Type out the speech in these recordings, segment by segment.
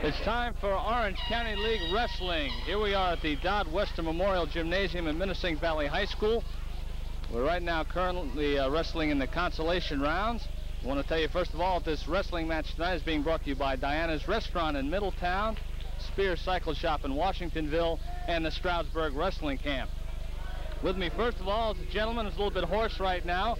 It's time for Orange County League Wrestling. Here we are at the Dodd Western Memorial Gymnasium in Minisink Valley High School. We're right now currently wrestling in the consolation rounds. I want to tell you first of all, this wrestling match tonight is being brought to you by Diana's Restaurant in Middletown, Spears Cycle Shop in Washingtonville, and the Stroudsburg Wrestling Camp. With me first of all is a gentleman who's a little bit hoarse right now.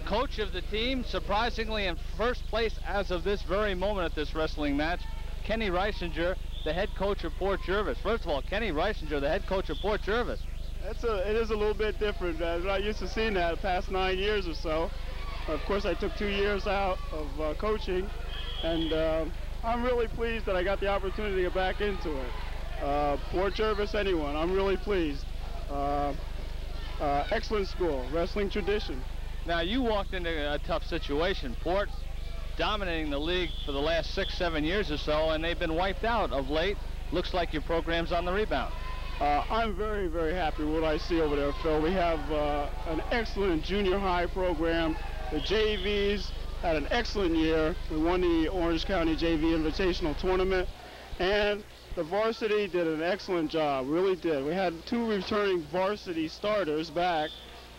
Coach of the team, surprisingly in first place as of this very moment at this wrestling match, Kenny Reisinger, the head coach of Port Jervis. First of all, Kenny Reisinger, the head coach of Port Jervis. It is a little bit different. I'm not used to seeing that the past 9 years or so. Of course, I took 2 years out of coaching, and I'm really pleased that I got the opportunity to get back into it. Port Jervis, anyone, I'm really pleased. Excellent school, wrestling tradition. Now, you walked into a tough situation. Port dominating the league for the last 6-7 years or so, and they've been wiped out of late. Looks like your program's on the rebound. I'm very, very happy with what I see over there, Phil. We have an excellent junior high program. The JVs had an excellent year. We won the Orange County JV Invitational Tournament, and the varsity did an excellent job, really did. We had 2 returning varsity starters back,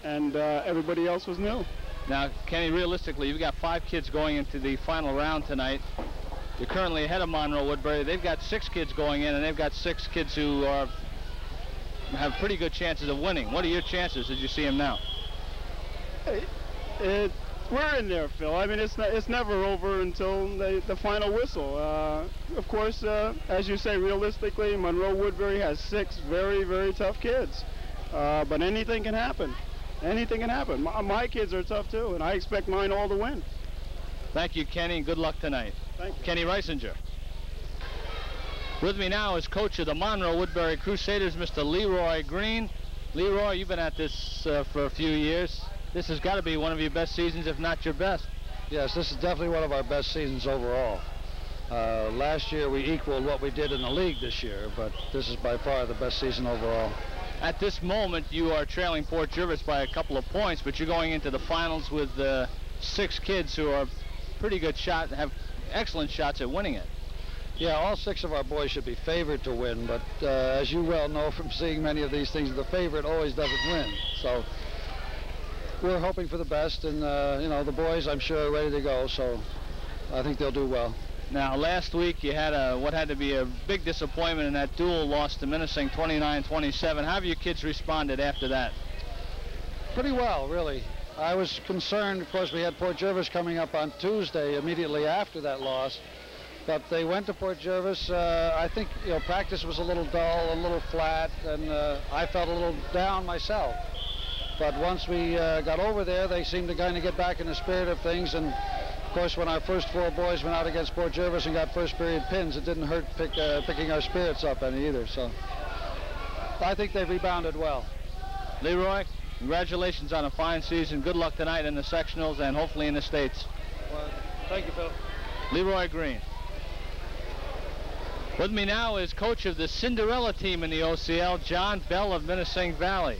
and everybody else was new. Now, Kenny, realistically, you've got 5 kids going into the final round tonight. You're currently ahead of Monroe Woodbury. They've got 6 kids going in, and they've got 6 kids who have pretty good chances of winning. What are your chances as you see them now? We're in there, Phil. I mean, it's never over until the final whistle. Of course, as you say, realistically, Monroe Woodbury has 6 very, very tough kids. But anything can happen. Anything can happen. My kids are tough too, and I expect mine all to win. Thank you, Kenny, and good luck tonight. Thank you. Kenny Reisinger. With me now is coach of the Monroe Woodbury Crusaders, Mr. Leroy Green. Leroy, you've been at this for a few years. This has got to be one of your best seasons, if not your best. Yes, this is definitely one of our best seasons overall. Last year we equaled what we did in the league this year, but this is by far the best season overall. At this moment, you are trailing Port Jervis by a couple of points, but you're going into the finals with 6 kids who are pretty good shot, have excellent shots at winning it. Yeah, all 6 of our boys should be favored to win, but as you well know from seeing many of these things, the favorite always doesn't win. So we're hoping for the best, and you know, the boys, I'm sure, are ready to go, so I think they'll do well. Now, last week you had what had to be a big disappointment in that duel loss to Minisink 29-27. How have your kids responded after that? Pretty well, really. I was concerned, of course, we had Port Jervis coming up on Tuesday immediately after that loss, but they went to Port Jervis. I think, you know, practice was a little dull, a little flat, and I felt a little down myself. But once we got over there, they seemed to kind of get back in the spirit of things, and of course, when our first 4 boys went out against Port Jervis and got first period pins, it didn't hurt picking our spirits up any either. So I think they rebounded well. Leroy, congratulations on a fine season. Good luck tonight in the sectionals and hopefully in the States. Well, thank you, Phil. Leroy Green. With me now is coach of the Cinderella team in the OCL, John Bell of Minisink Valley.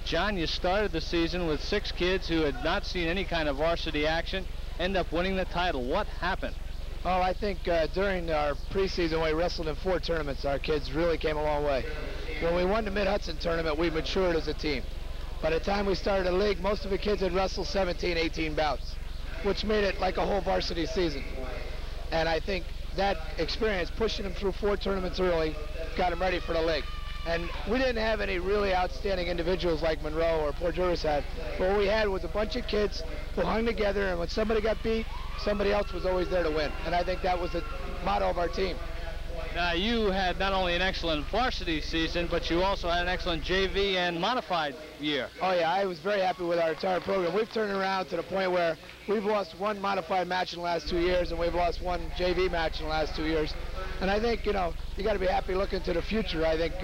John, you started the season with 6 kids who had not seen any kind of varsity action, end up winning the title. What happened? Oh, I think during our preseason, we wrestled in 4 tournaments. Our kids really came a long way. When we won the Mid-Hudson tournament, we matured as a team. By the time we started the league, most of the kids had wrestled 17, 18 bouts, which made it like a whole varsity season. And I think that experience, pushing them through 4 tournaments early, got them ready for the league. And we didn't have any really outstanding individuals like Monroe or Port Jervis had. But what we had was a bunch of kids who hung together, and when somebody got beat, somebody else was always there to win. And I think that was the motto of our team. Now, you had not only an excellent varsity season, but you also had an excellent JV and modified year. Oh, yeah, I was very happy with our entire program. We've turned around to the point where we've lost 1 modified match in the last 2 years, and we've lost 1 JV match in the last 2 years. And I think, you know, you got to be happy looking to the future. I think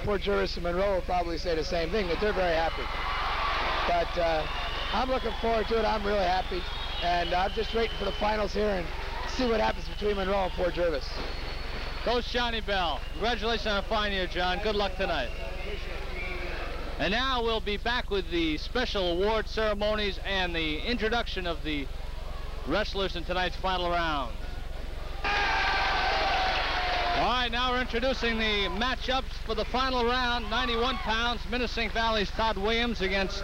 Port Jervis and Monroe will probably say the same thing, that they're very happy. But I'm looking forward to it. I'm really happy. And I'm just waiting for the finals here and see what happens between Monroe and Port Jervis. Coach Johnny Bell, congratulations on a fine year, John. Good luck tonight. And now we'll be back with the special award ceremonies and the introduction of the wrestlers in tonight's final round. All right, now we're introducing the matchups for the final round. 91 pounds, Minnesink Valley's Todd Williams against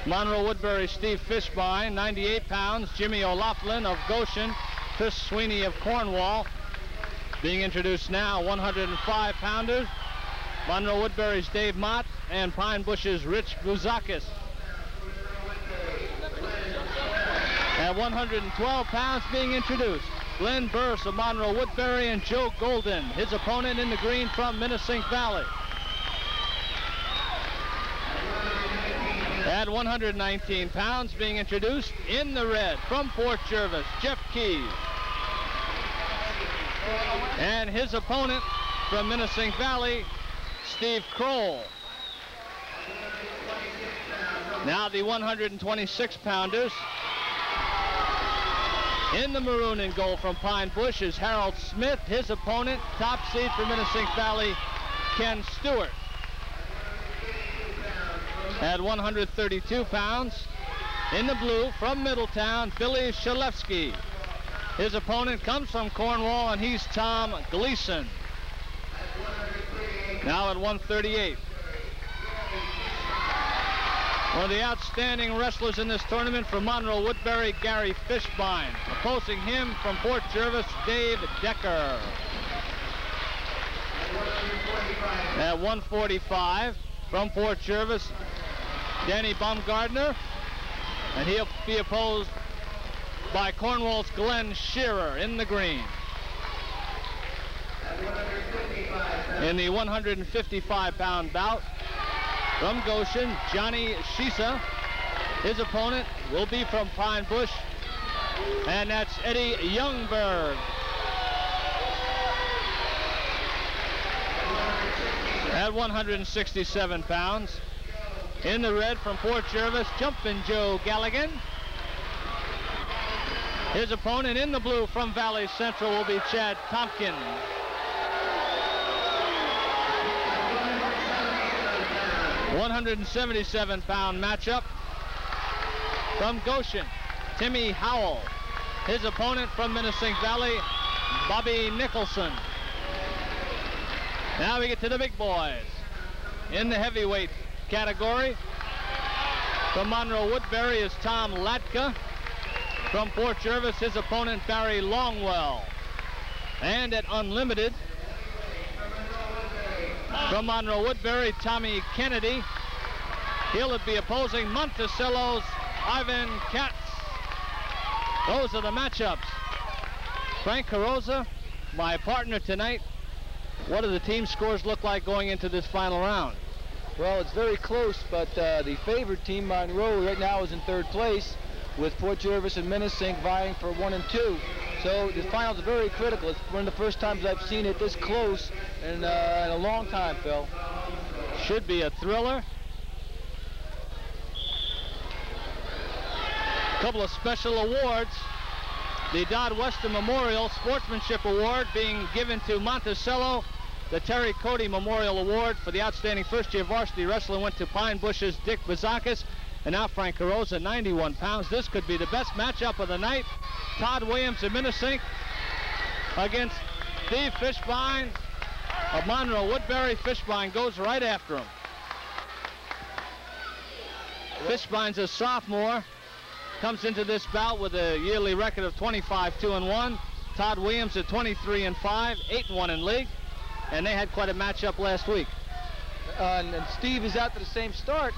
Monroe Woodbury's Steve Fishbein. 98 pounds, Jimmy O'Loughlin of Goshen, Chris Sweeney of Cornwall. Being introduced now, 105-pounders, Monroe Woodbury's Dave Mott and Pine Bush's Rich Buzakis. At 112 pounds being introduced, Glenn Burse of Monroe Woodbury and Joe Golden, his opponent in the green from Minnesink Valley. At 119 pounds being introduced in the red from Fort Jervis, Jeff Keys. And his opponent from Minnesink Valley, Steve Kroll. Now the 126-pounders. In the maroon and gold from Pine Bush is Harold Smith. His opponent, top seed for Minnesink Valley, Ken Stewart. At 132 pounds, in the blue from Middletown, Billy Shalevsky. His opponent comes from Cornwall, and he's Tom Gleason. Now at 138. One of the outstanding wrestlers in this tournament from Monroe Woodbury, Gary Fishbein. Opposing him from Fort Jervis, Dave Decker. At 145, from Fort Jervis, Danny Baumgardner. And he'll be opposed by Cornwall's Glenn Shearer in the green. In the 155-pound bout, from Goshen, Johnny Shisa. His opponent will be from Pine Bush, and that's Eddie Youngberg. At 167 pounds, in the red from Fort Jervis, Jumpin' Joe Galligan. His opponent in the blue from Valley Central will be Chad Tompkins. 177-pound matchup from Goshen, Timmy Howell. His opponent from Minnesink Valley, Bobby Nicholson. Now we get to the big boys. In the heavyweight category, from Monroe Woodbury is Tom Latka. From Fort Jervis, his opponent, Barry Longwell. And at unlimited, from Monroe Woodbury, Tommy Kennedy. He'll be opposing Monticello's Ivan Katz. Those are the matchups. Frank Carrozza, my partner tonight, what do the team scores look like going into this final round? Well, it's very close, but the favored team, Monroe, right now is in third place, with Fort Jervis and Minnesink vying for 1 and 2. So the finals are very critical. It's one of the first times I've seen it this close in a long time, Phil. Should be a thriller. A couple of special awards. The Dodd Weston Memorial Sportsmanship Award being given to Monticello. The Terry Cody Memorial Award for the outstanding first-year varsity wrestler went to Pine Bush's Dick Bazakis. And now Frank Carrozza, 91 pounds. This could be the best matchup of the night. Todd Williams of Minnesink against Steve Fishbein of Monroe Woodbury. Fishbein goes right after him. Fishbein's a sophomore. Comes into this bout with a yearly record of 25-2-1. Todd Williams at 23-5, 8-1 in league. And they had quite a matchup last week. And Steve is out to the same start.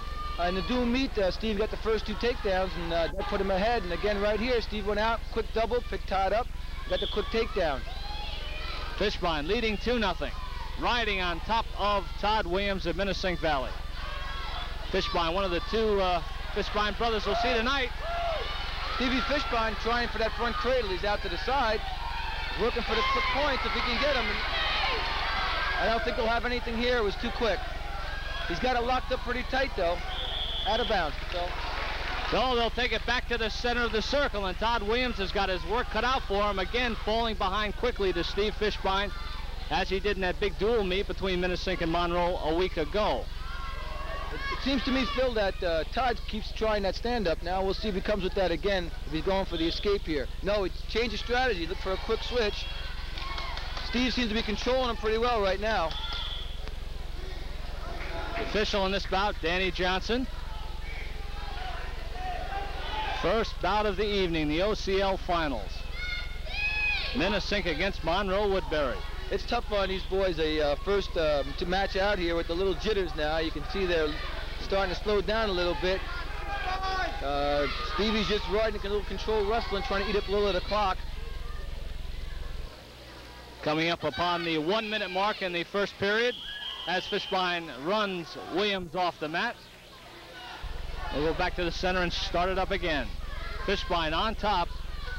In the dual meet, Steve got the first 2 takedowns, and that put him ahead. And again, right here, Steve went out, quick double, picked Todd up, got the quick takedown. Fishbein leading 2-0, riding on top of Todd Williams of Minnesink Valley. Fishbein, one of the 2 Fishbein brothers we'll see tonight. Stevie Fishbein trying for that front cradle. He's out to the side, working for the quick points if he can get him. And I don't think he'll have anything here. It was too quick. He's got it locked up pretty tight, though. Out of bounds. So they'll take it back to the center of the circle, and Todd Williams has got his work cut out for him. Again, falling behind quickly to Steve Fishbein, as he did in that big dual meet between Minnesink and Monroe a week ago. It seems to me, Phil, that Todd keeps trying that stand-up. Now we'll see if he comes with that again, if he's going for the escape here. No, he changed his strategy. Look for a quick switch. Steve seems to be controlling him pretty well right now. Official in this bout, Danny Johnson. First bout of the evening, the OCL Finals. Minisink against Monroe Woodbury. It's tough on these boys. They first to match out here with the little jitters now. You can see they're starting to slow down a little bit. Stevie's just riding a little control wrestling, trying to eat up a little of the clock. Coming up upon the 1 minute mark in the first period as Fishbein runs Williams off the mat. We'll go back to the center and start it up again. Fishbein on top.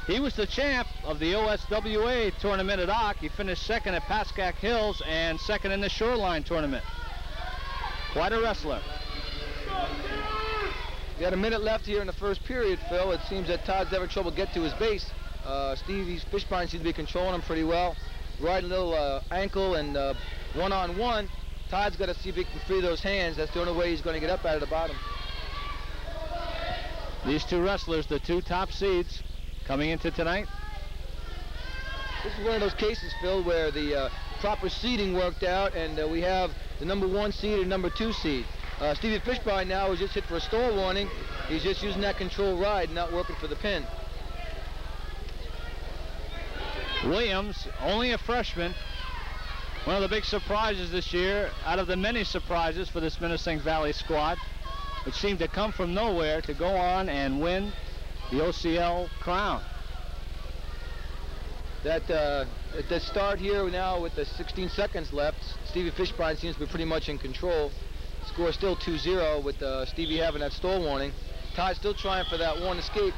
He was the champ of the OSWA tournament at Ock. He finished second at Pascack Hills and second in the Shoreline tournament. Quite a wrestler. We got a minute left here in the first period, Phil. It seems that Todd's having trouble get to his base. Stevie's Fishbein seems to be controlling him pretty well. Riding a little ankle and one-on-one. Todd's got to see if he can free those hands. That's the only way he's going to get up out of the bottom. These two wrestlers, the two top seeds, coming into tonight. This is one of those cases, Phil, where the proper seeding worked out, and we have the number 1 seed and number 2 seed. Stevie Fishbein now is just hit for a stall warning. He's just using that control ride, not working for the pin. Williams, only a freshman. One of the big surprises this year, out of the many surprises for this Minisink Valley squad, which seemed to come from nowhere to go on and win the OCL crown. At the start here now with the 16 seconds left, Stevie Fishbein seems to be pretty much in control. Score still 2-0 with Stevie having that stall warning. Todd's still trying for that one escape,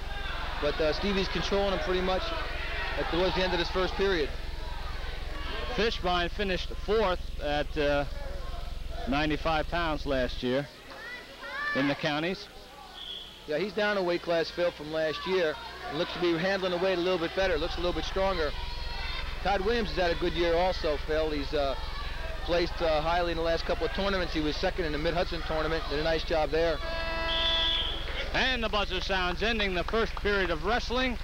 but Stevie's controlling him pretty much towards the end of this first period. Fishbein finished 4th at 95 pounds last year in the counties. Yeah, he's down a weight class, Phil, from last year, and looks to be handling the weight a little bit better, looks a little bit stronger. Todd Williams has had a good year also, Phil. He's placed highly in the last couple of tournaments. He was second in the Mid-Hudson tournament, did a nice job there. And the buzzer sounds, ending the first period of wrestling.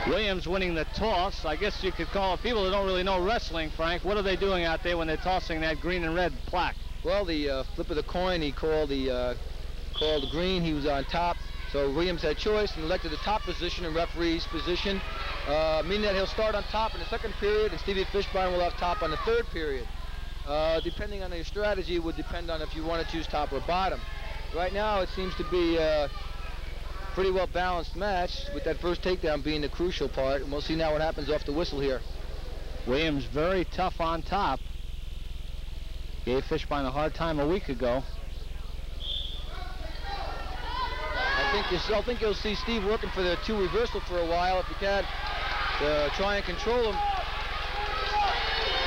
Williams winning the toss. I guess you could call it, people that don't really know wrestling, Frank, what are they doing out there when they're tossing that green and red plaque? Well, the flip of the coin, he called the green. He was on top. So Williams had choice and elected the top position and referee's position, meaning that he'll start on top in the second period and Stevie Fishbein will have top on the third period. Depending on your strategy, would depend on if you want to choose top or bottom. Right now, it seems to be a pretty well balanced match, with that first takedown being the crucial part, and we'll see now what happens off the whistle here. Williams very tough on top. Gave Fishbein a hard time a week ago. I think you'll see Steve working for the 2 reversal for a while if he can, to try and control him.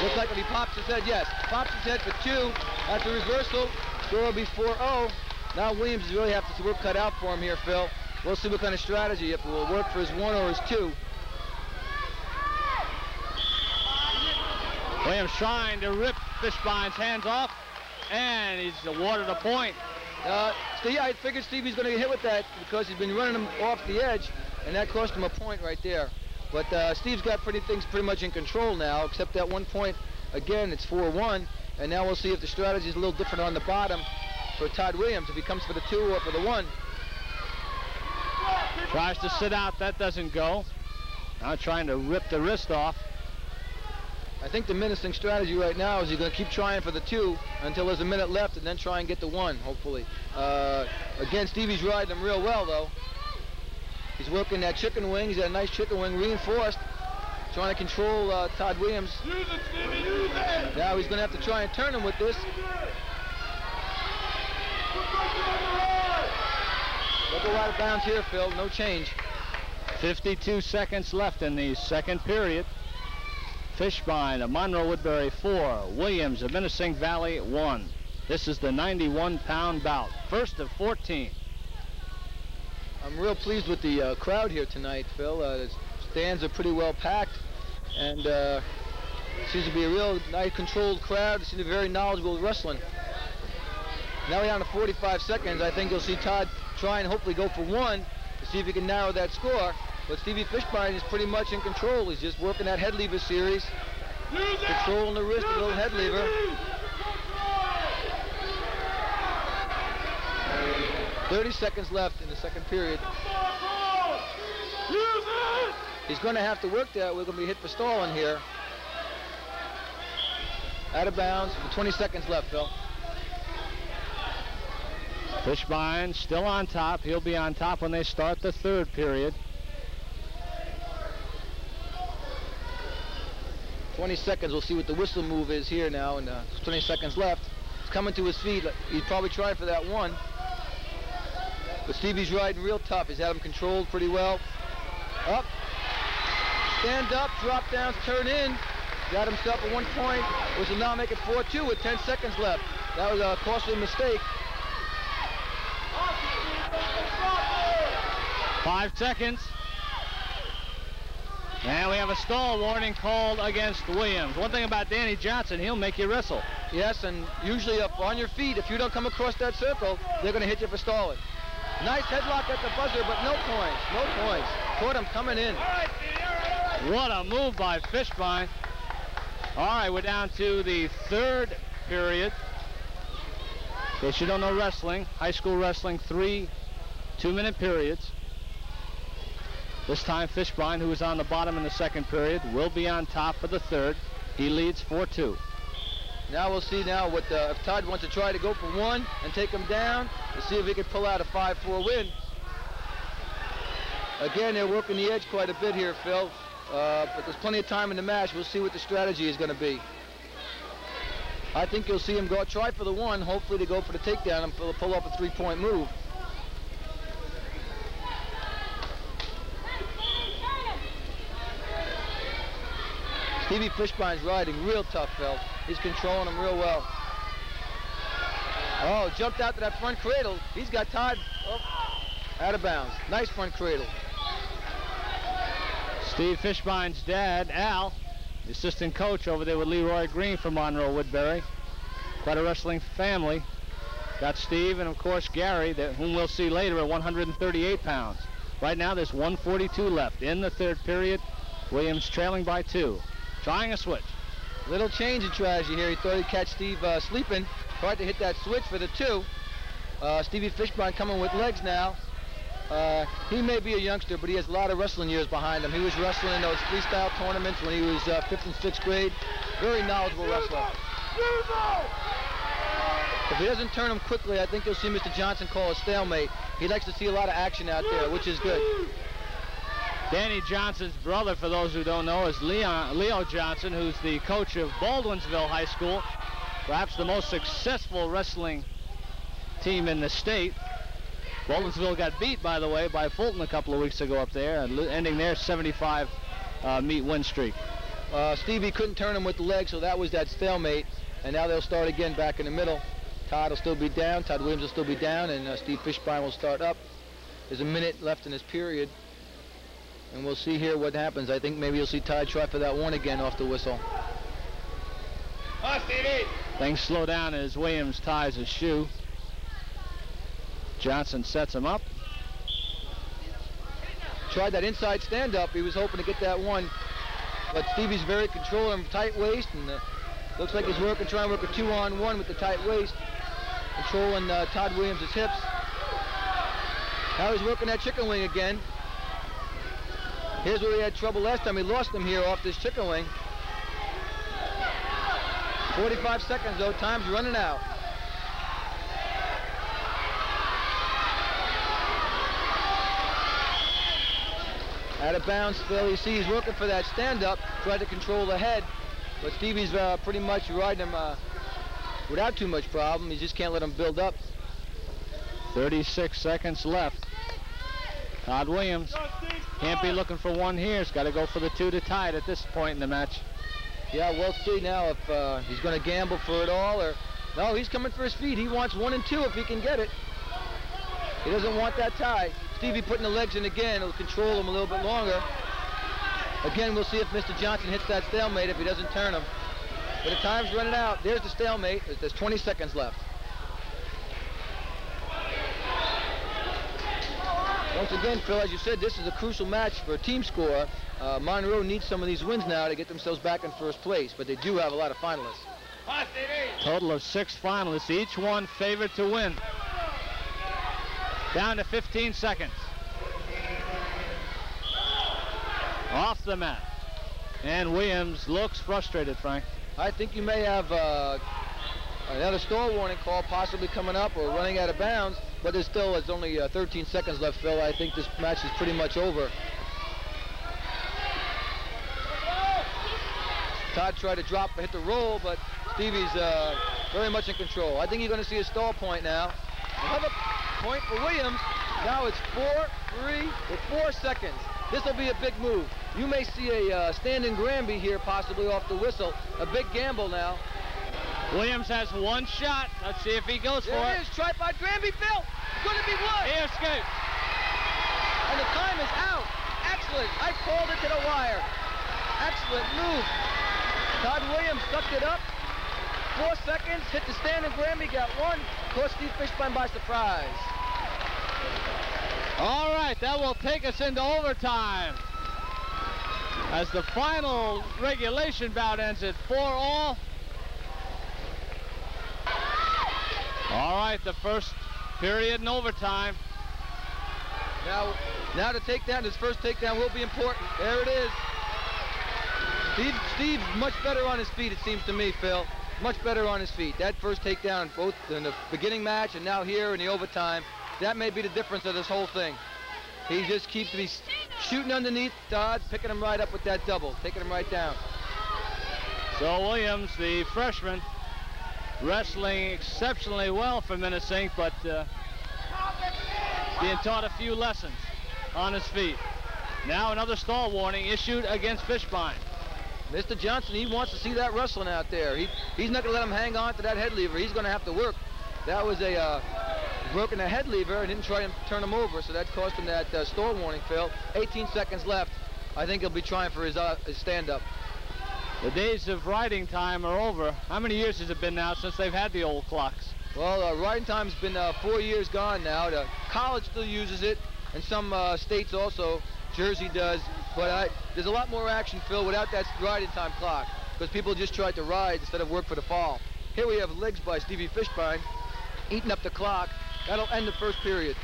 Looks like if he pops his head, yes, pops his head for 2 at the reversal, score will be 4-0. Now Williams really have to work cut out for him here, Phil. We'll see what kind of strategy, if it will work for his 1 or his 2. Williams trying to rip Fishbein's hands off, and he's awarded a point. Steve, I figured Stevie's going to get hit with that because he's been running him off the edge, and that cost him a point right there. But Steve's got things pretty much in control now, except that 1 point. Again, it's 4-1, and now we'll see if the strategy is a little different on the bottom for Todd Williams, if he comes for the 2 or for the 1. Tries to sit out, that doesn't go. Now trying to rip the wrist off. I think the Minisink strategy right now is he's going to keep trying for the 2 until there's a minute left and then try and get the 1, hopefully. Again, Stevie's riding him real well, though. He's working that chicken wing. He's got a nice chicken wing reinforced, trying to control Todd Williams. Use it, Stevie, use it! Now he's going to have to try and turn him with this. Don't go out of bounds here, Phil. No change. 52 seconds left in the second period. Fishbein of Monroe Woodbury 4, Williams of Minisink Valley 1. This is the 91-pound bout, first of 14. I'm real pleased with the crowd here tonight, Phil. The stands are pretty well packed, and seems to be a real nice controlled crowd. They seem to be very knowledgeable with wrestling. Now we're down to 45 seconds. I think you'll see Todd try and hopefully go for one to see if he can narrow that score. But Stevie Fishbein is pretty much in control. He's just working that head lever series, controlling the wrist, a little head lever. "30 seconds left in the second period. He's going to have to work that. We're going to be hit for stalling here. Out of bounds with 20 seconds left, Phil. Fishbein still on top. He'll be on top when they start the third period. 20 seconds. We'll see what the whistle move is here now, and 20 seconds left. He's coming to his feet. He'd probably try for that one. But Stevie's riding real tough. He's had him controlled pretty well. Up. Stand up, drop downs, turn in. Got himself a 1 point, which will now make it 4-2 with 10 seconds left. That was a costly mistake. 5 seconds. And we have a stall warning called against Williams. One thing about Danny Johnson, he'll make you wrestle. Yes, and usually up on your feet, if you don't come across that circle, they're going to hit you for stalling. Nice headlock at the buzzer, but no points. No points. Caught him coming in. What a move by Fishbein. All right, we're down to the third period. In case you don't know wrestling, high school wrestling, 3 2-minute periods. This time Fishbein, who was on the bottom in the second period, will be on top for the third. He leads 4-2. Now we'll see now what if Todd wants to try to go for one and take him down. We'll see if he can pull out a 5-4 win. Again, they're working the edge quite a bit here, Phil. But there's plenty of time in the match. We'll see what the strategy is going to be. I think you'll see him go try for the one, hopefully to go for the takedown and pull up a 3-point move. Stevie Fishbein's riding real tough, Phil. He's controlling him real well. Oh, jumped out to that front cradle. He's got Todd out of bounds. Nice front cradle. Steve Fishbein's dad, Al, the assistant coach over there with Leroy Green from Monroe Woodbury. Quite a wrestling family. Got Steve and, of course, Gary, whom we'll see later at 138 pounds. Right now, there's 142 left in the third period. Williams trailing by 2. Trying a switch. Little change in strategy here. He thought he'd catch Steve sleeping. Tried to hit that switch for the 2. Stevie Fishbein coming with legs now. He may be a youngster, but he has a lot of wrestling years behind him. He was wrestling in those freestyle tournaments when he was 5th and 6th grade. Very knowledgeable wrestler. If he doesn't turn him quickly, I think you'll see Mr. Johnson call a stalemate. He likes to see a lot of action out there, which is good. Danny Johnson's brother, for those who don't know, is Leo Johnson, who's the coach of Baldwinsville High School, perhaps the most successful wrestling team in the state. Baldwinsville got beat, by the way, by Fulton a couple of weeks ago up there, ending their 75 meet win streak. Stevie couldn't turn him with the leg, so that was that stalemate. And now they'll start again back in the middle. Todd will still be down, Todd Williams will still be down, and Steve Fishbein will start up. There's a minute left in this period. And we'll see here what happens. I think maybe you'll see Todd try for that one again off the whistle. Stevie! Things slow down as Williams ties his shoe. Johnson sets him up. Tried that inside stand-up. He was hoping to get that one. But Stevie's very controlling, tight waist, and looks like he's trying to work a 2-on-1 with the tight waist, controlling Todd Williams' hips. Now he's working that chicken wing again. Here's where he had trouble last time. He lost him here off this chicken wing. 45 seconds, though. Time's running out. Out of bounds, Phil. You see he's working for that stand-up, tried to control the head, but Stevie's pretty much riding him without too much problem. He just can't let him build up. 36 seconds left. Todd Williams can't be looking for one here. He's got to go for the 2 to tie it at this point in the match. Yeah, we'll see now if he's going to gamble for it all or... No, he's coming for his feet. He wants 1 and 2 if he can get it. He doesn't want that tie. Stevie putting the legs in again. It'll control him a little bit longer. Again, we'll see if Mr. Johnson hits that stalemate if he doesn't turn him. But the time's running out. There's the stalemate. There's 20 seconds left. Once again, Phil, as you said, this is a crucial match for a team score. Monroe needs some of these wins now to get themselves back in first place, but they do have a lot of finalists. Total of 6 finalists, each one favored to win. Down to 15 seconds. Off the mat. And Williams looks frustrated, Frank. I think you may have another stall warning call possibly coming up or running out of bounds, but there's only 13 seconds left, Phil. I think this match is pretty much over. Todd tried to drop and hit the roll, but Stevie's very much in control. I think you're going to see a stall point now. Another point for Williams. Now it's 4-3 with 4 seconds. This will be a big move. You may see a standing Granby here possibly off the whistle. A big gamble now. Williams has one shot. Let's see if he goes for it. There it is. Tripod Granby, Phil. It's going to be one. He escapes. And the time is out. Excellent. I called it to the wire. Excellent move. Todd Williams sucked it up. 4 seconds. Hit the standing Granby. Got one. Caught Steve Fishbein by surprise. All right, that will take us into overtime as the final regulation bout ends at 4-all. All right, the first period in overtime. Now the takedown, this first takedown will be important. There it is. Steve's much better on his feet, it seems to me, Phil. Much better on his feet. That first takedown, both in the beginning match and now here in the overtime, that may be the difference of this whole thing. He just keeps shooting underneath Todd, picking him right up with that double, taking him right down. So Williams, the freshman, wrestling exceptionally well for Minisink, but being taught a few lessons on his feet. Now another stall warning issued against Fishbein. Mr. Johnson, he wants to see that wrestling out there. He's not going to let him hang on to that head lever. He's going to have to work. That was a broken a head lever and didn't try to turn him over, so that cost him that stall warning, Phil. 18 seconds left. I think he'll be trying for his stand-up. The days of riding time are over. How many years has it been now since they've had the old clocks? Well, riding time's been 4 years gone now. The college still uses it, and some states also. Jersey does, but there's a lot more action, Phil, without that riding time clock, because people just tried to ride instead of work for the fall. Here we have legs by Stevie Fishbein, eating up the clock. That'll end the first period.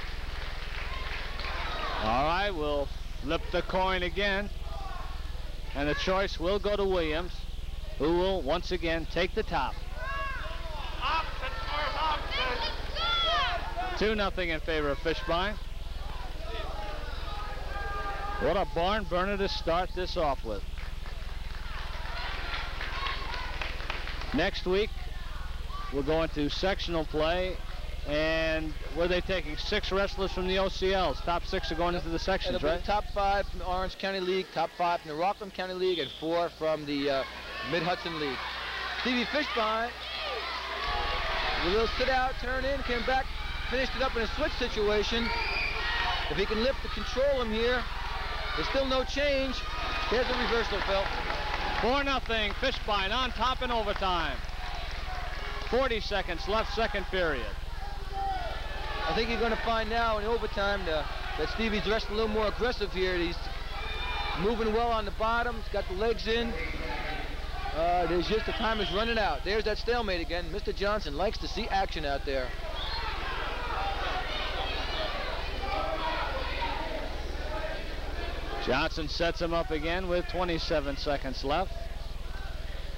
All right, we'll flip the coin again, and the choice will go to Williams, who will once again take the top. 2-0 in favor of Fishbein. What a barn burner to start this off with. Next week, we're going to sectional play, and where are they taking 6 wrestlers from the OCLs? Top 6 are going into the sections, It'll be right? Top 5 from the Orange County League, top 5 from the Rockland County League, and 4 from the Mid-Hudson League. Stevie Fishbein, a little sit out, turn in, came back, finished it up in a switch situation. If he can lift to control him here, there's still no change. Here's the reversal, Phil. 4-0, Fishbein on top in overtime. 40 seconds left, second period. I think you're going to find now in overtime that Stevie's wrestling a little more aggressive here. He's moving well on the bottom. He's got the legs in. There's just the time is running out. There's that stalemate again. Mr. Johnson likes to see action out there. Johnson sets him up again with 27 seconds left.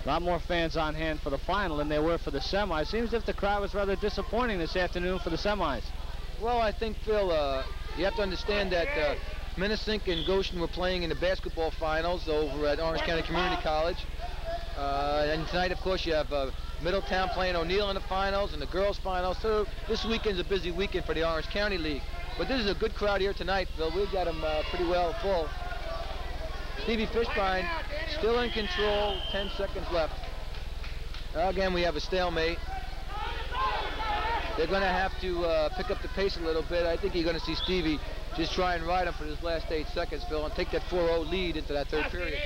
A lot more fans on hand for the final than there were for the semis. Seems as if the crowd was rather disappointing this afternoon for the semis. Well, I think, Phil, you have to understand that Minisink and Goshen were playing in the basketball finals over at Orange County Community College. And tonight, of course, you have Middletown playing O'Neill in the finals and the girls' finals. So this weekend's a busy weekend for the Orange County League. But this is a good crowd here tonight, Phil. We've got them pretty well full. Stevie Fishbein still in control, 10 seconds left. Again, we have a stalemate. They're going to have to pick up the pace a little bit. I think you're going to see Stevie just try and ride him for his last 8 seconds, Phil, and take that 4-0 lead into that third period.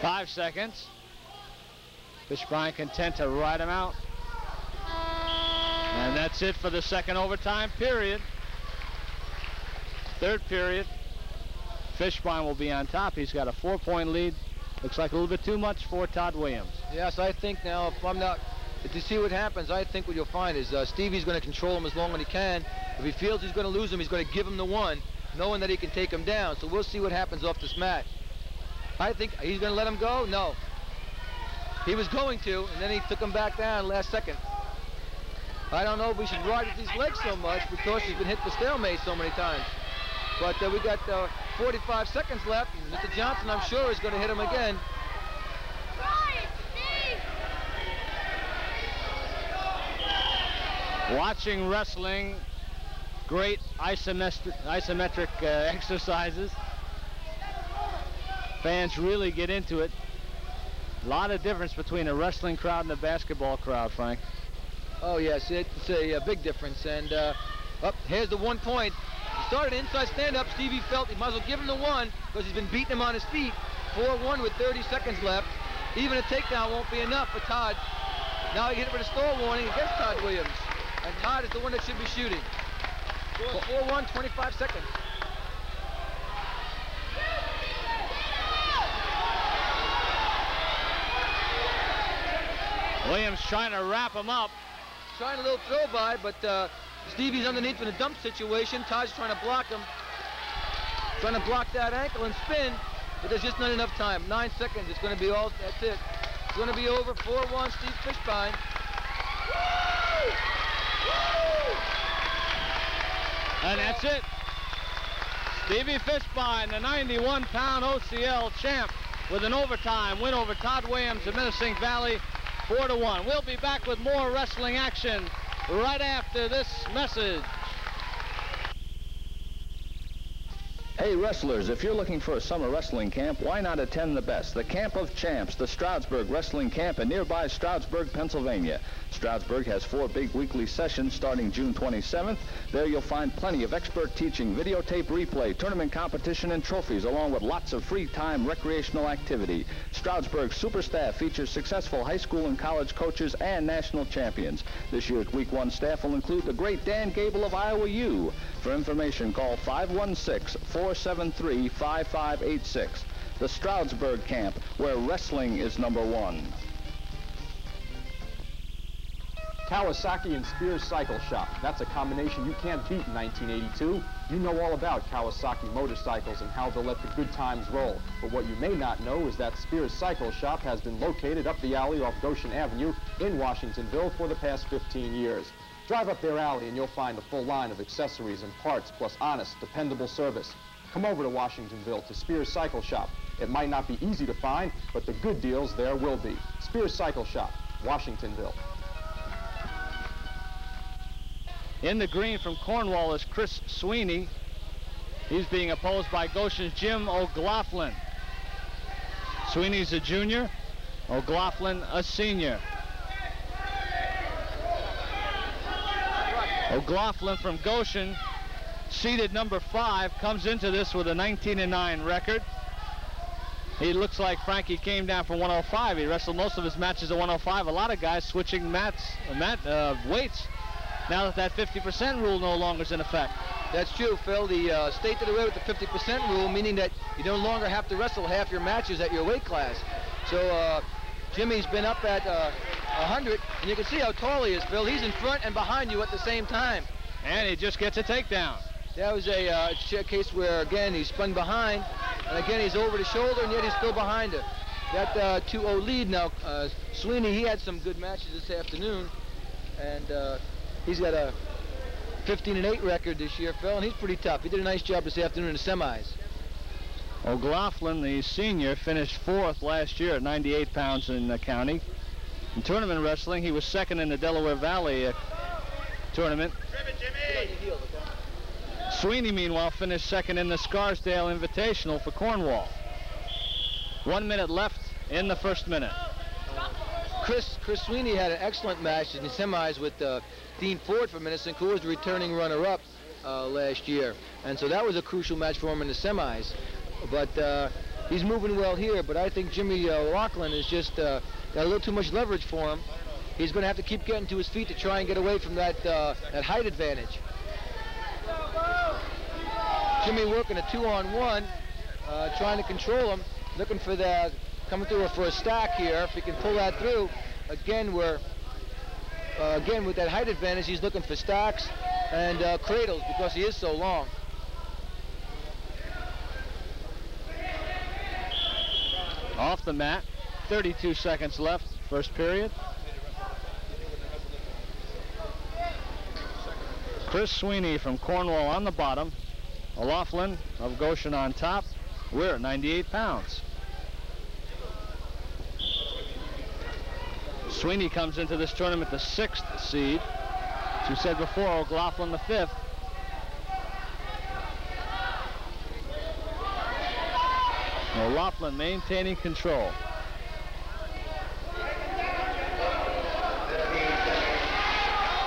5 seconds. Fishbein content to ride him out. And that's it for the second overtime period. Third period, Fishbein will be on top. He's got a 4-point lead. Looks like a little bit too much for Todd Williams. Yes, I think now if you see what happens, I think what you'll find is Stevie's going to control him as long as he can. If he feels he's going to lose him, he's going to give him the one, knowing that he can take him down. So we'll see what happens off this match. I think he's going to let him go. No. He was going to, and then he took him back down last second. I don't know if we should ride at these legs so much because he's been hit for stalemate so many times. But we got 45 seconds left. And Mr. Johnson, I'm sure, is going to hit him again. Watching wrestling, great isometric exercises. Fans really get into it. A lot of difference between a wrestling crowd and a basketball crowd, Frank. Oh, yes, it's a big difference. And here's the 1 point. He started inside stand-up. Stevie felt he might as well give him the one because he's been beating him on his feet. 4-1 with 30 seconds left. Even a takedown won't be enough for Todd. Now he hit it with a stall warning against Todd Williams. And Todd is the one that should be shooting. 4-1, 25 seconds. Williams trying to wrap him up. Trying a little throw by, but Stevie's underneath in a dump situation. Todd's trying to block him. Trying to block that ankle and spin, but there's just not enough time. 9 seconds. It's going to be all. That's it. It's going to be over. 4-1, Steve Fishbein. And that's it. Stevie Fishbein, the 91-pound OCL champ, with an overtime win over Todd Williams of Minisink Valley, 4-1. We'll be back with more wrestling action right after this message. Hey wrestlers, if you're looking for a summer wrestling camp, why not attend the best, the Camp of Champs, the Stroudsburg Wrestling Camp in nearby Stroudsburg, Pennsylvania. Stroudsburg has 4 big weekly sessions starting June 27th. There you'll find plenty of expert teaching, videotape replay, tournament competition, and trophies, along with lots of free time recreational activity. Stroudsburg's super staff features successful high school and college coaches and national champions. This year's Week 1 staff will include the great Dan Gable of Iowa U. For information, call 516-473-5586. The Stroudsburg Camp, where wrestling is #1. Kawasaki and Spears Cycle Shop. That's a combination you can't beat in 1982. You know all about Kawasaki motorcycles and how they'll let the good times roll. But what you may not know is that Spears Cycle Shop has been located up the alley off Goshen Avenue in Washingtonville for the past 15 years. Drive up their alley and you'll find a full line of accessories and parts, plus honest, dependable service. Come over to Washingtonville to Spears Cycle Shop. It might not be easy to find, but the good deals there will be. Spears Cycle Shop, Washingtonville. In the green from Cornwall is Chris Sweeney. He's being opposed by Goshen's Jim O'Glaughlin. Sweeney's a junior, O'Glaughlin a senior. O'Glaughlin from Goshen, seeded number 5, comes into this with a 19-9 record. He looks like Frankie came down from 105. He wrestled most of his matches at 105. A lot of guys switching weights now that 50% rule no longer is in effect. That's true, Phil. The state did away with the 50% rule, meaning that you no longer have to wrestle half your matches at your weight class. So Jimmy's been up at 100, and you can see how tall he is, Phil. He's in front and behind you at the same time. And he just gets a takedown. That was a case where, again, he spun behind, and again, he's over the shoulder, and yet he's still behind her. That 2-0 lead now. Sweeney, he had some good matches this afternoon, and he's got a 15-8 record this year, Phil, and he's pretty tough. He did a nice job this afternoon in the semis. O'Glaughlin, the senior, finished 4th last year at 98 pounds in the county. In tournament wrestling, he was 2nd in the Delaware Valley tournament. Sweeney, meanwhile, finished 2nd in the Scarsdale Invitational for Cornwall. 1 minute left in the first minute. Chris Sweeney had an excellent match in the semis with Dean Ford from Minisink, who was the returning runner-up last year. And so that was a crucial match for him in the semis. But He's moving well here, but I think Jimmy O'Loughlin is just got a little too much leverage for him. He's going to have to keep getting to his feet to try and get away from that height advantage. Jimmy working a 2-on-1, trying to control him, looking for the, coming through for a stack here. If he can pull that through, again, again with that height advantage, he's looking for stacks and cradles because he is so long. Off the mat, 32 seconds left, first period. Chris Sweeney from Cornwall on the bottom. O'Loughlin of Goshen on top. We're at 98 pounds. Sweeney comes into this tournament the 6th seed. As we said before, O'Loughlin the 5th. O'Loughlin maintaining control.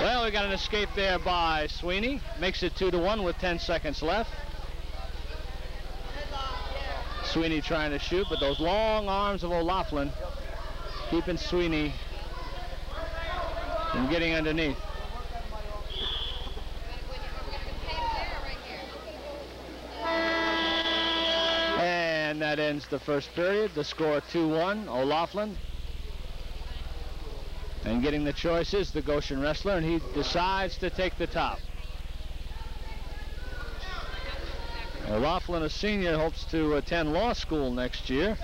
Well, we got an escape there by Sweeney. Makes it 2-1 with 10 seconds left. Sweeney trying to shoot, but those long arms of O'Loughlin keeping Sweeney from getting underneath. And that ends the first period. The score 2-1, O'Loughlin. And getting the choice is the Goshen wrestler, and he decides to take the top. O'Loughlin, a senior, hopes to attend law school next year.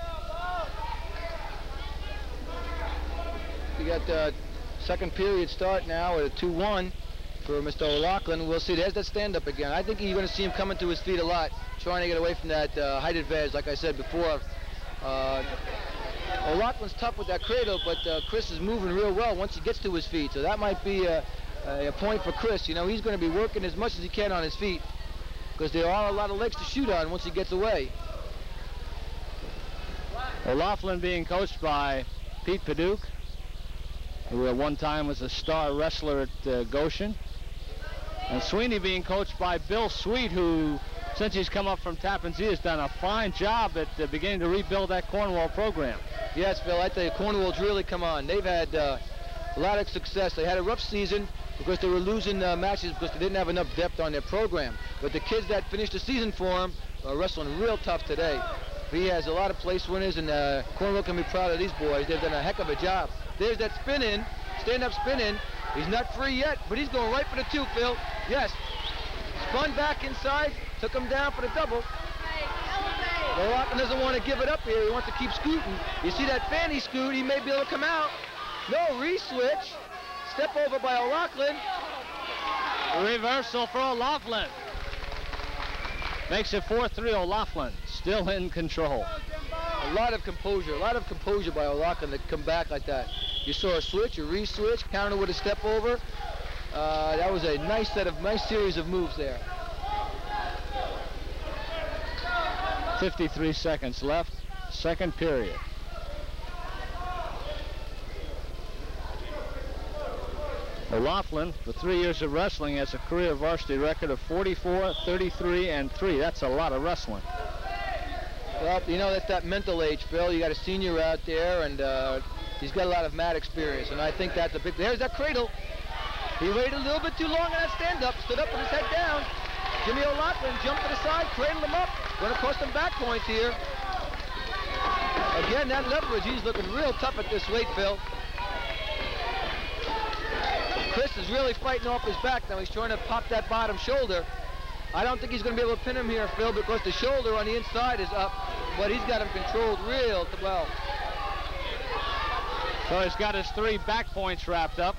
We got the second period start now at a 2-1 for Mr. O'Loughlin. We'll see. There's that stand-up again. I think you're going to see him coming to his feet a lot, trying to get away from that height advantage, like I said before. O'Loughlin's tough with that cradle, but Chris is moving real well once he gets to his feet. So that might be a point for Chris. You know, he's going to be working as much as he can on his feet because there are a lot of legs to shoot on once he gets away. O'Loughlin being coached by Pete Paduch, who at one time was a star wrestler at Goshen. And Sweeney being coached by Bill Sweet, who, since he's come up from Tappan Zee, has done a fine job at beginning to rebuild that Cornwall program. Yes, Bill, I tell you, Cornwall's really come on. They've had a lot of success. They had a rough season because they were losing matches because they didn't have enough depth on their program. But the kids that finished the season for them are wrestling real tough today. He has a lot of place winners, and Cornwall can be proud of these boys. They've done a heck of a job. There's that spin in, stand-up spin in. He's not free yet, but he's going right for the 2, Phil. Yes. Spun back inside, took him down for the double. O'Loughlin doesn't want to give it up here. He wants to keep scooting. You see that fanny scoot, he may be able to come out. No, re-switch. Step over by O'Loughlin. Reversal for O'Loughlin. Makes it 4-3, O'Loughlin still in control. A lot of composure by O'Loughlin to come back like that. You saw a switch, a re-switch, counter with a step over. That was a nice series of moves there. 53 seconds left, second period. O'Loughlin, for 3 years of wrestling, has a career varsity record of 44, 33, and 3. That's a lot of wrestling. Well, you know, that's that mental age, Phil. You got a senior out there, and he's got a lot of mat experience, and I think that's a big... There's that cradle. He waited a little bit too long on that stand-up, stood up with his head down. Jimmy O'Loughlin jumped to the side, cradled him up. Going to cost him back points here. Again, that leverage, he's looking real tough at this weight, Phil. Chris is really fighting off his back now. He's trying to pop that bottom shoulder. I don't think he's going to be able to pin him here, Phil, because the shoulder on the inside is up, but he's got him controlled real well. So he's got his 3 back points wrapped up.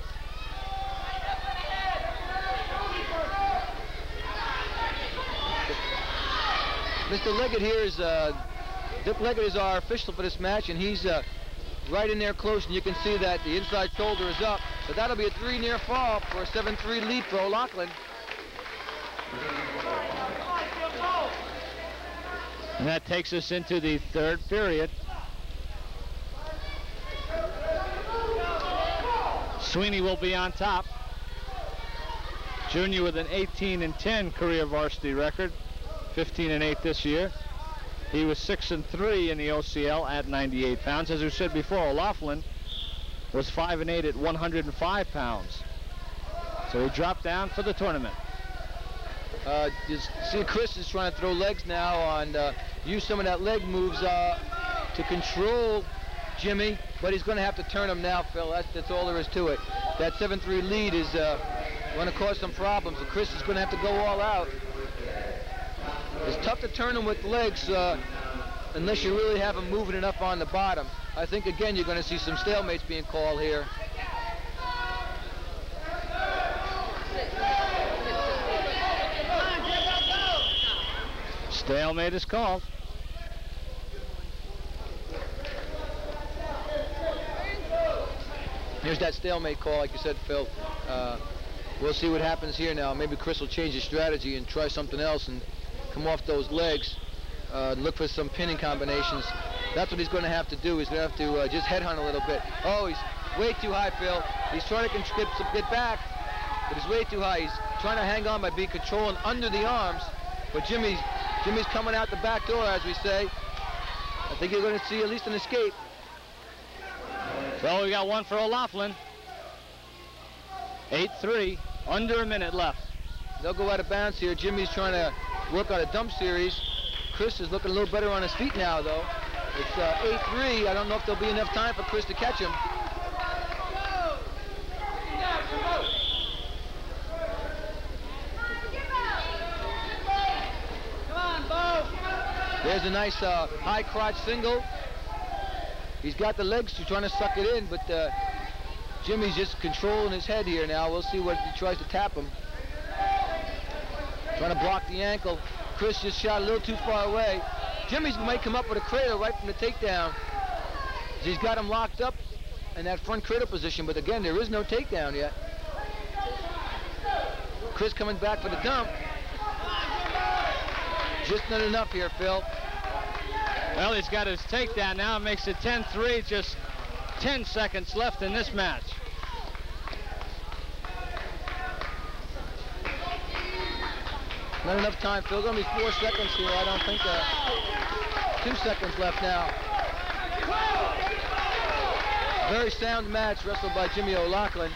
Mr. Leggett here is, Dick Leggett is our official for this match, and he's right in there close, and you can see that the inside shoulder is up. So that'll be a 3 near fall for a 7-3 lead for O'Loughlin. And that takes us into the third period. Sweeney will be on top. Junior with an 18-10 career varsity record, 15-8 this year. He was 6-3 in the OCL at 98 pounds. As we said before, O'Loughlin was 5-8 at 105 pounds. So he dropped down for the tournament. You see Chris is trying to throw legs now and use some of that leg moves to control Jimmy, but he's going to have to turn him now, Phil. That's all there is to it. That 7-3 lead is going to cause some problems, and Chris is going to have to go all out. It's tough to turn him with legs unless you really have him moving enough on the bottom. I think, again, you're going to see some stalemates being called here. Stalemate is called. Here's that stalemate call, like you said, Phil. We'll see what happens here now. Maybe Chris will change his strategy and try something else and come off those legs, look for some pinning combinations. That's what he's going to have to do. He's going to have to just headhunt a little bit. Oh, he's way too high, Phil. He's trying to get back, but he's way too high. He's trying to hang on by being controlling under the arms, but Jimmy's coming out the back door, as we say. I think you're going to see at least an escape. So we got one for O'Loughlin. 8-3, under a minute left. They'll go out of bounds here. Jimmy's trying to work on a dump series. Chris is looking a little better on his feet now, though. It's 8-3. I don't know if there'll be enough time for Chris to catch him. There's a nice high crotch single. He's got the legs to trying to suck it in, but Jimmy's just controlling his head here now. We'll see what he tries to tap him. Trying to block the ankle. Chris just shot a little too far away. Jimmy's might come up with a cradle right from the takedown. He's got him locked up in that front cradle position, but again, there is no takedown yet. Chris coming back for the dump. Just not enough here, Phil. Well, he's got his takedown now. It makes it 10-3, just 10 seconds left in this match. Not enough time, Phil. Going to be 4 seconds here. I don't think 2 seconds left now. Very sound match wrestled by Jimmy O'Loughlin.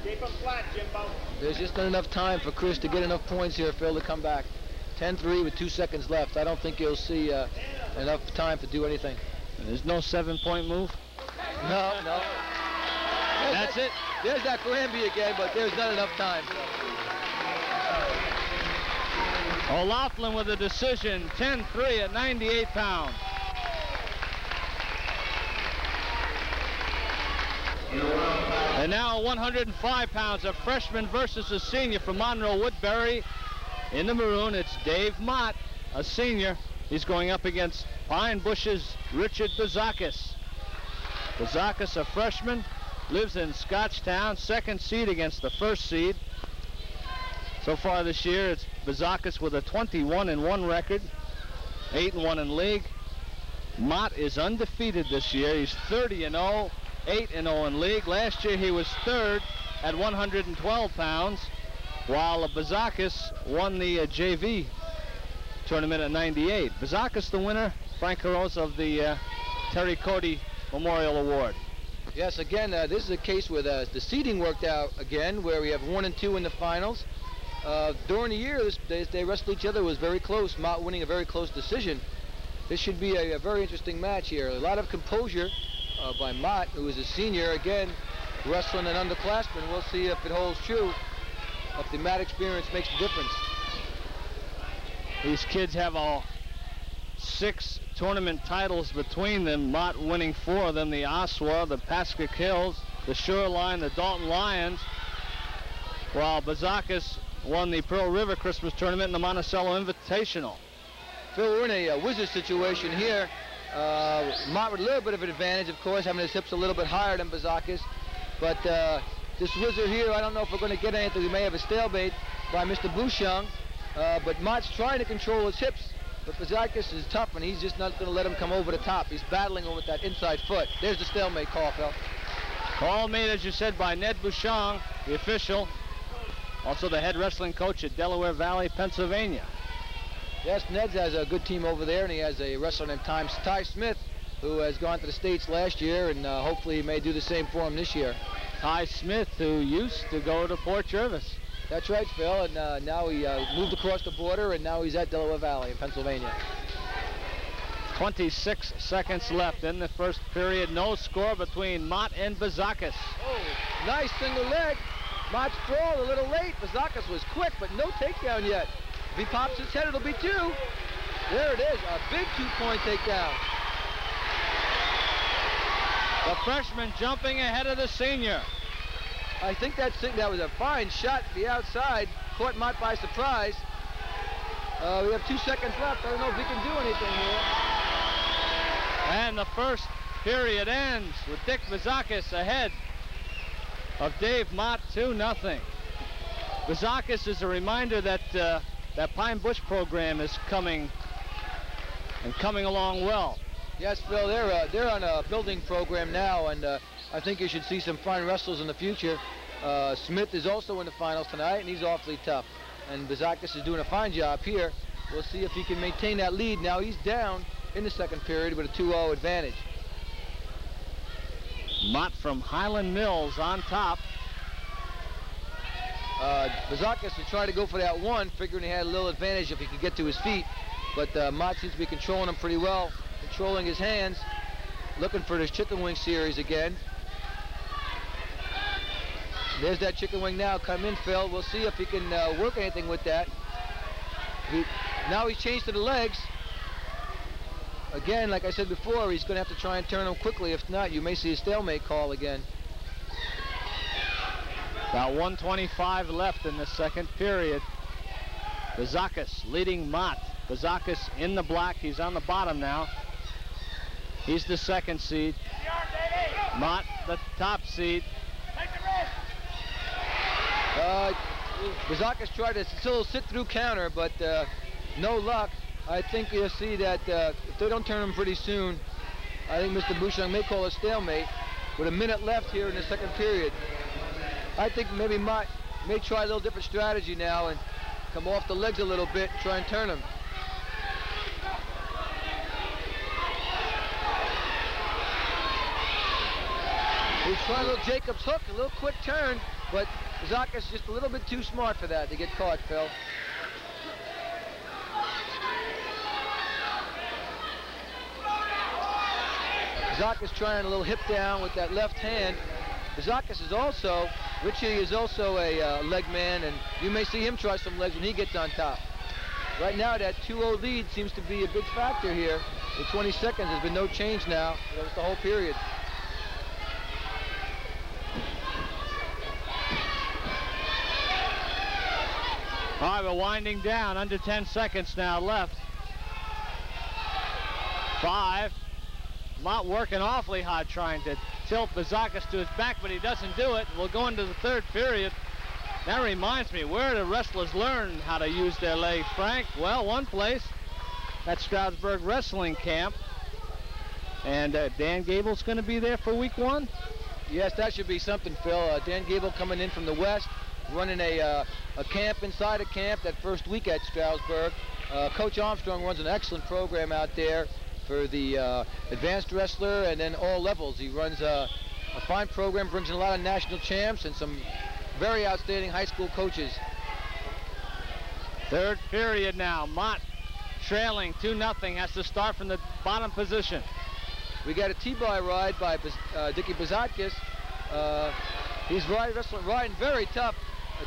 Keep him flat, Jimbo. There's just not enough time for Chris to get enough points here, Phil, to come back. 10-3 with 2 seconds left. I don't think you'll see enough time to do anything. There's no 7-point move? No. That's it. There's that Granby again, but there's not enough time. O'Loughlin with a decision, 10-3 at 98 pounds. And now 105 pounds, a freshman versus a senior from Monroe Woodbury. In the maroon, it's Dave Mott, a senior. He's going up against Pine Bush's Richard Bazakis. Bazakis, a freshman, lives in Scotchtown, second seed against the first seed. So far this year, it's Bazakis with a 21-1 record, 8-1 in league. Mott is undefeated this year. He's 30-0. 8-0 in league. Last year he was third at 112 pounds, while Bazakis won the JV tournament at 98. Bazakis the winner, Frank Carosa, of the Terry Cody Memorial Award. Yes, again, this is a case where the seeding worked out again, where we have 1 and 2 in the finals. During the year, they wrestled each other. It was very close. Mott winning a very close decision. This should be a very interesting match here. A lot of composure by Mott, who is a senior, again, wrestling an underclassman. We'll see if it holds true, if the Mott experience makes a difference. These kids have all 6 tournament titles between them. Mott winning 4 of them, the Ossawa, the Pasco Hills, the Shoreline, the Dalton Lions, while Bazakis won the Pearl River Christmas Tournament and the Monticello Invitational. Phil, we're in a wizard situation here. Mott with a little bit of an advantage, of course, having his hips a little bit higher than Bazakis. But this wizard here, I don't know if we're going to get anything. We may have a stalemate by Mr. Bouchon. But Mott's trying to control his hips. But Bazakis is tough, and he's just not going to let him come over the top. He's battling him with that inside foot. There's the stalemate call, Phil. Call made, as you said, by Ned Bouchon, the official. also the head wrestling coach at Delaware Valley, Pennsylvania. Yes, Ned's has a good team over there, and he has a wrestler named Ty Smith, who has gone to the States last year, and hopefully he may do the same for him this year. Ty Smith, who used to go to Port Jervis. That's right, Phil, and now he moved across the border, and now he's at Delaware Valley in Pennsylvania. 26 seconds left in the first period. No score between Mott and Bazakis. Oh, nice single leg. Mott stalled a little late. Bazakis was quick, but no takedown yet. If he pops his head, it'll be 2. There it is, a big 2-point takedown. The freshman jumping ahead of the senior. I think that was a fine shot to the outside. Caught Mott by surprise. We have 2 seconds left. I don't know if we can do anything here. And the first period ends with Dick Bazakis ahead of Dave Mott, 2-0. Bazakis is a reminder that that Pine Bush program is coming along well. Yes, Phil, they're on a building program now, and I think you should see some fine wrestlers in the future. Smith is also in the finals tonight, and he's awfully tough. And Bazakis is doing a fine job here. We'll see if he can maintain that lead. Now he's down in the second period with a 2-0 advantage. Mott from Highland Mills on top. Bazakis is trying to go for that 1, figuring he had a little advantage if he could get to his feet. But Mott seems to be controlling him pretty well, controlling his hands, looking for this chicken wing series again. There's that chicken wing now. Come in, Phil. We'll see if he can work anything with that. Now he's changed to the legs. Again, like I said before, he's going to have to try and turn him quickly. If not, you may see a stalemate call again. About 1:25 left in the second period. Bazakis leading Mott. Bazakis in the black. He's on the bottom now. He's the second seed. Mott, the top seed. Bazakis tried to still sit through counter, but no luck. I think you'll see that if they don't turn him pretty soon, I think Mr. Bouchon may call a stalemate with a minute left here in the second period. I think maybe Mott may try a little different strategy now and come off the legs a little bit and try and turn him. He's trying a little Jacob's hook, a little quick turn, but Bazakis is just a little bit too smart for that to get caught, Phil. Bazakis trying a little hip down with that left hand. Bazakis is also, Richie is also a leg man, and you may see him try some legs when he gets on top. Right now, that 2-0 lead seems to be a big factor here. The 20 seconds, there's been no change now. That was the whole period. All right, we're winding down. Under 10 seconds now left. 5. Mott working awfully hard trying to tilt Bazakis to his back, but he doesn't do it. We'll go into the third period. That reminds me, where do wrestlers learn how to use their legs, Frank? Well, one place, at Stroudsburg Wrestling Camp. And Dan Gable's going to be there for week 1? Yes, that should be something, Phil. Dan Gable coming in from the west, running a camp inside a camp that first week at Stroudsburg. Coach Armstrong runs an excellent program out there for the advanced wrestler and then all levels. He runs a fine program, brings in a lot of national champs and some very outstanding high school coaches. Third period now. Mott trailing 2-0, has to start from the bottom position. We got a T-bar ride by Dickie Bazakis. He's riding very tough.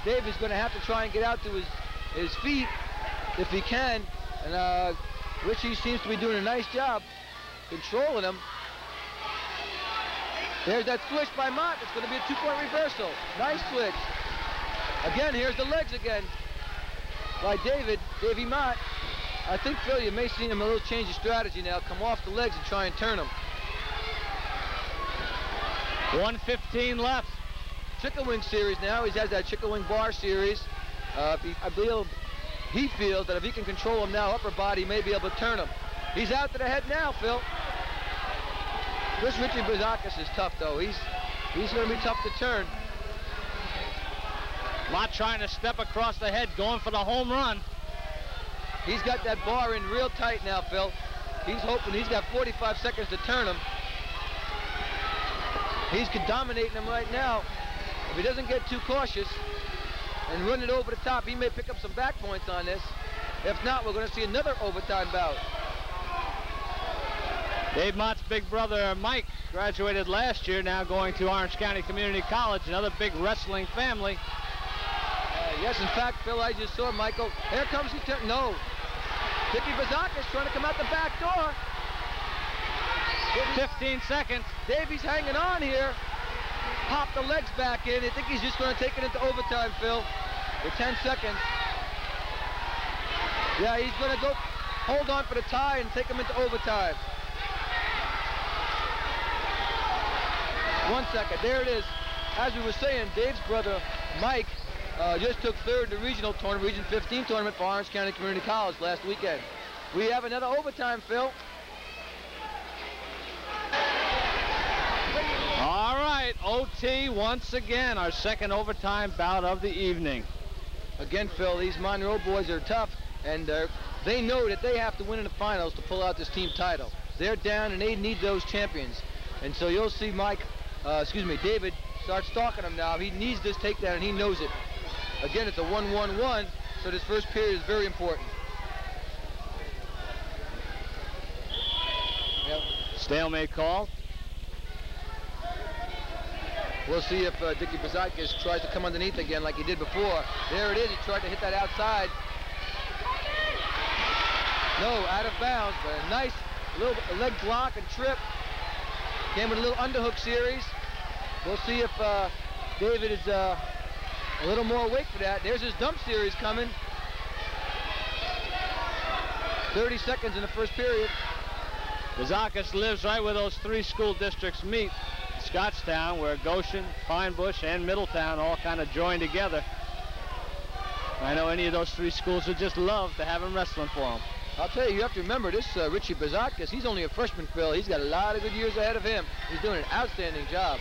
Dave is going to have to try and get out to his feet if he can. And Richie seems to be doing a nice job controlling him. There's that switch by Mott. It's going to be a 2-point reversal. Nice switch. Again, here's the legs again by Davey Mott. I think, Phil, you may see him a little change of strategy now. Come off the legs and try and turn him. 1:15 left. Chicken wing series now. He has that chicken wing bar series. I believe he feels that if he can control him now, upper body, he may be able to turn him. He's out to the head now, Phil. This Richie Bazakis is tough, though. He's going to be tough to turn. Mott trying to step across the head, going for the home run. He's got that bar in real tight now, Phil. He's hoping he's got 45 seconds to turn him. He's dominating him right now. If he doesn't get too cautious and run it over the top, he may pick up some back points on this. If not, we're going to see another overtime bout. Dave Mott's big brother, Mike, graduated last year, now going to Orange County Community College, another big wrestling family. Yes, in fact, Phil, I just saw Michael. Here comes he. No. Dicky Bazakis trying to come out the back door. 15 seconds. Davey's hanging on here. Pop the legs back in. I think he's just going to take it into overtime, Phil. For 10 seconds. Yeah, he's going to go hold on for the tie and take him into overtime. 1 second. There it is. As we were saying, Dave's brother, Mike, just took third in the regional tournament, Region 15 tournament for Orange County Community College last weekend. We have another overtime, Phil. All right, OT once again, our second overtime bout of the evening. Again, Phil, these Monroe boys are tough, and they know that they have to win in the finals to pull out this team title. They're down, and they need those champions. And so you'll see David start stalking them now. He needs this takedown, and he knows it. Again, it's a 1-1-1, so this first period is very important. Yep. Stalemate call. We'll see if Dicky Bazakis tries to come underneath again like he did before. There it is. He tried to hit that outside. No, out of bounds, but a nice little leg block and trip. Came with a little underhook series. We'll see if David is a little more awake for that. There's his dump series coming. 30 seconds in the first period. Bazakis lives right where those three school districts meet. Scotstown, where Goshen, Pine Bush, and Middletown all kind of join together. I know any of those three schools would just love to have him wrestling for them. I'll tell you have to remember this Richie Bazakis, he's only a freshman, Phil. He's got a lot of good years ahead of him. He's doing an outstanding job.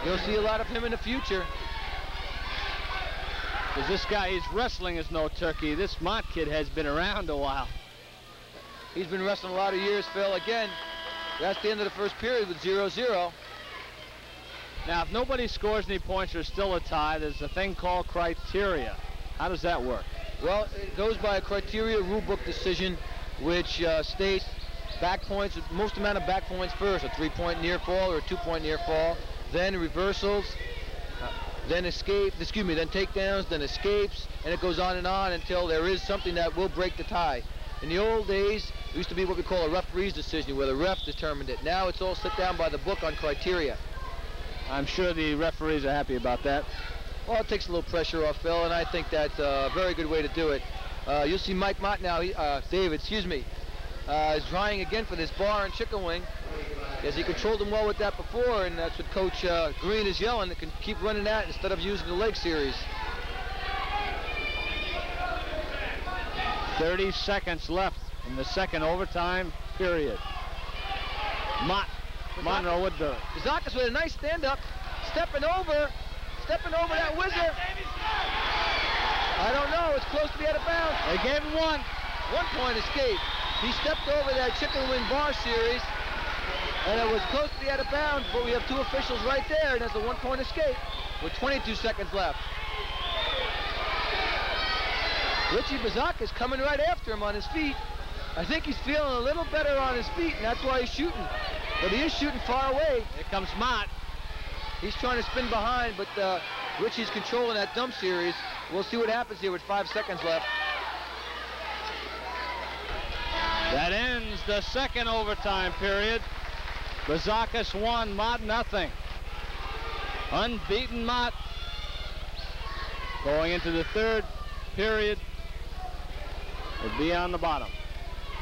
You'll see a lot of him in the future. Because this guy, he's wrestling as no turkey. This Mott kid has been around a while. He's been wrestling a lot of years, Phil. Again, that's the end of the first period with 0-0. Now, if nobody scores any points, there's still a tie. There's a thing called criteria. How does that work? Well, it goes by a criteria rulebook decision, which states back points, most amount of back points first, a 3-point near fall or a 2-point near fall, then reversals, then takedowns, then escapes, and it goes on until there is something that will break the tie. In the old days, it used to be what we call a referee's decision, where the ref determined it. Now it's all set down by the book on criteria. I'm sure the referees are happy about that. Well, it takes a little pressure off, Phil, and I think that's a very good way to do it. You'll see Mike Mott now, David, is trying again for this bar and chicken wing, as he controlled him well with that before, and that's what Coach Green is yelling, that can keep running that instead of using the leg series. 30 seconds left in the second overtime period. Monroe would do it. Bazakis with a nice stand-up, stepping over that wizard. I don't know, it's close to be out of bounds. They gave him one. 1-point escape. He stepped over that chicken wing bar series, and it was close to be out of bounds, but we have two officials right there, and that's a 1-point escape with 22 seconds left. Richie Bazakis coming right after him on his feet. I think he's feeling a little better on his feet, and that's why he's shooting. But he is shooting far away. Here comes Mott. He's trying to spin behind, but Richie's controlling that dump series. We'll see what happens here with 5 seconds left. That ends the second overtime period. Bazakis 1, Mott nothing. Unbeaten Mott. Going into the third period, will be on the bottom.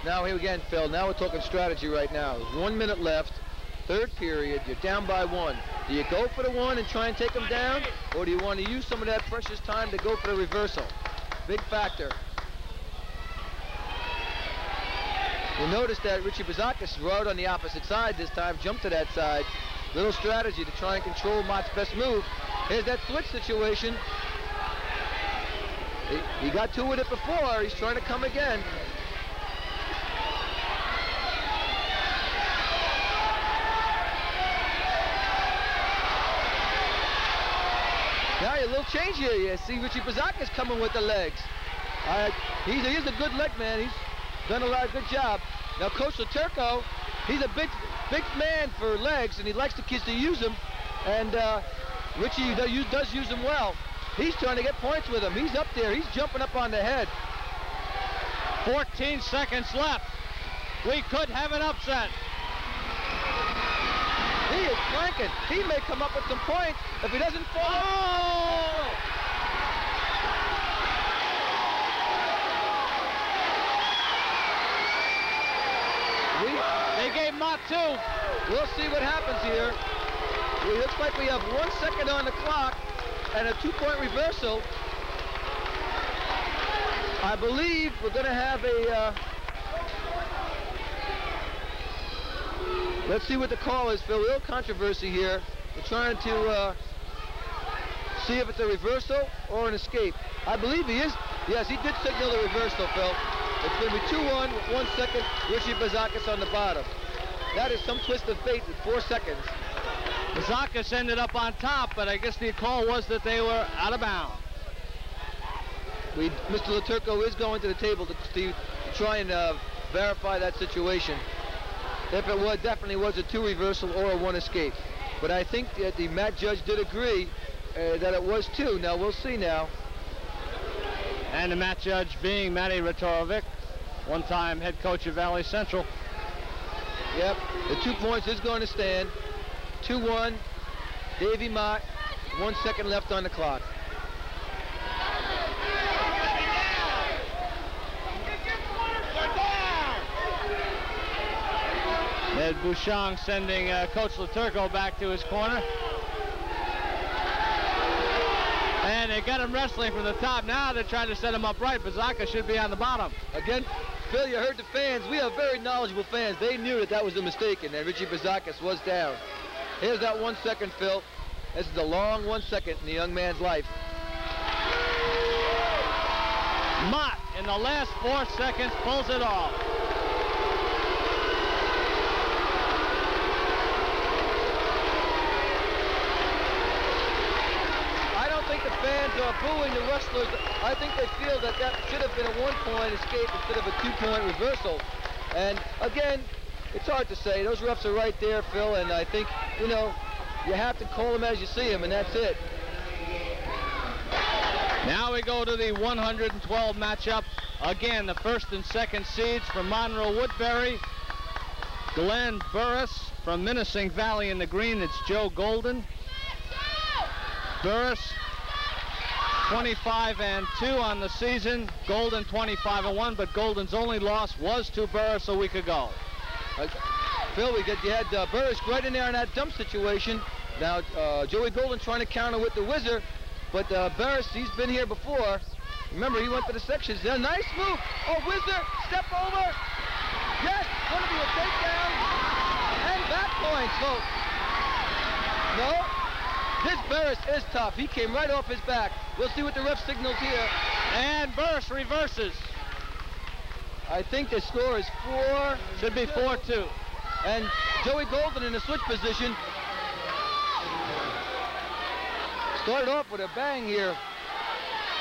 Now here again, Phil, now we're talking strategy right now. There's 1 minute left, third period, you're down by 1. Do you go for the 1 and try and take them down, or do you want to use some of that precious time to go for the reversal? Big factor. You'll notice that Richie Bazakis rode on the opposite side this time, jumped to that side. Little strategy to try and control Mott's best move. Here's that switch situation. He got to with it before. He's trying to come again. Now a little change here. You see Richie Bazakis coming with the legs. He's a good leg man. He's done a good job. Now Coach Laturco, he's a big man for legs, and he likes the kids to use them. And Richie does use them well. He's trying to get points with him. He's up there. He's jumping up on the head. 14 seconds left. We could have an upset. He is flanking. He may come up with some points if he doesn't fall. Oh! They gave Mott 2. We'll see what happens here. It looks like we have 1 second on the clock and a 2-point reversal. I believe we're going to have a... let's see what the call is, Phil. A little controversy here. We're trying to see if it's a reversal or an escape. I believe he is. Yes, he did signal the reversal, Phil. It's going to be 2-1 with 1 second. Richie Bazakis on the bottom. That is some twist of fate with 4 seconds. Bazakis ended up on top, but I guess the call was that they were out of bounds. Mr. Laturco is going to the table to try and verify that situation. If it definitely was a 2 reversal or a 1 escape. But I think that the mat judge did agree that it was 2. Now we'll see now. And the mat judge being Matty Ratorovic, one-time head coach of Valley Central. Yep, the 2 points is going to stand. 2-1, Davey Mott, 1 second left on the clock. Ed Bouchon sending Coach Laturco back to his corner. And they got him wrestling from the top. Now they're trying to set him up right. Bazakis should be on the bottom. Again, Phil, you heard the fans. We have very knowledgeable fans. They knew that was a mistake and that Richie Bazakis was down. Here's that 1 second, Phil. This is a long 1 second in the young man's life. Mott, in the last 4 seconds, pulls it off. The fans are booing the wrestlers. I think they feel that should have been a 1-point escape instead of a 2-point reversal. And again, it's hard to say. Those refs are right there, Phil, and I think, you have to call them as you see them, and that's it. Now we go to the 112 matchup. Again, the first and second seeds from Monroe Woodbury. Glenn Burris from Menacing Valley in the green. It's Joe Golden. Burris 25-2 on the season. Golden 25-1, but Golden's only loss was to Burris a week ago. Phil, you had Burris right in there in that dump situation. Now Joey Golden trying to counter with the whizzer, but Burris, he's been here before. Remember, he went to the sections. A nice move. Oh, whizzer, step over. Yes, going to be a takedown and back points, folks. No. This Burris is tough. He came right off his back. We'll see what the ref signals here. And Burris reverses. I think the score is 4. Should be 4-2. And Joey Golden in the switch position. Started off with a bang here.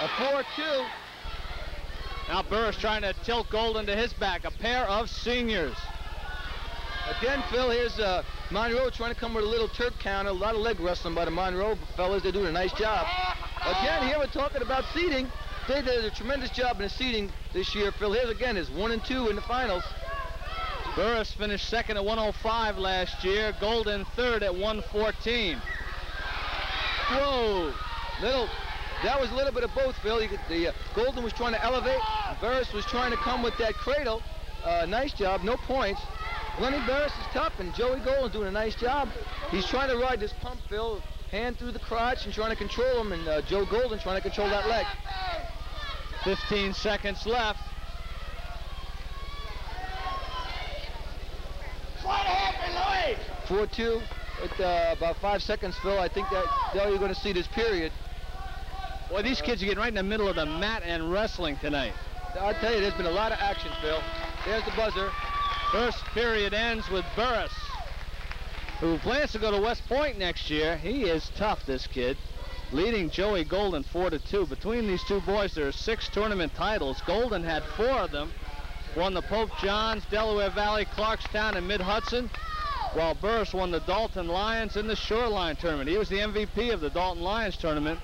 A 4-2. Now Burris trying to tilt Golden to his back. A pair of seniors. Again, Phil, here's Monroe trying to come with a little Turk counter. A lot of leg wrestling by the Monroe fellas. They're doing a nice job. Again, here we're talking about seeding. They did a tremendous job in the seeding this year. Phil, here's again is 1 and 2 in the finals. Burris finished second at 105 last year. Golden third at 114. Whoa! That was a little bit of both, Phil. Golden was trying to elevate. Burris was trying to come with that cradle. Nice job, no points. Lenny Burris is tough, and Joey Golden doing a nice job. He's trying to ride this pump, Phil. Hand through the crotch and trying to control him, and Joe Golden trying to control that leg. 15 seconds left. What happened, Louis? 4-2. with about 5 seconds, Phil. I think that's all you're going to see this period. Boy, these kids are getting right in the middle of the mat and wrestling tonight. I'll tell you, there's been a lot of action, Phil. There's the buzzer. First period ends with Burris, who plans to go to West Point next year. He is tough, this kid, leading Joey Golden 4-2. Between these two boys, there are 6 tournament titles. Golden had 4 of them, won the Pope John's, Delaware Valley, Clarkstown, and Mid-Hudson, while Burris won the Dalton Lions in the Shoreline tournament. He was the MVP of the Dalton Lions tournament.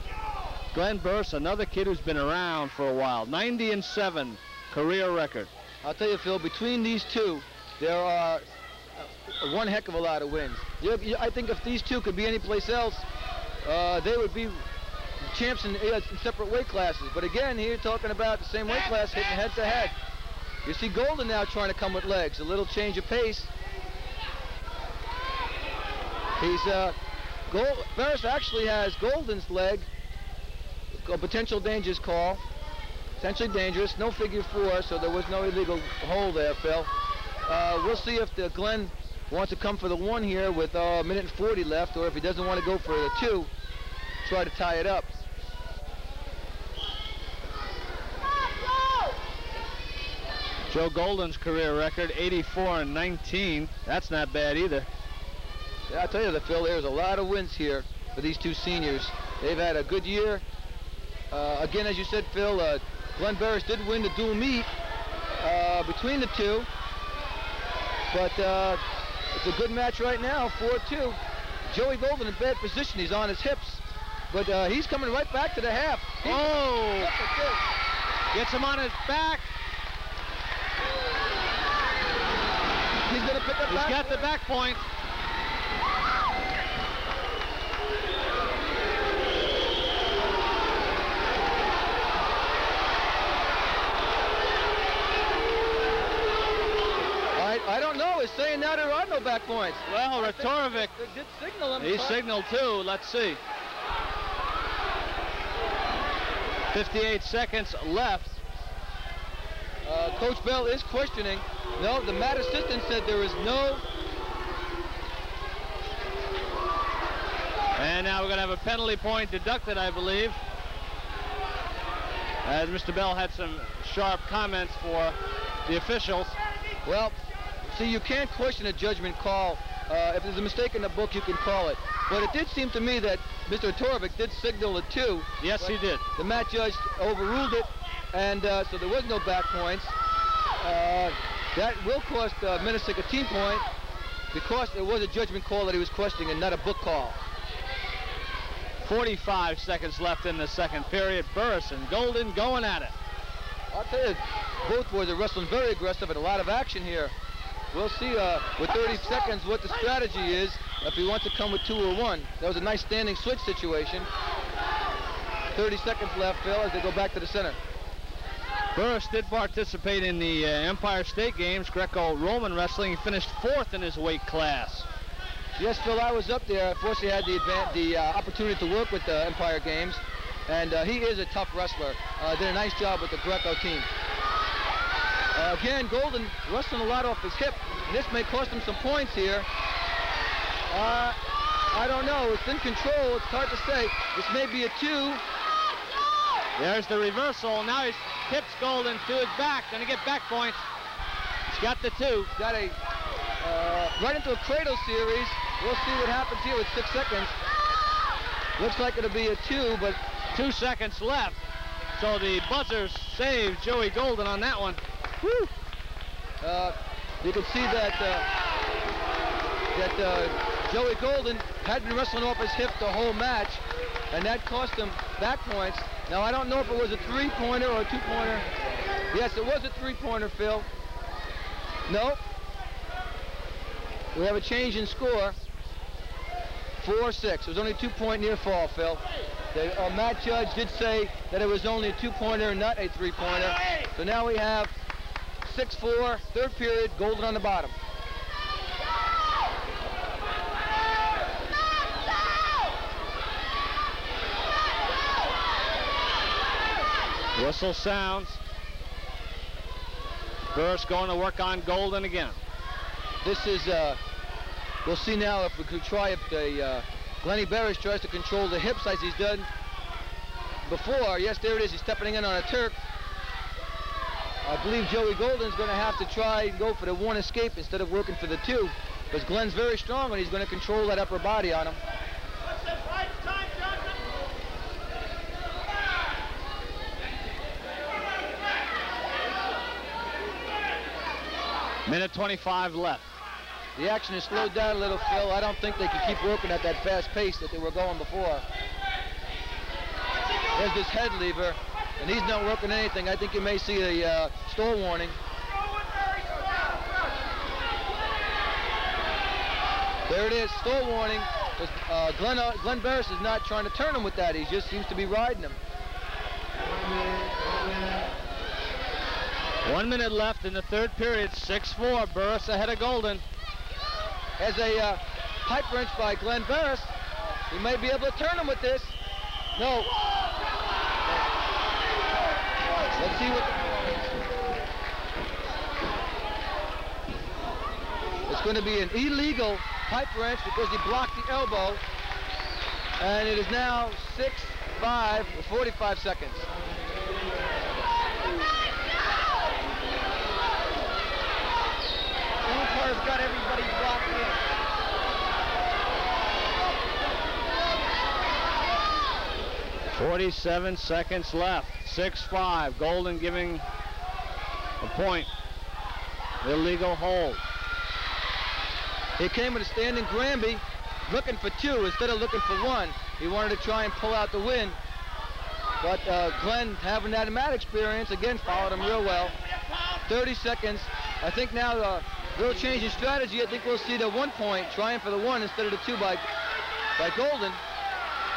Glenn Burris, another kid who's been around for a while. 90-7 career record. I'll tell you, Phil, between these two, there are one heck of a lot of wins. I think if these two could be anyplace else, they would be champs in separate weight classes. But again, here talking about the same weight class, hitting head-to-head. You see Golden now trying to come with legs. A little change of pace. Burris actually has Golden's leg. A potential dangerous call. Potentially dangerous. No figure 4, so there was no illegal hold there, Phil. We'll see if Glenn wants to come for the 1 here with 1:40 left, or if he doesn't want to go for the 2, try to tie it up. Joe Golden's career record, 84-19. That's not bad either. Yeah, I'll tell you, Phil, there's a lot of wins here for these two seniors. They've had a good year. Again, as you said, Phil, Glenn Burris did win the dual meet between the two. But it's a good match right now, 4-2. Joey Golden in bad position. He's on his hips. But he's coming right back to the half. Oh! Gets him on his back. He's going to pick up He's got the back point. I don't know. It's saying now there are no back points. Well, Ratorovic, they did signal him. he signaled too. Let's see. 58 seconds left. Coach Bell is questioning. No, the mat assistant said there is no. And now we're going to have a penalty point deducted, I believe. As Mr. Bell had some sharp comments for the officials. Well, see, you can't question a judgment call. If there's a mistake in the book, you can call it. But it did seem to me that Mr. Ratorovic did signal a 2. Yes, he did. The mat judge overruled it, and so there was no back points. That will cost Minnesink a team point because it was a judgment call that he was questioning and not a book call. 45 seconds left in the second period. Burris and Golden going at it. I'll tell you, both boys are wrestling very aggressive and a lot of action here. We'll see with 30 seconds what the strategy is if he wants to come with 2 or 1. That was a nice standing switch situation. 30 seconds left, Phil, as they go back to the center. Burris did participate in the Empire State Games, Greco-Roman wrestling. He finished 4th in his weight class. Yes, Phil, I was up there. Of course, he had the opportunity to work with the Empire Games, and he is a tough wrestler. Did a nice job with the Greco team. Again, Golden wrestling a lot off his hip. This may cost him some points here. I don't know. It's in control. It's hard to say. This may be a 2. There's the reversal. Now he tips Golden to his back. Going to get back points. He's got the 2. Got a right into a cradle series. We'll see what happens here with 6 seconds. Looks like it'll be a 2, but 2 seconds left. So the buzzer saved Joey Golden on that one. Woo! You can see that Joey Golden had been wrestling off his hip the whole match, and that cost him back points. Now, I don't know if it was a 3-pointer or a 2-pointer. Yes, it was a 3-pointer, Phil. No. We have a change in score. 4-6. It was only a 2-point near fall, Phil. The mat judge did say that it was only a 2-pointer, not a 3-pointer. So now we have 6-4, third period, Golden on the bottom. Whistle sounds. Burris going to work on Golden again. This is We'll see now if we could try if the Glennie Barris tries to control the hips as he's done before. Yes, there it is. He's stepping in on a Turk. I believe Joey Golden's going to have to try and go for the one escape instead of working for the two, because Glenn's very strong and he's going to control that upper body on him. Minute 25 left. The action has slowed down a little, Phil. I don't think they can keep working at that fast pace that they were going before. There's this head lever, and he's not working anything. I think you may see a stall warning. There it is, stall warning. Glenn Barris is not trying to turn him with that. He just seems to be riding him. 1 minute left in the third period. 6-4. Barris ahead of Golden. As a pipe wrench by Glenn Barris. He may be able to turn him with this. No. Let's see what... It's going to be an illegal pipe wrench because he blocked the elbow. And it is now 6-5 with 45 seconds. Umpires got everybody blocked in. 47 seconds left. 6-5. Golden giving a point. Illegal hold. He came with a standing Granby looking for two instead of looking for one. He wanted to try and pull out the win. But Glenn, having that mat experience, again followed him real well. 30 seconds. I think now the real change in strategy. I think we'll see the 1 point trying for the one instead of the two by Golden.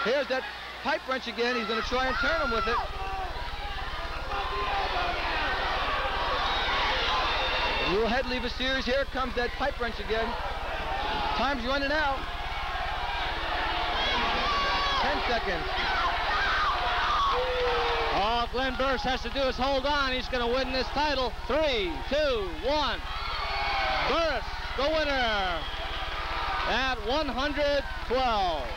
Here's that pipe wrench again. He's going to try and turn him with it. A little head lever series. Here comes that pipe wrench again. Time's running out. 10 seconds. All Glenn Barris has to do is hold on. He's going to win this title. 3, 2, 1. Barris, the winner at 112.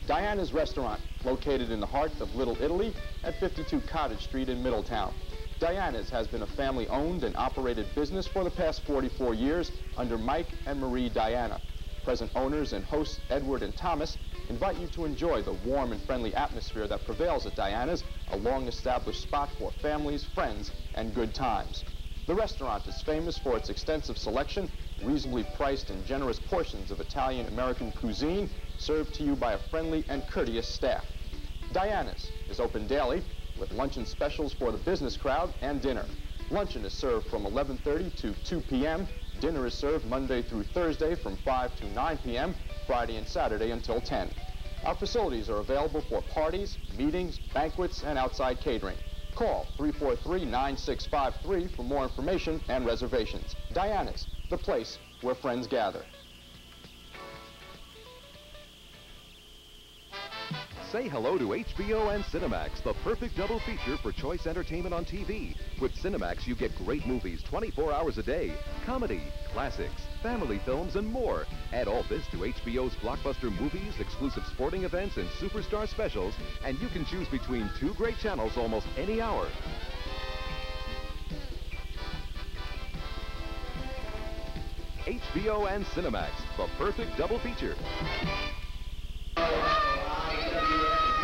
Diana's Restaurant, located in the heart of Little Italy at 52 Cottage Street in Middletown. Diana's has been a family-owned and operated business for the past 44 years under Mike and Marie Diana. Present owners and hosts Edward and Thomas invite you to enjoy the warm and friendly atmosphere that prevails at Diana's, a long-established spot for families, friends, and good times. The restaurant is famous for its extensive selection, reasonably priced and generous portions of Italian-American cuisine, served to you by a friendly and courteous staff. Diana's is open daily with luncheon specials for the business crowd and dinner. Luncheon is served from 11:30 to 2 p.m. Dinner is served Monday through Thursday from 5 to 9 p.m., Friday and Saturday until 10. Our facilities are available for parties, meetings, banquets, and outside catering. Call 343-9653 for more information and reservations. Diana's, the place where friends gather. Say hello to HBO and Cinemax, the perfect double feature for choice entertainment on TV. With Cinemax, you get great movies 24 hours a day, comedy, classics, family films, and more. Add all this to HBO's blockbuster movies, exclusive sporting events, and superstar specials, and you can choose between 2 great channels almost any hour. HBO and Cinemax, the perfect double feature.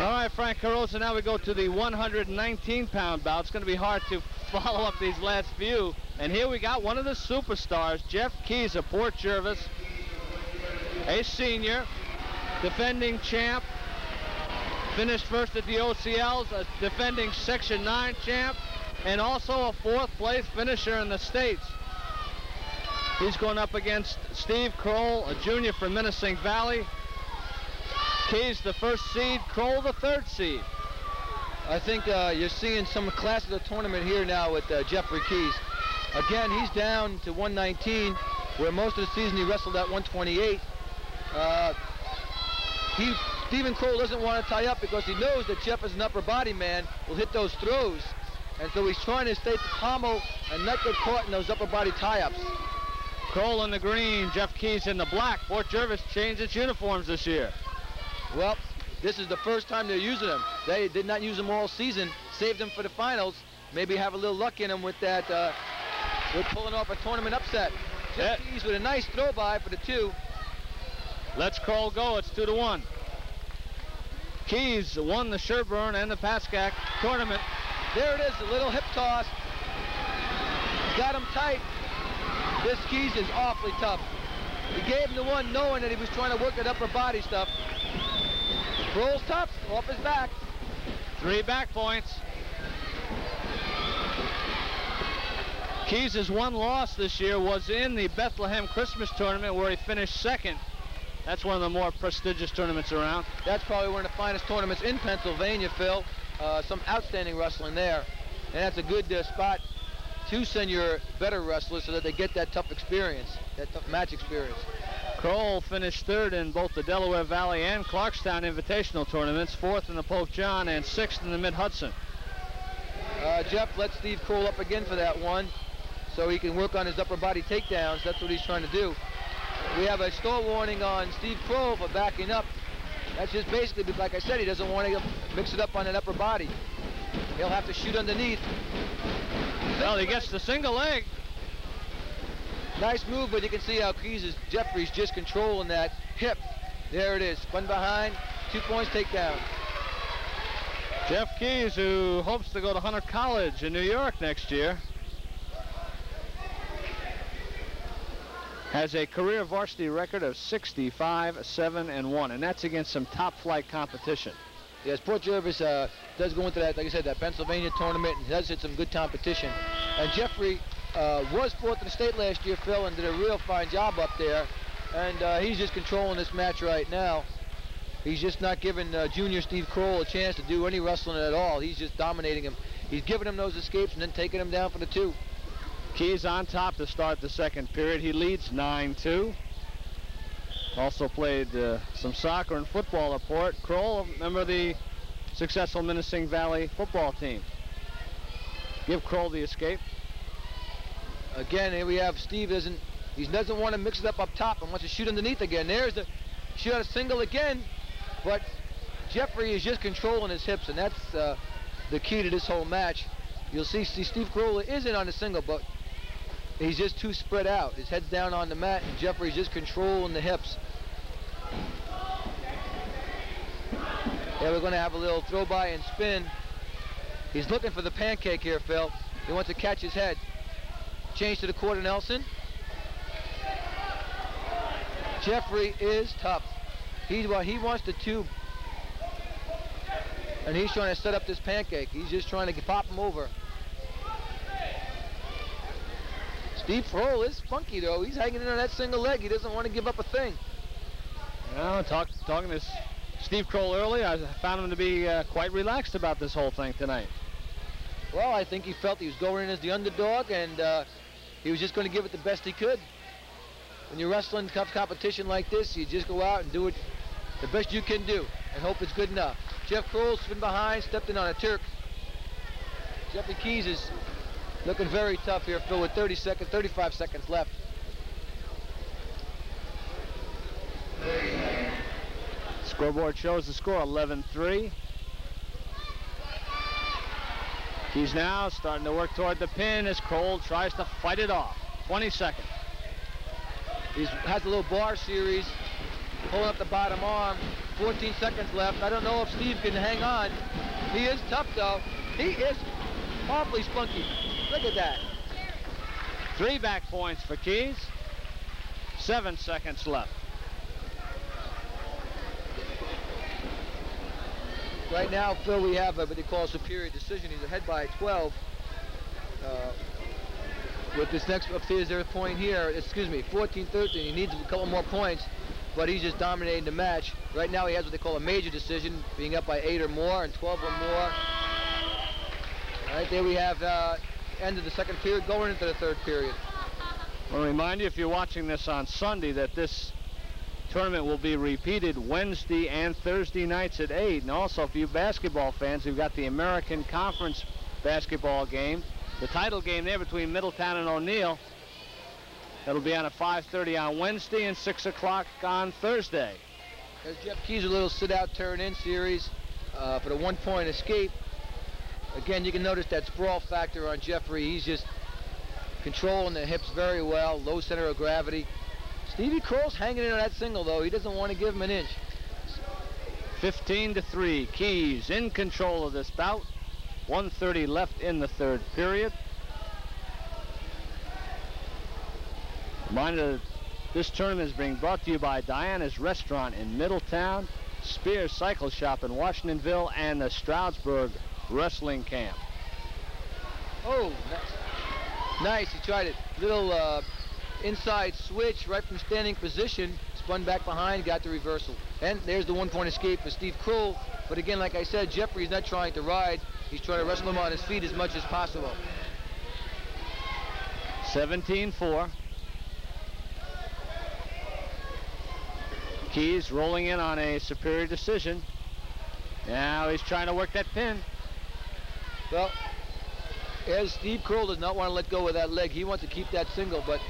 All right, Frank Carosa, now we go to the 119-pound bout. It's going to be hard to follow up these last few. And here we got one of the superstars, Jeff Keys of Port Jervis, a senior, defending champ, finished first at the OCLs, a defending Section 9 champ, and also a 4th place finisher in the States. He's going up against Steve Kroll, a junior from Menacing Valley. Keys, the 1st seed, Kroll, the 3rd seed. I think you're seeing some class of the tournament here now with Jeffrey Keys. Again, he's down to 119, where most of the season he wrestled at 128. Stephen Kroll doesn't want to tie up because he knows that Jeff is an upper body man, will hit those throws. And so he's trying to stay pommel and not get caught in those upper body tie-ups. Kroll in the green, Jeff Keyes in the black. Fort Jervis changed its uniforms this year. Well, this is the first time they're using them. They did not use them all season, saved them for the finals. Maybe have a little luck in them with that, with pulling off a tournament upset. Jeff Keyes with a nice throw by for the 2. Let's Kroll go, it's 2-1. Keyes won the Sherburne and the Pascack tournament. There it is, a little hip toss. Got him tight. This Keyes is awfully tough. He gave him the 1 knowing that he was trying to work that upper body stuff. Kroll's tough, off his back. 3 back points. Keyes' 1 loss this year was in the Bethlehem Christmas tournament where he finished 2nd. That's one of the more prestigious tournaments around. That's probably one of the finest tournaments in Pennsylvania, Phil. Some outstanding wrestling there. And that's a good spot to send your better wrestlers so that they get that tough experience, that tough match experience. Kroll finished 3rd in both the Delaware Valley and Clarkstown Invitational tournaments, 4th in the Pope John and 6th in the Mid-Hudson. Jeff let Steve Kroll up again for that 1 so he can work on his upper body takedowns. That's what he's trying to do. We have a stall warning on Steve Kroll for backing up. That's just basically, like I said, he doesn't want to mix it up on an upper body. He'll have to shoot underneath. Well, he gets the single leg. Nice move, but you can see how Jeffrey's just controlling that hip. There it is, spun behind, 2 points takedown. Jeff Keyes, who hopes to go to Hunter College in New York next year, has a career varsity record of 65-7-1, and that's against some top-flight competition. Yes, Port Jervis does go into that, like I said, that Pennsylvania tournament, and does hit some good competition. And Jeffrey was 4th in the state last year, Phil, and did a real fine job up there. And he's just controlling this match right now. He's just not giving junior Steve Kroll a chance to do any wrestling at all. He's just dominating him. He's giving him those escapes and then taking him down for the 2. Keyes on top to start the 2nd period. He leads 9-2. Also played some soccer and football at Port. Kroll, member of the successful Minisink Valley football team. Give Kroll the escape. Again, here we have Steve he doesn't want to mix it up top and wants to shoot underneath again. There's the shoot out a single again, but Jeffrey is just controlling his hips, and that's the key to this whole match. You'll see Steve Kroll isn't on the single, but he's just too spread out. His head's down on the mat, and Jeffrey's just controlling the hips. Yeah, we're going to have a little throw by and spin. He's looking for the pancake here, Phil. He wants to catch his head. Change to the quarter Nelson. Jeffrey is tough. He wants the 2. And he's trying to set up this pancake. He's just trying to pop him over. Steve Kroll is funky, though. He's hanging in on that single leg. He doesn't want to give up a thing. Well, talking to Steve Kroll earlier, I found him to be quite relaxed about this whole thing tonight. Well, I think he felt he was going in as the underdog, and he was just going to give it the best he could. When you're wrestling tough competition like this, you just go out and do it the best you can do and hope it's good enough. Jeff Kroll spin behind, stepped in on a Turk. Jeffrey Keyes is looking very tough here, Phil, with 35 seconds left. Scoreboard shows the score 11-3. He's now starting to work toward the pin as Kroll tries to fight it off. 20 seconds. He has a little bar series, pulling up the bottom arm. 14 seconds left. I don't know if Steve can hang on. He is tough, though. He is awfully spunky. Look at that. 3 back points for Keyes. 7 seconds left. Right now, Phil, we have what they call a superior decision. He's ahead by 12. With this next upstairs there point here, 14-13. He needs a couple more points, but he's just dominating the match. Right now he has what they call a major decision, being up by 8 or more and 12 or more. Right there we have end of the 2nd period, going into the 3rd period. I'll remind you, if you're watching this on Sunday, that this tournament will be repeated Wednesday and Thursday nights at 8. And also, for you basketball fans, we've got the American Conference basketball game. The title game there between Middletown and O'Neill. That'll be on at 5:30 on Wednesday and 6 o'clock on Thursday. There's Jeff Keys, a little sit-out, turn-in series for the one-point escape. Again, you can notice that sprawl factor on Jeffrey. He's just controlling the hips very well, low center of gravity. Stevie Kroll's hanging in on that single, though. He doesn't want to give him an inch. 15-3. Keys in control of this bout. 1:30 left in the third period. Reminder, this tournament is being brought to you by Diana's Restaurant in Middletown, Spears Cycle Shop in Washingtonville, and the Stroudsburg Wrestling Camp. Oh, nice. He tried it. Little inside switch right from standing position, spun back behind, got the reversal. And there's the one-point escape for Steve Kroll. But again, like I said, Jeffrey's not trying to ride. He's trying to wrestle him on his feet as much as possible. 17-4. Keys rolling in on a superior decision. Now he's trying to work that pin. Well, as Steve Kroll does not want to let go of that leg, he wants to keep that single, but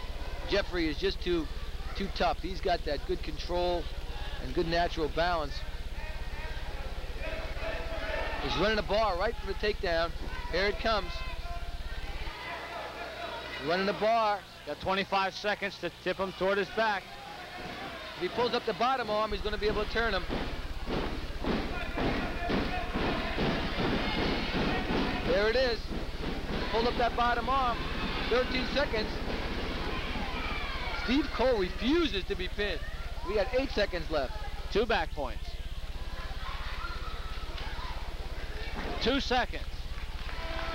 Jeffrey is just too tough. He's got that good control and good natural balance. He's running a bar right for the takedown. Here it comes. Running a bar. Got 25 seconds to tip him toward his back. If he pulls up the bottom arm, he's going to be able to turn him. There it is. Pulled up that bottom arm. 13 seconds. Steve Kroll refuses to be pinned. We got 8 seconds left. 2 back points. 2 seconds.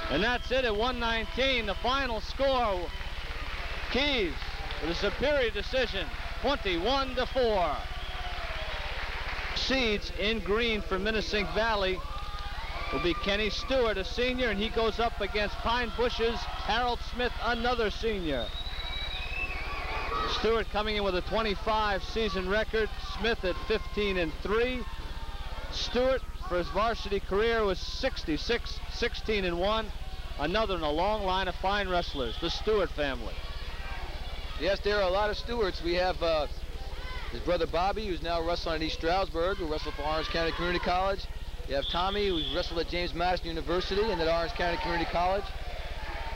And that's it at 119. The final score. Keys with a superior decision. 21-4. Seeds in green for Minisink Valley will be Kenny Stewart, a senior, and he goes up against Pine Bush's Harold Smith, another senior. Stewart coming in with a 25 season record, Smith at 15-3. Stewart for his varsity career was 66, 16-1. Another in a long line of fine wrestlers, the Stewart family. Yes, there are a lot of Stewarts. We have his brother Bobby, who's now wrestling at East Stroudsburg, who wrestled for Orange County Community College. You have Tommy, who's wrestled at James Madison University and at Orange County Community College.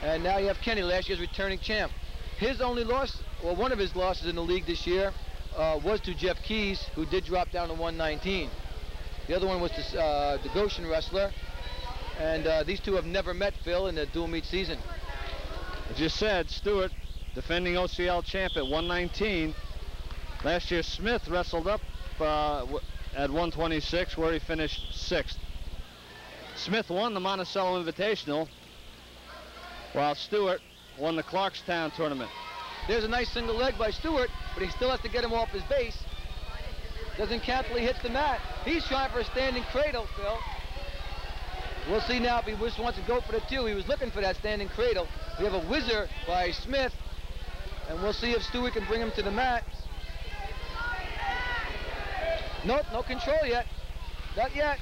And now you have Kenny, last year's returning champ. His only loss, or one of his losses in the league this year, was to Jeff Keys, who did drop down to 119. The other one was the Goshen wrestler. And these two have never met, Phil, in the dual meet season. As you said, Stewart, defending OCL champ at 119. Last year, Smith wrestled up at 126, where he finished 6th. Smith won the Monticello Invitational, while Stewart won the Clarkstown tournament. There's a nice single leg by Stewart, but he still has to get him off his base. Doesn't count till he hits the mat. He's trying for a standing cradle, Phil. We'll see now if he wants to go for the 2. He was looking for that standing cradle. We have a whizzer by Smith, and we'll see if Stewart can bring him to the mat. Nope, no control yet. Not yet.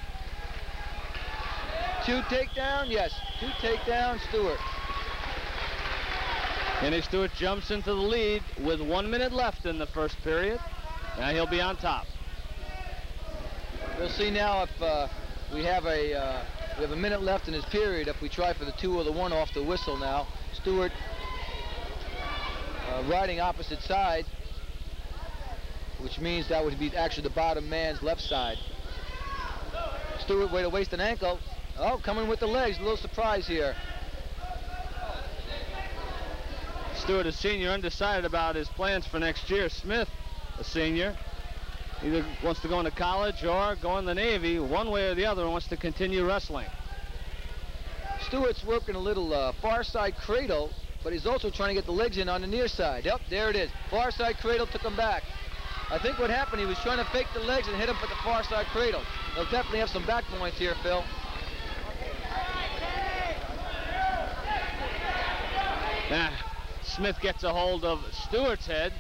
2 takedown, yes. 2 takedown, Stewart. Kenny Stewart jumps into the lead with 1 minute left in the first period. Now he'll be on top. We'll see now if we have a minute left in his period. If we try for the 2 or the 1 off the whistle now. Stewart riding opposite side, which means that would be actually the bottom man's left side. Stewart way to waste an ankle. Oh, coming with the legs. A little surprise here. Stewart, a senior, undecided about his plans for next year. Smith, a senior, either wants to go into college or go in the Navy. One way or the other, wants to continue wrestling. Stewart's working a little far side cradle, but he's also trying to get the legs in on the near side. Yep, there it is. Far side cradle took him back. I think what happened, he was trying to fake the legs and hit him for the far side cradle. They'll definitely have some back points here, Phil. Smith gets a hold of Stewart's head.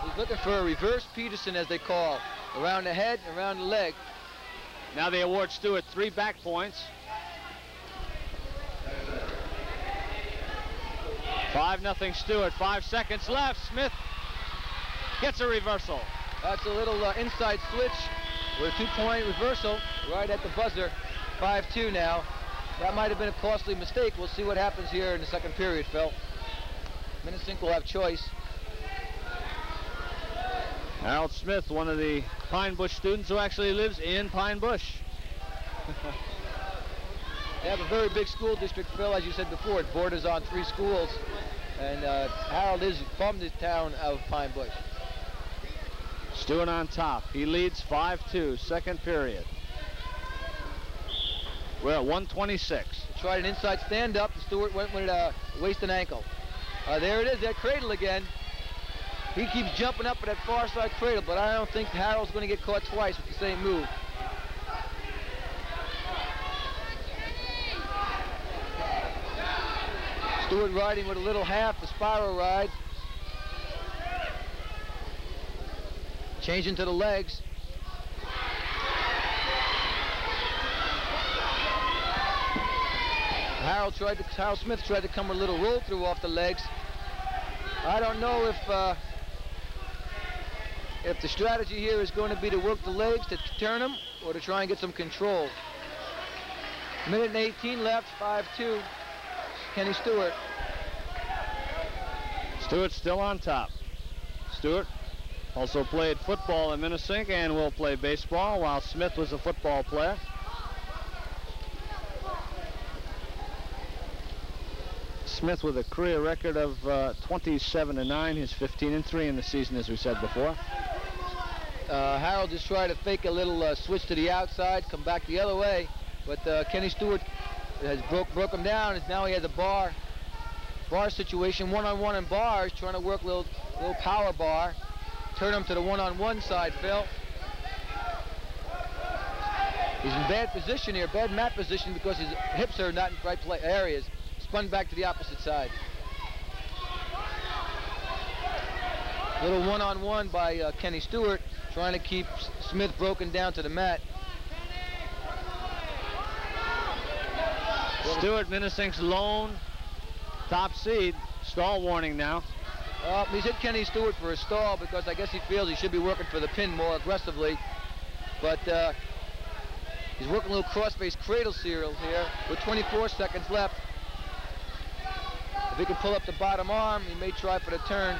He's looking for a reverse Peterson, as they call, around the head, around the leg. Now they award Stewart 3 back points. 5-0 Stewart, 5 seconds left. Smith gets a reversal. That's a little inside switch with a 2-point reversal right at the buzzer. 5-2 now. That might have been a costly mistake. We'll see what happens here in the second period, Phil. Minisink will have choice. Harold Smith, one of the Pine Bush students who actually lives in Pine Bush. They have a very big school district, Phil, as you said before. It borders on 3 schools. And Harold is from the town of Pine Bush. Stewart on top. He leads 5-2, second period. We're at 126. Tried an inside stand-up. Stewart went with waist and ankle. There it is, that cradle again. He keeps jumping up at that far side cradle, but I don't think Harold's going to get caught twice with the same move. Stewart riding with a little half, the spiral ride. Changing to the legs. Harold Smith tried to come a little roll through off the legs. I don't know if the strategy here is going to be to work the legs to turn them or to try and get some control. Minute and 18 left, 5-2. Kenny Stewart. Stewart still on top. Stewart also played football in Minisink and will play baseball, while Smith was a football player. Smith with a career record of 27-9. He's 15-3 in the season, as we said before. Harold just tried to fake a little switch to the outside, come back the other way, but Kenny Stewart has broke him down. Now he has a bar situation, one-on-one in bars, trying to work a little power bar, turn him to the one-on-one side, Phil. He's in bad position here, bad mat position, because his hips are not in the right areas. Spun back to the opposite side. Little one-on-one by Kenny Stewart, trying to keep Smith broken down to the mat. Stewart, Minisink's lone top seed. Stall warning now. He's hit Kenny Stewart for a stall because I guess he feels he should be working for the pin more aggressively. But he's working a little cross-face cradle serial here with 24 seconds left. If he can pull up the bottom arm, he may try for the turn.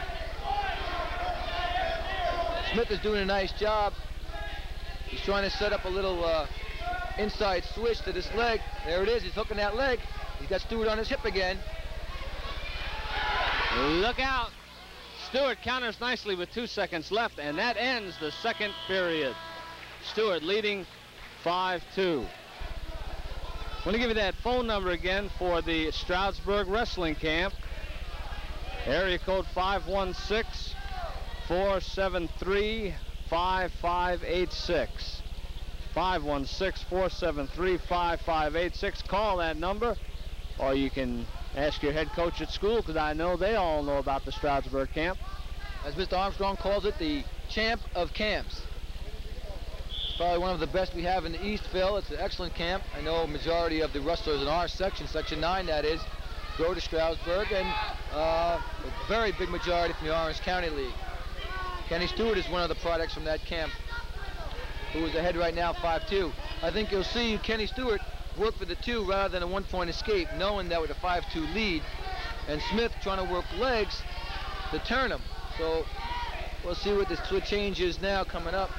Smith is doing a nice job. He's trying to set up a little inside switch to this leg. There it is, he's hooking that leg. He's got Stewart on his hip again. Look out. Stewart counters nicely with 2 seconds left, and that ends the second period. Stewart leading 5-2. I'm going to give you that phone number again for the Stroudsburg Wrestling Camp. Area code 516-473-5586. 516-473-5586. Call that number, or you can ask your head coach at school, because I know they all know about the Stroudsburg camp. As Mr. Armstrong calls it, the champ of camps. It's probably one of the best we have in the East, Phil. It's an excellent camp. I know a majority of the wrestlers in our section, Section 9 that is, go to Stroudsburg, and a very big majority from the Orange County League. Kenny Stewart is one of the products from that camp, who is ahead right now, 5-2. I think you'll see Kenny Stewart work for the 2 rather than a 1-point escape, knowing that with a 5-2 lead, and Smith trying to work legs to turn him. So we'll see what the switch change is now coming up.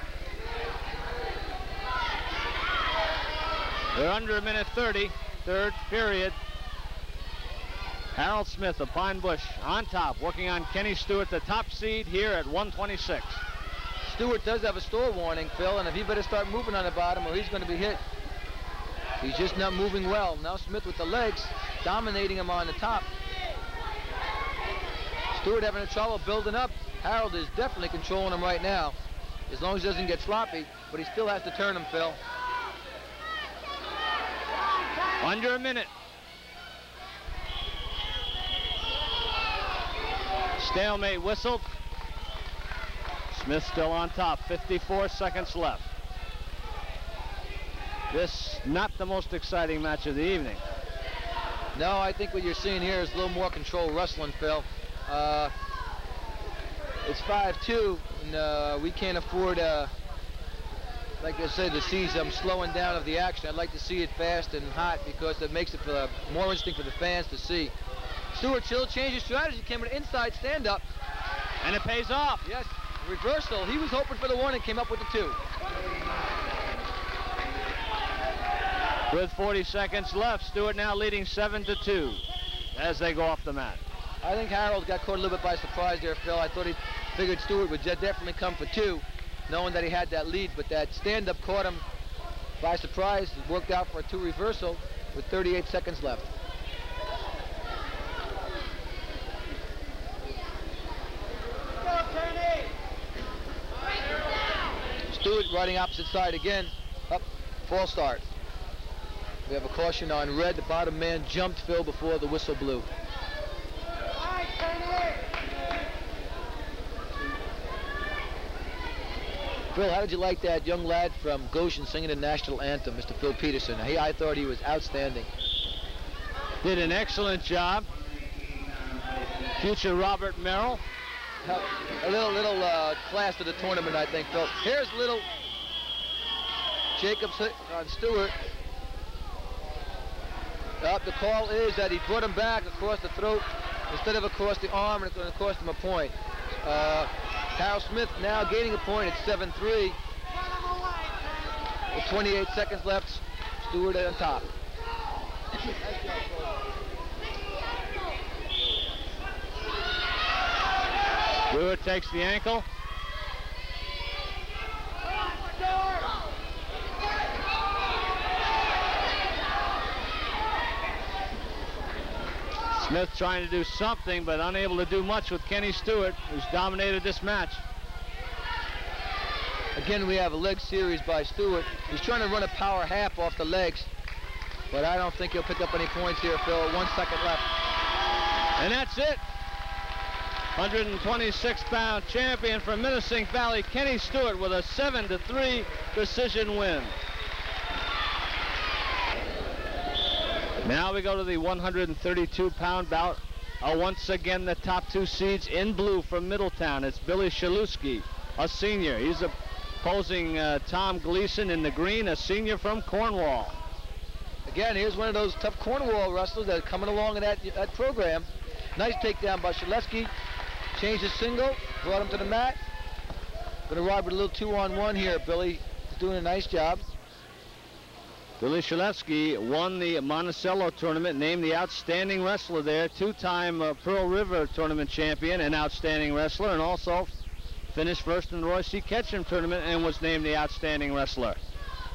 They're under a minute 30, third period. Harold Smith of Pine Bush on top, working on Kenny Stewart, the top seed here at 126. Stewart does have a stall warning, Phil, and if he better start moving on the bottom or he's going to be hit. He's just not moving well. Now Smith with the legs, dominating him on the top. Stewart having trouble building up. Harold is definitely controlling him right now, as long as he doesn't get sloppy, but he still has to turn him, Phil. Under a minute. Stalemate whistled. Smith still on top, 54 seconds left. This not the most exciting match of the evening. No, I think what you're seeing here is a little more control wrestling, Phil. It's 5-2, and we can't afford, like I said, to see some slowing down of the action. I'd like to see it fast and hot because it makes it more interesting for the fans to see. Stewart Chill changed his strategy, came with an inside stand-up. And it pays off. Yes, reversal. He was hoping for the 1 and came up with the 2. With 40 seconds left, Stewart now leading 7-2 as they go off the mat. I think Harold got caught a little bit by surprise there, Phil. I thought he figured Stewart would definitely come for 2, knowing that he had that lead, but that stand-up caught him by surprise. It worked out for a 2 reversal with 38 seconds left. Stewart riding opposite side again. Up, false start. We have a caution on red. The bottom man jumped, Phil, before the whistle blew. Phil, how did you like that young lad from Goshen singing the national anthem, Mr. Phil Peterson? I thought he was outstanding. Did an excellent job. Future Robert Merrill. A little class to the tournament, I think, Phil. Here's little Jacobs hit on Stewart. The call is that he brought him back across the throat instead of across the arm, and it's going to cost him a point. Harold Smith now gaining a point at 7-3. With 28 seconds left, Stewart on top. Stewart takes the ankle. Smith trying to do something, but unable to do much with Kenny Stewart, who's dominated this match. Again, we have a leg series by Stewart. He's trying to run a power half off the legs, but I don't think he'll pick up any points here, Phil. 1 second left. And that's it. 126-pound champion from Minisink Valley, Kenny Stewart, with a 7-3 precision win. Now we go to the 132-pound bout. Once again, the top 2 seeds in blue from Middletown. It's Billy Shalusky, a senior. He's opposing Tom Gleason in the green, a senior from Cornwall. Again, here's one of those tough Cornwall wrestlers that are coming along in that program. Nice takedown by Shalusky. Changed his single, brought him to the mat. Going to ride with a little 2-on-1 here. Billy is doing a nice job. Billy Shalusky won the Monticello tournament, named the outstanding wrestler there, 2-time Pearl River tournament champion and outstanding wrestler, and also finished first in the Roy C. Ketchum tournament and was named the outstanding wrestler.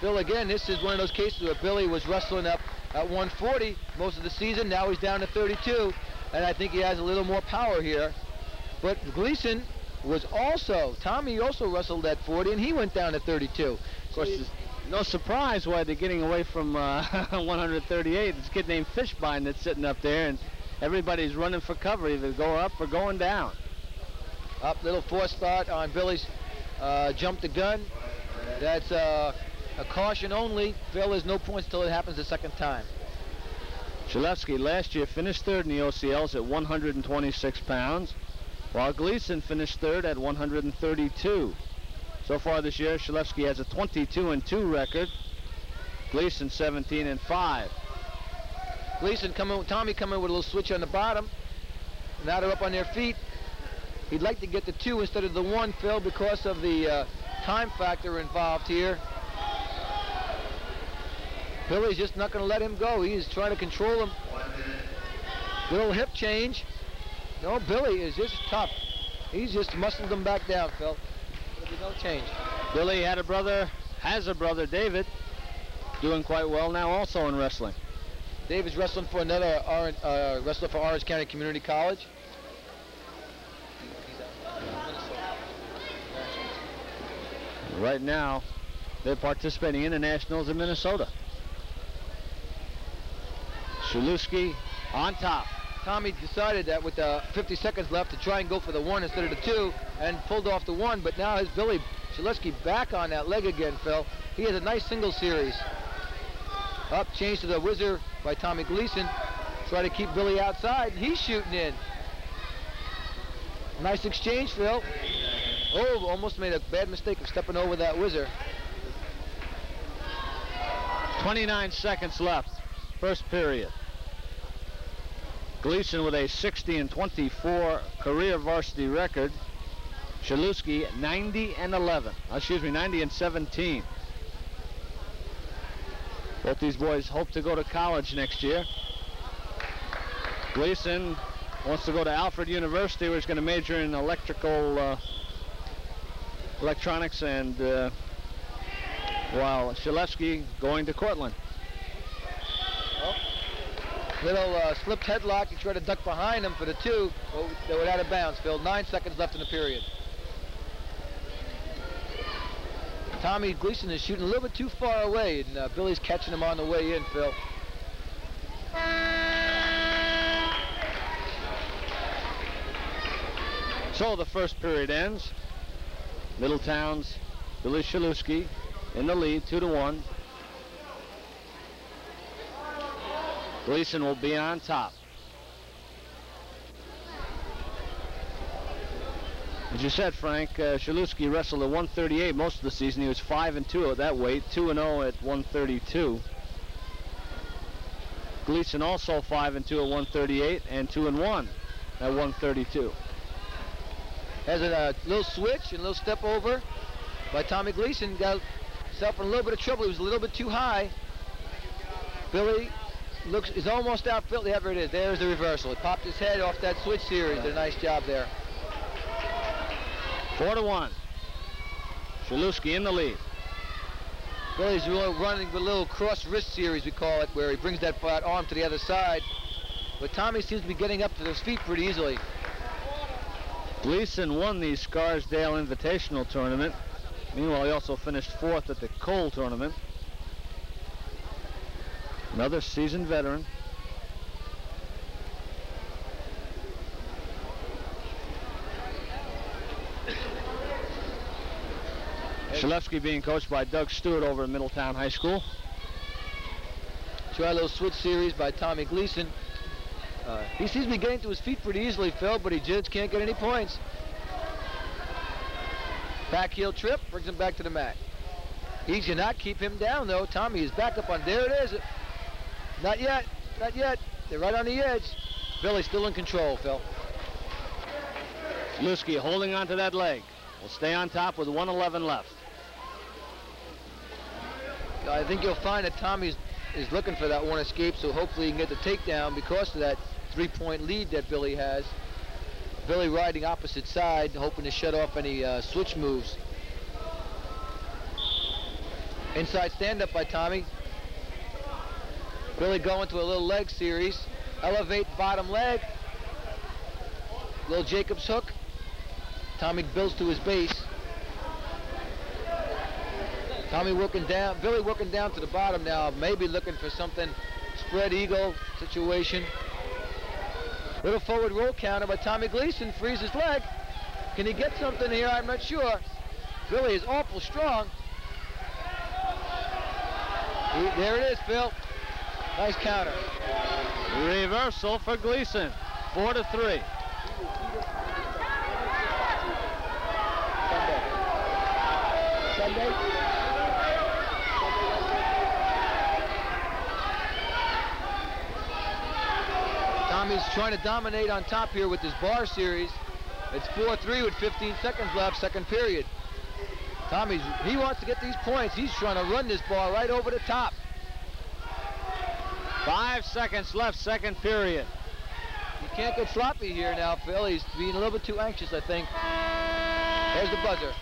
Phil, again, this is one of those cases where Billy was wrestling up at 140 most of the season. Now he's down to 32, and I think he has a little more power here. But Gleason was also, Tommy also wrestled at 40, and he went down to 32. Of course, no surprise why they're getting away from 138. It's a kid named Fishbein that's sitting up there, and everybody's running for cover, either go up or going down. Up, little force start on Billy's jump the gun. That's a caution only. Phil, has no points until it happens the second time. Shalusky last year finished 3rd in the OCLs at 126 pounds, while Gleason finished 3rd at 132. So far this year, Shalusky has a 22-2 record. Gleason 17-5. Gleason Tommy coming with a little switch on the bottom. Now they're up on their feet. He'd like to get the 2 instead of the 1, Phil, because of the time factor involved here. Billy's just not going to let him go. He's trying to control him. Little hip change. No, Billy is just tough. He's just muscled him back down, Phil. No change. Billy has a brother, David, doing quite well now also in wrestling. David's wrestling for another wrestler for Orange County Community College. Right now, they're participating in the Nationals in Minnesota. Shalusky on top. Tommy decided that with 50 seconds left to try and go for the 1 instead of the 2 and pulled off the 1, but now has Billy Shaleski back on that leg again, Phil. He has a nice single series. Up, change to the whizzer by Tommy Gleason. Try to keep Billy outside, and he's shooting in. Nice exchange, Phil. Oh, almost made a bad mistake of stepping over that whizzer. 29 seconds left, first period. Gleason with a 60-24 career varsity record. Shaleski 90-17. Both these boys hope to go to college next year. Gleason wants to go to Alfred University, where he's going to major in electronics, and while Shaleski going to Cortland. Little slipped headlock. He tried to duck behind him for the 2. Oh, they were out of bounds, Phil. 9 seconds left in the period. Tommy Gleason is shooting a little bit too far away, and Billy's catching him on the way in, Phil. So the first period ends. Middletown's Billy Shaleski in the lead, 2-1. Gleason will be on top. As you said, Frank, Shaleski wrestled at 138 most of the season. He was 5-2 at that weight, 2-0 at 132. Gleason also 5-2 at 138 and 2-1 at 132. Has a little switch and a little step over by Tommy Gleason. Got himself in a little bit of trouble. He was a little bit too high. Billy is almost out. Phil, yeah, there it is. There's the reversal. He popped his head off that switch series. Did a nice job there. 4-1. Shaleski in the lead. Billy's running the little cross wrist series, we call it, where he brings that flat arm to the other side. But Tommy seems to be getting up to his feet pretty easily. Gleason won the Scarsdale Invitational Tournament. Meanwhile, he also finished 4th at the Cole Tournament. Another seasoned veteran. Shaleski being coached by Doug Stewart over at Middletown High School. Try a little switch series by Tommy Gleason. He seems to be getting to his feet pretty easily, Phil, but he just can't get any points. Back heel trip, brings him back to the mat. He cannot keep him down, though. Tommy is back up on, there it is. Not yet, not yet. They're right on the edge. Billy's still in control, Phil. Shaleski holding on to that leg. Will stay on top with 1:11 left. I think you'll find that Tommy is looking for that one escape, so hopefully he can get the takedown because of that 3-point lead that Billy has. Billy riding opposite side, hoping to shut off any switch moves. Inside stand-up by Tommy. Billy going to a little leg series. Elevate bottom leg. Little Jacobs hook. Tommy builds to his base. Tommy working down, Billy working down to the bottom now, maybe looking for something, spread eagle situation. Little forward roll counter by Tommy Gleason, frees his leg. Can he get something here? I'm not sure. Billy is awful strong. There it is, Phil. Nice counter. Reversal for Gleason, 4-3. Sunday. Tommy's trying to dominate on top here with this bar series. It's 4-3 with 15 seconds left, second period. He wants to get these points. He's trying to run this bar right over the top. 5 seconds left, second period. You can't get sloppy here now, Phil. He's being a little bit too anxious, I think. There's the buzzer.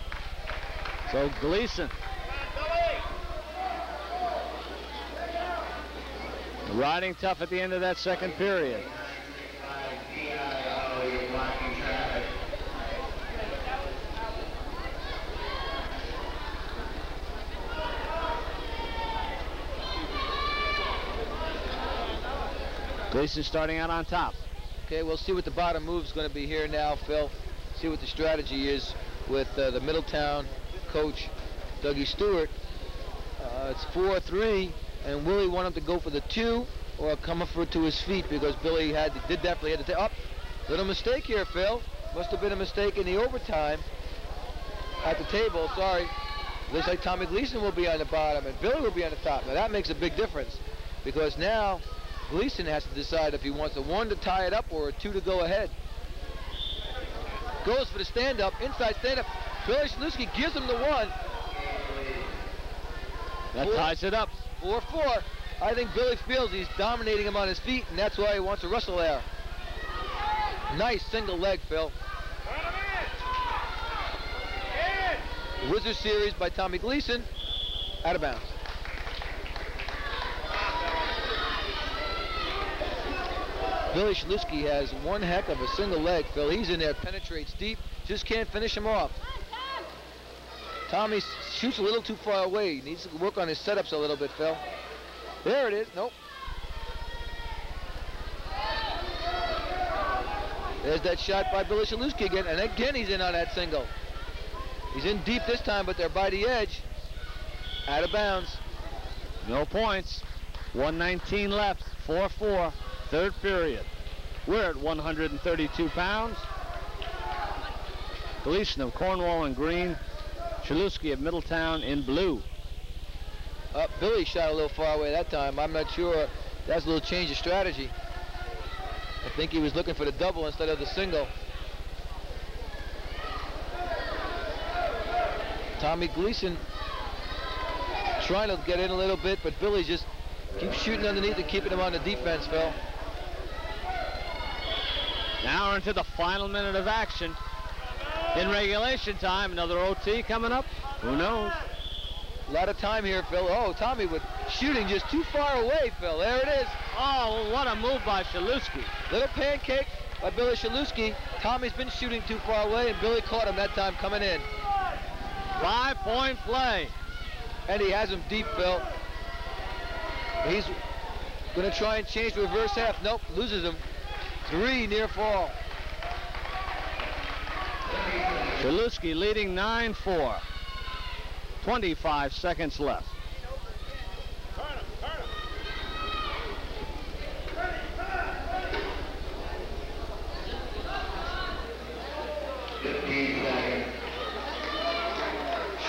So Gleason riding tough at the end of that second period. Gleason starting out on top. Okay, we'll see what the bottom move is going to be here now, Phil. See what the strategy is with the Middletown coach, Dougie Stewart. It's 4-3, and Willie wanted him to go for the 2 or come up to his feet because Billy definitely had to take up. Little mistake here, Phil. Must have been a mistake in the overtime at the table. Sorry. Looks like Tommy Gleason will be on the bottom and Billy will be on the top. Now that makes a big difference because now Gleason has to decide if he wants a 1 to tie it up or a 2 to go ahead. Goes for the stand-up, inside stand-up. Billy Szalewski gives him the 1. That ties it up. 4-4. I think Billy feels he's dominating him on his feet, and that's why he wants to wrestle there. Nice single leg, Phil. Wizard Series by Tommy Gleason. Out of bounds. Billy Szalewski has one heck of a single leg, Phil. He's in there, penetrates deep, just can't finish him off. Tommy shoots a little too far away. He needs to work on his setups a little bit, Phil. There it is. Nope. There's that shot by Billy Szalewski again, and again he's in on that single. He's in deep this time, but they're by the edge. Out of bounds. No points. 1:19 left. 4-4. Third period. We're at 132 pounds. Gleason of Cornwall in green. Szalewski of Middletown in blue. Billy shot a little far away that time. I'm not sure. That's a little change of strategy. I think he was looking for the double instead of the single. Tommy Gleason trying to get in a little bit, but Billy just keeps shooting underneath and keeping him on the defense, Phil. Now into the final minute of action. In regulation time, another OT coming up. Who knows? A lot of time here, Phil. Oh, Tommy with shooting just too far away, Phil. There it is. Oh, what a move by Szalewski. Little pancake by Billy Szalewski. Tommy's been shooting too far away, and Billy caught him that time coming in. 5-point play. And he has him deep, Phil. He's going to try and change the reverse half. Nope, loses him. 3 near fall. Szalewski leading 9-4. 25 seconds left.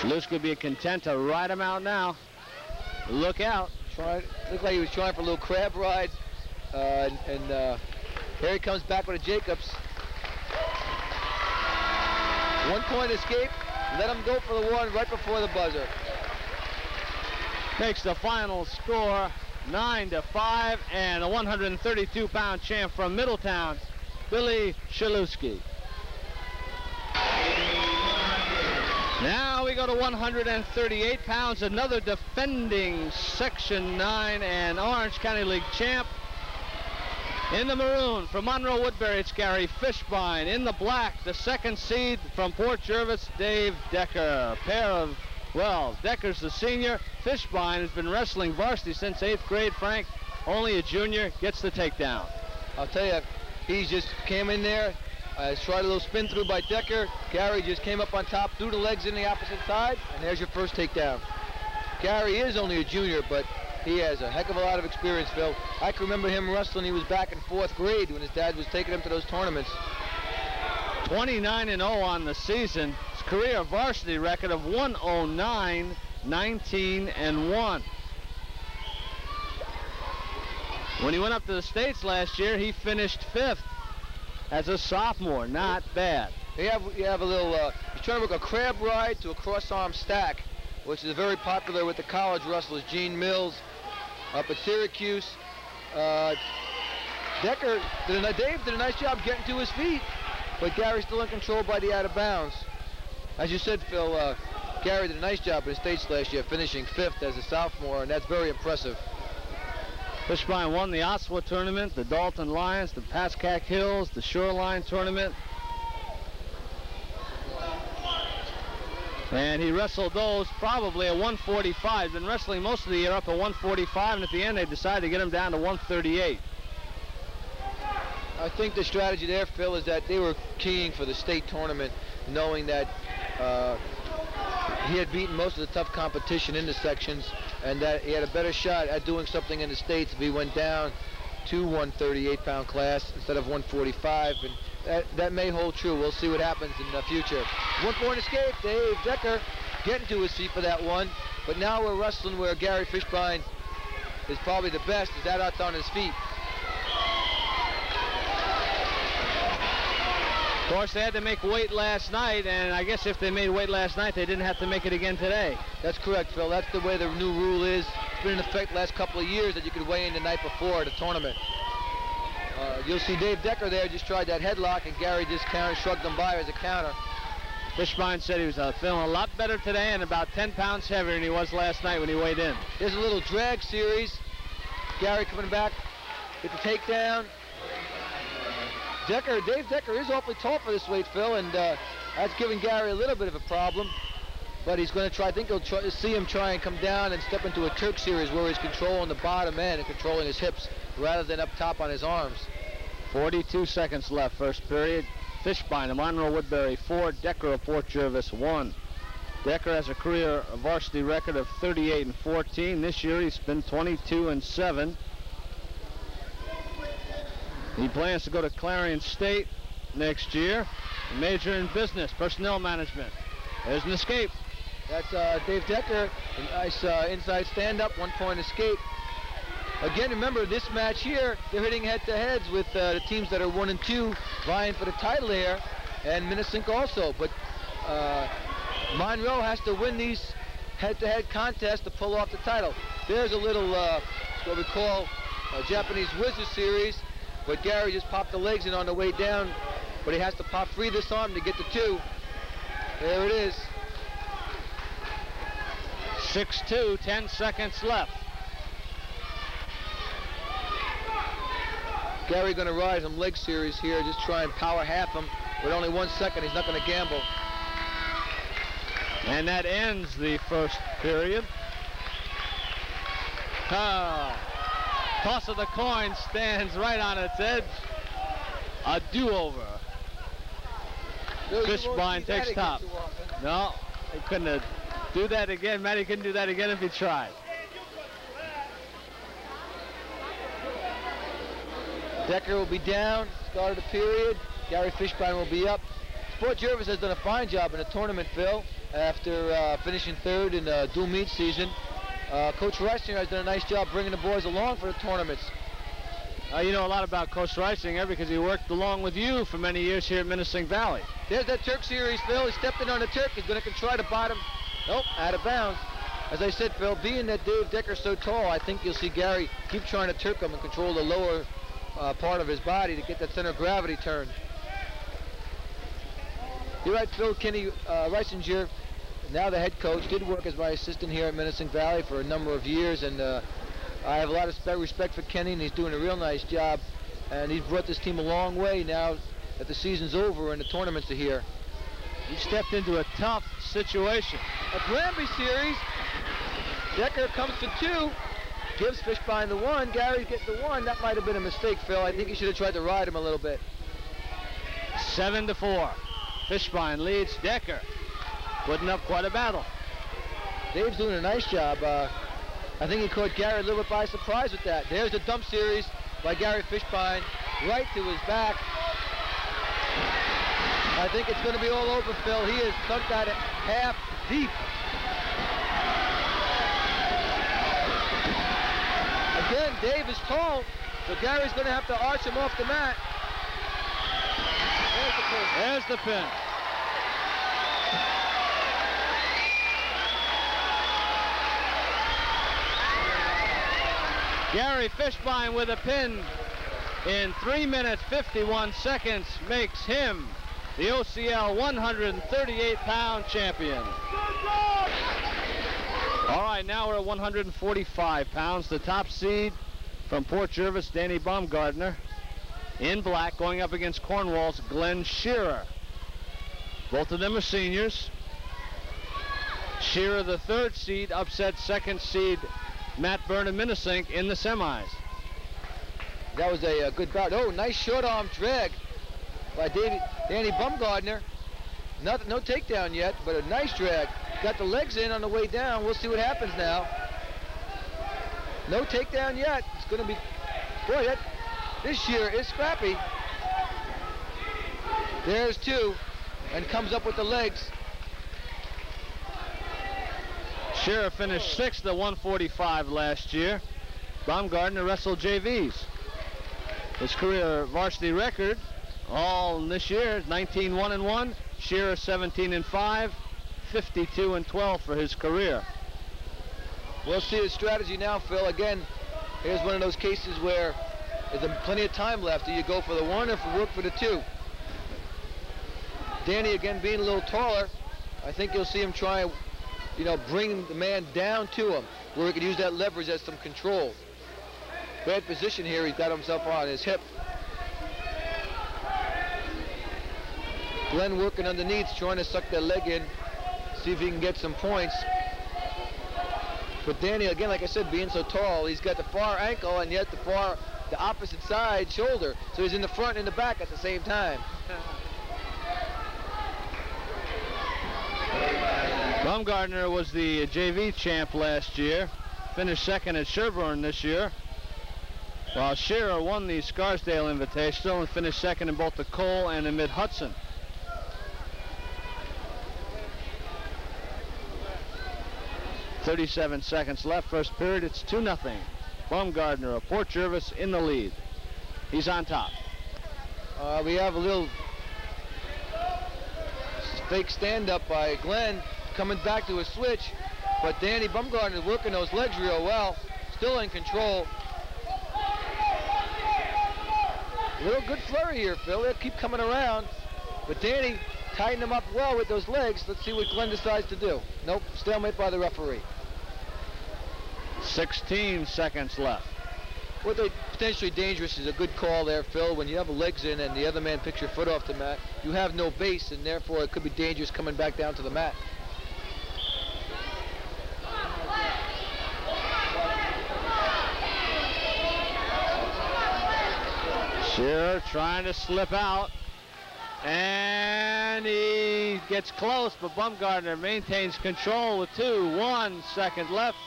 Szalewski will be content to ride him out now. Look out. Looked like he was trying for a little crab ride. Here he comes back with a Jacobs. 1-point escape. Let him go for the 1 right before the buzzer. Makes the final score 9-5, and a 132-pound champ from Middletown, Billy Szalewski. Now we go to 138 pounds, another defending Section 9 and Orange County League champ. In the maroon from Monroe Woodbury, it's Gary Fishbein. In the black, the second seed from Port Jervis, Dave Decker. Pair of, well, Decker's the senior. Fishbein has been wrestling varsity since 8th grade. Frank, only a junior, gets the takedown. I'll tell you, he just came in there, tried a little spin through by Decker. Gary just came up on top, threw the legs in the opposite side, and there's your first takedown. Gary is only a junior, but he has a heck of a lot of experience, Phil. I can remember him wrestling. He was back in 4th grade when his dad was taking him to those tournaments. 29-0 on the season. His career varsity record of 109, 19-1. When he went up to the States last year, he finished 5th as a sophomore. Not bad. You have a little, he's trying to work a crab ride to a cross-arm stack, which is very popular with the college wrestlers. Gene Mills up at Syracuse. Decker, Dave did a nice job getting to his feet, but Gary's still in control by the out of bounds. As you said, Phil, Gary did a nice job in the States last year, finishing 5th as a sophomore, and that's very impressive. Fishbein won the Ossawa tournament, the Dalton Lions, the Pascack Hills, the Shoreline tournament. And he wrestled those probably at 145. He's been wrestling most of the year up at 145, and at the end they decided to get him down to 138. I think the strategy there, Phil, is that they were keying for the state tournament, knowing that he had beaten most of the tough competition in the sections, and that he had a better shot at doing something in the states if he went down to 138-pound class instead of 145, and that may hold true. We'll see what happens in the future. 1-point escape. Dave Decker getting to his feet for that one, but now we're wrestling where Gary Fishbein is probably the best. He's out on his feet. Of course, they had to make weight last night, and I guess if they made weight last night, they didn't have to make it again today. That's correct, Phil. That's the way the new rule is. It's been in effect the last couple of years that you could weigh in the night before the tournament. You'll see Dave Decker there just tried that headlock, and Gary just shrugged him by as a counter. Fishbein said he was feeling a lot better today and about 10 pounds heavier than he was last night when he weighed in. Here's a little drag series. Gary coming back with the takedown. Dave Decker is awfully tall for this weight, Phil, and that's giving Gary a little bit of a problem. But he's going to try, I think he'll see him try and come down and step into a Turk series where he's controlling the bottom end and controlling his hips rather than up top on his arms. 42 seconds left, first period. Fishbein of Monroe Woodbury 4, Decker of Port Jervis 1. Decker has a career varsity record of 38-14. This year he's been 22-7. He plans to go to Clarion State next year, major in business, personnel management. There's an escape. That's Dave Decker, a nice inside stand-up, 1-point escape. Again, remember, this match here, they're hitting head-to-heads with the teams that are 1 and 2, vying for the title here, and Minnesink also. But Monroe has to win these head-to-head contests to pull off the title. There's a little, what we call a Japanese Wizard series, but Gary just popped the legs in on the way down, but he has to pop free this arm to get the 2. There it is. 6-2, 10 seconds left. Gary going to ride some leg series here, just try and power half him. With only 1 second, he's not going to gamble. And that ends the first period. Toss of the coin stands right on its edge. A do-over. Fishbein takes top. No, he couldn't do that again. Matty couldn't do that again if he tried. Decker will be down, start of the period. Gary Fishbein will be up. Port Jervis has done a fine job in the tournament, Phil, after finishing 3rd in the dual meet season. Coach Reisinger has done a nice job bringing the boys along for the tournaments. You know a lot about Coach Reisinger because he worked along with you for many years here at Minnesink Valley. There's that Turk series, Phil. He stepped in on the Turk. He's going to try to bottom. Nope, out of bounds. As I said, Phil, being that Dave Decker's so tall, I think you'll see Gary keep trying to Turk him and control the lower part of his body to get that center of gravity turned. You're right, Phil. Kenny Reisinger, now the head coach, did work as my assistant here at Minnesink Valley for a number of years, and I have a lot of respect for Kenny, and he's doing a real nice job, and he's brought this team a long way now that the season's over and the tournaments are here. He stepped into a tough situation. A Granby series. Decker comes for 2, gives Fishbein the 1. Gary gets the 1. That might have been a mistake, Phil. I think he should have tried to ride him a little bit. 7-4. Fishbein leads Decker. Putting up quite a battle. Dave's doing a nice job. I think he caught Gary a little bit by surprise with that. There's the dump series by Gary Fishbein right to his back. I think it's going to be all over, Phil. He has sunk that half deep. Again, Dave is tall, so Gary's going to have to arch him off the mat. There's the pin. There's the pin. Gary Fishbein with a pin in 3 minutes 51 seconds makes him the OCL 138-pound champion. All right, now we're at 145 pounds. The top seed from Port Jervis, Danny Baumgartner, in black, going up against Cornwall's Glenn Shearer. Both of them are seniors. Shearer, the 3rd seed, upset 2nd seed Matt Byrne of Minnesink in the semis. That was a good bout. Oh, nice short arm drag by Danny Bumgardner. No takedown yet, but a nice drag. Got the legs in on the way down. We'll see what happens now. No takedown yet. It's going to be, boy, this year is scrappy. There's two, and comes up with the legs. Shearer finished 6th at 145 last year. Bumgardner wrestled JVs. His career varsity record, all this year, 19-1-1. Shearer 17-5, 52-12 for his career. We'll see his strategy now, Phil. Again, here's one of those cases where there's plenty of time left. Do you go for the one or work for the two? Danny, again, being a little taller, I think you'll see him try, bring the man down to him, where he could use that leverage as some control. Bad position here. He's got himself on his hip. Glenn working underneath, trying to suck that leg in, see if he can get some points. But Danny, again, like I said, being so tall, he's got the far ankle and yet the opposite side shoulder. So he's in the front and the back at the same time. Bumgardner was the JV champ last year. Finished 2nd at Sherburne this year. While Shearer won the Scarsdale Invitational and finished 2nd in both the Cole and the Mid-Hudson. .37 seconds left, first period. It's 2-0. Bumgardner of Port Jervis in the lead. He's on top. We have a little fake stand-up by Glenn, coming back to a switch, but Danny Bumgardner is working those legs real well, still in control. A little good flurry here, Phil. They'll keep coming around, but Danny tightened them up well with those legs. Let's see what Glenn decides to do. Nope, stalemate by the referee. 16 seconds left. What they potentially dangerous is a good call there, Phil. When you have the legs in and the other man picks your foot off the mat, you have no base, and therefore it could be dangerous coming back down to the mat. Shearer trying to slip out, and he gets close, but Bumgardner maintains control with 1 second left,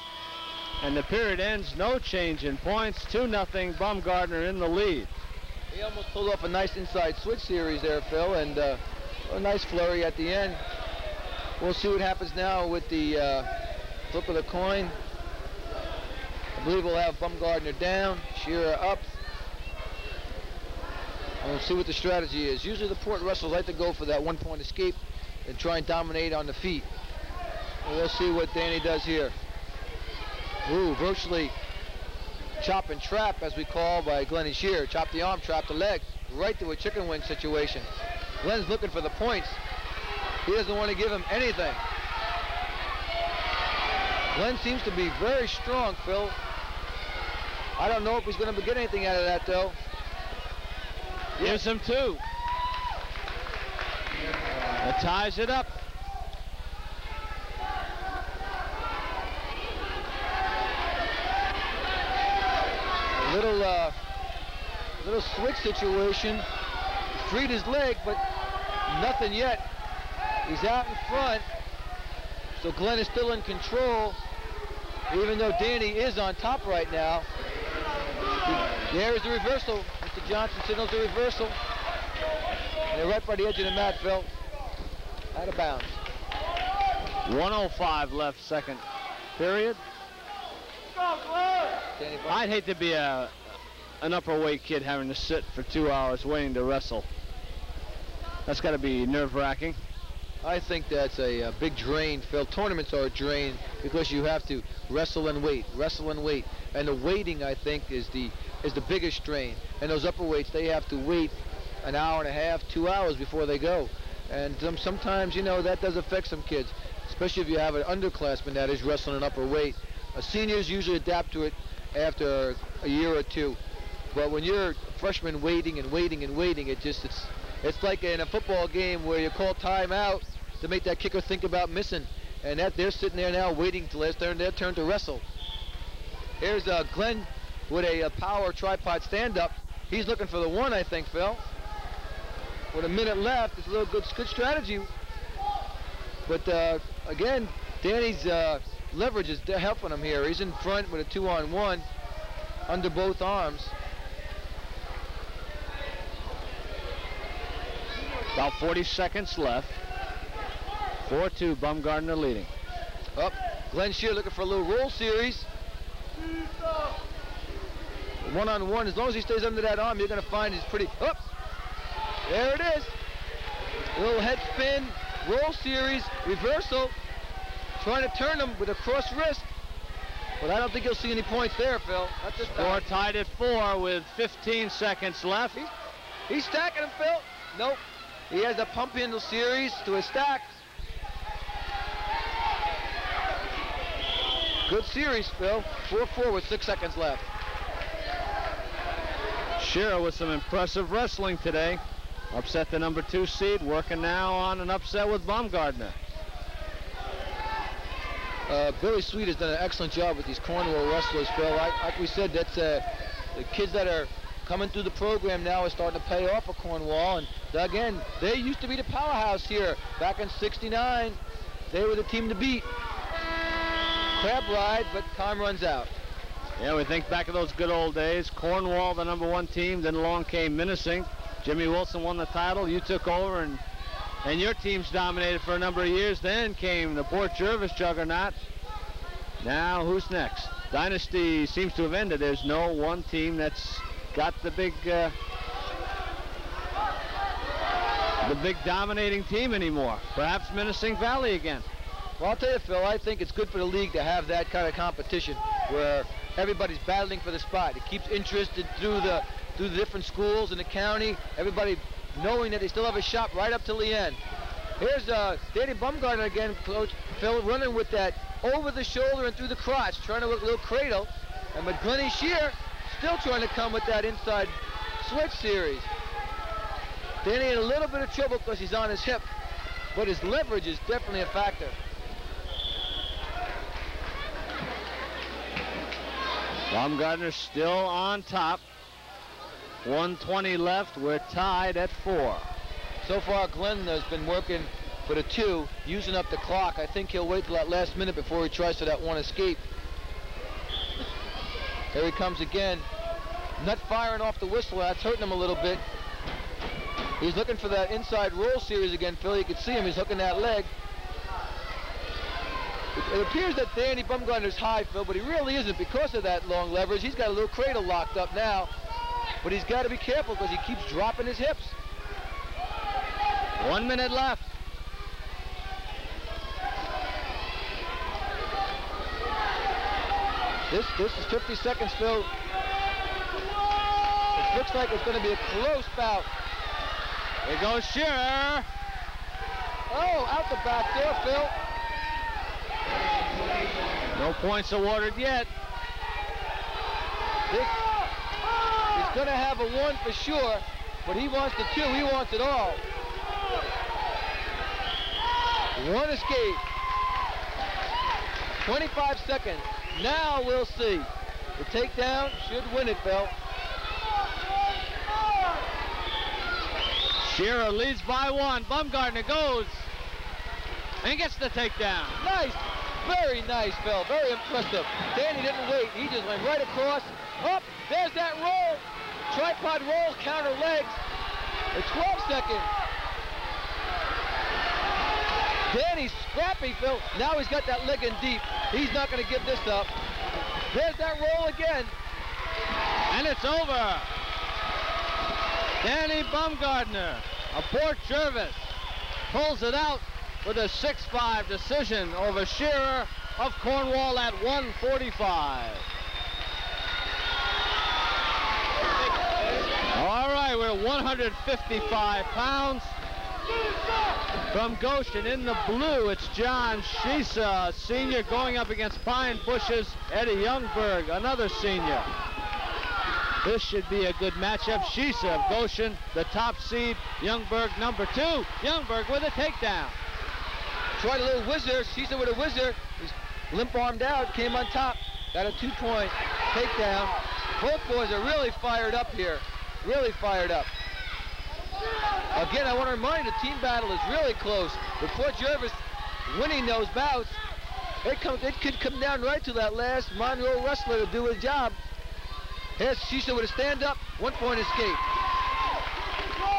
and the period ends. No change in points. 2-0. Bumgardner in the lead. He almost pulled off a nice inside switch series there, Phil, and a nice flurry at the end. We'll see what happens now with the flip of the coin. I believe we'll have Bumgardner down, Shearer up. We'll see what the strategy is. Usually the Port wrestlers like to go for that one-point escape and try and dominate on the feet. And we'll see what Danny does here. Ooh, virtually chop and trap, as we call, by Glenn and Shearer. Chop the arm, trap the leg, right to a chicken wing situation. Glenn's looking for the points. He doesn't want to give him anything. Glenn seems to be very strong, Phil. I don't know if he's going to get anything out of that, though. Gives him 2. That ties it up. Little switch situation. Freed his leg, but nothing yet. He's out in front, so Glenn is still in control, even though Danny is on top right now. There's the reversal. Mr. Johnson signals the reversal. And they're right by the edge of the mat, Phil. Out of bounds. 1:05 left, second period. I'd hate to be an upper weight kid having to sit for 2 hours waiting to wrestle. That's got to be nerve-wracking. I think that's a big drain, Phil. Tournaments are a drain because you have to wrestle and wait, and the waiting, I think, is the biggest strain. And those upper weights, they have to wait an hour and a half, 2 hours before they go. And sometimes, you know, that does affect some kids, especially if you have an underclassman that is wrestling an upper weight. Seniors usually adapt to it after a year or two. But when you're a freshman waiting, it's like in a football game where you call timeout to make that kicker think about missing. And that they're sitting there now waiting till it's their turn to wrestle. Here's Glenn with a power tripod stand-up. He's looking for the 1, I think, Phil. With a minute left, it's a little good strategy. But again, Danny's leverage is helping him here. He's in front with a 2-on-1 under both arms. About 40 seconds left. 4-2, Bumgardner leading. Up, Glenn Shear looking for a little roll series. 1-on-1, as long as he stays under that arm, you're going to find he's pretty, up. There it is. A little head spin, roll series, reversal. Trying to turn him with a cross wrist. But I don't think you'll see any points there, Phil. Not this Score time. tied at 4 with 15 seconds left. He's stacking him, Phil. Nope. He has a pump handle series to a stack. Good series, Phil. 4-4 with 6 seconds left. Shearer with some impressive wrestling today. Upset the number 2 seed, working now on an upset with Bumgardner. Billy Sweet has done an excellent job with these Cornwall wrestlers, Phil. Like we said, that's the kids that are coming through the program now are starting to pay off for Cornwall. And again, they used to be the powerhouse here. Back in '69, they were the team to beat. Crab ride, but time runs out. Yeah, we think back of those good old days. Cornwall, the number 1 team, then along came Minisink. Jimmy Wilson won the title. You took over, and your teams dominated for a number of years. Then came the Port Jervis juggernaut. Now, who's next? Dynasty seems to have ended. There's no one team that's got the big dominating team anymore. Perhaps Minisink Valley again. Well, I'll tell you, Phil, I think it's good for the league to have that kind of competition where everybody's battling for the spot. It keeps interested through the different schools in the county, everybody knowing that they still have a shot right up till the end. Here's Danny Bumgardner again, Coach Phil, running with that over the shoulder and through the crotch, trying to look a little cradle. And with Glennie Shear still trying to come with that inside switch series. Danny in a little bit of trouble because he's on his hip, but his leverage is definitely a factor. Bumgardner still on top. 1:20 left. We're tied at 4. So far, Glenn has been working for the 2, using up the clock. I think he'll wait till that last minute before he tries for that 1 escape. Here he comes again. Not firing off the whistle. That's hurting him a little bit. He's looking for that inside roll series again, Phil. You can see him. He's hooking that leg. It appears that Danny Bumgardner's high, Phil, but he really isn't because of that long leverage. He's got a little cradle locked up now. But he's got to be careful because he keeps dropping his hips. 1 minute left. This is 50 seconds, Phil. It looks like it's going to be a close bout. Here goes Shearer. Oh, out the back there, Phil. No points awarded yet. He's going to have a 1 for sure, but he wants the 2. He wants it all. 1 escape. 25 seconds. Now we'll see. The takedown should win it, Phil. Shearer leads by 1. Bumgardner goes and gets the takedown. Nice. Very nice, Phil. Very impressive. Danny didn't wait. He just went right across. Up. There's that roll. Tripod roll, counter legs. At 12 seconds. Danny's scrappy, Phil. Now he's got that leg in deep. He's not going to give this up. There's that roll again. And it's over. Danny Bumgardner of Port Jervis pulls it out with a 6-5 decision over Shearer of Cornwall at 1:45. All right, we're 155 pounds. From Goshen in the blue, it's John Shisa, senior, going up against Pine Bush's Eddie Youngberg, another senior. This should be a good matchup. Shisa of Goshen, the top seed. Youngberg, number 2. Youngberg with a takedown. Tried a little whizzer. Shisa with a whizzer. He's limp-armed out, came on top. Got a 2-point takedown. Both boys are really fired up here. Really fired up. Again, I want to remind you, the team battle is really close. With Port Jervis winning those bouts, it could come down right to that last Monroe wrestler to do his job. Here's Shisa with a stand-up, 1-point escape.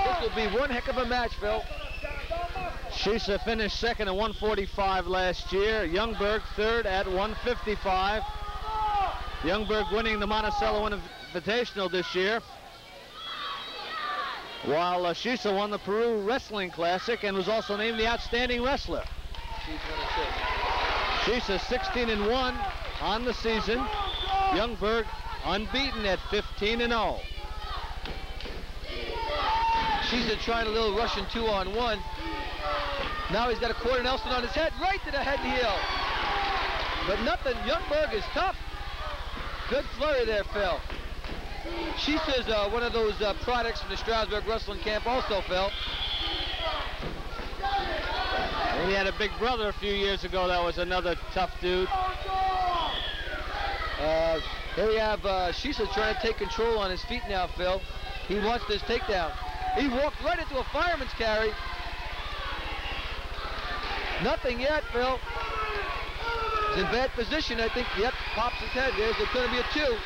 This will be one heck of a match, Phil. Shisa finished second at 145 last year. Youngberg third at 155. Youngberg winning the Monticello Invitational this year, while Shisa won the Peru Wrestling Classic and was also named the Outstanding Wrestler. Shisa 16-1 on the season. Youngberg unbeaten at 15-0. Shisa trying a little Russian 2-on-1. Now he's got a quarter Nelson on his head, right to the head and heel. But nothing, Youngberg is tough. Good flurry there, Phil. Shisa's one of those products from the Stroudsburg Wrestling Camp also, Phil. And he had a big brother a few years ago that was another tough dude. Here we have Shisa trying to take control on his feet now, Phil. He wants this takedown. He walked right into a fireman's carry. Nothing yet, Phil. He's in bad position, I think. Yep, pops his head. There's going to be a 2.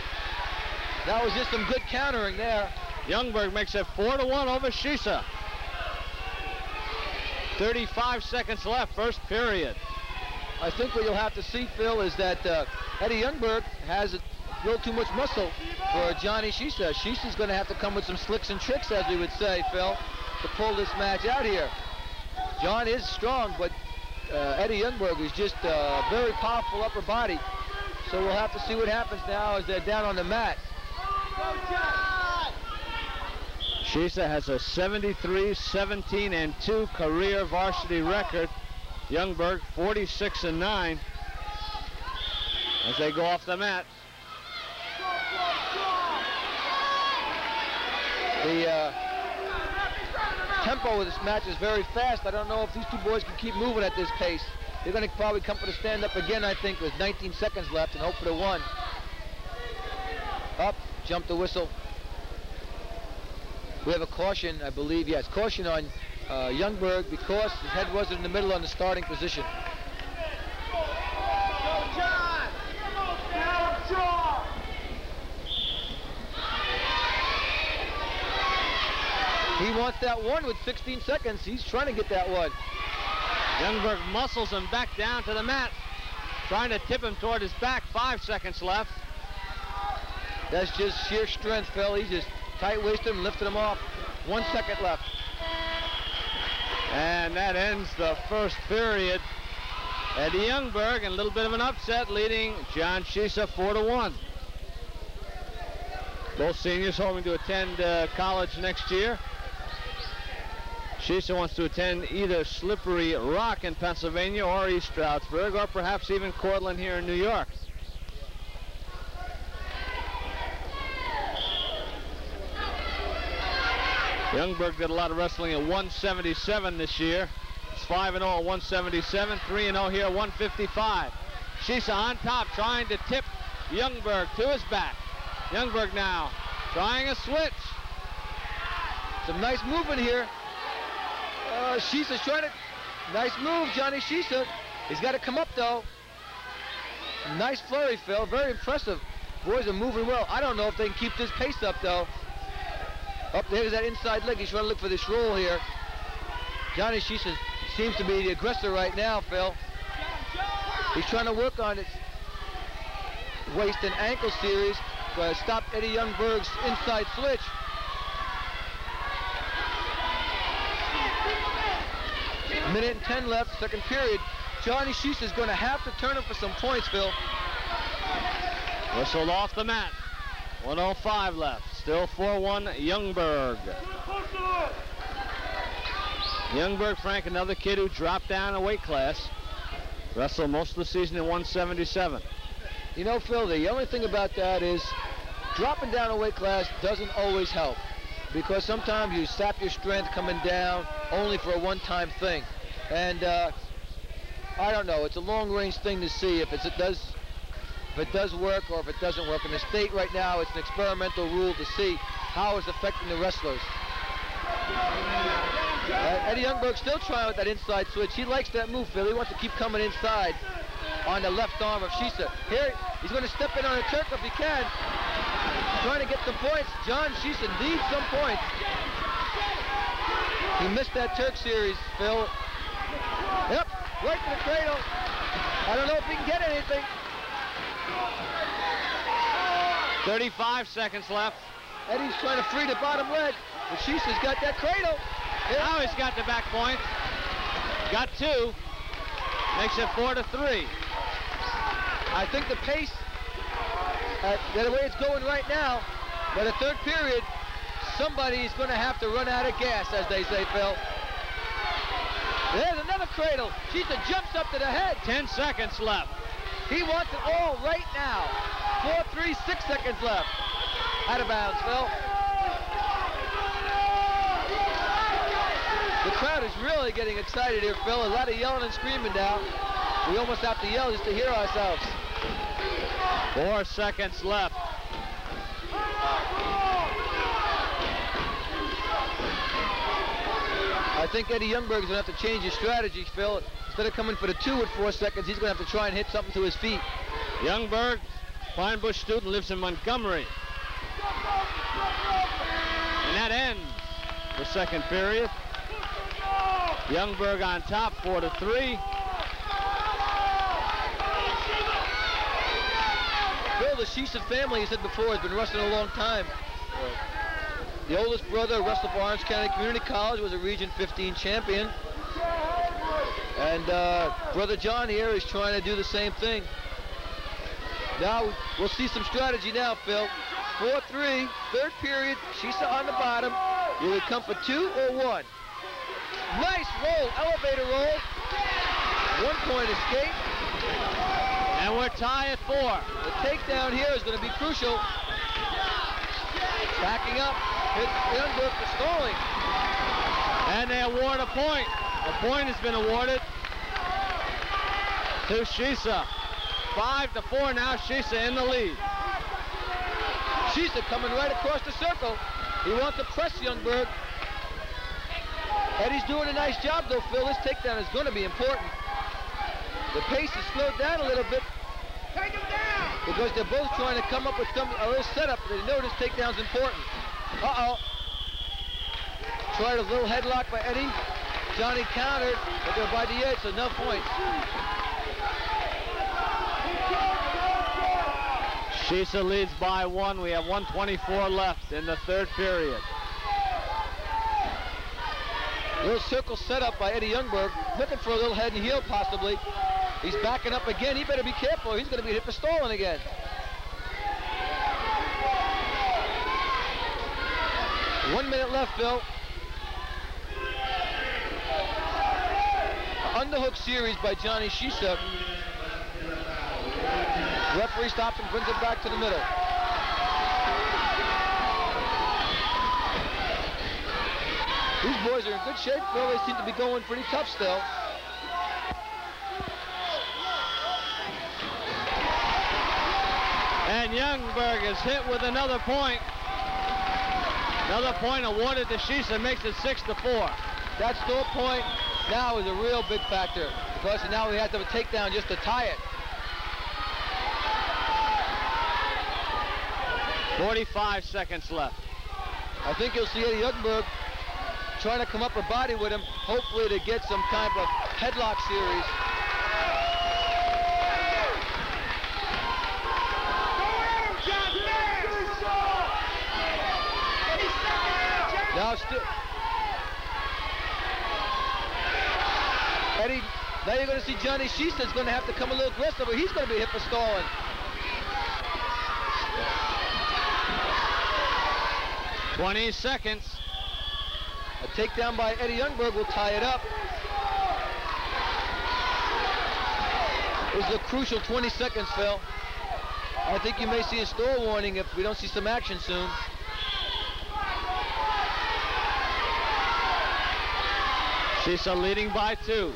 That was just some good countering there. Youngberg makes it 4-1 over Shisa. 35 seconds left, first period. I think what you'll have to see, Phil, is that Eddie Youngberg has a little too much muscle for Johnny Shisa. Shisa's going to have to come with some slicks and tricks, as we would say, Phil, to pull this match out here. John is strong, but Eddie Youngberg is just a very powerful upper body. So we'll have to see what happens now as they're down on the mat. Shisa has a 73-17-2 career varsity record. Youngberg 46-9 as they go off the mat. The tempo of this match is very fast. I don't know if these two boys can keep moving at this pace. They're going to probably come for the stand-up again, I think, with 19 seconds left and hope for the 1. Up, jump the whistle. We have a caution, I believe. Yes, caution on Youngberg because his head wasn't in the middle on the starting position. He wants that 1 with 16 seconds. He's trying to get that 1. Youngberg muscles him back down to the mat, trying to tip him toward his back. 5 seconds left. That's just sheer strength, Phil. He's just tight-waisted him, lifted him off. 1 second left. And that ends the first period. Eddie Youngberg, and a little bit of an upset, leading John Shisa 4-1. Both seniors hoping to attend college next year. Shisa wants to attend either Slippery Rock in Pennsylvania or East Stroudsburg, or perhaps even Cortland here in New York. Youngberg did a lot of wrestling at 177 this year. It's 5-0 at 177, 3-0 here at 155. Shisa on top, trying to tip Youngberg to his back. Youngberg now trying a switch. Some nice movement here. Shisa's trying to, nice move, Johnny Shisa. He's got to come up though. Nice flurry, Phil, very impressive. Boys are moving well. I don't know if they can keep this pace up though. Up there's that inside leg. He's trying to look for this roll here. Johnny Shisa seems to be the aggressor right now, Phil. He's trying to work on it. Waist and ankle series. Stop Eddie Youngberg's inside switch. A minute and 10 left, second period. Johnny Shisa is going to have to turn him for some points, Phil. Whistled off the mat. 1:05 left. Still 4-1 Youngberg. Youngberg, Frank, another kid who dropped down a weight class. Wrestled most of the season at 177. You know, Phil, the only thing about that is dropping down a weight class doesn't always help, because sometimes you sap your strength coming down only for a one-time thing. And I don't know, it's a long-range thing to see if it does if it does work or if it doesn't work. In the state right now, it's an experimental rule to see how it's affecting the wrestlers. Eddie Youngberg's still trying with that inside switch. He likes that move, Phil. He wants to keep coming inside on the left arm of Shisa. Here, he's going to step in on a Turk if he can. Trying to get some points. John Shisa needs some points. He missed that Turk series, Phil. Yep, right to the cradle. I don't know if he can get anything. 35 seconds left. Eddie's trying to free the bottom leg, but Shisa's got that cradle. Now he's got the back point. Got two. Makes it 4-3. I think the pace, the way it's going right now, by the third period, somebody's going to have to run out of gas, as they say, Phil. There's another cradle. Shisa jumps up to the head. 10 seconds left. He wants it all right now. 4-3, 6 seconds left. Out of bounds, Phil. The crowd is really getting excited here, Phil. A lot of yelling and screaming now. We almost have to yell just to hear ourselves. 4 seconds left. I think Eddie Youngberg is going to have to change his strategy, Phil. Instead of coming for the 2 with 4 seconds, he's going to have to try and hit something to his feet. Youngberg, Pine Bush student, lives in Montgomery. And that ends the second period. Youngberg on top, 4-3. Phil, the Shisa family, he said before, has been wrestling a long time. The oldest brother wrestled for Orange County Community College, was a Region 15 champion. And brother John here is trying to do the same thing. Now we'll see some strategy now, Phil. 4-3, third period, Shisa on the bottom. Will it come for 2 or 1? Nice roll, elevator roll. 1 point escape. And we're tied at 4. The takedown here is going to be crucial. Backing up, hits Youngberg for stalling. And they award a point. A point has been awarded to Shisa. 5-4 now, Shisa in the lead. Shisa coming right across the circle. He wants to press Youngberg. Eddie's doing a nice job though, Phil. This takedown is going to be important. The pace is slowed down a little bit. Take him down! Because they're both trying to come up with a little setup. They know this takedown's important. Uh-oh. Tried a little headlock by Eddie. Johnny countered, but they're by the edge, so no points. Shisa leads by 1. We have 1:24 left in the third period. Little circle set up by Eddie Youngberg, looking for a little head and heel possibly. He's backing up again. He better be careful. He's going to be hit for stalling again. One minute left, Phil. Underhook series by Johnny Shisa. Referee stops and brings it back to the middle. These boys are in good shape, Phil. They seem to be going pretty tough still. And Youngberg is hit with another point. Another point awarded to Shisa, makes it 6-4. That stall point now is a real big factor because now we have to have a takedown just to tie it. 45 seconds left. I think you'll see Eddie Youngberg trying to come up a body with him, hopefully to get some type of headlock series. Now still, Eddie, now you're going to see Johnny Shisa is going to have to come a little aggressive, or he's going to be hit for stalling. $20 seconds. A takedown by Eddie Youngberg will tie it up. This is a crucial 20 seconds, Phil. I think you may see a stall warning if we don't see some action soon. Shisa leading by 2.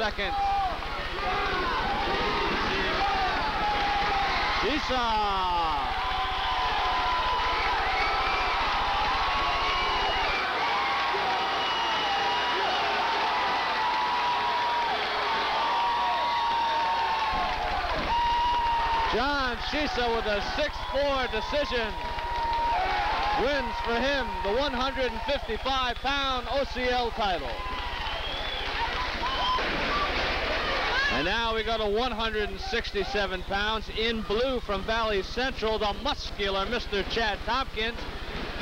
seconds. Shisa. John Shisa with a 6-4 decision wins for him the 155-pound OCL title. And now we go to 167 pounds. In blue from Valley Central, the muscular Mr. Chad Tompkins.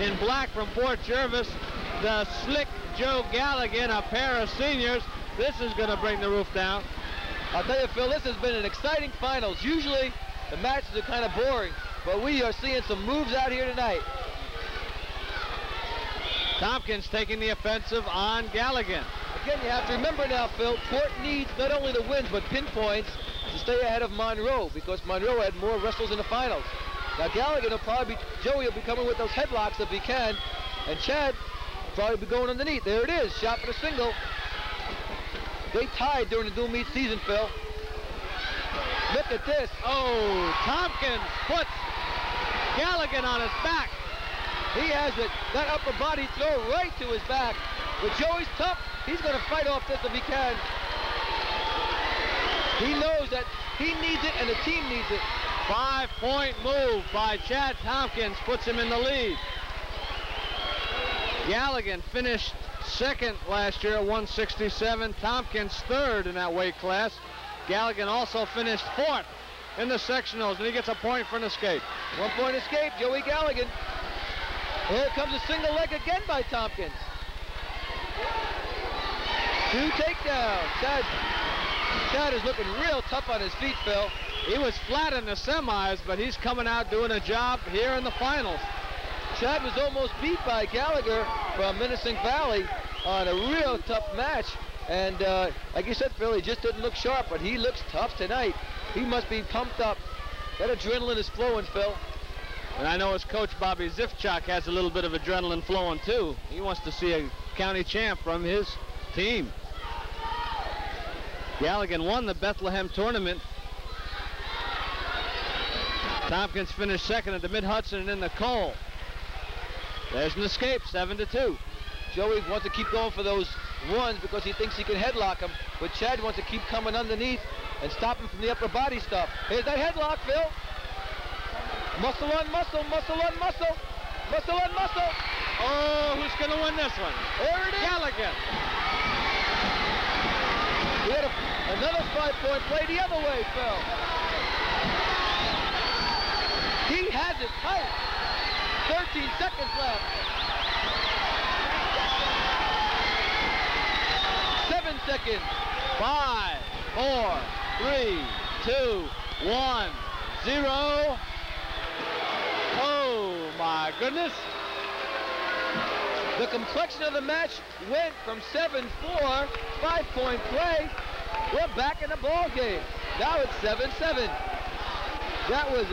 In black from Port Jervis, the slick Joe Galligan, a pair of seniors. This is going to bring the roof down. I'll tell you, Phil, this has been an exciting finals. Usually the matches are kind of boring, but we are seeing some moves out here tonight. Tompkins taking the offensive on Galligan. Again, you have to remember now, Phil, Port needs not only the wins, but pinpoints to stay ahead of Monroe, because Monroe had more wrestles in the finals. Now Galligan will probably be, Joey will be coming with those headlocks if he can, and Chad will probably be going underneath. There it is, shot for the single. They tied during the dual meet season, Phil. Look at this. Oh, Tompkins puts Galligan on his back. He has it, that upper body throw right to his back. But Joey's tough. He's going to fight off this if he can. He knows that he needs it and the team needs it. 5-point move by Chad Tompkins puts him in the lead. Galligan finished second last year at 167. Tompkins third in that weight class. Galligan also finished fourth in the sectionals, and he gets a point for an escape. 1 point escape, Joey Galligan. Here comes a single leg again by Tompkins. 2 takedowns. Chad is looking real tough on his feet, Phil. He was flat in the semis, but he's coming out doing a job here in the finals. Chad was almost beat by Gallagher from Menacing Valley on a real tough match. And like you said, Phil, he just didn't look sharp, but he looks tough tonight. He must be pumped up. That adrenaline is flowing, Phil. And I know his coach, Bobby Zifchak, has a little bit of adrenaline flowing, too. He wants to see a county champ from his team. Galligan won the Bethlehem tournament. Tompkins finished second at the Mid-Hudson and in the Cole. There's an escape, 7-2. Joey wants to keep going for those ones because he thinks he can headlock him, but Chad wants to keep coming underneath and stop him from the upper body stuff. Here's that headlock, Phil. Muscle on muscle, muscle on muscle, muscle on muscle. Oh, who's going to win this one? There it is. Galligan. He had another 5-point play the other way, Phil. He has it tight. 13 seconds left. 7 seconds. 5, 4, 3, 2, 1, 0. Oh, my goodness. The complexion of the match went from 7-4, 5-point play. We're back in the ball game. Now it's 7-7. That was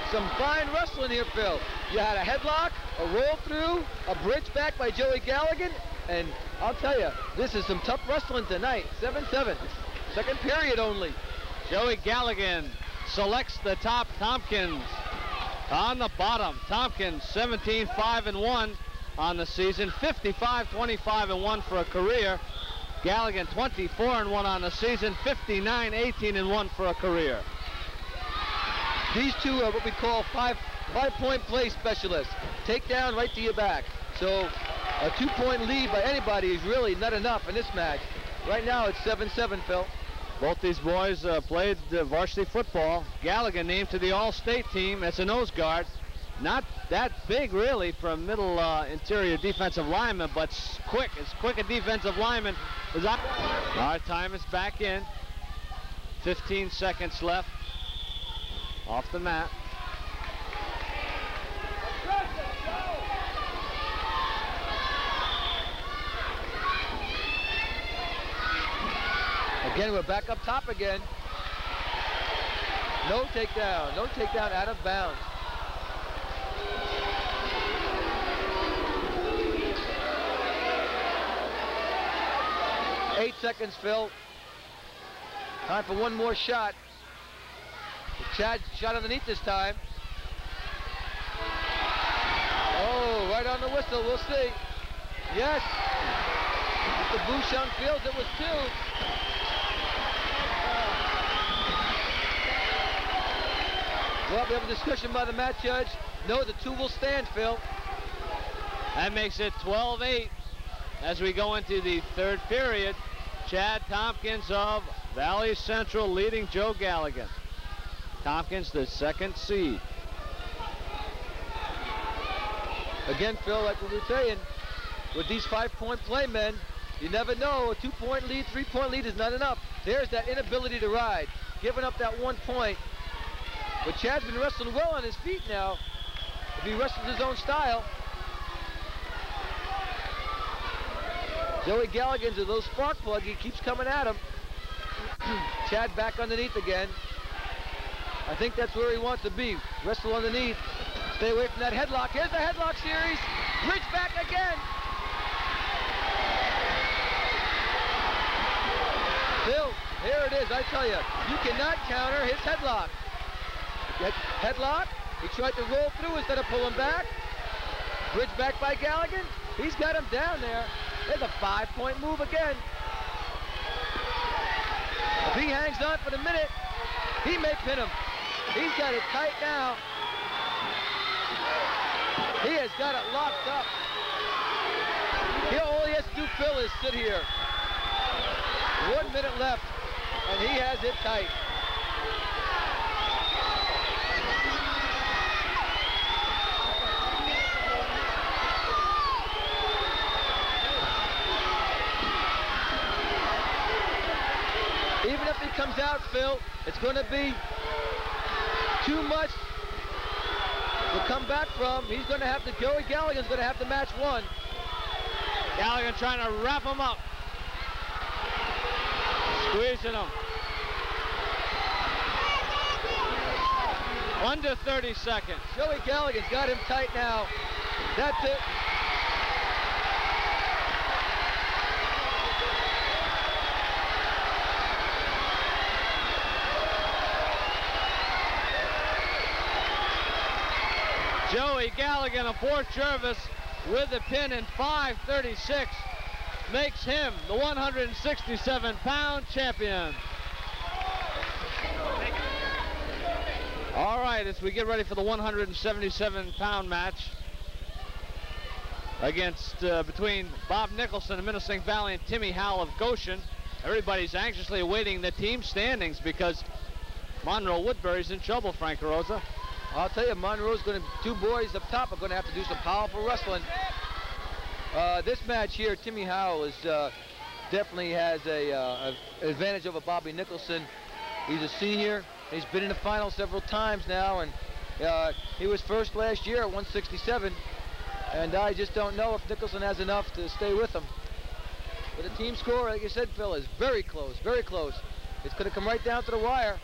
some fine wrestling here, Phil. You had a headlock, a roll through, a bridge back by Joey Galligan, and I'll tell you, this is some tough wrestling tonight. 7-7. Second period only. Joey Galligan selects the top. Tompkins on the bottom. Tompkins 17-5-1 on the season, 55-25-1 for a career. Galligan 24-1 on the season, 59-18-1 for a career. These two are what we call five-point play specialists. Take down right to your back. So a 2-point lead by anybody is really not enough in this match. Right now it's 7-7, Phil. Both these boys played varsity football. Galligan named to the All-State team as a nose guard. Not that big, really, from middle interior defensive lineman, but quick. As quick a defensive lineman as I... Our time is back in. 15 seconds left. Off the mat. Again, we're back up top again. No takedown. No takedown out of bounds. Eight seconds, Phil. Time for one more shot. Chad shot underneath this time. Oh, right on the whistle. We'll see. Yes. Mr. Bouchon feels it was 2. Well, we have a discussion by the match judge. No, the 2 will stand, Phil. That makes it 12-8 as we go into the third period. Chad Tompkins of Valley Central leading Joe Galligan. Tompkins, the 2nd seed. Again, Phil, like we were saying, with these 5-point play men, you never know. A 2-point lead, 3-point lead is not enough. There's that inability to ride, giving up that 1 point. But Chad's been wrestling well on his feet now. If he wrestles his own style. Joey Galligan's a little spark plug. He keeps coming at him. Chad back underneath again. I think that's where he wants to be. Wrestle underneath. Stay away from that headlock. Here's the headlock series. Bridge back again. Phil, here it is. I tell you, you cannot counter his headlock. Headlock. He tried to roll through instead of pulling back. Bridge back by Galligan. He's got him down there. There's a 5-point move again. If he hangs on for the minute, he may pin him. He's got it tight now. He has got it locked up. Here, all he has to do, Phil, is sit here. 1 minute left, and he has it tight. Even if he comes out, Phil, it's going to be too much to come back from. He's going to have to, Joey Galligan's going to have to match 1. Galligan trying to wrap him up. Squeezing him. Under 30 seconds. Joey Galligan's got him tight now. That's it. Joey Galligan of Port Jervis with the pin in 5:36 makes him the 167-pound champion. All right, as we get ready for the 177-pound match against between Bob Nicholson of Minisink Valley and Timmy Howell of Goshen. Everybody's anxiously awaiting the team standings because Monroe Woodbury's in trouble, Frank Rosa. I'll tell you, Monroe's going to, 2 boys up top are going to have to do some powerful wrestling. This match here, Timmy Howell is definitely has a advantage over Bobby Nicholson. He's a senior. He's been in the finals several times now, and he was first last year at 167. And I just don't know if Nicholson has enough to stay with him. But the team score, like you said, Phil, is very close, very close. It's going to come right down to the wire.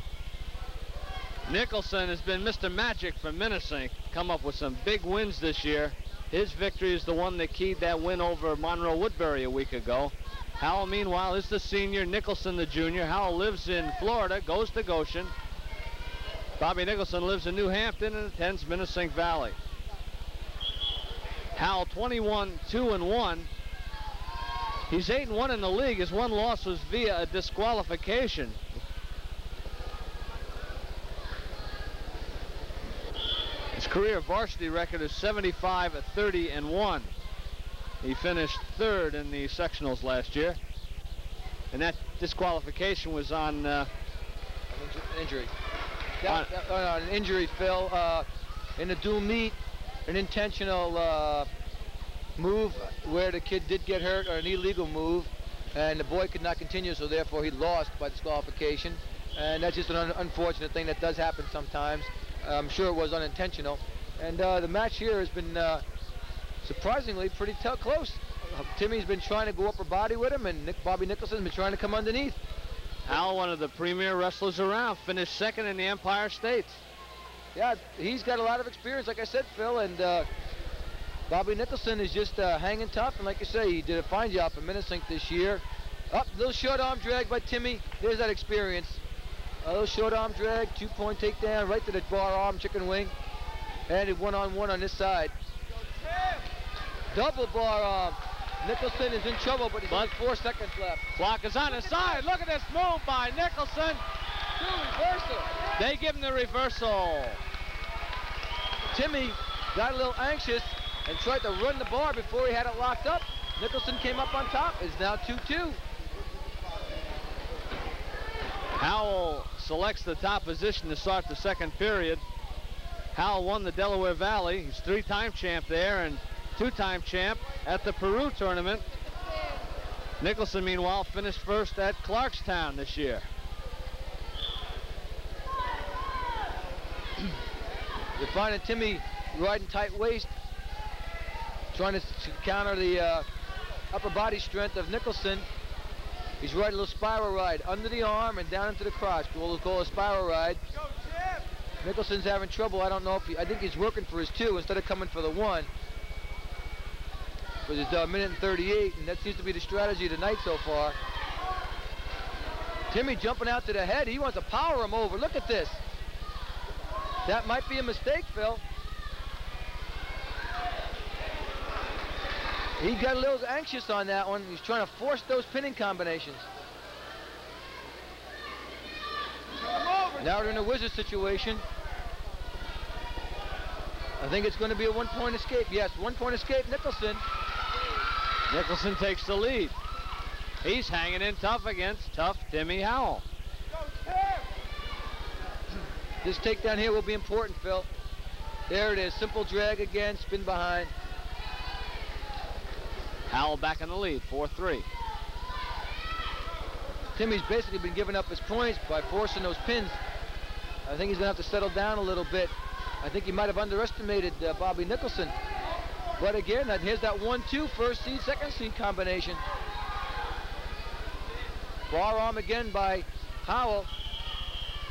Nicholson has been Mr. Magic for Minisink, come up with some big wins this year. His victory is the one that keyed that win over Monroe Woodbury a week ago. Howell, meanwhile, is the senior, Nicholson the junior. Howell lives in Florida, goes to Goshen. Bobby Nicholson lives in New Hampton and attends Minisink Valley. Howell 21-2-1. He's 8-1 in the league. His one loss was via a disqualification. His career varsity record is 75-30-1. He finished 3rd in the sectionals last year. And that disqualification was on injury. An injury, Phil. In a dual meet, an intentional move where the kid did get hurt, or an illegal move, and the boy could not continue, so therefore he lost by disqualification. And that's just an unfortunate thing that does happen sometimes. I'm sure it was unintentional. And the match here has been surprisingly pretty close. Timmy's been trying to go upper body with him, and Bobby Nicholson's been trying to come underneath. Howell, one of the premier wrestlers around, finished 2nd in the Empire States. Yeah, he's got a lot of experience, like I said, Phil, and Bobby Nicholson is just hanging tough, and like you say, he did a fine job for Minisink this year. Up, little short arm drag by Timmy. There's that experience. A little short arm drag, 2-point takedown, right to the bar arm, chicken wing. And it one-on-one on this side. Double bar arm. Nicholson is in trouble, but he's got 4 seconds left. Clock is on his side. Look at this move by Nicholson. Reversal. They give him the reversal. Timmy got a little anxious and tried to run the bar before he had it locked up. Nicholson came up on top. It's now 2-2. Howell selects the top position to start the second period. Howell won the Delaware Valley. He's 3-time champ there and 2-time champ at the Peru tournament. Nicholson, meanwhile, finished first at Clarkstown this year. You're finding Timmy riding tight waist, trying to counter the upper body strength of Nicholson. He's riding a little spiral ride under the arm and down into the crotch. We'll call it a spiral ride. Nicholson's having trouble. I don't know if I think he's working for his 2 instead of coming for the 1. But it's a minute and 38, and that seems to be the strategy tonight so far. Timmy jumping out to the head. He wants to power him over. Look at this. That might be a mistake, Phil. He got a little anxious on that one. He's trying to force those pinning combinations. Now we're in a Wizard situation. I think it's going to be a 1-point escape. Yes, 1-point escape, Nicholson. Nicholson takes the lead. He's hanging in tough against tough Timmy Howell. This takedown here will be important, Phil. There it is, simple drag again, spin behind. Howell back in the lead, 4-3. Timmy's basically been giving up his points by forcing those pins. I think he's going to have to settle down a little bit. I think he might have underestimated Bobby Nicholson. But again, here's that 1-2, first seed, second seed combination. Bar arm again by Howell.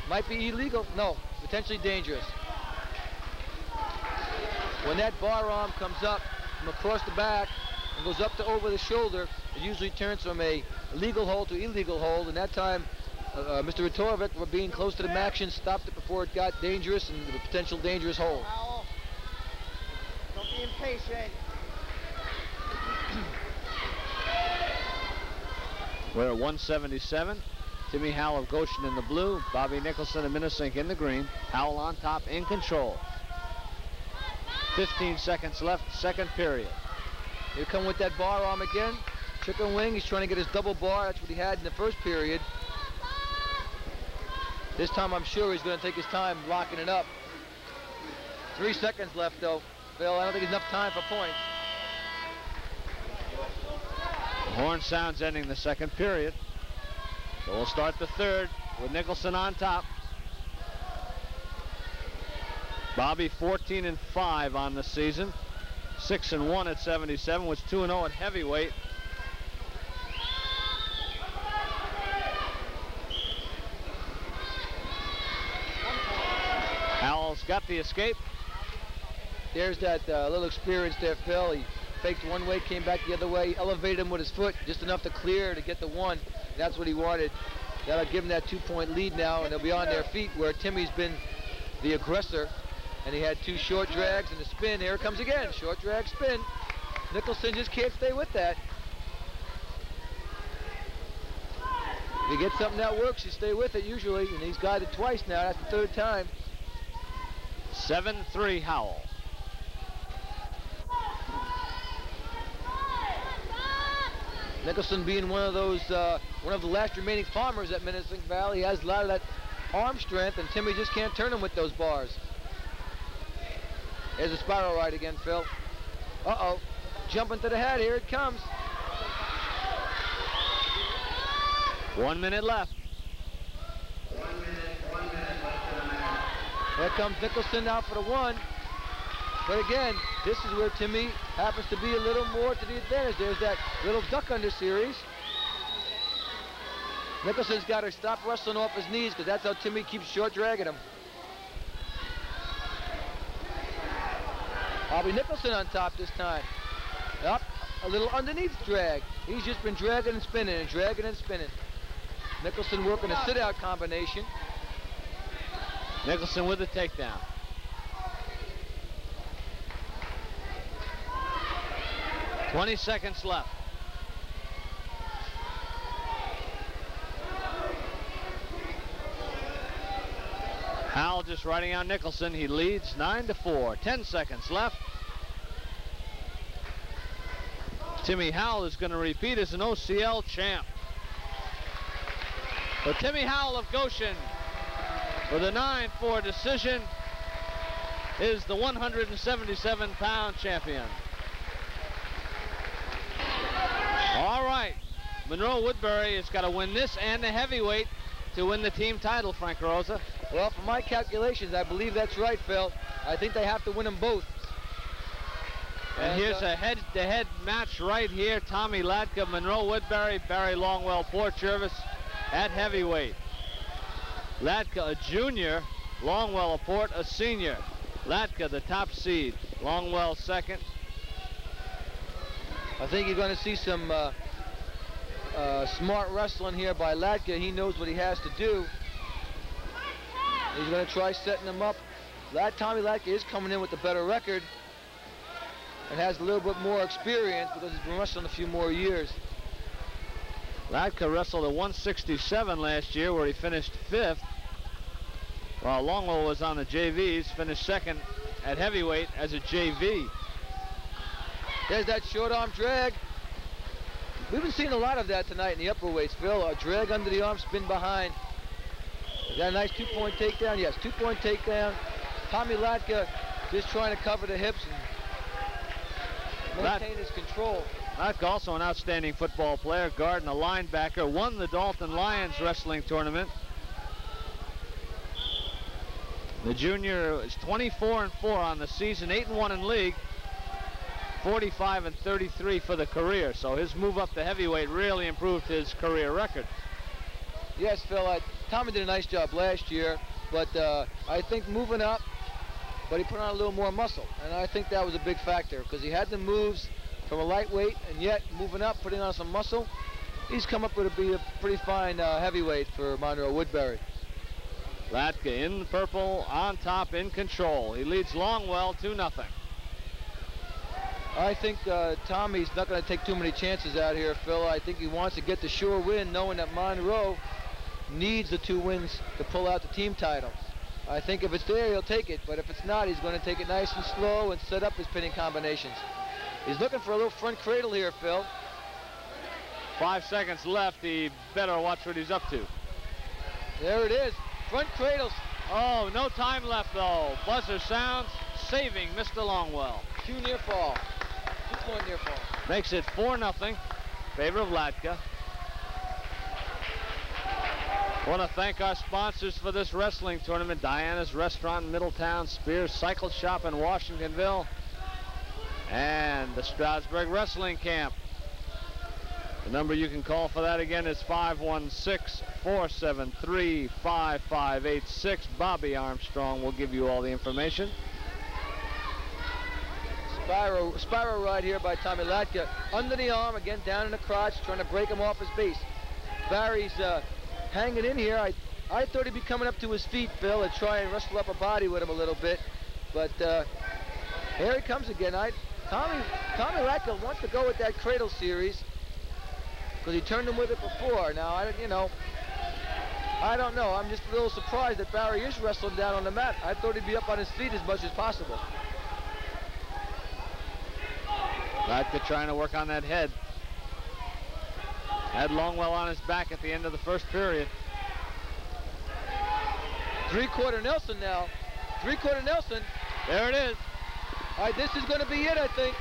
Might be illegal. No, potentially dangerous. When that bar arm comes up from across the back and goes up to over the shoulder, it usually turns from a legal hold to illegal hold. And that time, Mr. Vitorovic, for being close to the action, stopped it before it got dangerous and the potential dangerous hold. Don't be impatient. We're at 177. Timmy Howell of Goshen in the blue, Bobby Nicholson of Minnesink in the green. Howell on top, in control. 15 seconds left, second period. Here come with that bar arm again. Chicken wing, he's trying to get his double bar. That's what he had in the first period. This time I'm sure he's going to take his time locking it up. 3 seconds left though. Phil, I don't think there's enough time for points. The horn sounds ending the second period. So we'll start the third with Nicholson on top. Bobby 14-5 on the season. 6-1 at 77, was 2-0 at heavyweight. Howell's got the escape. There's that little experience there, Phil. He faked one way, came back the other way, elevated him with his foot, just enough to clear to get the 1. That's what he wanted. That'll give him that 2-point lead now, and they'll be on their feet where Timmy's been the aggressor. And he had 2 short drags and a spin. Here it comes again. Short drag, spin. Nicholson just can't stay with that. If you get something that works, you stay with it usually. And he's got it twice now. That's the 3rd time. 7-3 Howell. Nicholson being one of those, one of the last remaining farmers at Minnesink Valley, he has a lot of that arm strength, and Timmy just can't turn him with those bars. There's a spiral ride again, Phil. Uh-oh. Jumping to the head. Here it comes. 1 minute left. 1 minute left in the match. Here comes Nicholson now for the 1. But again, this is where Timmy happens to be a little more to the advantage. There's that little duck under series. Nicholson's got to stop wrestling off his knees because that's how Timmy keeps short dragging him. Bobby Nicholson on top this time. Up, a little underneath drag. He's just been dragging and spinning and dragging and spinning. Nicholson working a sit-out combination. Nicholson with the takedown. "20 seconds left. Howell just riding on Nicholson. He leads 9-4. 10 seconds left. Timmy Howell is going to repeat as an OCL champ. But Timmy Howell of Goshen, with a 9-4 decision, is the 177-pound champion. All right, Monroe Woodbury has got to win this and the heavyweight to win the team title, Frank Rosa. Well, for my calculations, I believe that's right, Phil. I think they have to win them both. And here's a head-to-head match right here. Tommy Latka, Monroe Woodbury, Barry Longwell, Port Jervis at heavyweight. Latka, a junior, Longwell, a Port, a senior. Latka, the top seed, Longwell second. I think you're going to see some smart wrestling here by Latka. He knows what he has to do. He's going to try setting him up. Tommy Latka is coming in with a better record and has a little bit more experience because he's been wrestling a few more years. Latka wrestled at 167 last year where he finished 5th, while Longwell was on the JVs, finished 2nd at heavyweight as a JV. There's that short arm drag. We've been seeing a lot of that tonight in the upper weights, Phil. A drag under the arm, spin behind. Is that a nice 2-point takedown? Yes, 2-point takedown. Tommy Latka just trying to cover the hips and maintain his control. Latka, also an outstanding football player, guard and a linebacker, won the Dalton Lions wrestling tournament. The junior is 24-4 on the season, 8-1 in league, 45-33 for the career. So his move up to heavyweight really improved his career record. Yes, Phil, Tommy did a nice job last year, but I think moving up, but he put on a little more muscle, and I think that was a big factor because he had the moves from a lightweight, and yet moving up, putting on some muscle, he's come up with a pretty fine heavyweight for Monroe Woodbury. Latka in the purple, on top, in control. He leads Longwell 2-0. I think Tommy's not going to take too many chances out here, Phil. I think he wants to get the sure win, knowing that Monroe needs the 2 wins to pull out the team title. I think if it's there, he'll take it, but if it's not, he's going to take it nice and slow and set up his pinning combinations. He's looking for a little front cradle here, Phil. 5 seconds left. He better watch what he's up to. There it is. Front cradles. Oh, no time left, though. Buzzer sounds, saving Mr. Longwell. 2 near fall. 2-point near fall. Makes it 4-0. Favor of Latka. I want to thank our sponsors for this wrestling tournament. Diana's Restaurant in Middletown, Spears Cycle Shop in Washingtonville, and the Stroudsburg Wrestling Camp. The number you can call for that again is 516-473-5586. Bobby Armstrong will give you all the information. Spiral ride here by Tommy Latka. Under the arm, again down in the crotch, trying to break him off his base. Barry's hanging in here. I thought he'd be coming up to his feet, Phil, and try and wrestle up a body with him a little bit. But here he comes again. Tommy Latka wants to go with that cradle series because he turned him with it before. Now, I don't know. I'm just a little surprised that Barry is wrestling down on the mat. I thought he'd be up on his feet as much as possible. Latka trying to work on that head. Had Longwell on his back at the end of the first period. 3-quarter Nelson now. 3-quarter Nelson. There it is. All right, this is going to be it, I think.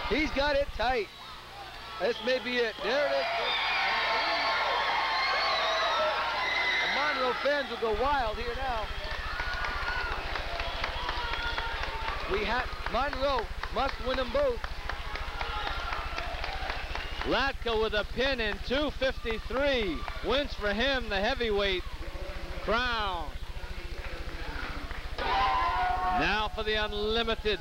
He's got it tight. This may be it. There it is. The Monroe fans will go wild here now. Monroe must win them both. Latka with a pin in 2:53. Wins for him the heavyweight crown. Now for the unlimited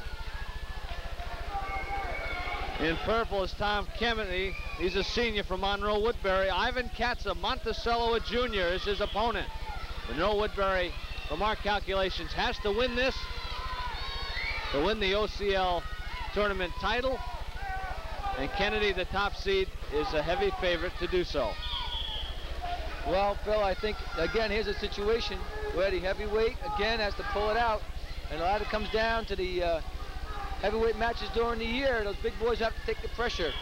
In purple is Tom Kennedy. He's a senior from Monroe Woodbury. Ivan Katz of Monticello, a junior, is his opponent. Monroe Woodbury, from our calculations, has to win this to win the OCL tournament title. And Kennedy, the top seed, is a heavy favorite to do so. Well, Phil, I think, again, here's a situation where the heavyweight, again, has to pull it out. And a lot of it comes down to the heavyweight matches during the year. Those big boys have to take the pressure.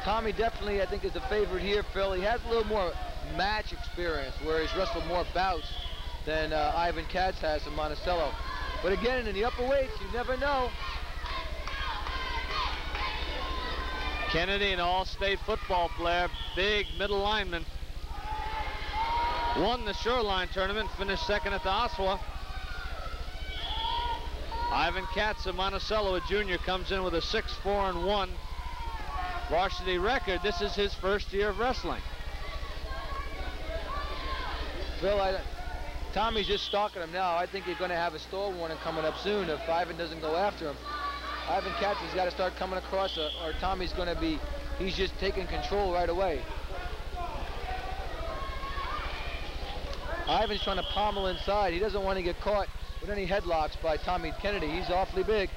Tommy definitely, I think, is the favorite here, Phil. He has a little more match experience, where he's wrestled more bouts than Ivan Katz has in Monticello. But again, in the upper weights, you never know. Kennedy, an all-state football player, big middle lineman. Won the Shoreline tournament, finished second at the Oshawa. Ivan Katz of Monticello, a junior, comes in with a 6-4-1 varsity record. This is his first year of wrestling. Phil, Tommy's just stalking him now. I think he's going to have a stall warning coming up soon if Ivan doesn't go after him. Ivan Katz has got to start coming across, or Tommy's going to be, he's just taking control right away. Ivan's trying to pommel inside. He doesn't want to get caught with any headlocks by Tommy Kennedy. He's awfully big.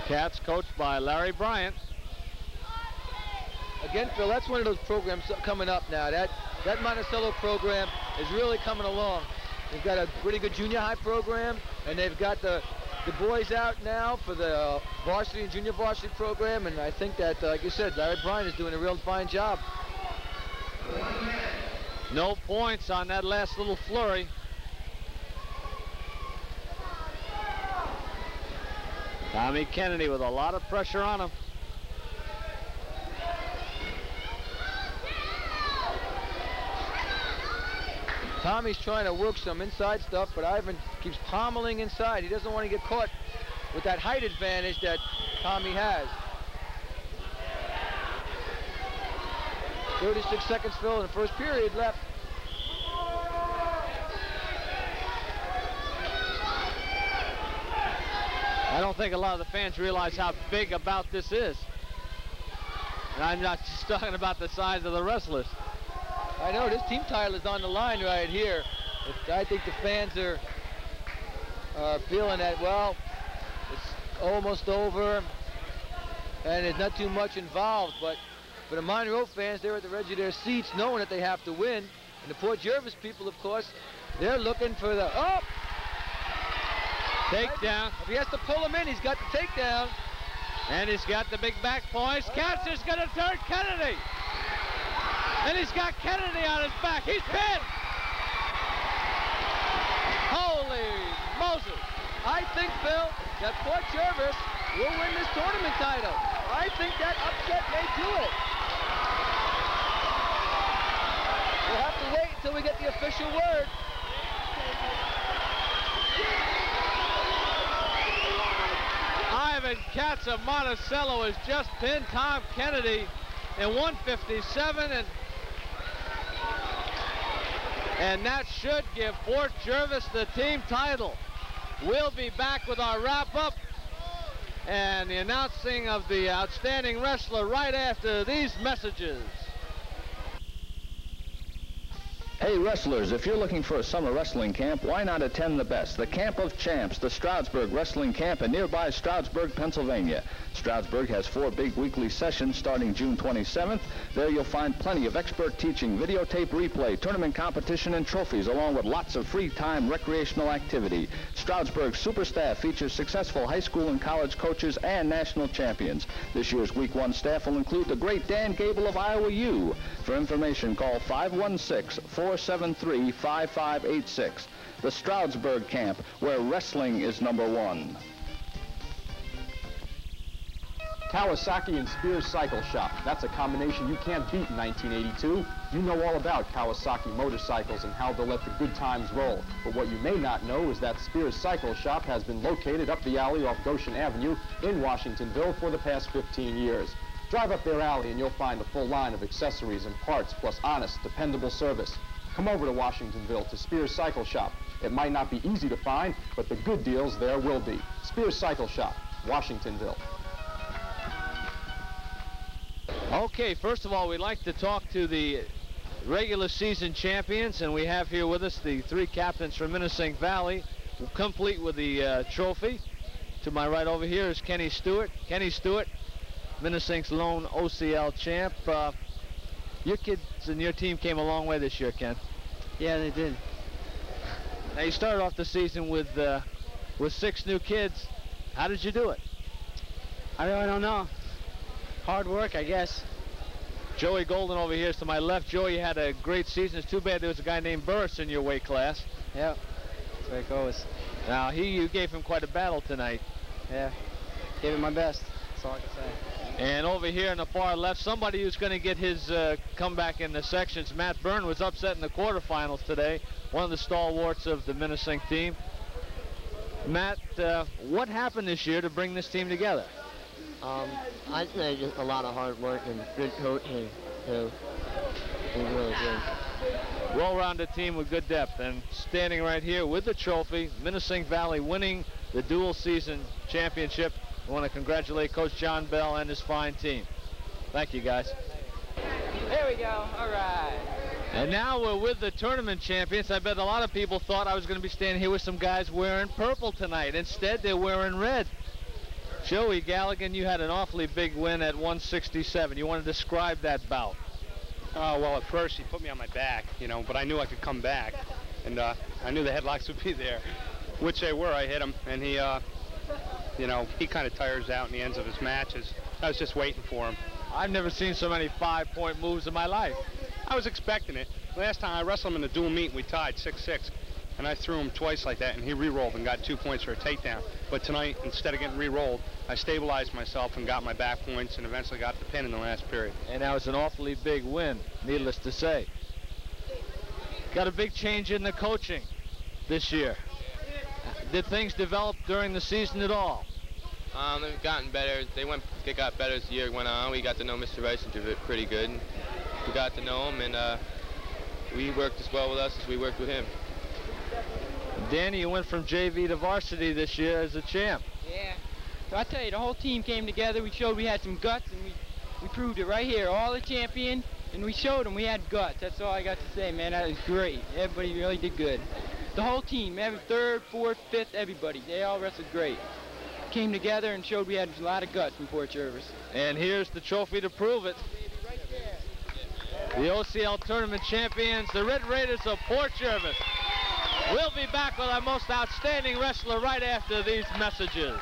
Katz coached by Larry Bryant. Again, Phil, that's one of those programs coming up now. That Monticello program is really coming along. They've got a pretty good junior high program, and they've got the boys out now for the varsity and junior varsity program, and I think that, like you said, Larry Bryant is doing a real fine job. No points on that last little flurry. Tommy Kennedy with a lot of pressure on him. Tommy's trying to work some inside stuff, but Ivan keeps pommeling inside. He doesn't want to get caught with that height advantage that Tommy has. 36 seconds, Phil, in the first period left. I don't think a lot of the fans realize how big a bout this is. And I'm not just talking about the size of the wrestlers. I know, this team title is on the line right here. I think the fans are feeling that, well, it's almost over, and there's not too much involved. But for the Monroe fans, they're at the edge of their seats knowing that they have to win. And the Port Jervis people, of course, they're looking for the, oh! Takedown. If he has to pull him in, he's got the takedown. And he's got the big back points. Katz is going to turn Kennedy. And he's got Kennedy on his back. He's pinned. Holy Moses. I think, Phil, that Port Jervis will win this tournament title. I think that upset may do it. We'll have to wait until we get the official word. Ivan Katz of Monticello has just pinned Tom Kennedy in 157, and that should give Port Jervis the team title. We'll be back with our wrap-up and the announcing of the outstanding wrestler right after these messages. Hey wrestlers, if you're looking for a summer wrestling camp, why not attend the best, the Camp of Champs, the Stroudsburg Wrestling Camp in nearby Stroudsburg, Pennsylvania. Stroudsburg has 4 big weekly sessions starting June 27th. There you'll find plenty of expert teaching, videotape replay, tournament competition, and trophies, along with lots of free time recreational activity. Stroudsburg's super staff features successful high school and college coaches and national champions. This year's Week 1 staff will include the great Dan Gable of Iowa U. For information, call 516-473-5586. The Stroudsburg Camp, where wrestling is #1. Kawasaki and Spears Cycle Shop. That's a combination you can't beat in 1982. You know all about Kawasaki motorcycles and how they'll let the good times roll. But what you may not know is that Spears Cycle Shop has been located up the alley off Goshen Avenue in Washingtonville for the past 15 years. Drive up their alley and you'll find a full line of accessories and parts, plus honest, dependable service. Come over to Washingtonville to Spears Cycle Shop. It might not be easy to find, but the good deals there will be. Spears Cycle Shop, Washingtonville. Okay, first of all, we'd like to talk to the regular season champions, and we have here with us the 3 captains from Minisink Valley, complete with the trophy. To my right over here is Kenny Stewart. Kenny Stewart, Minisink's lone OCL champ. Your kids and your team came a long way this year, Ken. Yeah, they did. Now, you started off the season with 6 new kids. How did you do it? I really don't know. Hard work, I guess. Joey Golden over here is to my left. Joey had a great season. It's too bad there was a guy named Burris in your weight class. Yep, that's where it goes. Now, you gave him quite a battle tonight. Yeah, gave it my best. That's all I can say. And over here in the far left, somebody who's going to get his comeback in the sections, Matt Byrne, was upset in the quarterfinals today. One of the stalwarts of the Minisink team. Matt, what happened this year to bring this team together? I think just a lot of hard work and good coaching, too. It was really good. Well-rounded team with good depth, and standing right here with the trophy, Minisink Valley winning the dual season championship. I want to congratulate Coach John Bell and his fine team. Thank you, guys. There we go. All right. And now we're with the tournament champions. I bet a lot of people thought I was going to be standing here with some guys wearing purple tonight. Instead, they're wearing red. Joey Galligan, you had an awfully big win at 167. You want to describe that bout? Well, at first he put me on my back, you know, but I knew I could come back, and I knew the headlocks would be there, which they were. I hit him, and he, you know, he kind of tires out in the ends of his matches. I was just waiting for him. I've never seen so many 5-point moves in my life. I was expecting it. Last time I wrestled him in the dual meet, and we tied 6-6. And I threw him twice like that, and he re-rolled and got 2 points for a takedown. But tonight, instead of getting re-rolled, I stabilized myself and got my back points and eventually got the pin in the last period. And that was an awfully big win, needless to say. Got a big change in the coaching this year. Did things develop during the season at all? They've gotten better. They got better as the year went on. We got to know Mr. Rice pretty good. We got to know him, and we worked as well with us as we worked with him. Danny, you went from JV to varsity this year as a champ. Yeah. So I tell you, the whole team came together. We showed we had some guts, and we proved it right here. All the champion, and we showed them we had guts. That's all I got to say, man. That was great. Everybody really did good. The whole team, every 3rd, 4th, 5th, everybody. They all wrestled great. Came together and showed we had a lot of guts from Port Jervis. And here's the trophy to prove it. Right there. The OCL tournament champions, the Red Raiders of Port Jervis. We'll be back with our most outstanding wrestler right after these messages.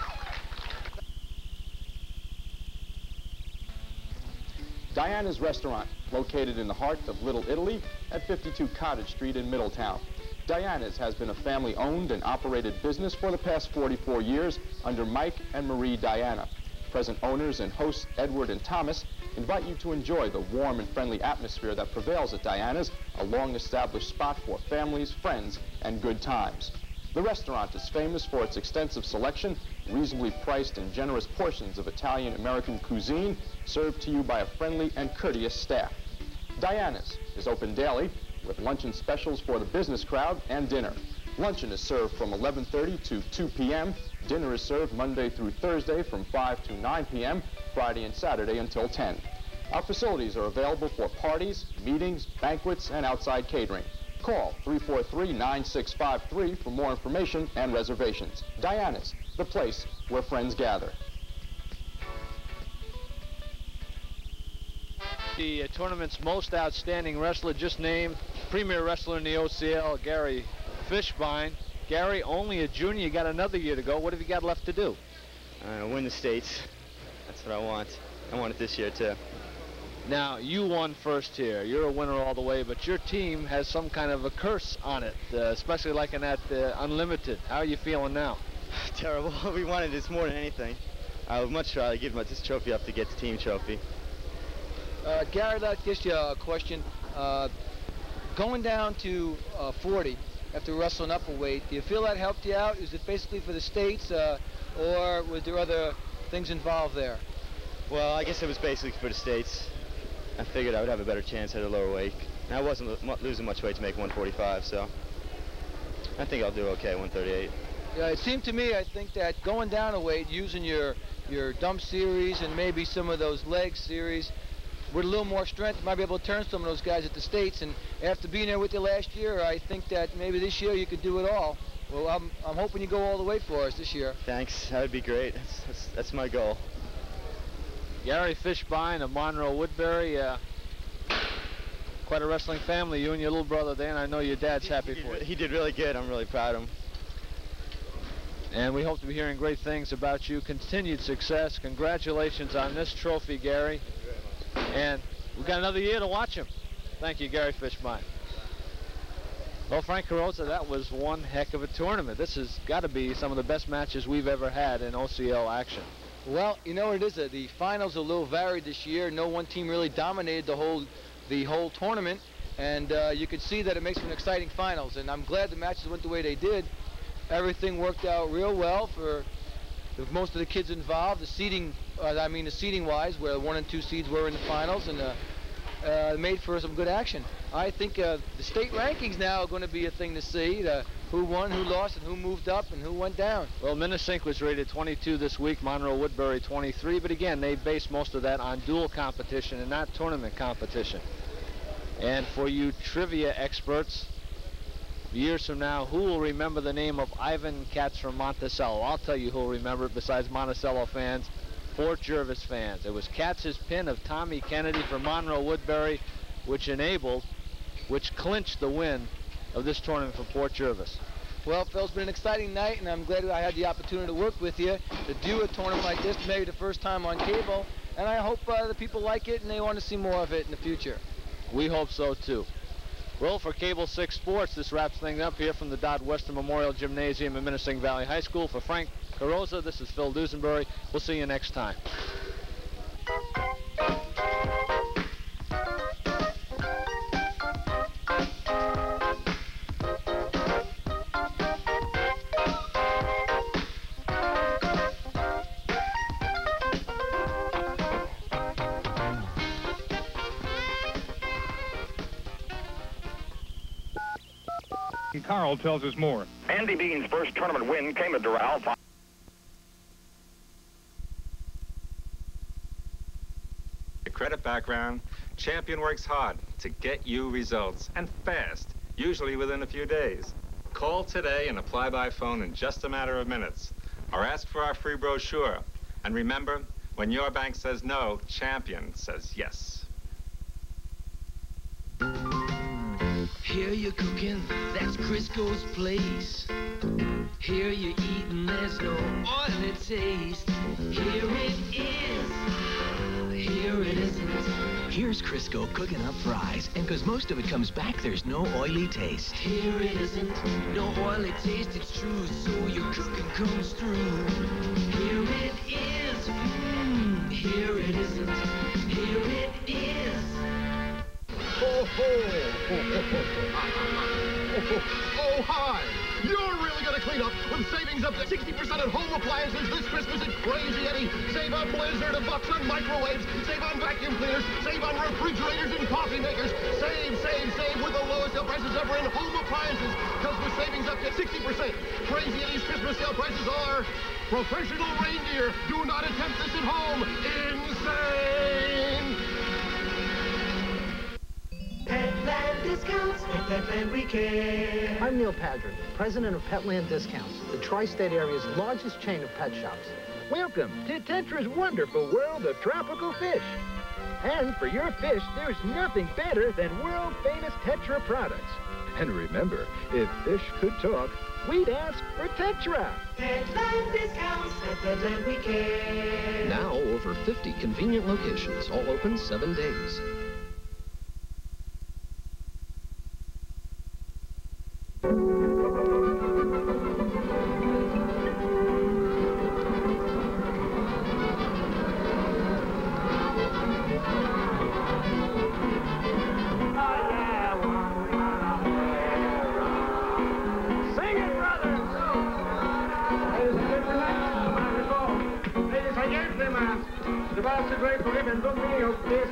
Diana's Restaurant, located in the heart of Little Italy at 52 Cottage Street in Middletown. Diana's has been a family-owned and operated business for the past 44 years under Mike and Marie Diana. Present owners and hosts Edward and Thomas invite you to enjoy the warm and friendly atmosphere that prevails at Diana's, a long-established spot for families, friends, and good times. The restaurant is famous for its extensive selection, reasonably priced and generous portions of Italian-American cuisine, served to you by a friendly and courteous staff. Diana's is open daily, with luncheon specials for the business crowd and dinner. Luncheon is served from 11:30 to 2 p.m. Dinner is served Monday through Thursday from 5 to 9 p.m., Friday and Saturday until 10. Our facilities are available for parties, meetings, banquets, and outside catering. Call 343-9653 for more information and reservations. Diana's, the place where friends gather. The tournament's most outstanding wrestler just named, premier wrestler in the OCL, Gary Fishbein. Gary, only a junior. You got another year to go. What have you got left to do? Win the states. That's what I want. I want it this year, too. Now, you won first here. You're a winner all the way, but your team has some kind of a curse on it, especially like in that Unlimited. How are you feeling now? Terrible. We wanted this more than anything. I would much rather give this trophy up to get the team trophy. Gary, I'd like to ask you a question. Going down to 40 after wrestling up a weight, do you feel that helped you out? Is it basically for the states, or were there other things involved there? Well, I guess it was basically for the states. I figured I would have a better chance at a lower weight. And I wasn't losing much weight to make 145, so I think I'll do okay at 138. Yeah, it seemed to me, I think that going down a weight, using your dump series and maybe some of those leg series, with a little more strength, you might be able to turn some of those guys at the States. And after being there with you last year, I think that maybe this year you could do it all. Well, I'm hoping you go all the way for us this year. Thanks. That would be great. That's my goal. Gary Fishbein of Monroe Woodbury. Quite a wrestling family, you and your little brother there, and I know your dad's happy for you. He did really good. I'm really proud of him. And we hope to be hearing great things about you. Continued success. Congratulations on this trophy, Gary. Thank you very much. And we've got another year to watch him. Thank you, Gary Fishbein. Well, Frank Carosa, that was one heck of a tournament. This has got to be some of the best matches we've ever had in OCL action. Well, you know what it is. The finals are a little varied this year. No one team really dominated the whole tournament, and you could see that it makes for an exciting finals. And I'm glad the matches went the way they did. Everything worked out real well for most of the kids involved. The seeding, the seeding-wise, where 1 and 2 seeds were in the finals, and made for some good action. I think the state rankings now are going to be a thing to see. Who won, who lost, and who moved up, and who went down. Well, Minnesink was rated 22 this week, Monroe Woodbury 23, but again, they based most of that on dual competition and not tournament competition. And for you trivia experts, years from now, who will remember the name of Ivan Katz from Monticello? I'll tell you who will remember it besides Monticello fans, Fort Jervis fans. It was Katz's pin of Tommy Kennedy for Monroe Woodbury, which clinched the win of this tournament for Fort Jervis. Well, Phil, it's been an exciting night, and I'm glad I had the opportunity to work with you to do a tournament like this, maybe the first time on cable, and I hope the people like it and they want to see more of it in the future. We hope so, too. Well, for Cable 6 Sports, this wraps things up here from the Dodd Western Memorial Gymnasium in Minnesink Valley High School. For Frank Carosa, this is Phil Dusenbury. We'll see you next time. Carl tells us more. Andy Bean's first tournament win came at Doral. A credit background, Champion works hard to get you results, and fast, usually within a few days. Call today and apply by phone in just a matter of minutes, or ask for our free brochure. And remember, when your bank says no, Champion says yes. Here you're cooking, that's Crisco's place. Here you're eating, there's no oily taste. Here it is, here it isn't. Here's Crisco cooking up fries, and because most of it comes back, there's no oily taste. Here it isn't, no oily taste, it's true, so your cooking comes through. Here it is, here it isn't, here it is. Oh, hi! You're really going to clean up with savings up to 60% on home appliances this Christmas at Crazy Eddie. Save on Blizzard, bucks on microwaves, save on vacuum cleaners, save on refrigerators and coffee makers. Save with the lowest sale prices ever in home appliances. Because with savings up to 60%, Crazy Eddie's Christmas sale prices are professional reindeer. Do not attempt this at home. Insane! Petland discounts, at Petland we care. I'm Neil Padron, president of Petland Discounts, the tri-state area's largest chain of pet shops. Welcome to Tetra's wonderful world of tropical fish. And for your fish, there's nothing better than world-famous Tetra products. And remember, if fish could talk, we'd ask for Tetra. Petland discounts, at Petland we care. Now, over 50 convenient locations, all open 7 days.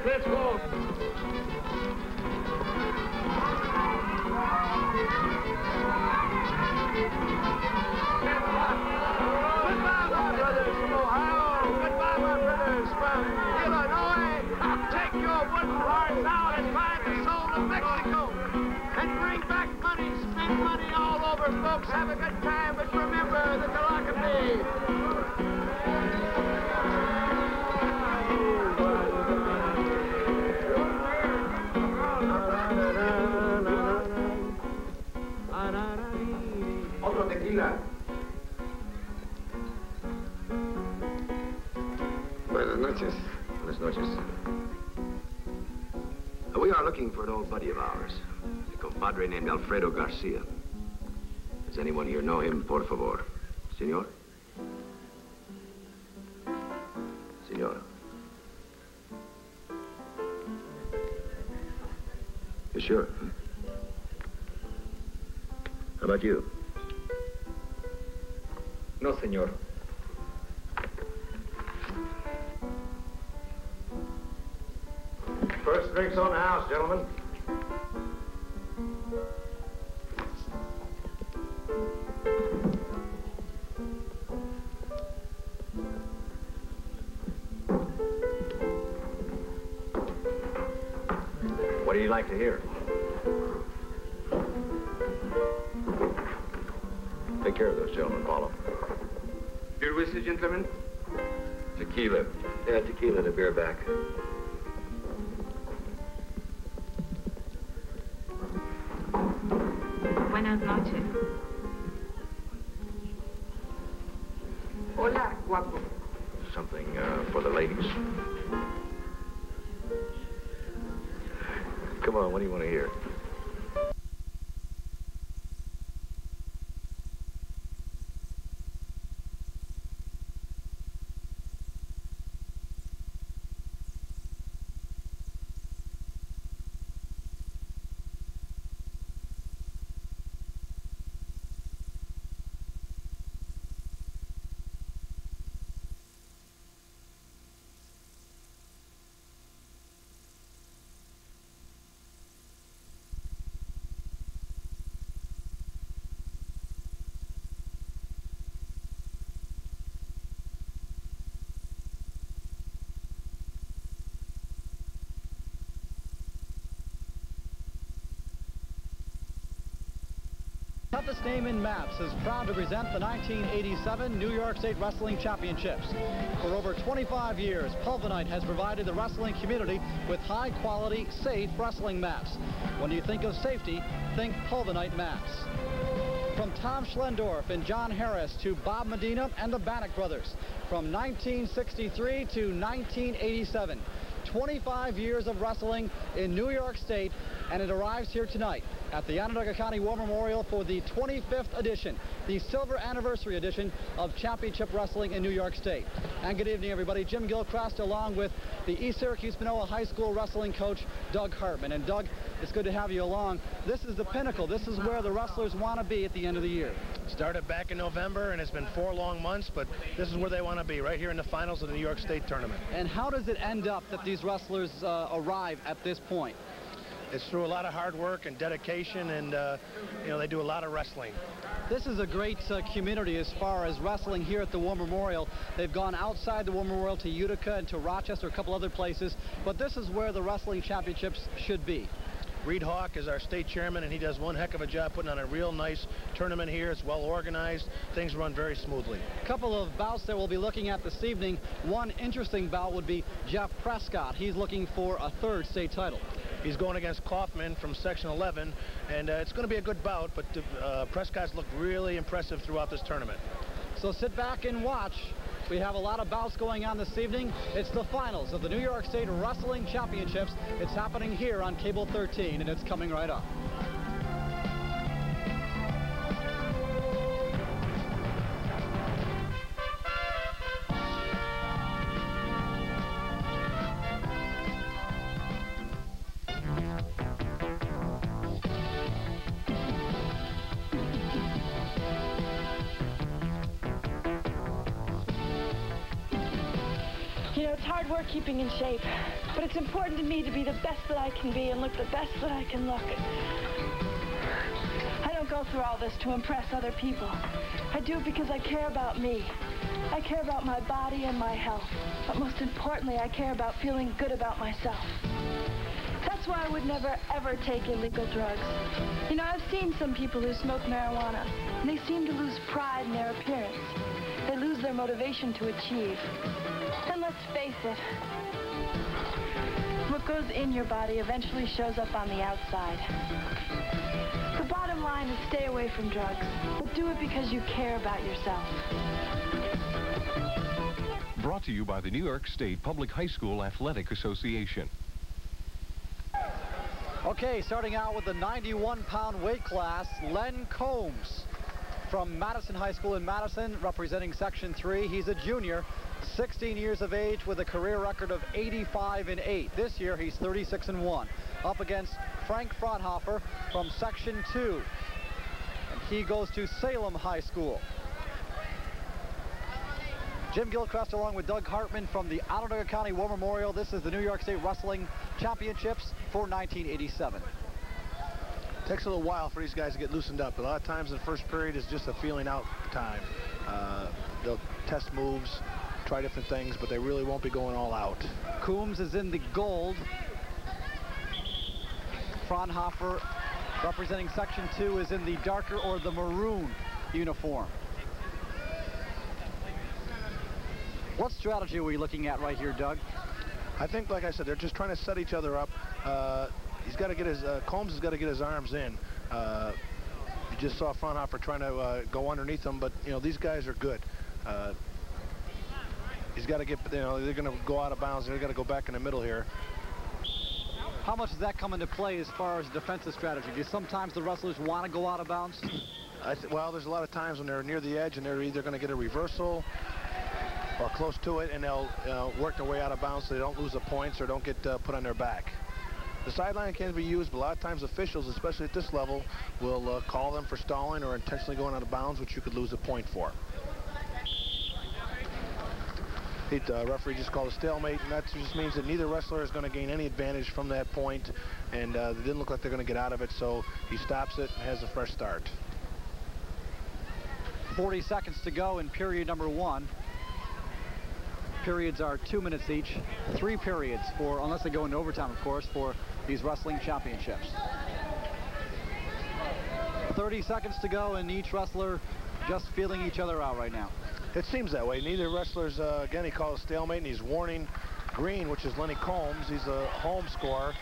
Let's go. Goodbye, my brothers from Ohio. Goodbye, my brothers from Illinois. Take your show. And bring back money, spend money all over, folks. Have a good time, but remember the Kalakapi. Otro tequila. Buenas noches. Buenas noches. We are looking for an old buddy of ours, a compadre named Alfredo Garcia. Does anyone here know him, por favor? Senor? Senora? You sure? How about you? No, senor. First drinks on the house, gentlemen. What do you like to hear? Take care of those gentlemen, Paulo. Beer whiskey, gentlemen? Tequila. Yeah, tequila, the beer back. Buenas noches. Hola, guapo. Something for the ladies. Come on, what do you want to hear? Toughest Name in Maps is proud to present the 1987 New York State Wrestling Championships. For over 25 years, Pulverite has provided the wrestling community with high-quality, safe wrestling maps. When you think of safety, think Pulverite maps. From Tom Schlendorf and John Harris to Bob Medina and the Bannock brothers, from 1963 to 1987, 25 years of wrestling in New York State, and it arrives here tonight at the Onondaga County War Memorial for the 25th edition, the silver anniversary edition of Championship Wrestling in New York State. And good evening, everybody. Jim Gilchrist along with the East Syracuse Manoa High School wrestling coach, Doug Hartman. And Doug, it's good to have you along. This is the pinnacle. This is where the wrestlers want to be at the end of the year. Started back in November, and it's been 4 long months, but this is where they want to be, right here in the finals of the New York State tournament. And how does it end up that these wrestlers arrive at this point? It's through a lot of hard work and dedication, and you know, they do a lot of wrestling. This is a great community as far as wrestling here at the War Memorial. They've gone outside the War Memorial to Utica and to Rochester, a couple other places, but this is where the wrestling championships should be. Reed Hawk is our state chairman, and he does one heck of a job putting on a real nice tournament here. It's well organized. Things run very smoothly. A couple of bouts that we'll be looking at this evening. One interesting bout would be Jeff Prescott. He's looking for a 3rd state title. He's going against Kaufman from Section 11, and it's going to be a good bout, but Prescott's looked really impressive throughout this tournament. So sit back and watch. We have a lot of bouts going on this evening. It's the finals of the New York State Wrestling Championships. It's happening here on Cable 13, and it's coming right up. You know, it's hard work keeping in shape, but it's important to me to be the best that I can be and look the best that I can look. I don't go through all this to impress other people. I do it because I care about me. I care about my body and my health, but most importantly, I care about feeling good about myself. That's That's why I would never, ever take illegal drugs. You know, I've seen some people who smoke marijuana, and they seem to lose pride in their appearance. They lose their motivation to achieve. And let's face it, what goes in your body eventually shows up on the outside. The bottom line is stay away from drugs, but do it because you care about yourself. Brought to you by the New York State Public High School Athletic Association. Okay, starting out with the 91-pound weight class, Len Combs from Madison High School in Madison, representing Section 3. He's a junior, 16 years of age with a career record of 85-8. This year, he's 36-1. Up against Frank Fraunhofer from Section 2. And he goes to Salem High School. Jim Gilchrist along with Doug Hartman from the Onondaga County War Memorial. This is the New York State Wrestling Championships for 1987. Takes a little while for these guys to get loosened up. A lot of times in the first period is just a feeling out time. They'll test moves, try different things, but they really won't be going all out. Coombs is in the gold. Fraunhofer, representing Section 2, is in the darker or the maroon uniform. What strategy are we looking at right here, Doug? I think, like I said, they're just trying to set each other up. He's got to get his, Combs has got to get his arms in. You just saw Fraunhofer trying to go underneath him, but, you know, these guys are good. He's got to get, you know, they're going to go out of bounds. They've got to go back in the middle here. How much does that come into play as far as defensive strategy? Do sometimes the wrestlers want to go out of bounds? Well, there's a lot of times when they're near the edge and they're either going to get a reversal or close to it, and they'll work their way out of bounds so they don't lose the points or don't get put on their back. The sideline can be used, but a lot of times officials, especially at this level, will call them for stalling or intentionally going out of bounds, which you could lose a point for. The referee just called a stalemate, and that just means that neither wrestler is going to gain any advantage from that point, and they didn't look like they're going to get out of it, so he stops it and has a fresh start. 40 seconds to go in period number 1. Periods are 2 minutes each. 3 periods for, unless they go into overtime, of course, for these wrestling championships. 30 seconds to go, and each wrestler just feeling each other out right now. It seems that way. Neither wrestlers, again, he called a stalemate, and he's warning Green, which is Lenny Combs. He's a home scorer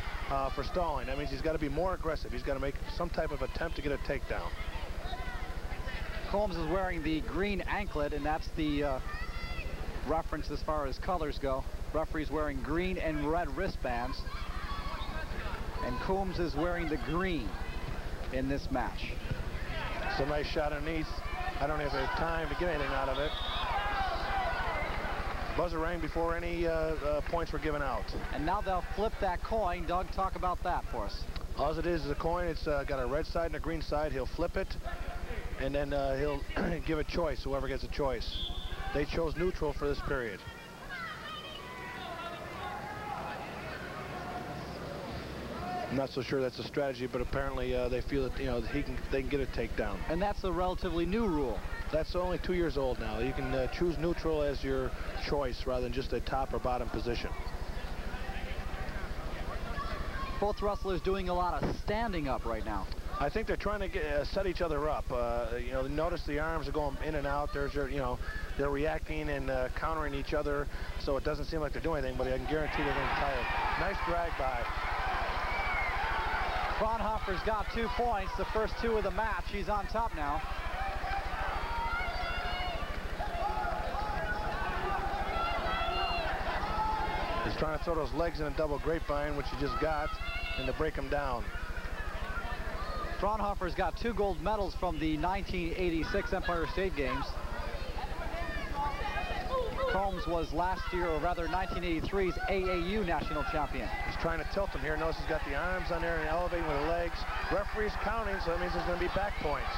for stalling. That means he's got to be more aggressive. He's got to make some type of attempt to get a takedown. Combs is wearing the green anklet, and that's the reference as far as colors go. Referee's wearing green and red wristbands, and Combs is wearing the green in this match. It's a nice shot underneath. I don't have time to get anything out of it. Buzzer rang before any points were given out. And now they'll flip that coin. Doug, talk about that for us. All it is a coin. It's got a red side and a green side. He'll flip it, and then he'll give a choice, whoever gets a choice. They chose neutral for this period. I'm not so sure that's a strategy, but apparently they feel that, you know, they can get a takedown. And that's a relatively new rule. That's only 2 years old now. You can choose neutral as your choice rather than just a top or bottom position. Both wrestlers doing a lot of standing up right now. I think they're trying to set each other up. You know, notice the arms are going in and out. There's your, you know, they're reacting and countering each other, so it doesn't seem like they're doing anything, but I can guarantee they're getting tired. Nice drag by. Fraunhofer's got 2 points, the first 2 of the match. He's on top now. He's trying to throw those legs in a double grapevine, which he just got, and to break him down. Fraunhofer's got 2 gold medals from the 1986 Empire State Games. Combs was last year, or rather 1983's AAU national champion. He's trying to tilt him here. Notice he's got the arms on there and elevating with the legs. Referee's counting, so that means there's going to be back points.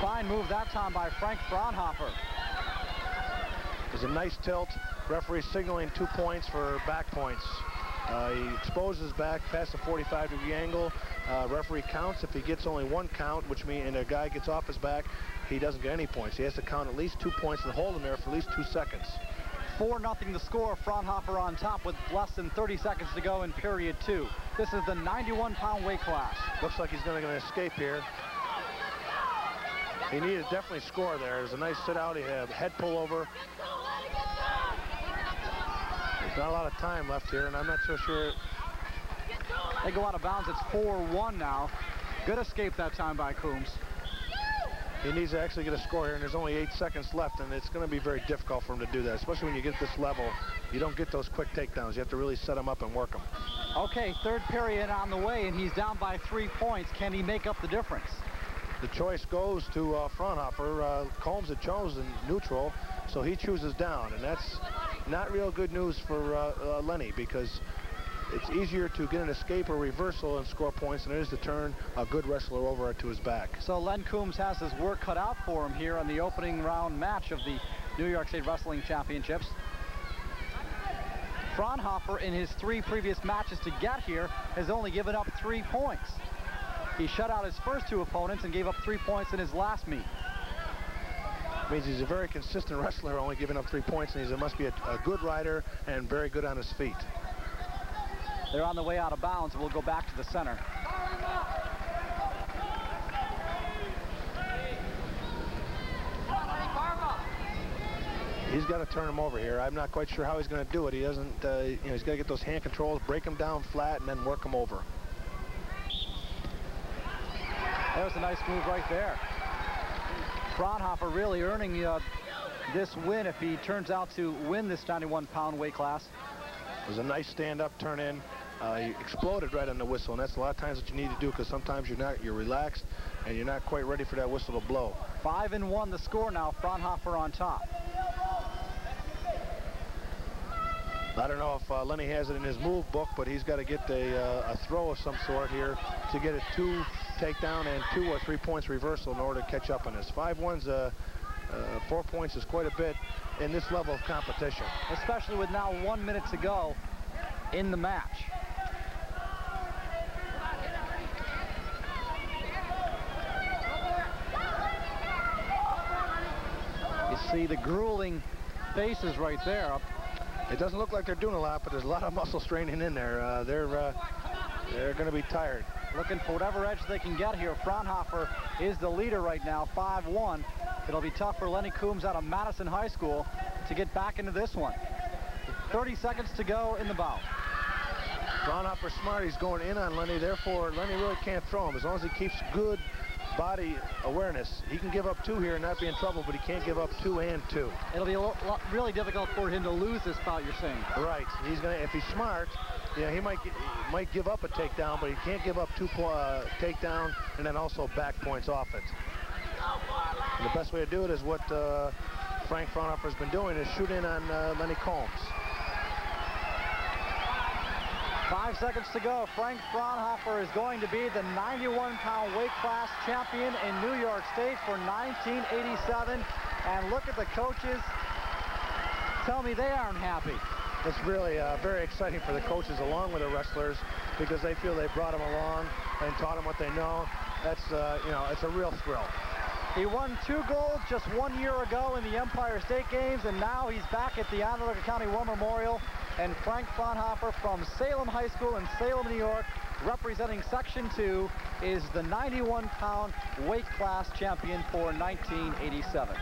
Fine move that time by Frank Fraunhofer. There's a nice tilt. Referee signaling 2 points for back points. He exposes back past the 45-degree angle. Referee counts. If he gets only 1 count, which means and a guy gets off his back, he doesn't get any points. He has to count at least 2 points and hold him there for at least 2 seconds. 4-0 the score. Fraunhofer on top with less than 30 seconds to go in period 2. This is the 91-pound weight class. Looks like he's going to escape here. He needed to definitely score there. There's a nice sit out. He had a head pull over. There's not a lot of time left here, and I'm not so sure. They go out of bounds. It's 4-1 now. Good escape that time by Coombs. He needs to actually get a score here, and there's only 8 seconds left, and it's going to be very difficult for him to do that, especially when you get this level. You don't get those quick takedowns. You have to really set them up and work them. Okay, third period on the way, and he's down by 3 points. Can he make up the difference? The choice goes to Fraunhofer. Combs had chosen neutral, so he chooses down, and that's not real good news for Lenny, because it's easier to get an escape or reversal and score points than it is to turn a good wrestler over to his back. So Len Coombs has his work cut out for him here on the opening round match of the New York State Wrestling Championships. Fraunhofer, in his 3 previous matches to get here, has only given up 3 points. He shut out his first 2 opponents and gave up 3 points in his last meet. Means he's a very consistent wrestler, only giving up 3 points, and he must be a good rider and very good on his feet. They're on the way out of bounds. We'll go back to the center. He's got to turn him over here. I'm not quite sure how he's going to do it. He doesn't, he's got to get those hand controls, break him down flat, and then work him over. There's a nice move right there. Fraunhofer really earning this win if he turns out to win this 91-pound weight class. It was a nice stand-up turn-in. He exploded right on the whistle, and that's a lot of times what you need to do, because sometimes you're relaxed and you're not quite ready for that whistle to blow. 5-1 the score now. Fraunhofer on top. I don't know if Lenny has it in his move book, but he's got to get a throw of some sort here to get a 2 takedown and 2 or 3 points reversal in order to catch up on this. 5-1's 4 points is quite a bit in this level of competition. Especially with now 1 minute to go in the match. You see the grueling faces right there. It doesn't look like they're doing a lot, but there's a lot of muscle straining in there. They're going to be tired. Looking for whatever edge they can get here. Fraunhofer is the leader right now, 5-1. It'll be tough for Lenny Coombs out of Madison High School to get back into this one. 30 seconds to go in the bout. Fraunhofer smart. He's going in on Lenny. Therefore, Lenny really can't throw him. As long as he keeps good body awareness, he can give up 2 here and not be in trouble, but he can't give up 2 and 2. It'll be really difficult for him to lose this bout, you're saying. Right. He's going to, if he's smart, he might give up a takedown, but he can't give up 2 takedown and then also back points off it. And the best way to do it is what Frank Fraunhofer's been doing, is shoot in on Lenny Combs. 5 seconds to go. Frank Fraunhofer is going to be the 91-pound weight class champion in New York State for 1987. And look at the coaches. Tell me they aren't happy. It's really very exciting for the coaches along with the wrestlers, because they feel they brought them along and taught them what they know. That's, it's a real thrill. He won 2 golds just 1 year ago in the Empire State Games, and now he's back at the Onondaga County War Memorial. And Frank Fraunhofer from Salem High School in Salem, New York, representing Section 2, is the 91-pound weight class champion for 1987.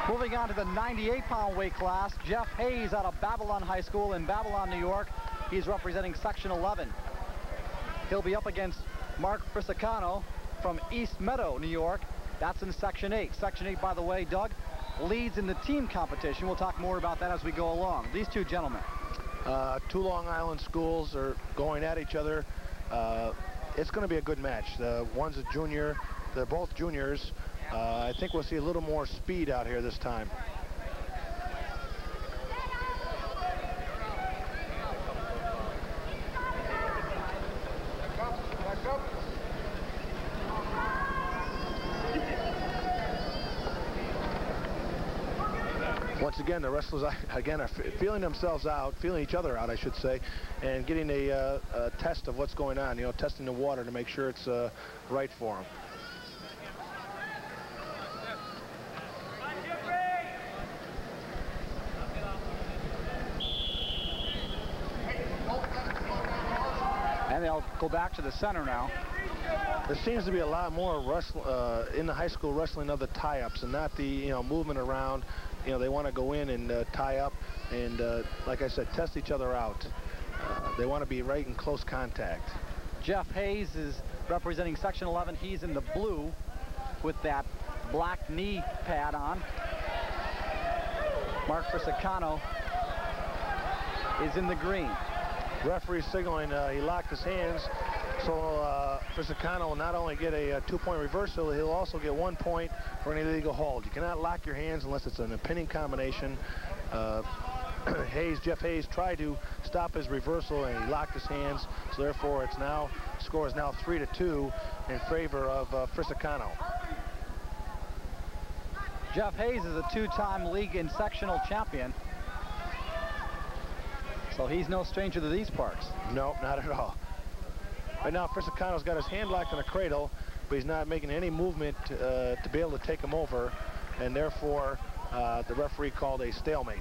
Moving on to the 98-pound weight class, Jeff Hayes out of Babylon High School in Babylon, New York. He's representing Section 11. He'll be up against Mark Frisicano from East Meadow, New York. That's in Section 8. Section 8, by the way, Doug, leads in the team competition. We'll talk more about that as we go along. These 2 gentlemen. 2 Long Island schools are going at each other. It's going to be a good match. One's a junior. They're both juniors. I think we'll see a little more speed out here this time. Once again, the wrestlers are feeling themselves out, feeling each other out, I should say, and getting a test of what's going on, testing the water to make sure it's right for them. And they'll go back to the center now. There seems to be a lot more in the high school wrestling of the tie-ups and not the movement around. They want to go in and tie up and, like I said, test each other out. They want to be right in close contact. Jeff Hayes is representing Section 11. He's in the blue with that black knee pad on. Mark Frisicano is in the green. Referee signaling he locked his hands, so Frisicano will not only get a 2-point reversal, he'll also get 1 point for an illegal hold. You cannot lock your hands unless it's an pinning combination. Jeff Hayes tried to stop his reversal and he locked his hands, so therefore score is now 3-2 in favor of Frisicano. Jeff Hayes is a 2-time league and sectional champion, so he's no stranger to these parts. No, not at all. Right now, Frisicano's got his hand locked in a cradle, but he's not making any movement to be able to take him over, and therefore the referee called a stalemate.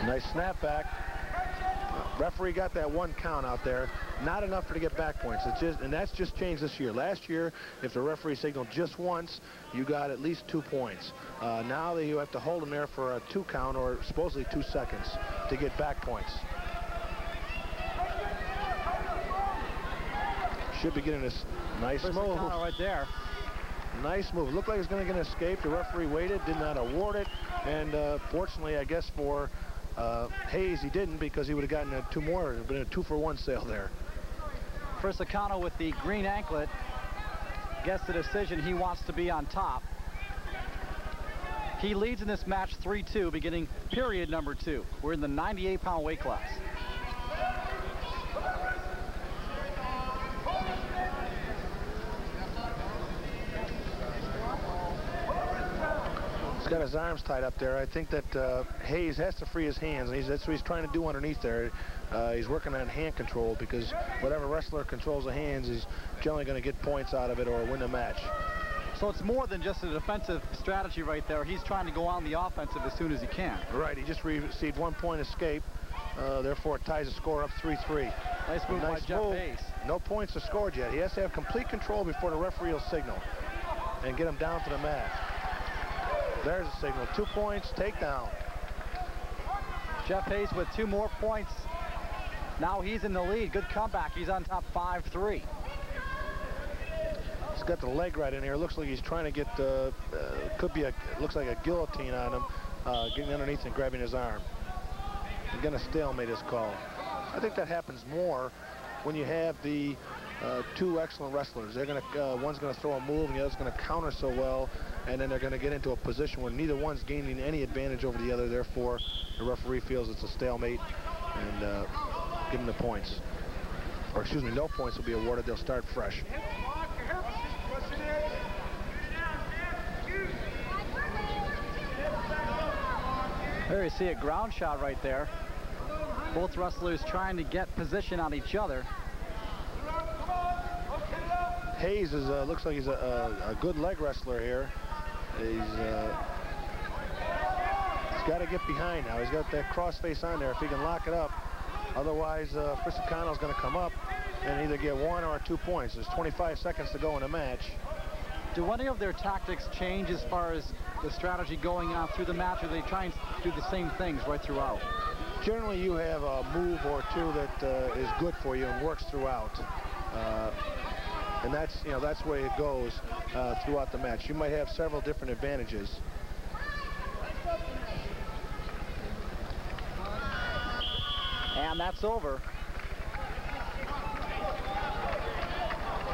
Nice snapback. Referee got that 1 count out there. Not enough to get back points. And that's just changed this year. Last year, if the referee signaled just once, you got at least 2 points. Now you have to hold him there for a 2 count or supposedly 2 seconds to get back points. Should be getting this nice move. Right there. Nice move. Looked like he was going to get an escape. The referee waited, did not award it. And fortunately, I guess for Hayes, he didn't, because he would have gotten 2 more. It would have been a 2-for-1 sale there. Frisicano with the green anklet gets the decision. He wants to be on top. He leads in this match 3-2, beginning period number 2. We're in the 98-pound weight class. He's got his arms tied up there. I think that Hayes has to free his hands. And that's what he's trying to do underneath there. He's working on hand control, because whatever wrestler controls the hands is generally going to get points out of it or win the match. So it's more than just a defensive strategy right there. He's trying to go on the offensive as soon as he can. Right. He just received 1 point escape. Therefore, it ties the score up 3-3. Nice move by Jeff Hayes. No points are scored yet. He has to have complete control before the referee will signal and get him down to the mat. There's a signal. 2 points, takedown. Jeff Hayes with 2 more points. Now he's in the lead. Good comeback. He's on top 5-3. He's got the leg right in here. Looks like he's trying to get, looks like a guillotine on him, getting underneath and grabbing his arm. Again, a stalemate is called. I think that happens more when you have the 2 excellent wrestlers. They're going to, one's going to throw a move and the other's going to counter so well, and then they're going to get into a position where neither one's gaining any advantage over the other. Therefore, the referee feels it's a stalemate and give them the points. Or excuse me, no points will be awarded. They'll start fresh. There you see a ground shot right there. Both wrestlers trying to get position on each other. Hayes is looks like he's a good leg wrestler here. He's got to get behind now. He's got that cross face on there if he can lock it up. Otherwise, Frisicano's going to come up and either get 1 or 2 points. There's 25 seconds to go in the match. Do any of their tactics change as far as the strategy going on through the match, or they try and do the same things right throughout? Generally, you have a move or 2 that is good for you and works throughout. And that's the way it goes throughout the match. You might have several different advantages. And that's over.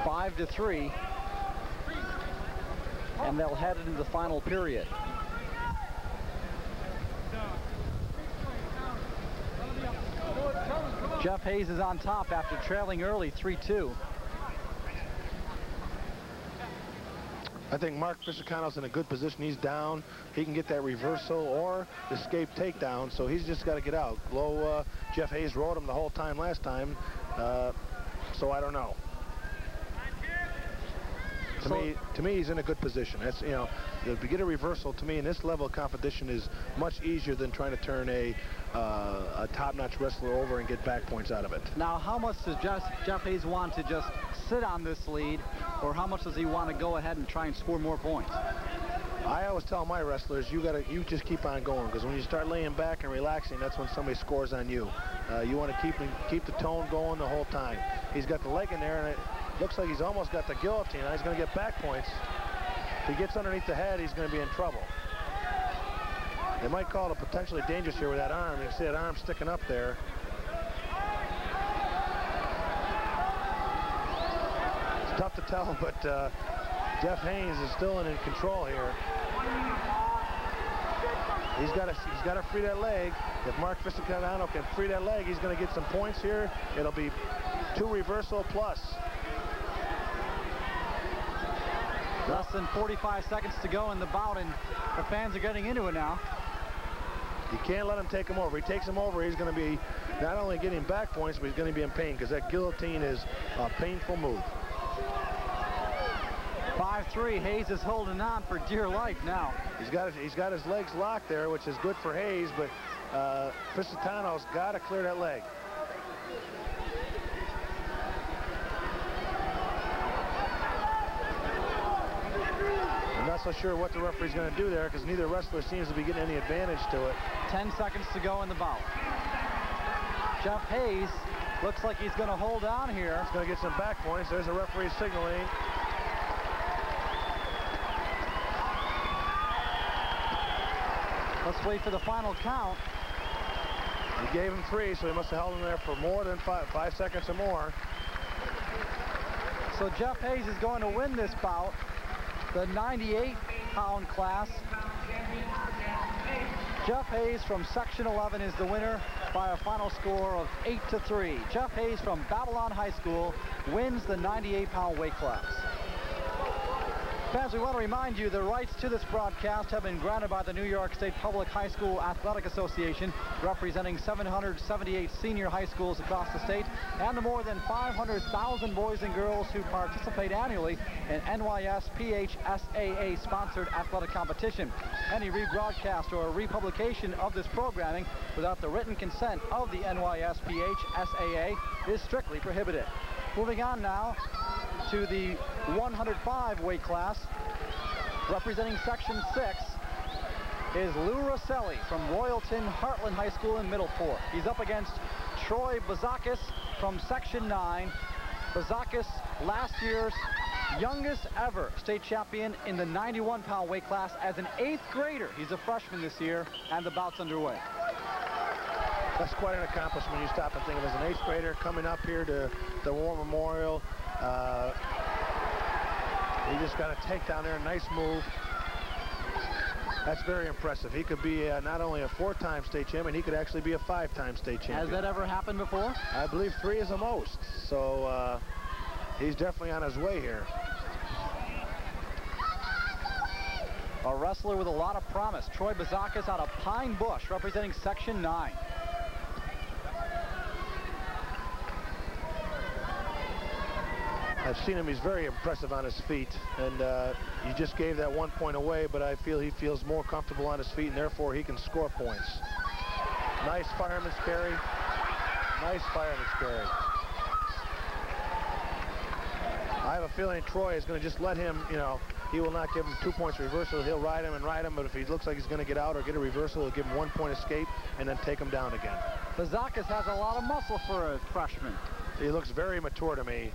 5-3. And they'll head into the final period. Jeff Hayes is on top after trailing early 3-2. I think Mark Frisicano's in a good position. He's down. He can get that reversal or escape takedown, so he's just got to get out. Low, Jeff Hayes rode him the whole time last time, so I don't know. To me, he's in a good position. That's, you know, to get a reversal to me in this level of competition is much easier than trying to turn a top-notch wrestler over and get back points out of it. Now, how much does Jeff Hayes want to just sit on this lead, or how much does he want to go ahead and try and score more points? I always tell my wrestlers, you just keep on going, because when you start laying back and relaxing, that's when somebody scores on you. You want to keep the tone going the whole time. He's got the leg in there, and it looks like he's almost got the guillotine. Now he's going to get back points. If he gets underneath the head, he's going to be in trouble. They might call it potentially dangerous here with that arm. You can see that arm sticking up there. It's tough to tell, but Jeff Hayes is still in control here. He's got to free that leg. If Mark Fisicano can free that leg, he's going to get some points here. It'll be 2 reversal plus. Less than 45 seconds to go in the bout, and the fans are getting into it now. You can't let him take him over. He takes him over, he's going to be not only getting back points, but he's going to be in pain, because that guillotine is a painful move. 5-3. Hayes is holding on for dear life now. He's got his legs locked there, which is good for Hayes, but Fisicano's got to clear that leg. I'm not so sure what the referee's going to do there, because neither wrestler seems to be getting any advantage to it. 10 seconds to go in the bout. Jeff Hayes looks like he's going to hold on here. He's going to get some back points. There's a referee signaling. Let's wait for the final count. He gave him 3, so he must have held him there for more than 5 seconds or more. So Jeff Hayes is going to win this bout. The 98-pound class. Jeff Hayes from Section 11 is the winner by a final score of 8-3. Jeff Hayes from Babylon High School wins the 98-pound weight class. Fans, we want to remind you the rights to this broadcast have been granted by the New York State Public High School Athletic Association, representing 778 senior high schools across the state, and the more than 500,000 boys and girls who participate annually in NYSPHSAA-sponsored athletic competition. Any rebroadcast or republication of this programming without the written consent of the NYSPHSAA is strictly prohibited. Moving on now to the 105 weight class. Representing Section 6 is Lou Rosselli from Royalton Heartland High School in Middleport. He's up against Troy Bazakis from Section 9. Bazakis, last year's youngest ever state champion in the 91-pound weight class as an 8th grader. He's a freshman this year, and the bout's underway. That's quite an accomplishment. You stop and think of it as an 8th grader coming up here to the War Memorial. He just got a takedown there, nice move. That's very impressive. He could be not only a 4-time state champion, he could actually be a 5-time state champion. Has that ever happened before? I believe 3 is the most. So he's definitely on his way here. A wrestler with a lot of promise. Troy Bazakis out of Pine Bush, representing Section 9. I've seen him. He's very impressive on his feet, and you just gave that 1 point away, but I feel he feels more comfortable on his feet, and therefore he can score points. Nice fireman's carry. Nice fireman's carry. I have a feeling Troy is going to just let him, you know, he will not give him 2 points reversal. He'll ride him, but if he looks like he's going to get out or get a reversal, he'll give him 1 point escape and then take him down again. Bazakis has a lot of muscle for a freshman. He looks very mature to me.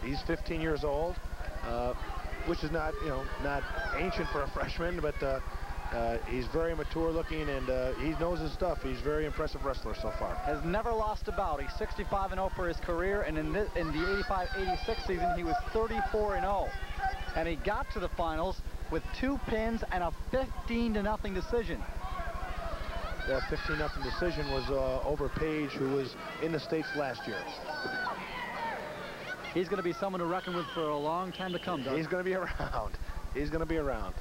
He's 15 years old, which is not, you know, not ancient for a freshman, but he's very mature looking, and he knows his stuff. He's a very impressive wrestler so far. Has never lost a bout. He's 65-0 for his career, and in the 85-86 season, he was 34-0. And he got to the finals with 2 pins and a 15-0 decision. That 15-0 decision was over Page, who was in the States last year. He's going to be someone to reckon with for a long time to come, Doug. He's going to be around. He's going to be around.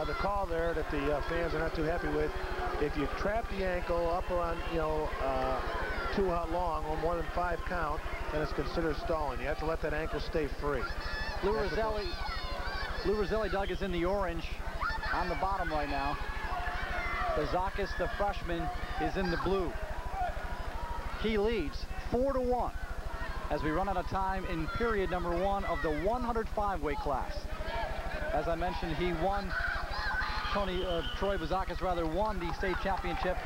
The call there that the fans are not too happy with, if you trap the ankle up around, you know, too long or more than 5 count, then it's considered stalling. You have to let that ankle stay free. Lou Roselli, Doug, is in the orange on the bottom right now. Bazakis, the freshman, is in the blue. He leads 4-1 as we run out of time in period number 1 of the 105 weight class. As I mentioned, he won, Troy Bazakis rather won the state championship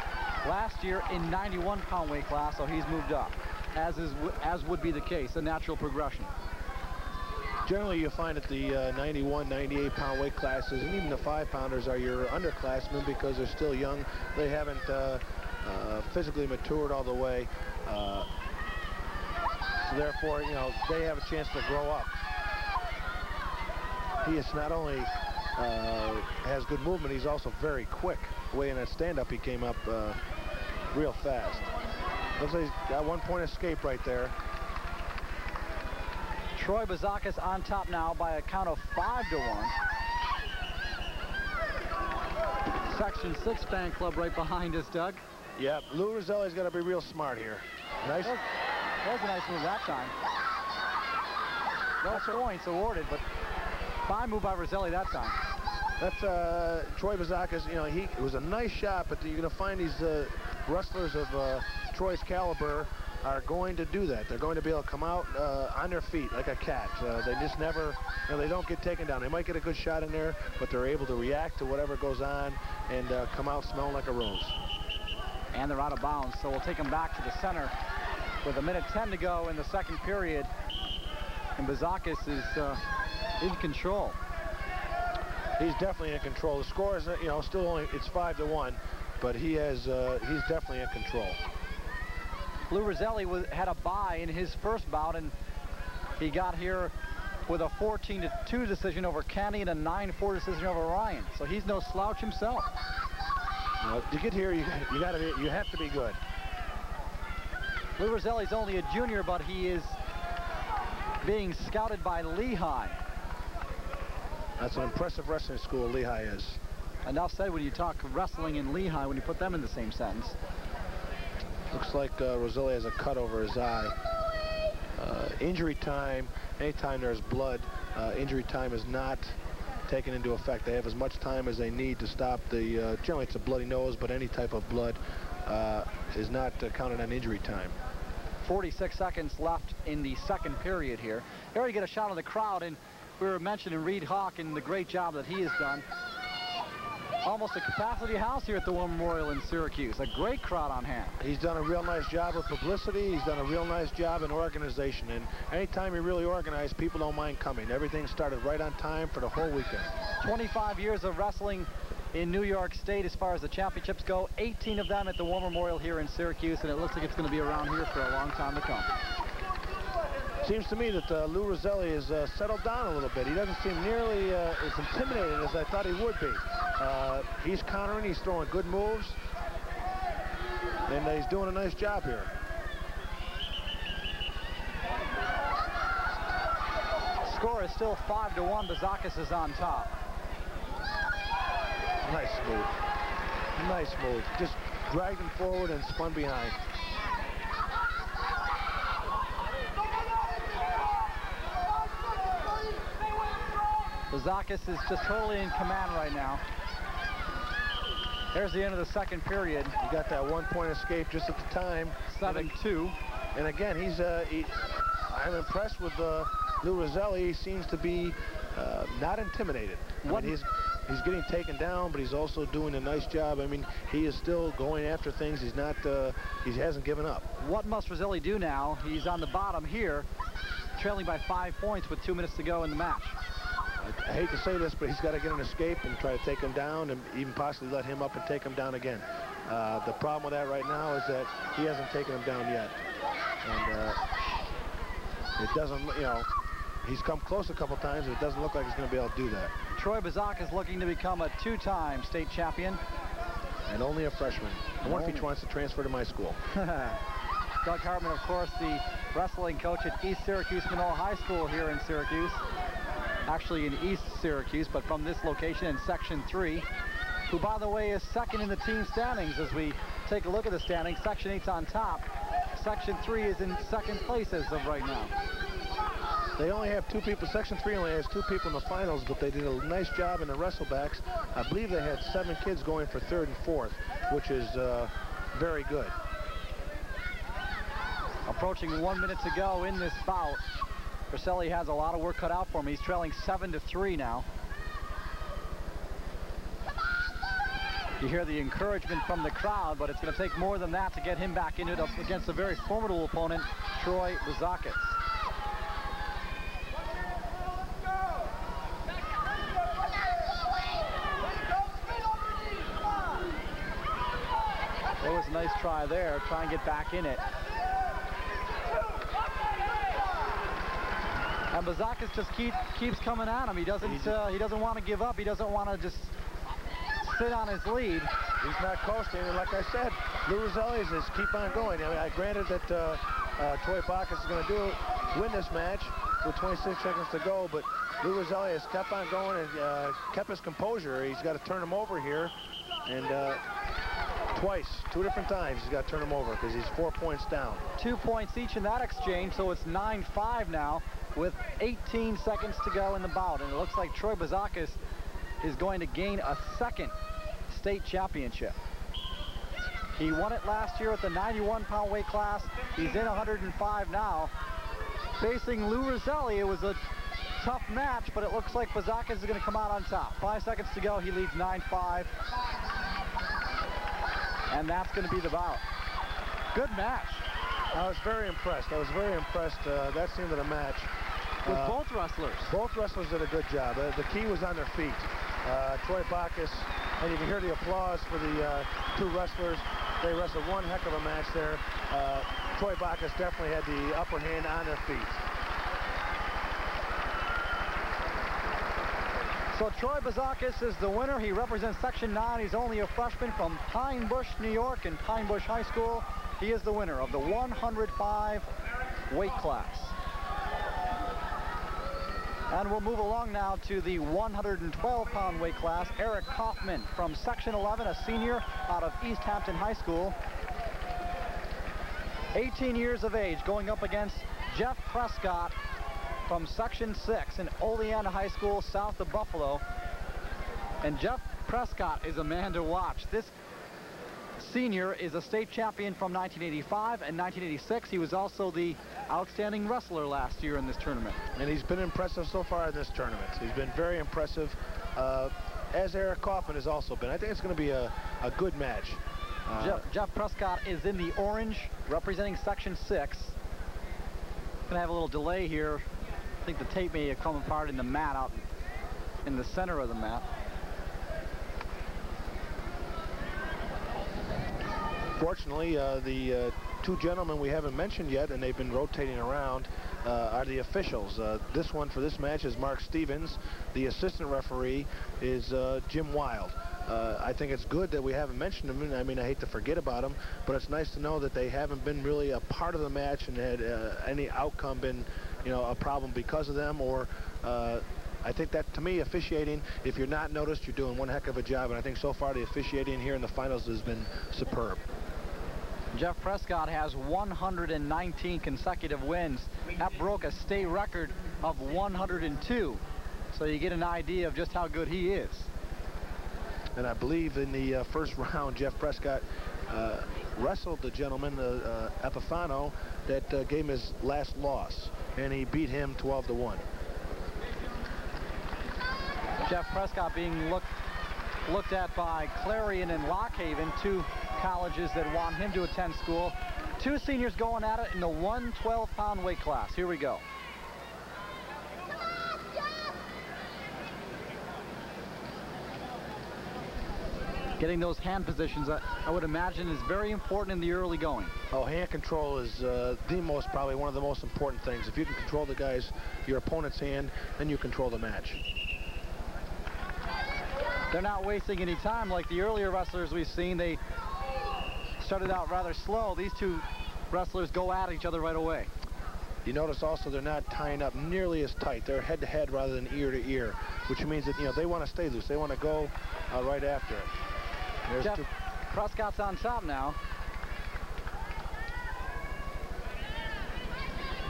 last year in 91-pound weight class, so he's moved up, as would be the case, a natural progression. Generally, you find that the 91, 98-pound weight classes, and even the 5-pounders are your underclassmen because they're still young. They haven't physically matured all the way. So therefore, you know, they have a chance to grow up. He is not only has good movement, he's also very quick. The way in that stand-up, he came up real fast. Looks like he's got 1 point escape right there. Troy Bazakis on top now by a count of 5-1. Section 6 fan club right behind us, Doug. Yeah, Lou Roselli's got to be real smart here. Nice. That was a nice move that time. No points awarded, but fine move by Roselli that time. That's Troy Bazakis. You know, it was a nice shot, but you're going to find these wrestlers of Troy's caliber are going to do that. They're going to be able to come out on their feet like a cat. They just never, you know, they don't get taken down. They might get a good shot in there, but they're able to react to whatever goes on and come out smelling like a rose. And they're out of bounds, so we'll take them back to the center with 1:10 to go in the second period. And Bazakis is in control. He's definitely in control. The score is, you know, still only, it's 5-1, but he's definitely in control. Lou Roselli had a bye in his first bout, and he got here with a 14-2 decision over Canny and a 9-4 decision over Ryan. So he's no slouch himself. To get here, you have to be good. Lou Roselli's only a junior, but he is being scouted by Lehigh. That's an impressive wrestling school, Lehigh is. Enough said when you talk wrestling in Lehigh, when you put them in the same sentence. Looks like Roselli has a cut over his eye. Injury time, anytime there's blood, injury time is not taken into effect. They have as much time as they need to stop the, generally it's a bloody nose, but any type of blood is not counted on injury time. 46 seconds left in the second period here. Here we get a shot of the crowd, and we were mentioning Reed Hawk and the great job that he has done. Almost a capacity house here at the War Memorial in Syracuse. A great crowd on hand. He's done a real nice job of publicity. He's done a real nice job in organization. And anytime you really organize, people don't mind coming. Everything started right on time for the whole weekend. 25 years of wrestling in New York State as far as the championships go. 18 of them at the War Memorial here in Syracuse, and it looks like it's going to be around here for a long time to come. Seems to me that Lou Roselli has settled down a little bit. He doesn't seem nearly as intimidated as I thought he would be. He's countering, he's throwing good moves, and he's doing a nice job here. Score is still 5-1. Bazakis is on top. Nice move. Nice move. Just dragged him forward and spun behind. Bazakis is just totally in command right now. There's the end of the second period. He got that 1 point escape just at the time. 7-2. And again, I'm impressed with Lou Roselli. He seems to be not intimidated. I mean, he's getting taken down, but he's also doing a nice job. I mean, he is still going after things. He's not, he hasn't given up. What must Roselli do now? He's on the bottom here, trailing by 5 points with 2 minutes to go in the match. I hate to say this, but he's got to get an escape and try to take him down and even possibly let him up and take him down again. The problem with that right now is that he hasn't taken him down yet. And it doesn't, you know, he's come close a couple times, but it doesn't look like he's going to be able to do that. Troy Bazakis looking to become a 2-time state champion. And only a freshman. I wonder if he wants to transfer to my school. Doug Hartman, of course, the wrestling coach at East Syracuse Manoa High School here in Syracuse. Actually in East Syracuse, but from this location in Section 3, who, by the way, is second in the team standings as we take a look at the standings. Section 8's on top. Section 3 is in second place as of right now. They only have 2 people. Section 3 only has 2 people in the finals, but they did a nice job in the wrestlebacks. I believe they had 7 kids going for 3rd and 4th, which is very good. Approaching 1 minute to go in this bout. Vercelli has a lot of work cut out for him. He's trailing 7-3 now. You hear the encouragement from the crowd, but it's going to take more than that to get him back into it up against a very formidable opponent, Troy Bazakis. There was a nice try there, try and get back in it. And Bazakis just keeps coming at him. He doesn't want to give up. He doesn't want to just sit on his lead. He's not coasting, and like I said, Lou Rosselli is keep on going. I mean, I granted that Troy Bacchus is going to win this match with 26 seconds to go, but Lou Rosselli has kept on going and kept his composure. He's got to turn him over here, and twice, 2 different times, he's got to turn him over because he's 4 points down. 2 points each in that exchange, so it's 9-5 now with 18 seconds to go in the bout, and it looks like Troy Bazakis is going to gain a 2nd state championship. He won it last year at the 91-pound weight class. He's in 105 now. Facing Lou Rosselli, it was a tough match, but it looks like Bazakis is going to come out on top. 5 seconds to go, he leads 9-5. And that's going to be the bout. Good match. I was very impressed. That's the end of the match. With both wrestlers. Both wrestlers did a good job. The key was on their feet. Troy Bacchus, and you can hear the applause for the 2 wrestlers. They wrestled one heck of a match there. Troy Bacchus definitely had the upper hand on their feet. So Troy Bazakis is the winner. He represents Section 9. He's only a freshman from Pine Bush, New York, and Pine Bush High School. He is the winner of the 105 weight class. And we'll move along now to the 112-pound weight class. Eric Kaufman from Section 11, a senior out of East Hampton High School. 18 years of age, going up against Jeff Prescott from Section 6 in Oleana High School, south of Buffalo. And Jeff Prescott is a man to watch. This senior is a state champion from 1985 and 1986. He was also the outstanding wrestler last year in this tournament. And he's been impressive so far in this tournament. He's been very impressive, as Eric Kaufman has also been. I think it's going to be a good match. Jeff Prescott is in the orange, representing Section 6. Gonna have a little delay here. I think the tape may have come apart in the mat out in the center of the mat. Fortunately, the 2 gentlemen we haven't mentioned yet, and they've been rotating around, are the officials. This one for this match is Mark Stevens. The assistant referee is Jim Wild. I think it's good that we haven't mentioned them. I mean, I hate to forget about them, but it's nice to know that they haven't been really a part of the match and had any outcome been, a problem because of them, or I think that, to me, officiating, if you're not noticed, you're doing one heck of a job, and I think so far the officiating here in the finals has been superb. Jeff Prescott has 119 consecutive wins. That broke a state record of 102. So you get an idea of just how good he is. And I believe in the first round, Jeff Prescott wrestled the gentleman, Epifano, that gave him his last loss, and he beat him 12-1. Jeff Prescott being looked at by Clarion and Lockhaven, 2 colleges that want him to attend school. 2 seniors going at it in the 112-pound weight class. Here we go. Getting those hand positions, I would imagine, is very important in the early going. Oh, hand control is probably one of the most important things. If you can control your opponent's hand, then you control the match. They're not wasting any time like the earlier wrestlers we've seen. They started out rather slow. These 2 wrestlers go at each other right away. You notice also they're not tying up nearly as tight. They're head-to-head rather than ear-to-ear, which means that, they want to stay loose. They want to go right after it. Jeff Prescott's on top now.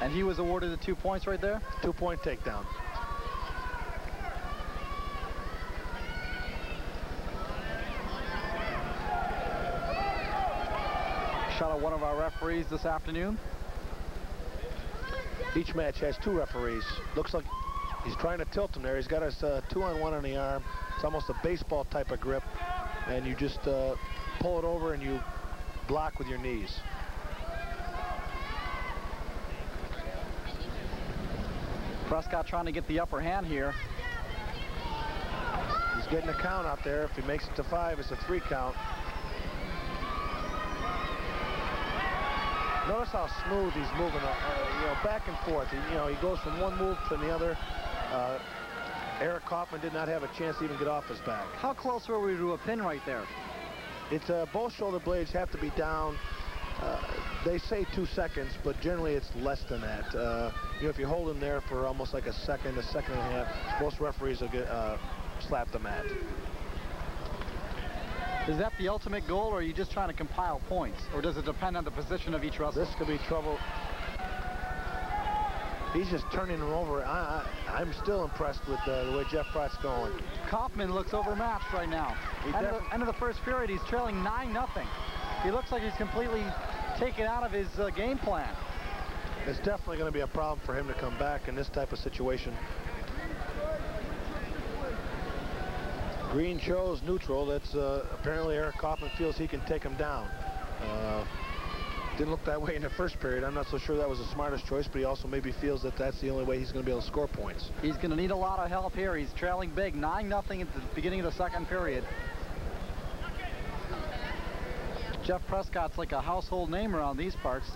And he was awarded the 2 points right there? 2-point takedown. Shot at one of our referees this afternoon. Each match has 2 referees. Looks like he's trying to tilt him there. He's got his 2-on-1 on the arm. It's almost a baseball type of grip. And you just pull it over and you block with your knees. Prescott trying to get the upper hand here. He's getting a count out there. If he makes it to 5, it's a 3 count. Notice how smooth he's moving, back and forth. He goes from one move to the other. Eric Kaufman did not have a chance to even get off his back. How close were we to a pin right there? It's both shoulder blades have to be down. They say 2 seconds, but generally it's less than that. If you hold him there for almost like a second and a half, most referees will get slap the mat. Is that the ultimate goal, or are you just trying to compile points? Or does it depend on the position of each wrestler? This could be trouble. He's just turning him over. I'm still impressed with the way Jeff Pratt's going. Kaufman looks overmatched right now. End of the first period, he's trailing 9-0. He looks like he's completely taken out of his game plan. It's definitely going to be a problem for him to come back in this type of situation. Green chose neutral. That's apparently Eric Kaufman feels he can take him down. Didn't look that way in the first period. I'm not so sure that was the smartest choice, but he also maybe feels that that's the only way he's going to be able to score points. He's going to need a lot of help here. He's trailing big, 9-0 at the beginning of the second period. Jeff Prescott's like a household name around these parts.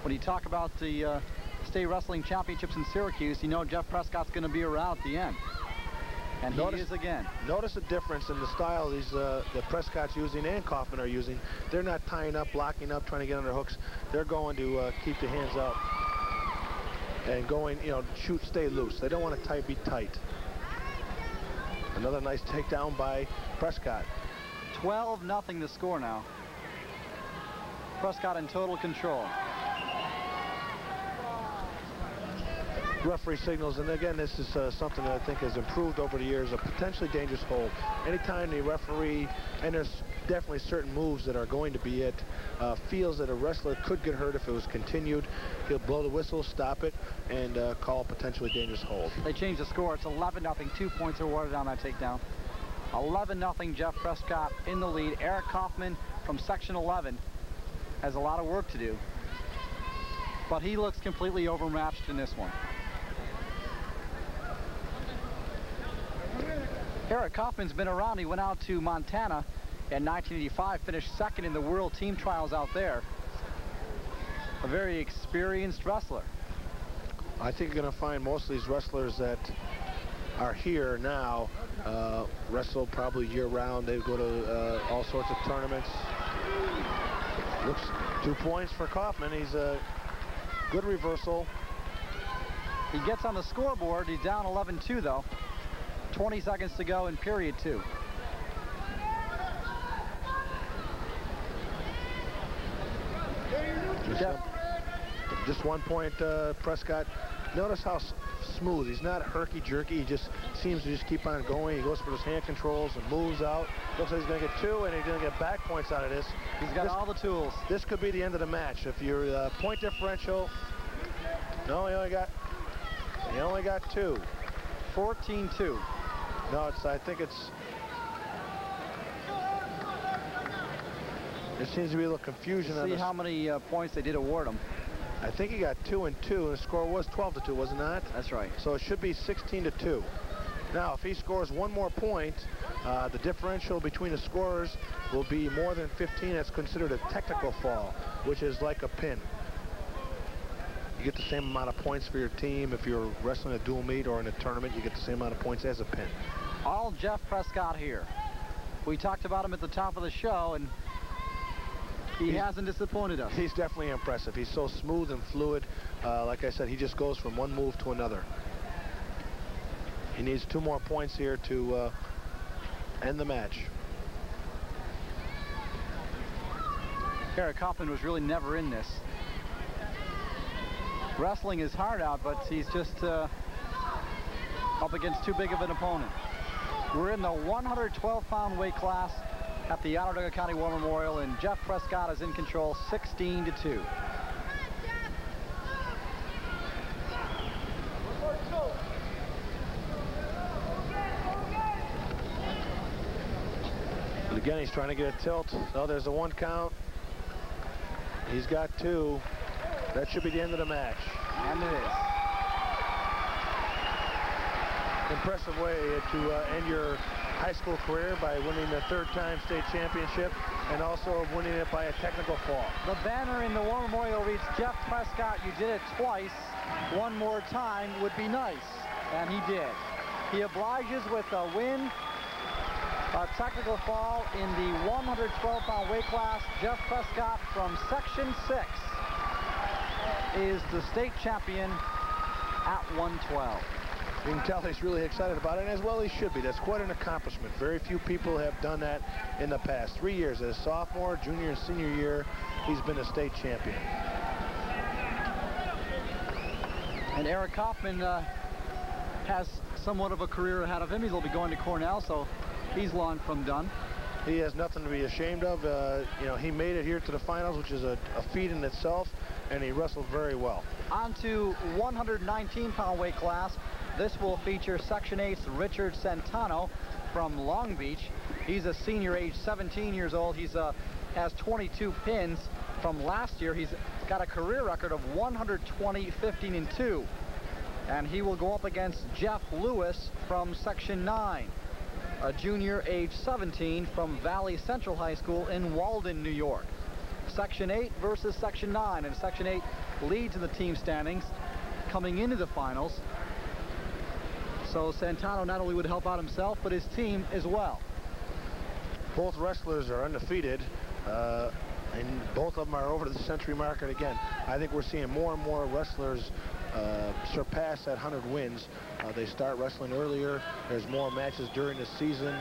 When you talk about the state wrestling championships in Syracuse, you know Jeff Prescott's going to be around at the end. And he is again. Notice the difference in the style that Prescott's using and Kaufman are using. They're not tying up, blocking up, trying to get under hooks. They're going to keep the hands up and going, shoot, stay loose. They don't want to be tight. Another nice takedown by Prescott. 12-0 the score now. Prescott in total control. Referee signals, and again, this is something that I think has improved over the years, a potentially dangerous hold. Anytime the referee, and there's definitely certain moves that are going to be it, feels that a wrestler could get hurt if it was continued, he'll blow the whistle, stop it, and call a potentially dangerous hold. They changed the score. It's 11-0. 2 points awarded on that takedown. 11-0. Jeff Prescott in the lead. Eric Kaufman from Section 11 has a lot of work to do, but he looks completely overmatched in this one. Eric Kaufman's been around. He went out to Montana in 1985, finished second in the World Team Trials out there. A very experienced wrestler. I think you're going to find most of these wrestlers that are here now wrestle probably year-round. They go to all sorts of tournaments. Looks 2 points for Kaufman. He's a good reversal. He gets on the scoreboard. He's down 11-2 though. 20 seconds to go in period 2. Just 1 point, Prescott. Notice how smooth. He's not herky-jerky. He just seems to just keep on going. He goes for his hand controls and moves out. Looks like he's going to get 2, and he's going to get back points out of this. He's got all the tools. This could be the end of the match. If your point differential... No, he only got 2. 14-2. No, I think it's... There seems to be a little confusion. See how many points they did award him. I think he got 2 and 2, and the score was 12-2, wasn't that? That's right. So it should be 16-2. Now, if he scores 1 more point, the differential between the scorers will be more than 15. That's considered a technical fall, which is like a pin. You get the same amount of points for your team. If you're wrestling a dual meet or in a tournament, you get the same amount of points as a pin. All Jeff Prescott here. We talked about him at the top of the show, and he hasn't disappointed us. He's definitely impressive. He's so smooth and fluid. Like I said, he just goes from one move to another. He needs 2 more points here to end the match. Eric Kaufman was really never in this. Wrestling is hard out, but he's just up against too big of an opponent. We're in the 112-pound weight class at the Onondaga County War Memorial, and Jeff Prescott is in control, 16-2. But again, he's trying to get a tilt. Oh, there's a 1 count. He's got 2. That should be the end of the match. And it is. Impressive way to end your high school career by winning the 3rd-time state championship and also winning it by a technical fall. The banner in the War Memorial reads, Jeff Prescott, you did it twice. One more time would be nice. And he did. He obliges with a win. A technical fall in the 112-pound weight class. Jeff Prescott from Section 6 is the state champion at 112. You can tell he's really excited about it, and as well he should be. That's quite an accomplishment. Very few people have done that in the past 3 years. As sophomore, junior, and senior year, he's been a state champion. And Eric Kaufman has somewhat of a career ahead of him. He'll be going to Cornell, so he's long from done. He has nothing to be ashamed of. You know, he made it here to the finals, which is a feat in itself, and he wrestled very well. On to 119-pound weight class. This will feature Section 8's Richard Santano from Long Beach. He's a senior, age 17 years old. He's has 22 pins from last year. He's got a career record of 120, 15, and 2. And he will go up against Jeff Lewis from Section 9, a junior, age 17, from Valley Central High School in Walden, New York. Section 8 versus Section 9, and Section 8 leads in the team standings coming into the finals. So Santano not only would help out himself, but his team as well. Both wrestlers are undefeated, and both of them are over to the century market again. I think we're seeing more and more wrestlers surpass that 100 wins. They start wrestling earlier. There's more matches during the season.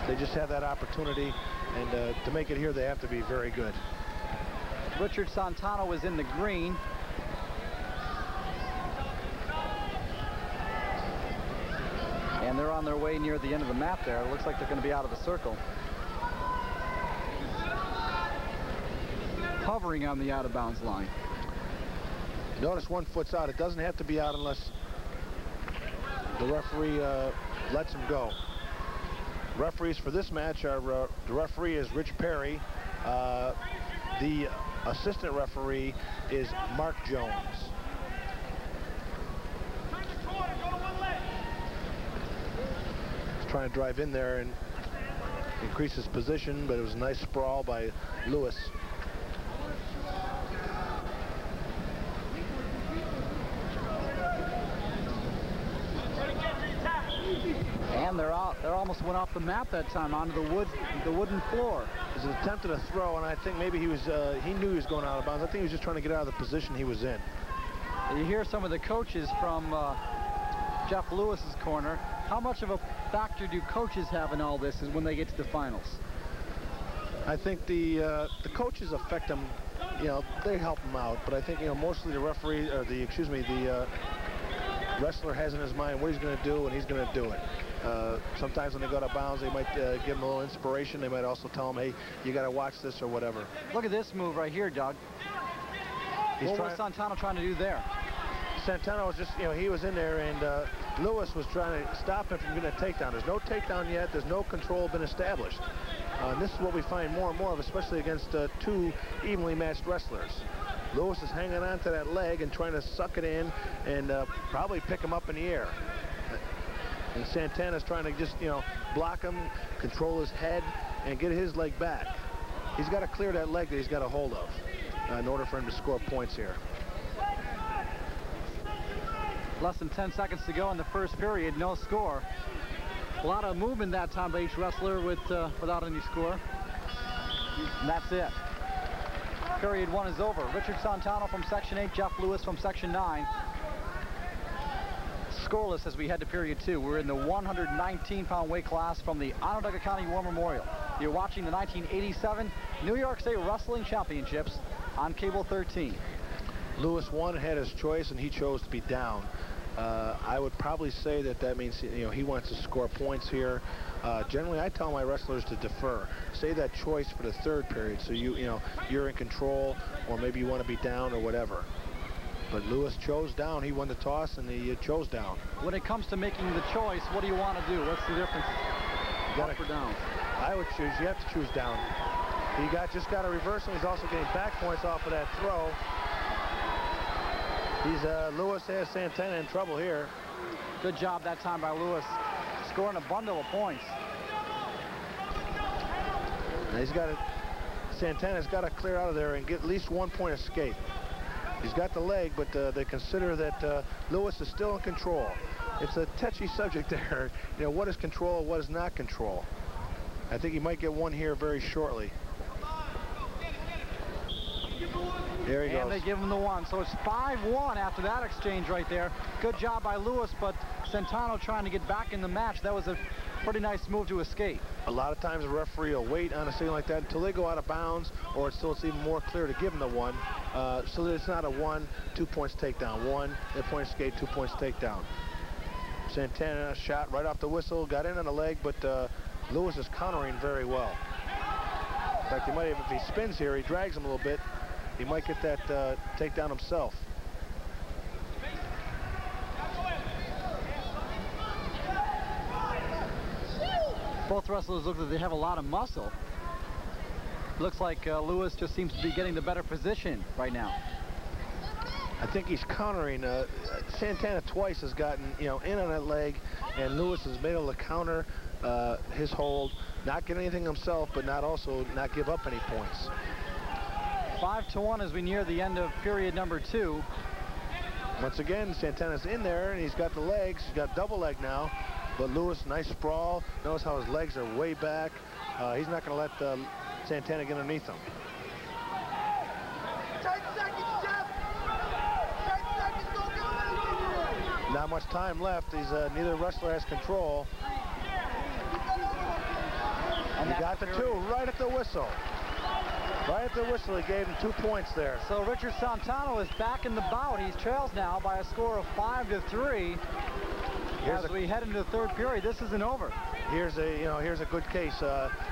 They just have that opportunity, and to make it here, they have to be very good. Richard Santano is in the green. And they're on their way near the end of the map there. It looks like they're going to be out of the circle. Hovering on the out-of-bounds line. Notice 1 foot's out. It doesn't have to be out unless the referee lets him go. Referees for this match are, the referee is Rich Perry. The assistant referee is Mark Jones. He's trying to drive in there and increase his position, but it was a nice sprawl by Lewis. And they're out. They almost went off the map that time onto the wooden floor. It was an attempt at a throw, and I think maybe he knew he was going out of bounds. I think he was just trying to get out of the position he was in. You hear some of the coaches from Jeff Lewis's corner. How much of a factor do coaches have in all this when they get to the finals? I think the coaches affect them. You know, they help them out, but I think, you know, mostly the referee, or the wrestler has in his mind what he's going to do, and he's going to do it. Sometimes when they go out of bounds, they might give him a little inspiration. They might also tell him, hey, you got to watch this or whatever. Look at this move right here, Doug. What was Santano trying to do there? Santano was just, you know, he was in there, and Lewis was trying to stop him from getting a takedown. There's no takedown yet. There's no control been established. And this is what we find more and more of, especially against 2 evenly matched wrestlers. Lewis is hanging on to that leg and trying to suck it in and probably pick him up in the air. And Santana's trying to just, you know, block him, control his head, and get his leg back. He's got to clear that leg that he's got a hold of in order for him to score points here. Less than 10 seconds to go in the first period, no score. A lot of movement that time by each wrestler without any score. And that's it. Period 1 is over. Richard Santano from Section 8, Jeff Lewis from Section 9. Scoreless as we head to period 2. We're in the 119-pound weight class from the Onondaga County War Memorial. You're watching the 1987 New York State Wrestling Championships on Cable 13. Lewis won, had his choice, and he chose to be down. I would probably say that means, you know, he wants to score points here. Generally, I tell my wrestlers to defer. Save that choice for the third period, so you know, you're in control, or maybe you want to be down or whatever. But Lewis chose down. He won the toss, and he chose down. When it comes to making the choice, what do you want to do? What's the difference? Up or down? I would choose. You have to choose down. He just got a reversal. He's also getting back points off of that throw. Lewis has Santana in trouble here. Good job that time by Lewis, scoring a bundle of points. Now Santana's got to clear out of there and get at least 1 point escape. He's got the leg, but they consider that Lewis is still in control. It's a touchy subject there. You know, what is control, what is not control? I think he might get one here very shortly. There he goes. And they give him the one. So it's 5-1 after that exchange right there. Good job by Lewis, but Centano trying to get back in the match. That was a pretty nice move to escape. A lot of times the referee will wait on a signal like that until they go out of bounds, or it's even more clear to give them the one, so that it's not a 1, 2 points takedown. 1, a point escape, 2 points takedown. Santana shot right off the whistle, got in on the leg, but Lewis is countering very well. In fact, he might have, if he spins here, he drags him a little bit, he might get that takedown himself. Both wrestlers look like they have a lot of muscle. Looks like Lewis just seems to be getting the better position right now. I think he's countering. Santana twice has gotten, you know, in on that leg, and Lewis has been able to counter his hold, not get anything himself, but not give up any points. 5-1 as we near the end of period number 2. Once again, Santana's in there, and he's got the legs. He's got double leg now. But Lewis, nice sprawl. Notice how his legs are way back. He's not going to let Santana get underneath him. 10 seconds, Jeff! 10 seconds, go get. Not much time left. Neither wrestler has control. And he got the 2 right at the whistle. Right at the whistle, he gave him 2 points there. So Richard Santano is back in the bout. He trails now by a score of 5-3. As we head into the third period, this isn't over. Here's a good case.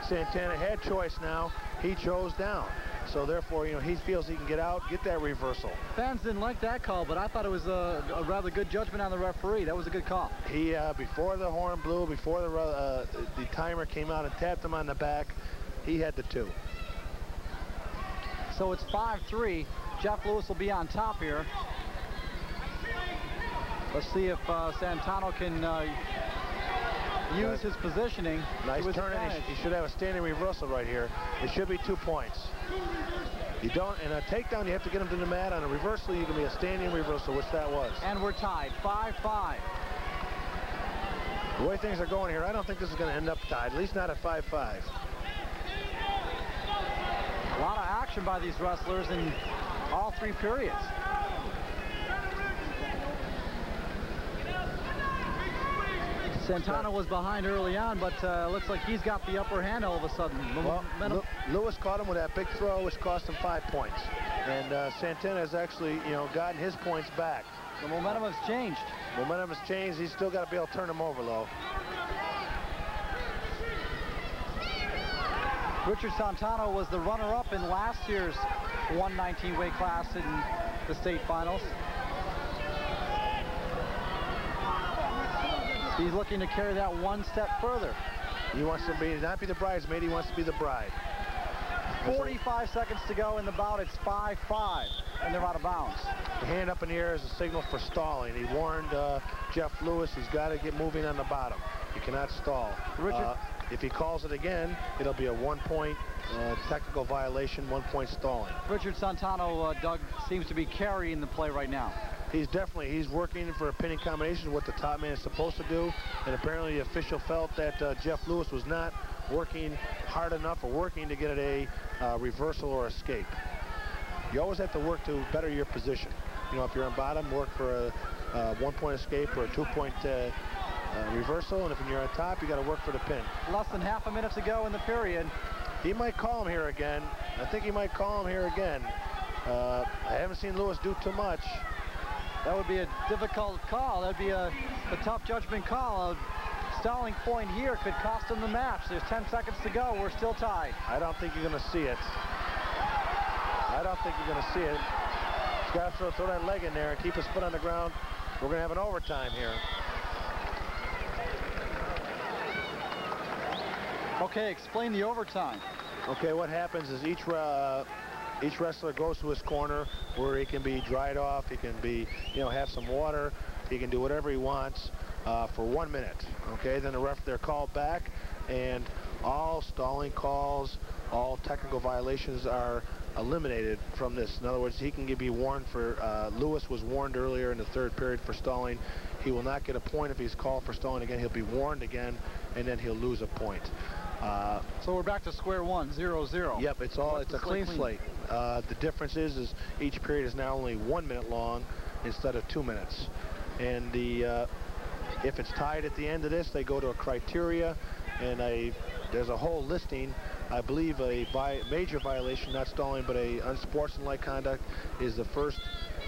Santana had choice now. He chose down. So therefore, you know, he feels he can get out, get that reversal. Fans didn't like that call, but I thought it was a rather good judgment on the referee. That was a good call. He, before the horn blew, before the timer came out and tapped him on the back, he had the 2. So it's 5-3. Jeff Lewis will be on top here. Let's see if Santano can use his positioning. Nice turn. He should have a standing reversal right here. It should be 2 points. You don't, in a takedown, you have to get him to the mat. On a reversal, you can be a standing reversal, which that was. And we're tied, 5-5. The way things are going here, I don't think this is going to end up tied, at least not at 5-5. A lot of action by these wrestlers in all 3 periods. Santana was behind early on, but looks like he's got the upper hand all of a sudden. Well, Lewis caught him with that big throw, which cost him 5 points. And Santana has actually, you know, gotten his points back. The momentum has changed. Momentum has changed. He's still got to be able to turn him over, though. Richard Santano was the runner-up in last year's 119 weight class in the state finals. He's looking to carry that 1 step further. He wants to not be the bridesmaid, he wants to be the bride. 45 seconds to go in the bout. It's 5-5, and they're out of bounds. The hand up in the air is a signal for stalling. He warned Jeff Lewis he's got to get moving on the bottom. He cannot stall. Richard, if he calls it again, it'll be a 1 point technical violation, 1 point stalling. Richard Santano, Doug, seems to be carrying the play right now. He's working for a pinning combination, what the top man is supposed to do, and apparently the official felt that Jeff Lewis was not working hard enough or working to get a reversal or escape. You always have to work to better your position. You know, if you're on bottom, work for a 1 point escape or a 2 point reversal, and if you're on top, you got to work for the pin. Less than half a minute to go in the period. He might call him here again. I think he might call him here again. I haven't seen Lewis do too much. That would be a difficult call. That'd be a tough judgment call. A stalling point here could cost him the match. There's 10 seconds to go. We're still tied. I don't think you're going to see it. I don't think you're going to see it. He's got to throw that leg in there and keep his foot on the ground. We're going to have an overtime here. Okay, explain the overtime. Okay, what happens is each wrestler goes to his corner where he can be dried off, he can be, have some water, he can do whatever he wants for 1 minute. Okay, then they're called back, and all stalling calls, all technical violations are eliminated from this. In other words, he can be warned for, Lewis was warned earlier in the third period for stalling. He will not get a point if he's called for stalling again. He'll be warned again, and then he'll lose a point. So we're back to square one, 0-0. Yep, it's a clean slate. The difference is each period is now only 1 minute long instead of 2 minutes. And if it's tied at the end of this, they go to a criteria, and there's a whole listing. I believe a major violation, not stalling, but a unsportsmanlike conduct is the first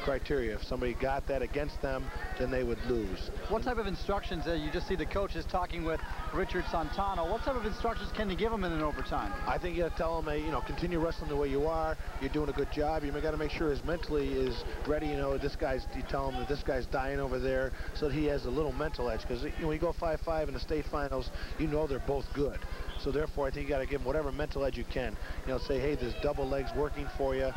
criteria. If somebody got that against them, then they would lose. What type of instructions, you just see the coaches talking with Richard Santano, what type of instructions can you give them in an overtime? I think you got to tell them, continue wrestling the way you are. You're doing a good job. You got to make sure his mentally is ready. You tell him that this guy's dying over there, so that he has a little mental edge. Because when you go 5-5 in the state finals, they're both good. So therefore, I think you got to give him whatever mental edge you can. Say, hey, there's double legs working for you.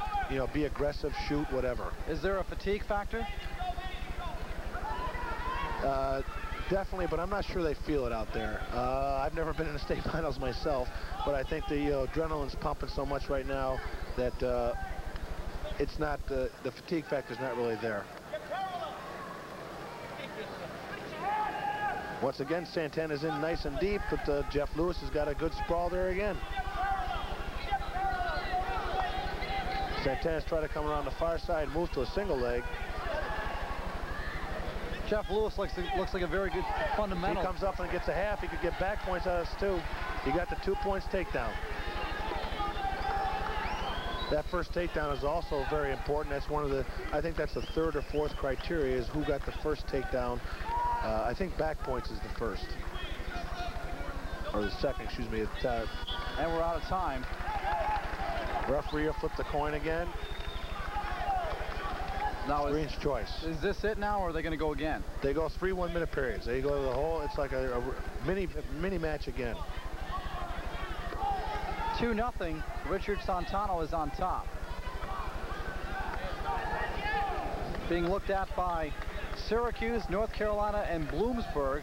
Be aggressive, shoot, whatever. Is there a fatigue factor? Definitely, but I'm not sure they feel it out there. I've never been in the state finals myself, but I think the adrenaline's pumping so much right now that it's not the fatigue factor's not really there. Once again, Santana's in nice and deep, but Jeff Lewis has got a good sprawl there again. Santana's trying to come around the far side, move to a single leg. Jeff Lewis looks like a very good fundamental. He comes up and gets a half. He could get back points out of this too. He got the 2 points takedown. That first takedown is also very important. That's one of the, I think that's the third or fourth criteria is who got the first takedown. I think back points is the first. Or the second, excuse me. And we're out of time. Referee will flip the coin again. Now Green's choice. Is this it now, or are they going to go again? They go 3 1-minute periods. They go the whole, it's like a mini match again. 2-0. Richard Santano is on top. Being looked at by Syracuse, North Carolina, and Bloomsburg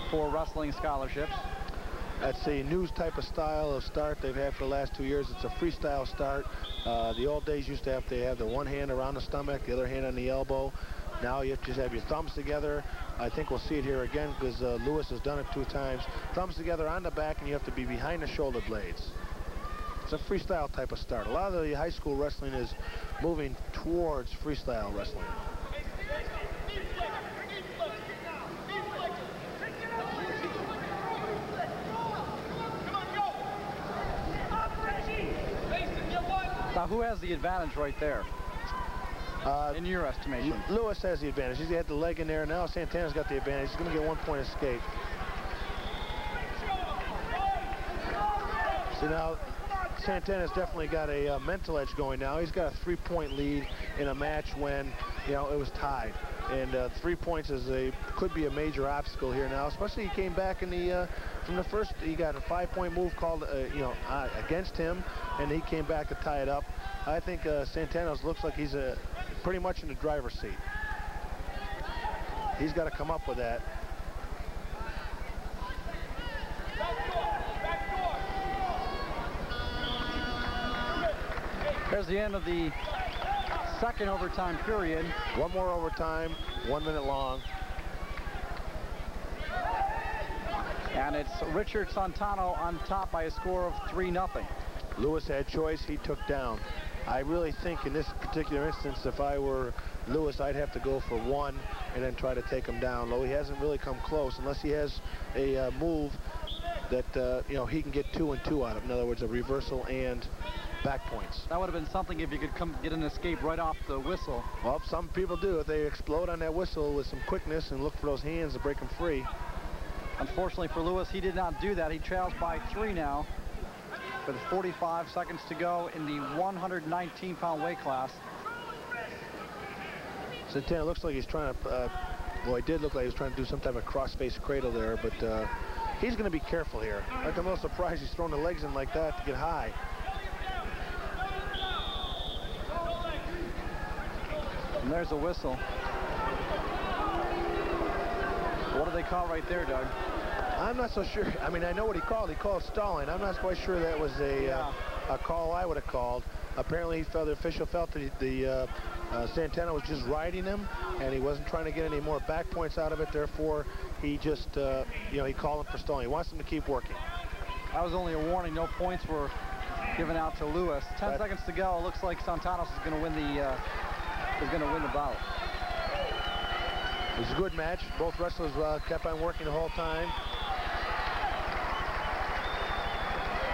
for wrestling scholarships. That's a new type of style of start they've had for the last 2 years. It's a freestyle start. The old days used to have the one hand around the stomach, the other hand on the elbow. Now you just have your thumbs together. I think we'll see it here again because Lewis has done it 2 times. Thumbs together on the back, and you have to be behind the shoulder blades. It's a freestyle type of start. A lot of the high school wrestling is moving towards freestyle wrestling. Now, who has the advantage right there, in your estimation? Lewis has the advantage. He's had the leg in there. Now Santana's got the advantage. He's going to get 1 point escape. See, now Santana's definitely got a mental edge going now. He's got a 3-point lead in a match when, it was tied. And 3 points could be a major obstacle here now, especially he came back in from the first, he got a 5-point move called, against him, and he came back to tie it up. I think Santana's looks like he's pretty much in the driver's seat. He's got to come up with that. There's the end of the second overtime period. One more overtime, 1 minute long. And it's Richard Santano on top by a score of 3-0. Lewis had choice, he took down. I really think in this particular instance, if I were Lewis, I'd have to go for 1 and then try to take him down. Though he hasn't really come close, unless he has a move that, he can get 2 and 2 out of. In other words, a reversal and back points. That would have been something if you could come get an escape right off the whistle. Well, some people do. If they explode on that whistle with some quickness and look for those hands to break them free. Unfortunately for Lewis, he did not do that. He trails by 3 now with 45 seconds to go in the 119-pound weight class. Santana looks like he's trying to, well, he did look like he was trying to do some type of cross-face cradle there, but he's going to be careful here. I'm a little surprised he's throwing the legs in like that to get high. And there's a whistle. What do they call right there, Doug? I'm not so sure. I mean, I know what he called. He called stalling. I'm not quite sure that was a call I would have called. Apparently, he felt, the official felt that the Santana was just riding him, and he wasn't trying to get any more back points out of it. Therefore, he just, you know, he called him for stalling. He wants him to keep working. That was only a warning. No points were given out to Lewis. 10 seconds to go. It looks like Santanos is going to win the bout. It was a good match. Both wrestlers kept on working the whole time.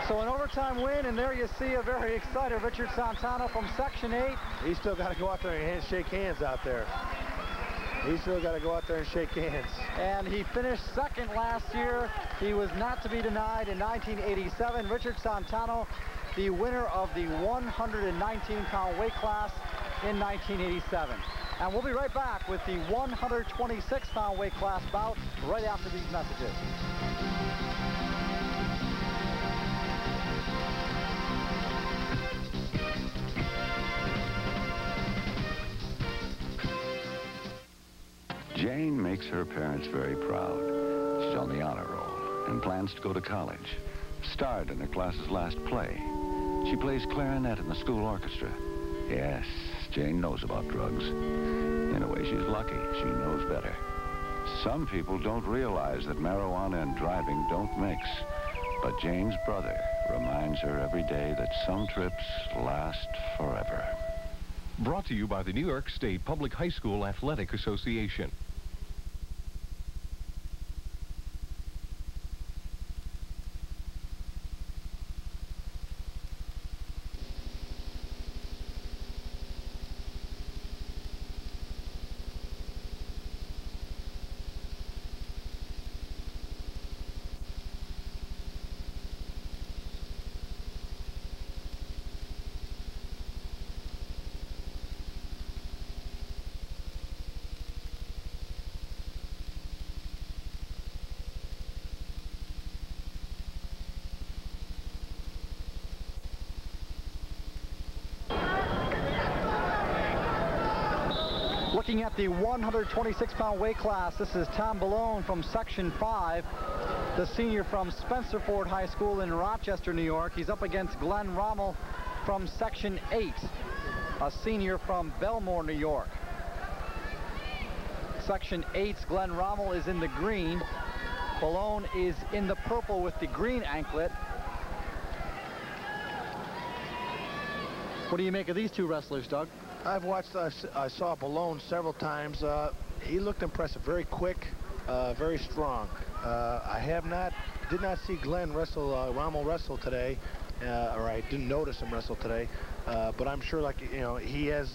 So an overtime win, and there you see a very excited Richard Santana from Section 8. He's still got to go out there and shake hands out there. He's still got to go out there and shake hands. And he finished second last year. He was not to be denied in 1987. Richard Santana, the winner of the 119-pound weight class in 1987. And we'll be right back with the 126-pound weight class bout right after these messages. Jane makes her parents very proud. She's on the honor roll and plans to go to college. Starred in her class's last play. She plays clarinet in the school orchestra. Yes, Jane knows about drugs. In a way, she's lucky. She knows better. Some people don't realize that marijuana and driving don't mix. But Jane's brother reminds her every day that some trips last forever. Brought to you by the New York State Public High School Athletic Association. Looking at the 126-pound weight class, this is Tom Ballone from Section 5, the senior from Spencer Ford High School in Rochester, New York. He's up against Glenn Rommel from Section 8, a senior from Belmore, New York. Section 8's Glenn Rommel is in the green. Ballone is in the purple with the green anklet. What do you make of these two wrestlers, Doug? I've watched, I saw Ballone several times. He looked impressive, very quick, very strong. I did not see Glenn wrestle, Rommel wrestle today, or I didn't notice him wrestle today, but I'm sure, like, you know, he has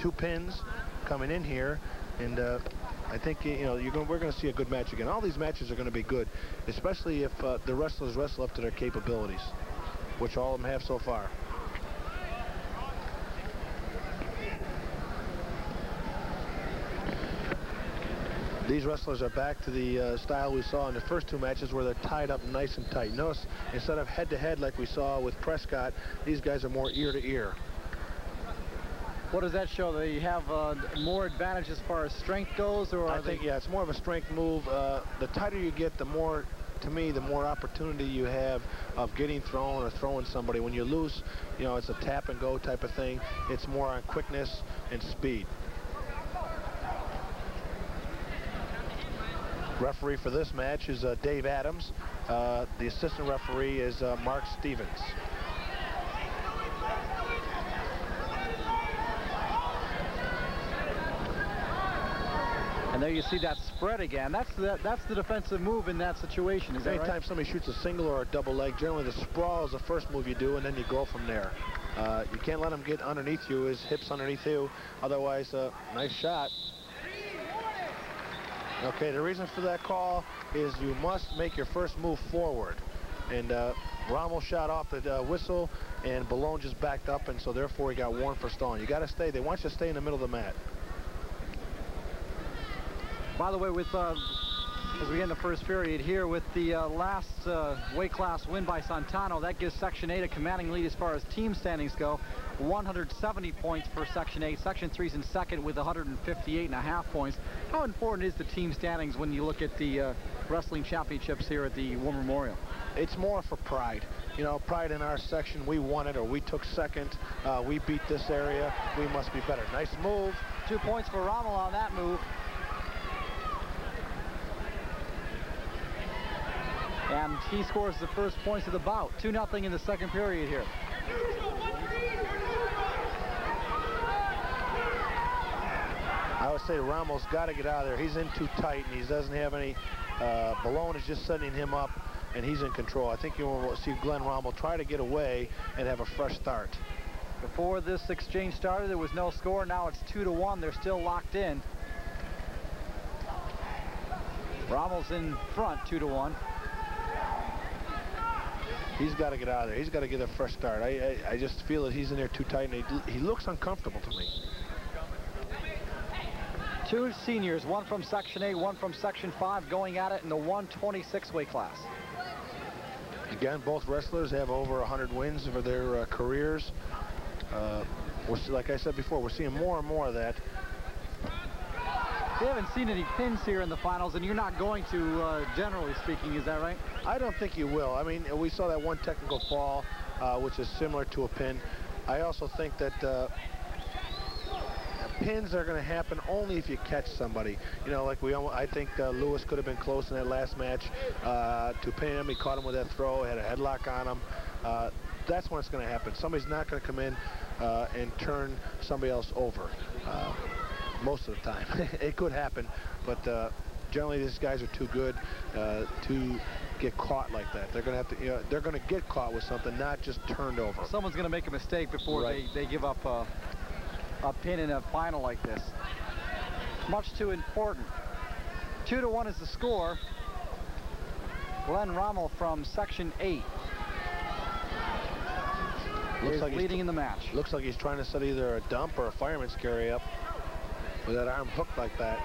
2 pins coming in here, and I think, you know, we're going to see a good match again. All these matches are going to be good, especially if the wrestlers wrestle up to their capabilities, which all of them have so far. These wrestlers are back to the style we saw in the first 2 matches where they're tied up nice and tight. Notice, instead of head-to-head like we saw with Prescott, these guys are more ear-to-ear. What does that show? They have more advantage as far as strength goes, or I think, yeah, it's more of a strength move. The tighter you get, the more, to me, the more opportunity you have of getting thrown or throwing somebody. When you lose, you know, it's a tap-and-go type of thing. It's more on quickness and speed. Referee for this match is Dave Adams. The assistant referee is Mark Stevens. And And there you see that spread again. That's the defensive move in that situation. Is that right? Anytime somebody shoots a single or a double leg, generally the sprawl is the first move you do, and then you go from there. You can't let him get underneath you, his hips underneath you. Otherwise, nice shot. Okay, the reason for that call is you must make your first move forward. And Rommel shot off the whistle, and Ballone just backed up, and so therefore he got warned for stalling. You got to stay. They want you to stay in the middle of the mat. By the way, with as we get in the first period here, with the last weight class win by Santano, that gives Section 8 a commanding lead as far as team standings go. 170 points for Section 8. Section 3's in second with 158.5 points. How important is the team standings when you look at the wrestling championships here at the War Memorial? It's more for pride. You know, pride in our section. We won it, or we took second. We beat this area. We must be better. Nice move. 2 points for Rommel on that move. And he scores the first points of the bout. 2-0 in the second period here. I would say Rommel's got to get out of there. He's in too tight, and he doesn't have any. Ballone is just setting him up, and he's in control. I think you will see Glenn Rommel try to get away and have a fresh start. Before this exchange started, there was no score. Now it's 2-1. They're still locked in. Rommel's in front, 2-1. He's got to get out of there. He's got to get a fresh start. I just feel that he's in there too tight, and he looks uncomfortable to me. Two seniors, one from Section 8, one from Section 5, going at it in the 126 weight class. Again, both wrestlers have over 100 wins for their careers. Like I said before, we're seeing more and more of that. We haven't seen any pins here in the finals, and you're not going to, generally speaking, is that right? I don't think you will. I mean, we saw that one technical fall, which is similar to a pin. I also think that pins are going to happen only if you catch somebody. You know, like I think Lewis could have been close in that last match to pin him. He caught him with that throw, had a headlock on him. That's when it's going to happen. Somebody's not going to come in and turn somebody else over. Most of the time. It could happen, but generally these guys are too good to get caught like that. They're going to have to, they're going to get caught with something, not just turned over. Someone's going to make a mistake before they give up a pin in a final like this. Much too important. 2-1 is the score. Glenn Rommel from Section 8 is leading in the match. Looks like he's trying to set either a dump or a fireman's carry up with that arm hooked like that.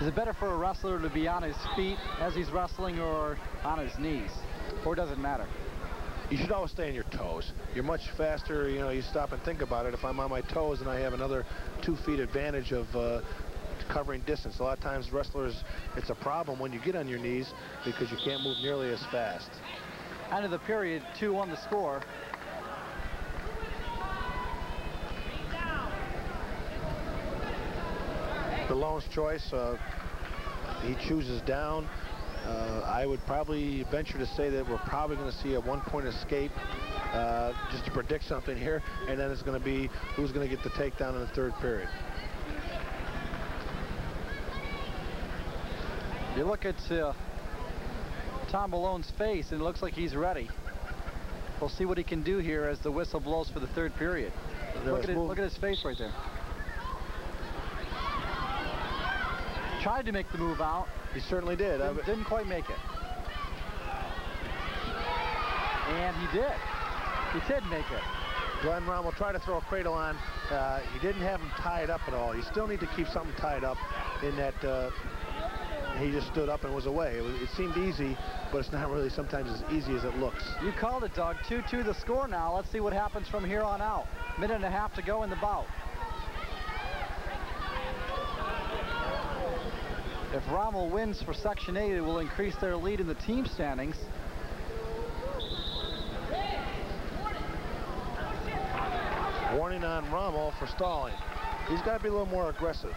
Is it better for a wrestler to be on his feet as he's wrestling or on his knees? Or does it matter? You should always stay on your toes. You're much faster, you know, you stop and think about it. If I'm on my toes and I have another 2 feet advantage of covering distance. A lot of times wrestlers, it's a problem when you get on your knees because you can't move nearly as fast. End of the period, 2-1 the score. Ballone's choice, he chooses down. I would probably venture to say that we're probably going to see a 1-point escape, just to predict something here, and then it's going to be who's going to get the takedown in the third period. You look at Tom Ballone's face, and it looks like he's ready. We'll see what he can do here as the whistle blows for the third period. Look at his face right there. Tried to make the move out. He certainly did. Didn't quite make it. And he did. He did make it. Glenn Rommel tried to throw a cradle on. He didn't have him tied up at all. You still need to keep something tied up in that. He just stood up and was away. It seemed easy, but it's not really sometimes as easy as it looks. You called it, Doug. 2-2 the score now. Let's see what happens from here on out. Minute and a half to go in the bout. If Rommel wins for Section 8, it will increase their lead in the team standings. Warning on Rommel for stalling. He's got to be a little more aggressive.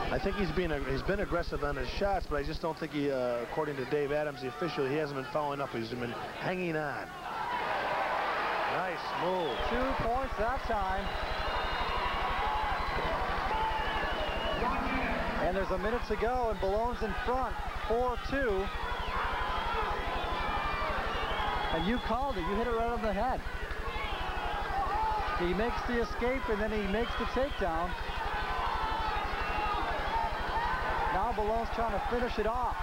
I think he's been aggressive on his shots, but I just don't think he, according to Dave Adams, the official, he hasn't been following up. He's been hanging on. Nice move. 2 points that time. And there's a minute to go, and Ballone's in front, 4-2. And you called it. You hit it right on the head. He makes the escape, and then he makes the takedown. Now Ballone's trying to finish it off.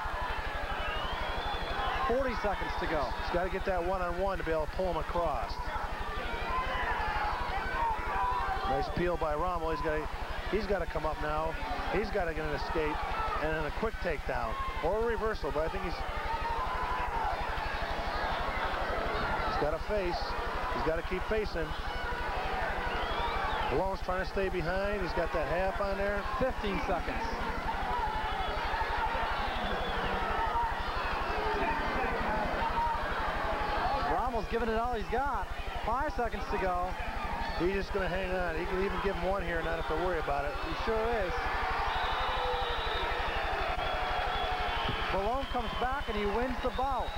40 seconds to go. He's got to get that one-on-one to be able to pull him across. Nice peel by Rommel. He's got to come up now. He's got to get an escape and then a quick takedown or a reversal, but I think he's got to face. He's got to keep facing. Ballone's trying to stay behind. He's got that half on there. 15 seconds. Rommel's giving it all he's got. 5 seconds to go. He's just going to hang on. He can even give him one here and not have to worry about it. He sure is. Ballone comes back and he wins the bout.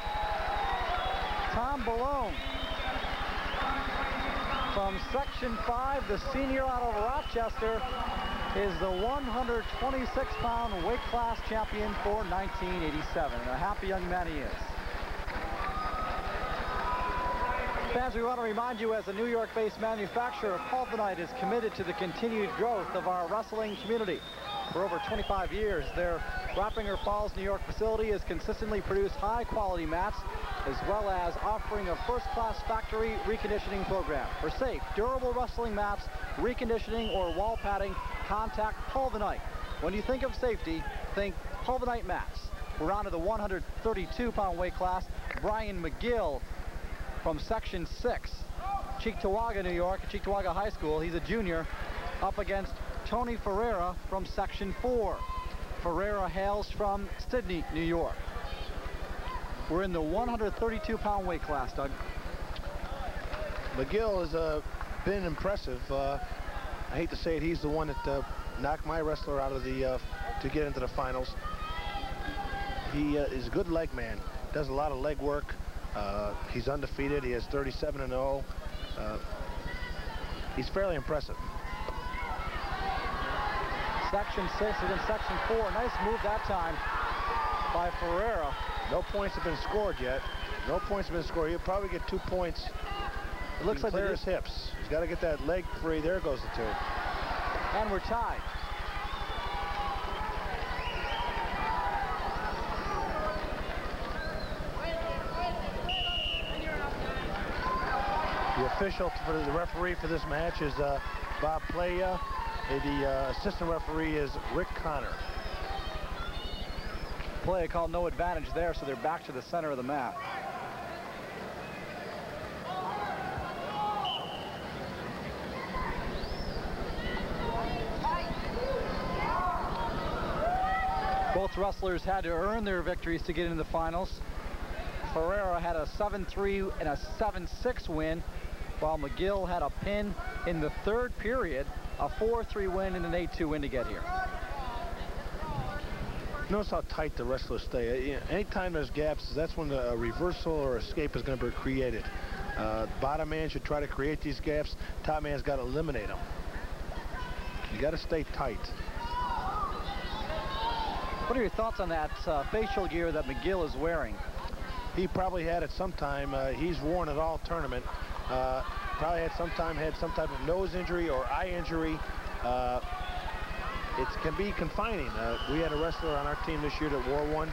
Tom Ballone from Section 5, the senior out of Rochester, is the 126-pound weight class champion for 1987. And a happy young man he is. Fans, we want to remind you, as a New York-based manufacturer, Pulverite is committed to the continued growth of our wrestling community. For over 25 years, their Rappinger Falls, New York facility has consistently produced high-quality mats, as well as offering a first-class factory reconditioning program. For safe, durable wrestling mats, reconditioning, or wall padding, contact Pulverite. When you think of safety, think Pulverite mats. We're on to the 132-pound weight class. Brian McGill from Section 6, Cheektowaga, New York, Cheektowaga High School. He's a junior, up against Tony Ferreira from Section 4. Ferreira hails from Sydney, New York. We're in the 132-pound weight class, Doug. McGill has been impressive. I hate to say it, he's the one that knocked my wrestler out of the to get into the finals. He is a good leg man. Does a lot of leg work. He's undefeated. He has 37-0. He's fairly impressive. Section 6 against Section 4. Nice move that time by Ferreira. No points have been scored yet. No points have been scored. He'll probably get 2 points. It looks like clear his hips. He's got to get that leg free. There goes the 2. And we're tied. The official for the referee for this match is Bob Playa. The assistant referee is Rick Connor. Playa called no advantage there, so they're back to the center of the mat. Both wrestlers had to earn their victories to get into the finals. Ferreira had a 7-3 and a 7-6 win, while McGill had a pin in the third period, a 4-3 win and an 8-2 win to get here. Notice how tight the wrestlers stay. Anytime there's gaps, that's when the reversal or escape is going to be created. Bottom man should try to create these gaps. Top man's got to eliminate them. You got to stay tight. What are your thoughts on that facial gear that McGill is wearing? He probably had it sometime. He's worn it all tournament. Probably had some type of nose injury or eye injury. It can be confining. We had a wrestler on our team this year that wore one,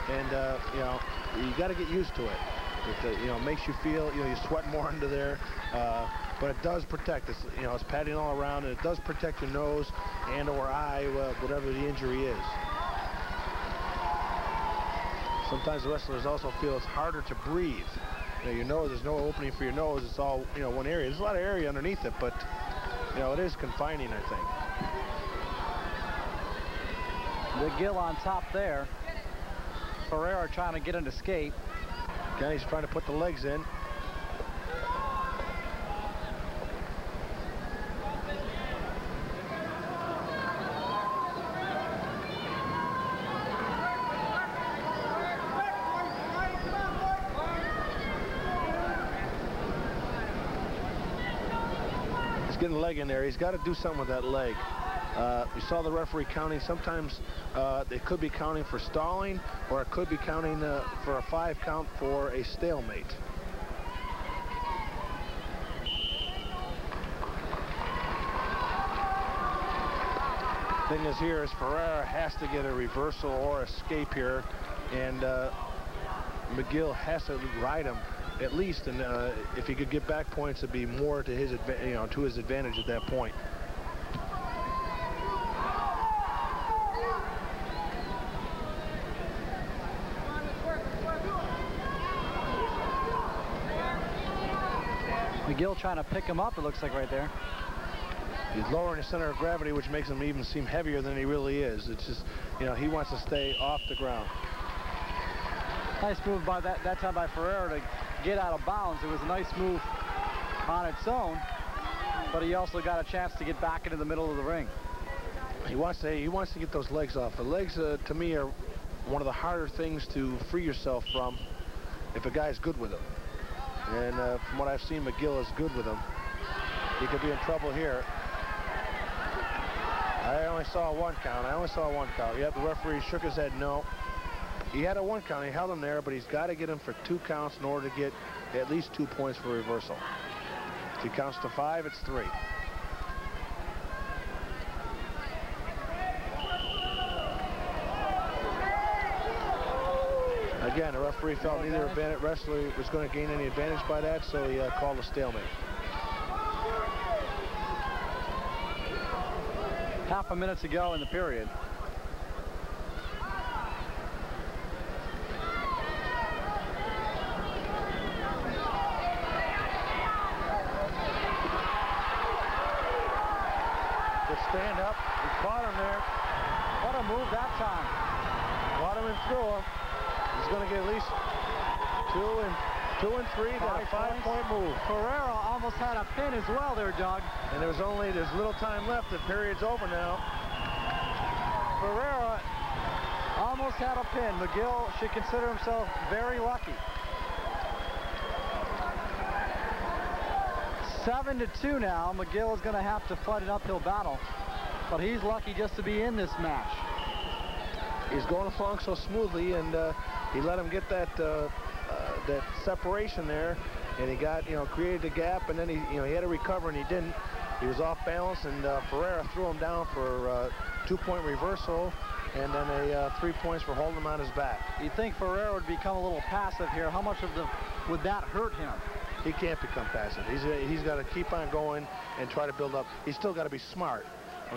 and you know, you got to get used to it. It you know, makes you feel, you know, you sweat more under there, but it does protect us. You know, it's padding all around, and it does protect your nose and or eye, whatever the injury is. Sometimes the wrestlers also feel it's harder to breathe. You know, your nose, there's no opening for your nose. It's all, you know, one area. There's a lot of area underneath it, but, you know, it is confining, I think. McGill on top there. Ferreira trying to get an escape. Kenny's trying to put the legs in. getting a leg in there. He's got to do something with that leg. You saw the referee counting. Sometimes they could be counting for stalling, or it could be counting for a 5 count for a stalemate. Thing is here is Ferreira has to get a reversal or escape here, and McGill has to ride him at least, and if he could get back points, it'd be more to his advantage at that point. McGill trying to pick him up, it looks like right there. He's lowering his center of gravity, which makes him even seem heavier than he really is. It's just, he wants to stay off the ground. Nice move by that time by Ferreira to get out of bounds. It was a nice move on its own, but he also got a chance to get back into the middle of the ring. He wants to get those legs off. The legs, to me, are one of the harder things to free yourself from if a guy's good with them. And from what I've seen, McGill is good with them. He could be in trouble here. I only saw 1 count. Yep, the referee shook his head no. He had a 1 count. He held him there, but he's got to get him for 2 counts in order to get at least 2 points for reversal. If he counts to 5, it's 3. Again, the referee felt neither wrestler was going to gain any advantage by that, so he called a stalemate. Half a minute to go in the period. Good stand up. He caught him there. What a move that time. Caught him and threw him. He's going to get at least 2 and 3. Got a 5-point move. Ferreira almost had a pin as well there, Doug. And there's little time left. The period's over now. Ferreira almost had a pin. McGill should consider himself very lucky. 7-2 now. McGill is going to have to fight an uphill battle, but he's lucky just to be in this match. He's going along so smoothly, and he let him get that separation there, and he got, created a gap, and then he had to recover, and he didn't. He was off balance, and Ferreira threw him down for a 2-point reversal, and then 3 points for holding him on his back. You'd think Ferreira would become a little passive here. How much would that hurt him? He can't become passive. He's got to keep on going and try to build up. He's still got to be smart.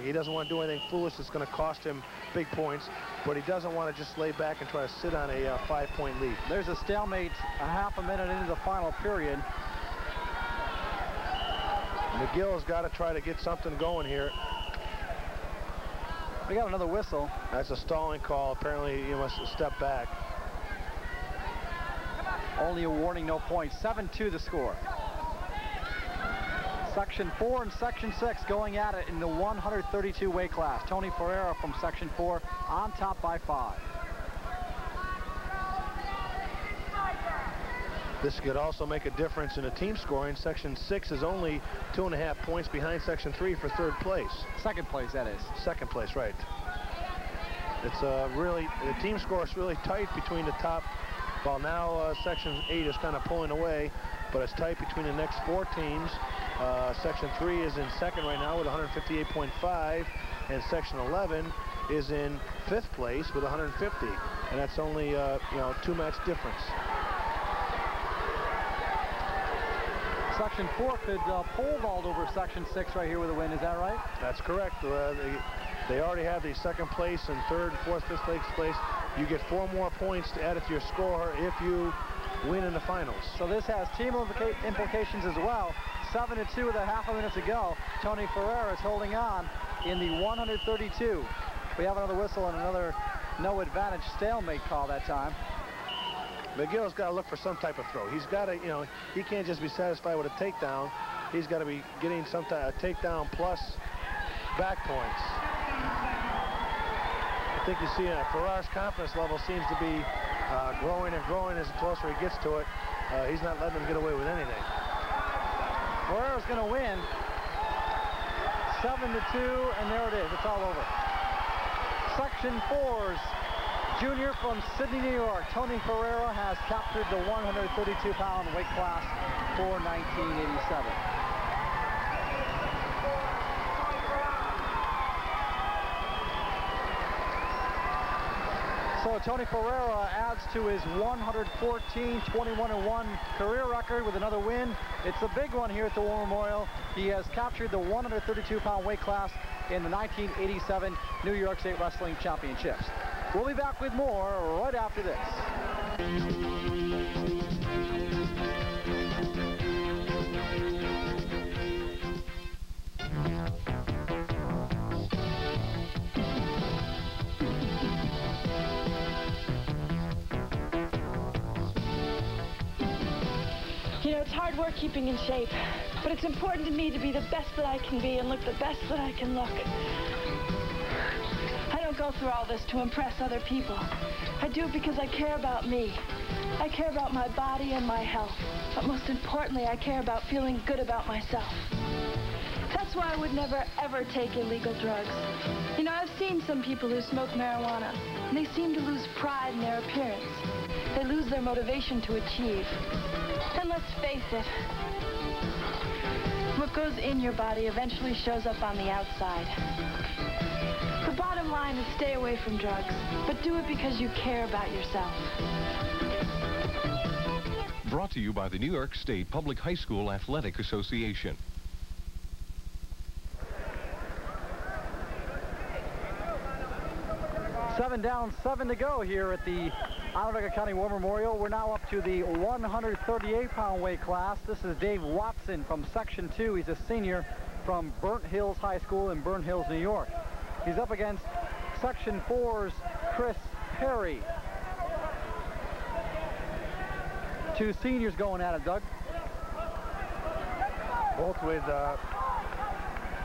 He doesn't want to do anything foolish that's going to cost him big points, but he doesn't want to just lay back and try to sit on a 5-point lead. There's a stalemate a half a minute into the final period. McGill has got to try to get something going here. We got another whistle. That's a stalling call. Apparently, he must step back. Only a warning, no points. 7-2 the score. Section 4 and Section 6 going at it in the 132 weight class. Tony Ferreira from Section 4 on top by 5. This could also make a difference in the team scoring. Section 6 is only 2.5 points behind Section 3 for 3rd place. Second place, that is. Second place, right. It's the team score is really tight between the top. Well, now Section 8 is kind of pulling away, but it's tight between the next 4 teams. Section 3 is in second right now with 158.5, and Section 11 is in 5th place with 150, and that's only 2-match difference. Section 4 could pole vault over Section 6 right here with a win. Is that right? That's correct. They already have the 2nd place and 3rd, 4th, 5th place. You get 4 more points to add it to your score if you win in the finals. So this has team implications as well. 7-2 with a half a minute to go. Tony Ferreira is holding on in the 132. We have another whistle and another no advantage stalemate call that time. McGill's got to look for some type of throw. He's got to, he can't just be satisfied with a takedown. He's got to be getting some type of takedown plus back points. I think you see Ferrara's confidence level seems to be growing and growing as the closer he gets to it. He's not letting him get away with anything. Ferreira's going to win 7-2, and there it is. It's all over. Section 4's junior from Sydney, New York, Tony Ferreira, has captured the 132-pound weight class for 1987. So Tony Ferreira adds to his 114-21-1 career record with another win. It's a big one here at the War Memorial. He has captured the 132-pound weight class in the 1987 New York State Wrestling Championships. We'll be back with more right after this. You know, it's hard work keeping in shape, but it's important to me to be the best that I can be and look the best that I can look. I don't go through all this to impress other people. I do it because I care about me. I care about my body and my health, but most importantly, I care about feeling good about myself. That's why I would never, ever take illegal drugs. You know, I've seen some people who smoke marijuana, and they seem to lose pride in their appearance. They lose their motivation to achieve. And let's face it, what goes in your body eventually shows up on the outside. The bottom line is stay away from drugs, but do it because you care about yourself. Brought to you by the New York State Public High School Athletic Association. Seven down, 7 to go here at the Onondaga County War Memorial. We're now up to the 138-pound weight class. This is Dave Watson from Section 2. He's a senior from Burnt Hills High School in Burnt Hills, New York. He's up against Section 4's Chris Perry. Two seniors going at it, Doug. Both with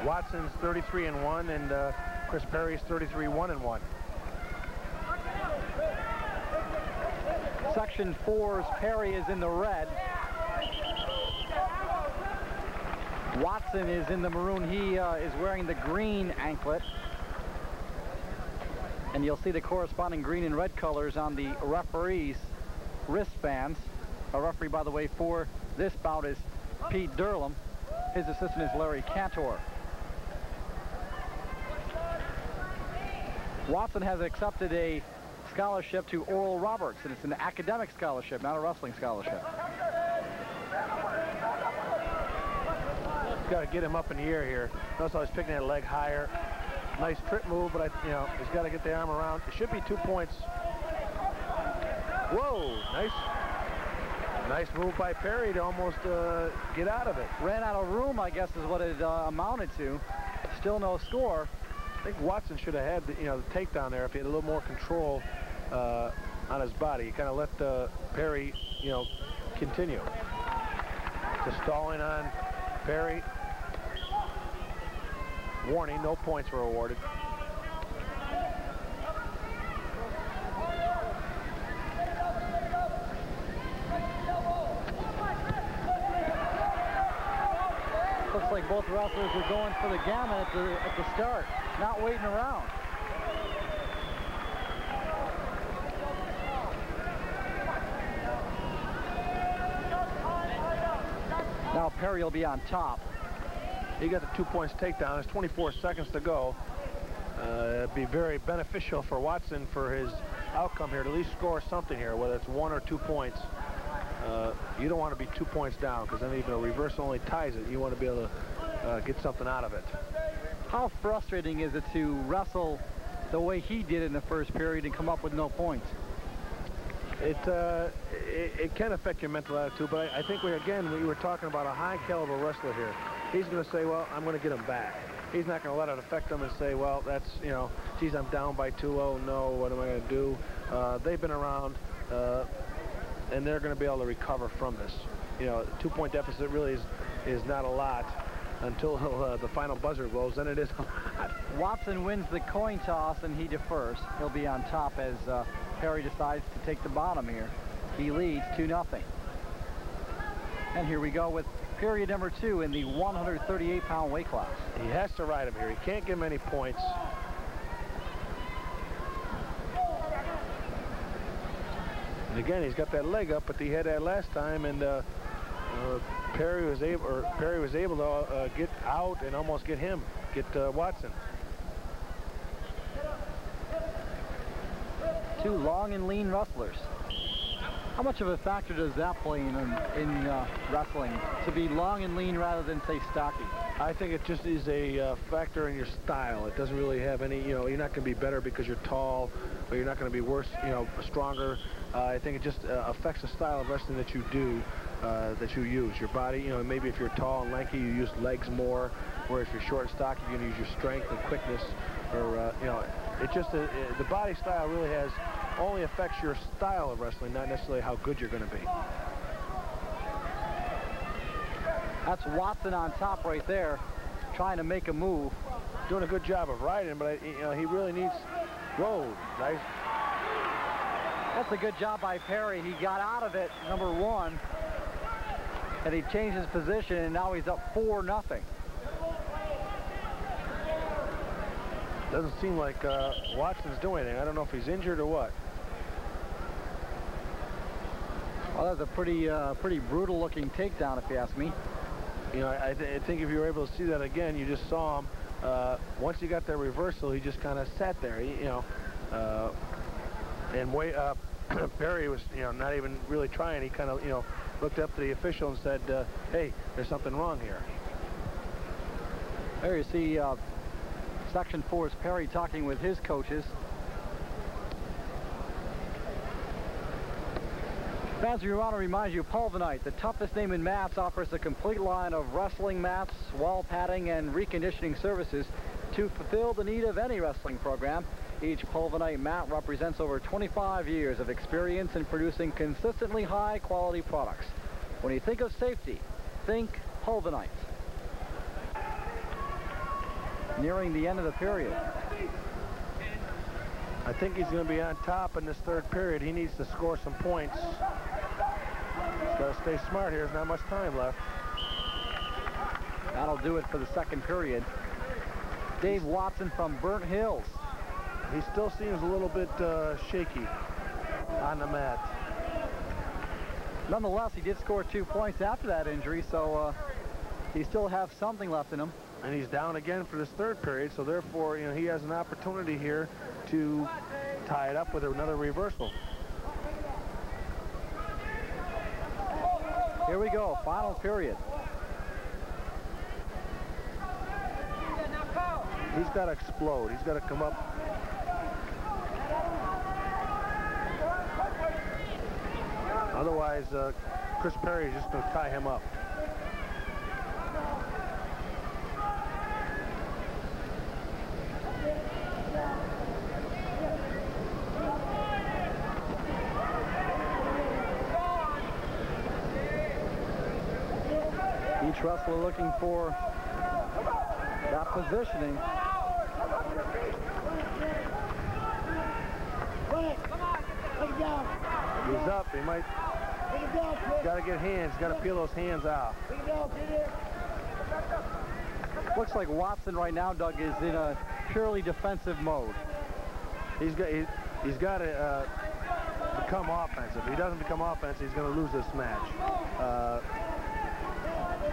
Watson's 33-1 and Chris Perry's 33-1-1. Section 4's Perry is in the red. Watson is in the maroon. He is wearing the green anklet. And you'll see the corresponding green and red colors on the referee's wristbands. A referee, by the way, for this bout is Pete Durlam. His assistant is Larry Cantor. Watson has accepted a scholarship to Oral Roberts, and it's an academic scholarship, not a wrestling scholarship. Got to get him up in the air here. Notice how he's picking that leg higher. Nice trip move, but he's got to get the arm around. It should be 2 points. Whoa, nice move by Perry to almost get out of it. Ran out of room, I guess, is what it amounted to. Still no score. I think Watson should have had the takedown there if he had a little more control on his body. He kind of let Perry, continue. Just stalling on Perry. Warning, no points were awarded. Looks like both wrestlers are going for the gamut at the start, not waiting around. Now Perry will be on top. He got the 2 points takedown. There's 24 seconds to go. It'd be very beneficial for Watson for his outcome here to at least score something here, whether it's 1 or 2 points. You don't want to be 2 points down because then even a reversal only ties it. You want to be able to get something out of it. How frustrating is it to wrestle the way he did in the first period and come up with no points? It can affect your mental attitude, but I think we were talking about a high caliber wrestler here. He's going to say, well, I'm going to get him back. He's not going to let it affect him and say, well, that's, geez, I'm down by 2-0. No, what am I going to do? They've been around, and they're going to be able to recover from this. 2 point deficit really is not a lot until the final buzzer blows, then it is a lot. Watson wins the coin toss, and he defers. He'll be on top as Perry decides to take the bottom here. He leads 2-0. And here we go with period number 2 in the 138-pound weight class. He has to ride him here. He can't give him any points. And again, he's got that leg up, but he had that last time, and Perry was able to get out and almost get Watson. Two long and lean wrestlers. How much of a factor does that play in wrestling, to be long and lean rather than, say, stocky? I think it just is a factor in your style. It doesn't really have any, you're not going to be better because you're tall, or you're not going to be worse, stronger. I think it just affects the style of wrestling that you do, that you use. Your body, maybe if you're tall and lanky, you use legs more, whereas if you're short and stocky, you're going to use your strength and quickness, or, it just, the body style really only affects your style of wrestling, not necessarily how good you're going to be. That's Watson on top right there, trying to make a move. Doing a good job of riding, but he really needs road, right? That's a good job by Perry. He got out of it, number 1, and he changed his position, and now he's up 4-0. Doesn't seem like Watson's doing anything. I don't know if he's injured or what. Well, that was a pretty brutal-looking takedown, if you ask me. I think if you were able to see that again, you just saw him. Once he got that reversal, he just kind of sat there, and Perry was, not even really trying. He kind of, looked up to the official and said, hey, there's something wrong here. There you see Section 4's Perry talking with his coaches. Fans, we want to remind you, Pulvinite, the toughest name in mats, offers a complete line of wrestling mats, wall padding, and reconditioning services to fulfill the need of any wrestling program. Each Pulvinite mat represents over 25 years of experience in producing consistently high-quality products. When you think of safety, think Pulvinite. Nearing the end of the period. I think he's going to be on top in this third period. He needs to score some points. He's got to stay smart here. There's not much time left. That'll do it for the second period. Dave Watson from Burnt Hills. He still seems a little bit shaky on the mat. Nonetheless, he did score 2 points after that injury, so he still has something left in him. And he's down again for this third period, so therefore, he has an opportunity here to tie it up with another reversal. Here we go, final period. He's got to explode. He's got to come up. Otherwise, Chris Perry is just going to tie him up. Each wrestler looking for that positioning. He's up. He might. Got to get hands. Got to peel those hands out. Looks like Watson right now, Doug, is in a purely defensive mode. He's got to become offensive. If he doesn't become offensive, he's going to lose this match.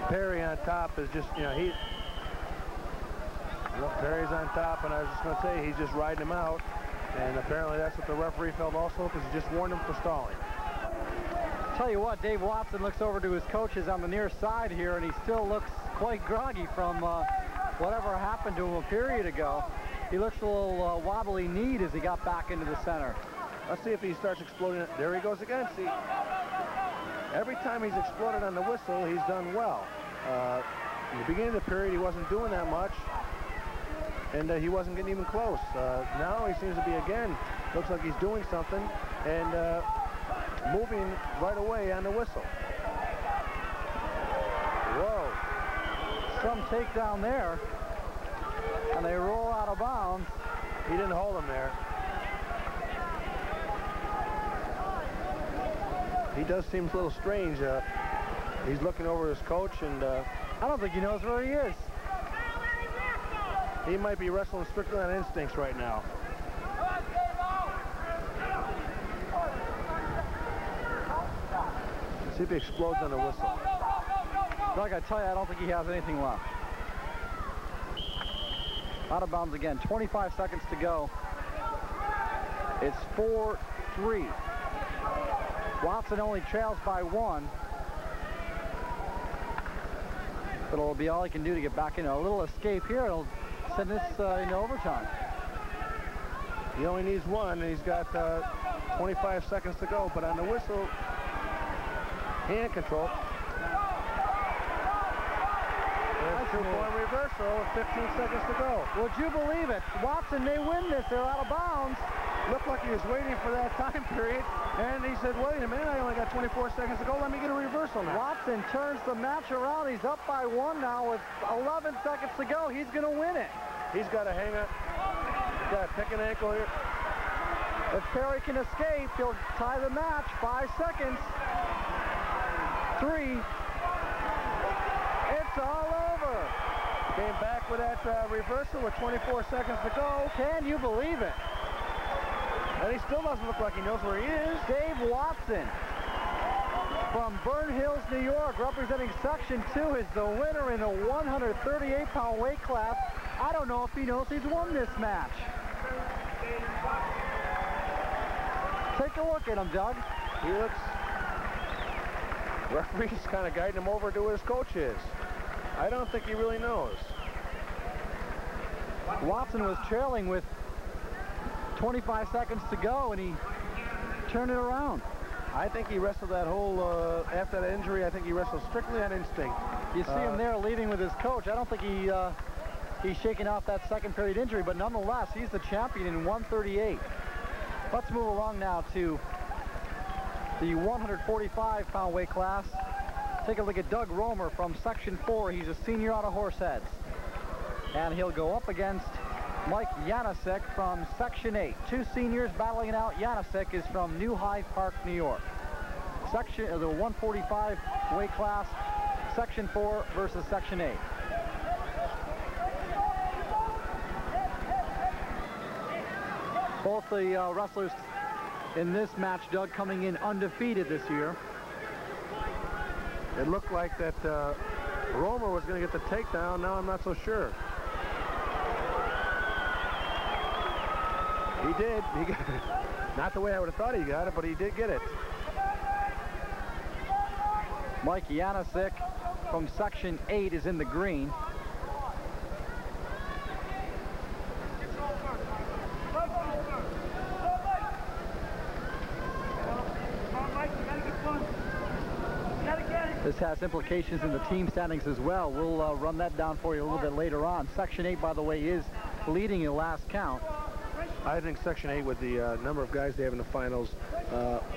Perry on top is just, Perry's on top, and I was just going to say, he's just riding him out. And apparently that's what the referee felt also, because he just warned him for stalling. Tell you what, Dave Watson looks over to his coaches on the near side here, and he still looks quite groggy from whatever happened to him a period ago. He looks a little wobbly kneed as he got back into the center. Let's see if he starts exploding. There he goes again. See, every time he's exploded on the whistle, he's done well. In the beginning of the period, he wasn't doing that much, and he wasn't getting even close. Now he seems to be, again, looks like he's doing something, and moving right away on the whistle. Whoa. Some takedown there, and they roll out of bounds. He didn't hold him there. He does seem a little strange. He's looking over his coach, and I don't think he knows where he is. He might be wrestling strictly on instincts right now. Let's see if he explodes on the whistle. Doug, I tell you, I don't think he has anything left. Out of bounds again. 25 seconds to go. It's 4-3. Watson only trails by 1. But it'll be all he can do to get back in. A little escape here. It'll send this into overtime. He only needs 1, and he's got 25 seconds to go. But on the whistle, hand control. There's 2-point reversal with 15 seconds to go. Would you believe it? Watson may win this. They're out of bounds. Looked like he was waiting for that time period, and he said, wait a minute, I only got 24 seconds to go. Let me get a reversal now. Watson turns the match around. He's up by 1 now with 11 seconds to go. He's going to win it. He's got to hang it. He's got to pick an ankle here. If Perry can escape, he'll tie the match. 5 seconds. 3. It's all over. Came back with that reversal with 24 seconds to go. Can you believe it? And he still doesn't look like he knows where he is. Dave Watson from Burn Hills, New York, representing Section 2, is the winner in the 138-pound weight class. I don't know if he knows he's won this match. Take a look at him, Doug. He looks... Referee's kind of guiding him over to where his coach is. I don't think he really knows. Watson was trailing with 25 seconds to go, and he turned it around. I think he wrestled that whole, after that injury, I think he wrestled strictly on instinct. You see him there leading with his coach. I don't think he's shaking off that second period injury, but nonetheless, he's the champion in 138. Let's move along now to the 145-pound weight class. Take a look at Doug Romer from Section 4. He's a senior out of Horseheads. And he'll go up against Mike Janasek from Section 8. 2 seniors battling it out. Janasek is from New Hyde Park, New York. Section the 145 weight class, Section 4 versus Section 8. Both the wrestlers in this match, Doug, coming in undefeated this year. It looked like that Romer was going to get the takedown. Now I'm not so sure. He did. He got it. Not the way I would have thought he got it, but he did get it. Mike Janasek from Section 8 is in the green. This has implications in the team standings as well. We'll run that down for you a little bit later on. Section 8, by the way, is leading in the last count. I think Section 8, with the number of guys they have in the finals,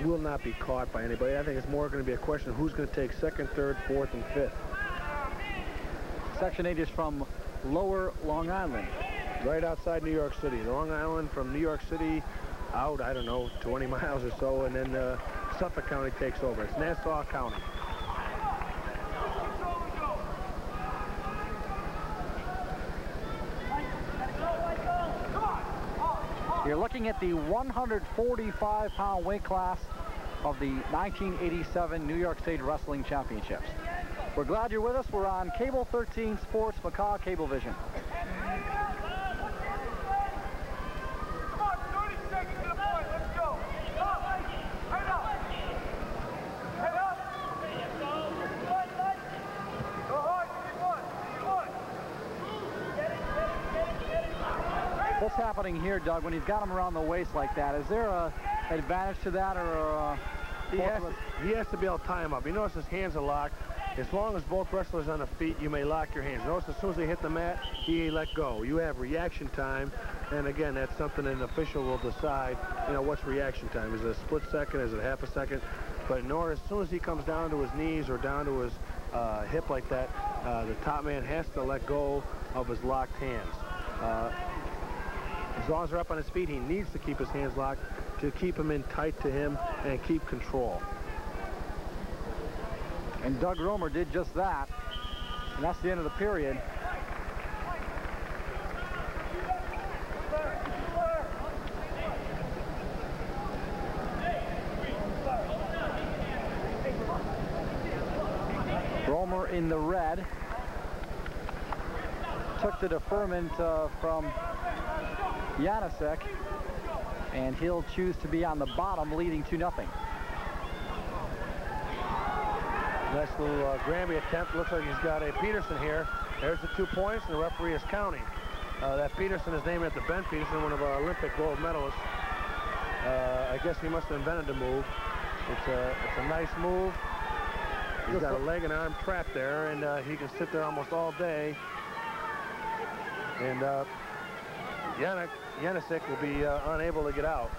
will not be caught by anybody. I think it's more going to be a question of who's going to take 2nd, 3rd, 4th, and 5th. Section 8 is from Lower Long Island. Right outside New York City. Long Island from New York City out, I don't know, 20 miles or so, and then Suffolk County takes over. It's Nassau County. You're looking at the 145-pound weight class of the 1987 New York State Wrestling Championships. We're glad you're with us. We're on Cable 13 Sports, Macau Cablevision. What's happening here, Doug, when he's got him around the waist like that? Is there an advantage to that, or he has to be able to tie him up. You notice his hands are locked. As long as both wrestlers are on the feet, you may lock your hands. Notice as soon as they hit the mat, he let go. You have reaction time, and again, that's something an official will decide. You know, what's reaction time? Is it a split second? Is it half a second? But in order, as soon as he comes down to his knees or down to his hip like that, the top man has to let go of his locked hands. As long as they're up on his feet, he needs to keep his hands locked to keep him in tight to him and keep control. And Doug Romer did just that. And that's the end of the period. Romer in the red. Took the deferment from Janasek, and he'll choose to be on the bottom, leading 2-0. Nice little Granby attempt. Looks like he's got a Peterson here. There's the 2 points, and the referee is counting. That Peterson is named after Ben Peterson, one of our Olympic gold medalists. I guess he must have invented the move. It's a nice move. He's got a leg and arm trapped there, and he can sit there almost all day. And Janasek will be unable to get out.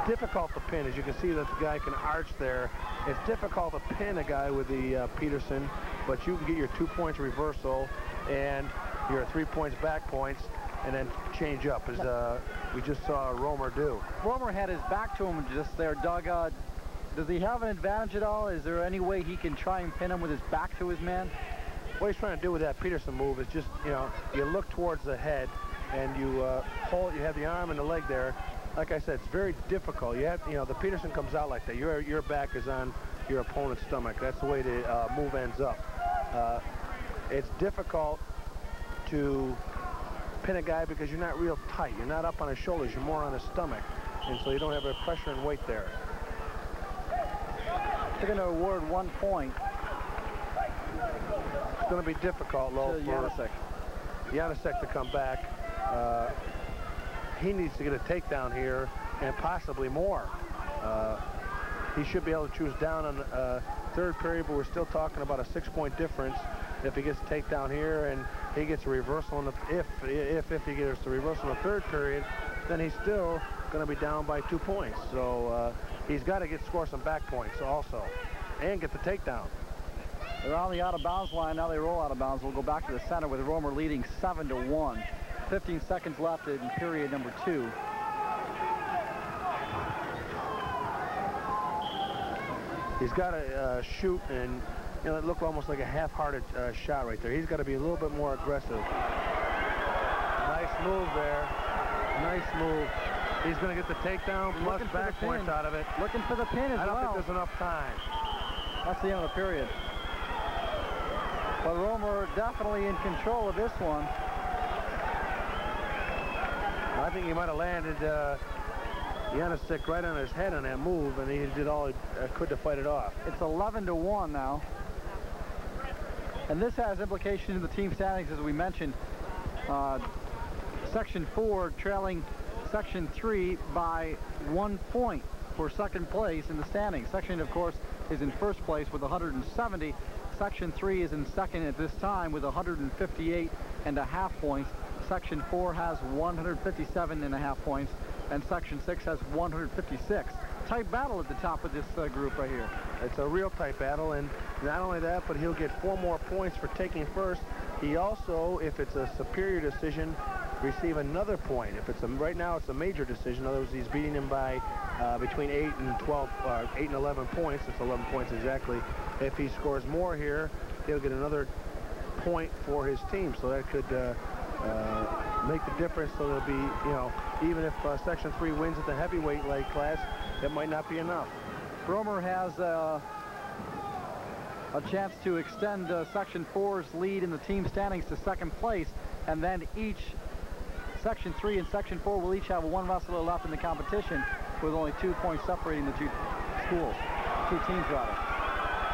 Difficult to pin. As you can see, that the guy can arch there. It's difficult to pin a guy with the Peterson, but you can get your 2 points reversal and your 3 points back points, and then change up, as we just saw Romer do. Romer had his back to him just there, Doug. Does he have an advantage at all? Is there any way he can try and pin him with his back to his man? What he's trying to do with that Peterson move is just, you know, you look towards the head and you hold, you have the arm and the leg there. Like I said, it's very difficult. You have, you know, the Peterson comes out like that. Your back is on your opponent's stomach. That's the way the move ends up. It's difficult to pin a guy because you're not real tight. You're not up on his shoulders. You're more on his stomach. And so you don't have a pressure and weight there. They're going to award 1 point. It's going to be difficult, though, for Janasek to come back. He needs to get a takedown here and possibly more. He should be able to choose down on third period, but we're still talking about a 6-point difference. If he gets a takedown here and he gets a reversal in the, if he gets a reversal in the third period, then he's still going to be down by 2 points. So he's got to score some back points also and get the takedown. They're on the out-of-bounds line. Now they roll out of bounds. We'll go back to the center with Romer leading 7-1. 15 seconds left in period number 2. He's got to shoot, and you know, it looked almost like a half-hearted shot right there. He's got to be a little bit more aggressive. Nice move there. Nice move. He's going to get the takedown plus back points out of it. Looking for the pin as well. I don't think there's enough time. That's the end of the period. But Romer definitely in control of this one. I think he might have landed Janasek right on his head on that move, and he did all he could to fight it off. It's 11-1 now. And this has implications in the team standings, as we mentioned. Section 4 trailing Section 3 by 1 point for second place in the standings. Section, of course, is in first place with 170. Section 3 is in second at this time with 158.5 points. Section 4 has 157.5 points, and Section 6 has 156. Tight battle at the top of this group right here. It's a real tight battle, and not only that, but he'll get 4 more points for taking first. He also, if it's a superior decision, receive another point. If it's right now it's a major decision. In other words, he's beating him by between 8 and 11 points. It's 11 points exactly. If he scores more here, he'll get another point for his team. So that could make the difference. So there'll be, you know, even if Section 3 wins at the heavyweight weight class, it might not be enough. Romer has a chance to extend Section 4's lead in the team standings to second place, and then each Section 3 and Section 4 will each have 1 wrestler left in the competition, with only 2 points separating the 2 schools, 2 teams rather.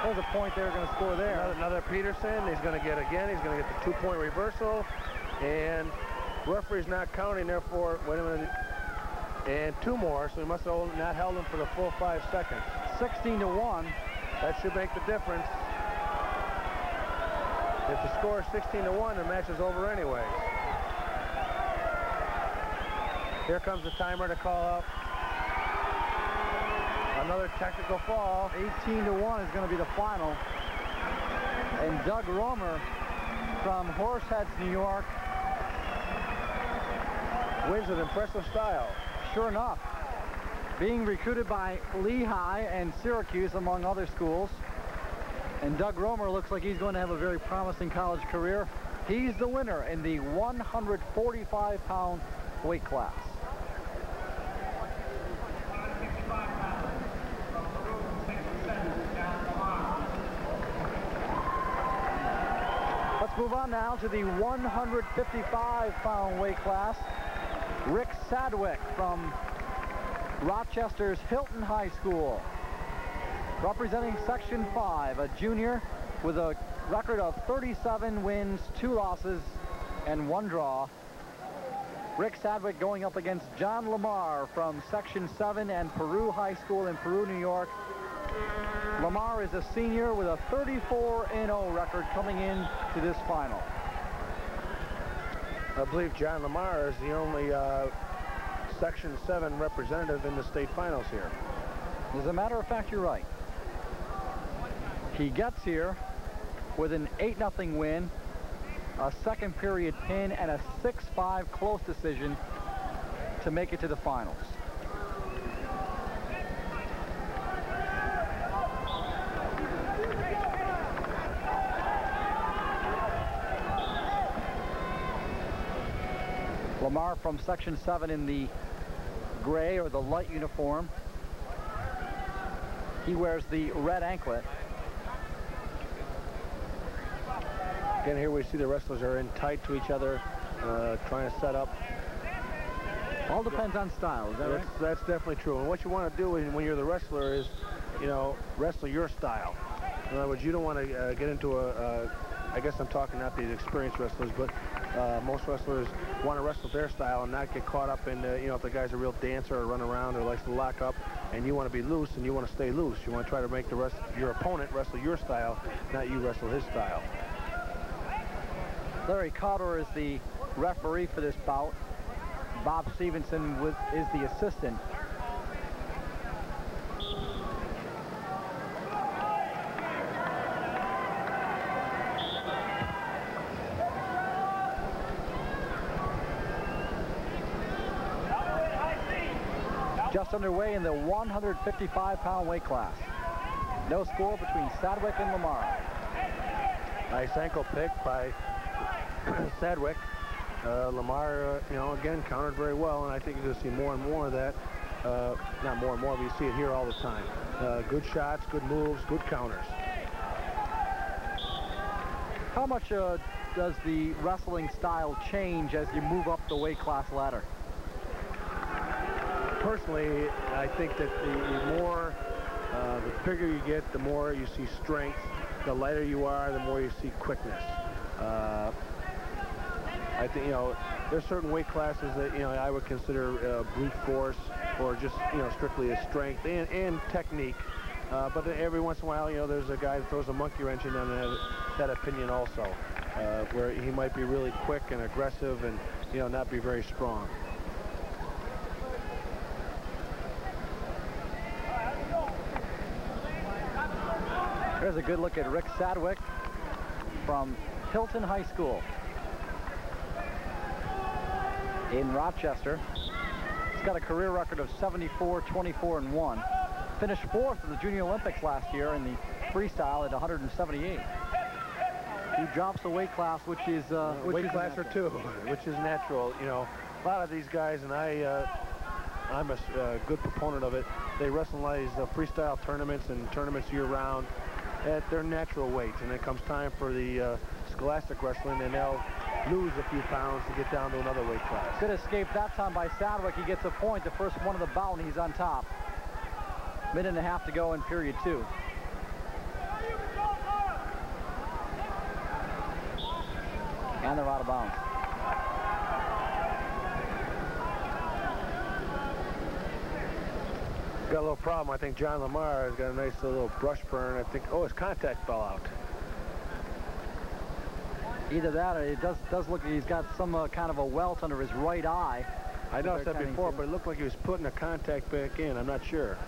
There's a point they're going to score there. Another Peterson. He's going to get again. He's going to get the 2-point reversal, and referee's not counting. Therefore, wait a minute, and 2 more. So he must have not held him for the full 5 seconds. 16-1. That should make the difference. If the score is 16-1, the match is over anyway. Here comes the timer to call out. Another technical fall. 18-1 is going to be the final. And Doug Romer from Horseheads, New York, wins with impressive style. Sure enough. being recruited by Lehigh and Syracuse, among other schools. And Doug Romer looks like he's going to have a very promising college career. He's the winner in the 145-pound weight class. Let's move on now to the 155-pound weight class. Rick Sadwick from Rochester's Hilton High School, representing Section 5, a junior with a record of 37 wins, 2 losses, and 1 draw. Rick Sadwick going up against John Lamar from Section 7 and Peru High School in Peru, New York. Lamar is a senior with a 34-0 record coming in to this final. I believe John Lamar is the only Section 7 representative in the state finals here. As a matter of fact, you're right. He gets here with an 8-0 win, a second period pin, and a 6-5 close decision to make it to the finals. Lamar from Section 7 in the gray or the light uniform. He wears the red anklet. Again, here we see the wrestlers are in tight to each other, trying to set up. All depends on style, is that right? That's definitely true. And what you want to do when you're the wrestler is, you know, wrestle your style. In other words, you don't want to get into I guess I'm talking not the experienced wrestlers, but most wrestlers want to wrestle their style and not get caught up in, you know, if the guy's a real dancer or run around or likes to lock up, and you want to be loose and you want to stay loose. You want to try to make your opponent wrestle your style, not you wrestle his style. Larry Cowder is the referee for this bout. Bob Stevenson is the assistant. Just underway in the 155-pound weight class. No score between Sadwick and Lamar. Nice ankle pick by Sadwick. Lamar, you know, again, countered very well, and I think you're going to see more and more of that. Not more and more, but you see it here all the time. Good shots, good moves, good counters. How much does the wrestling style change as you move up the weight class ladder? Personally, I think that the bigger you get, the more you see strength. The lighter you are, the more you see quickness. I think, you know, there's certain weight classes that, you know, I would consider brute force or just, you know, strictly as strength and technique. But every once in a while, you know, there's a guy that throws a monkey wrench in on that opinion also, where he might be really quick and aggressive and, you know, not be very strong. There's a good look at Rick Sadwick from Hilton High School in Rochester. He's got a career record of 74, 24, and 1. Finished 4th in the Junior Olympics last year in the freestyle at 178. He drops a weight class, which is weight class or 2, which is natural. You know, a lot of these guys, and I'm a good proponent of it. They wrestle in these freestyle tournaments and tournaments year-round at their natural weight, and it comes time for the scholastic wrestling, and they'll lose a few pounds to get down to another weight class. Good escape that time by Sadwick. He gets a point, the first one of the bout, and he's on top. Minute and a half to go in period 2. And they're out of bounds. Got a little problem. I think John Lamar has got a nice little brush burn. I think, oh, his contact fell out. Either that or it does look like he's got some kind of a welt under his right eye. I noticed that before, but it looked like he was putting a contact back in. I'm not sure.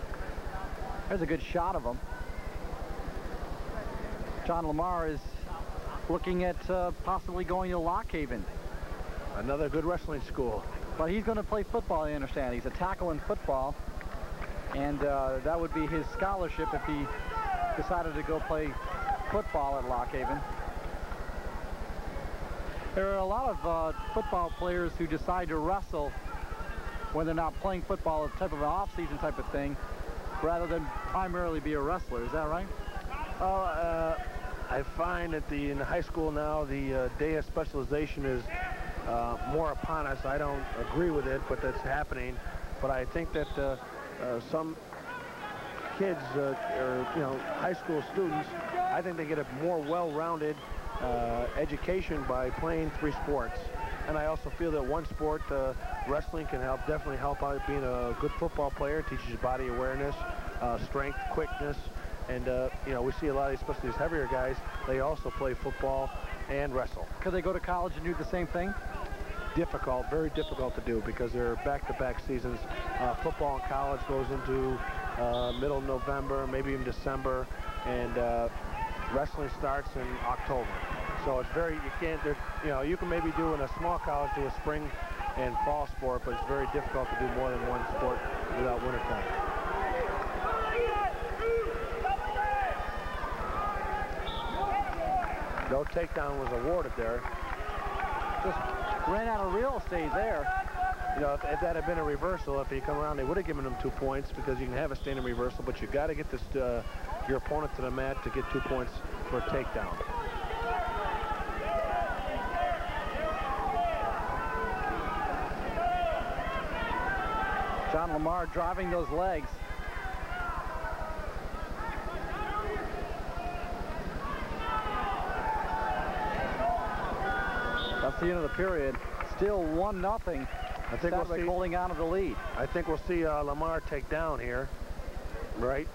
There's a good shot of him. John Lamar is looking at possibly going to Lock Haven. Another good wrestling school. But he's going to play football, I understand. He's a tackle in football. and that would be his scholarship if he decided to go play football at Lock Haven. There are a lot of football players who decide to wrestle when they're not playing football, as type of an off-season type of thing, rather than primarily be a wrestler. Is that right? I find that in high school now, the day of specialization is more upon us. I don't agree with it, but that's happening. But I think that some kids, or high school students, I think they get a more well-rounded education by playing 3 sports. And I also feel that one sport, wrestling, can definitely help out being a good football player. It teaches body awareness, strength, quickness. And, we see a lot of, especially these heavier guys, they also play football and wrestle. Could they go to college and do the same thing? Difficult, very difficult to do, because they're back-to-back seasons. Football in college goes into middle of November, maybe even December, and wrestling starts in October. So it's very, you can maybe do in a small college, do a spring and fall sport, but it's very difficult to do more than one sport without wintertime. No takedown was awarded there. Just ran out of real estate there. If that had been a reversal, if he come around, they would have given him 2 points, because you can have a standing reversal, but you got to get this your opponent to the mat to get 2 points for a takedown. John Lamar driving those legs. That's the end of the period. Still 1-0. I think we'll see, holding on to the lead. I think we'll see Lamar take down here, right?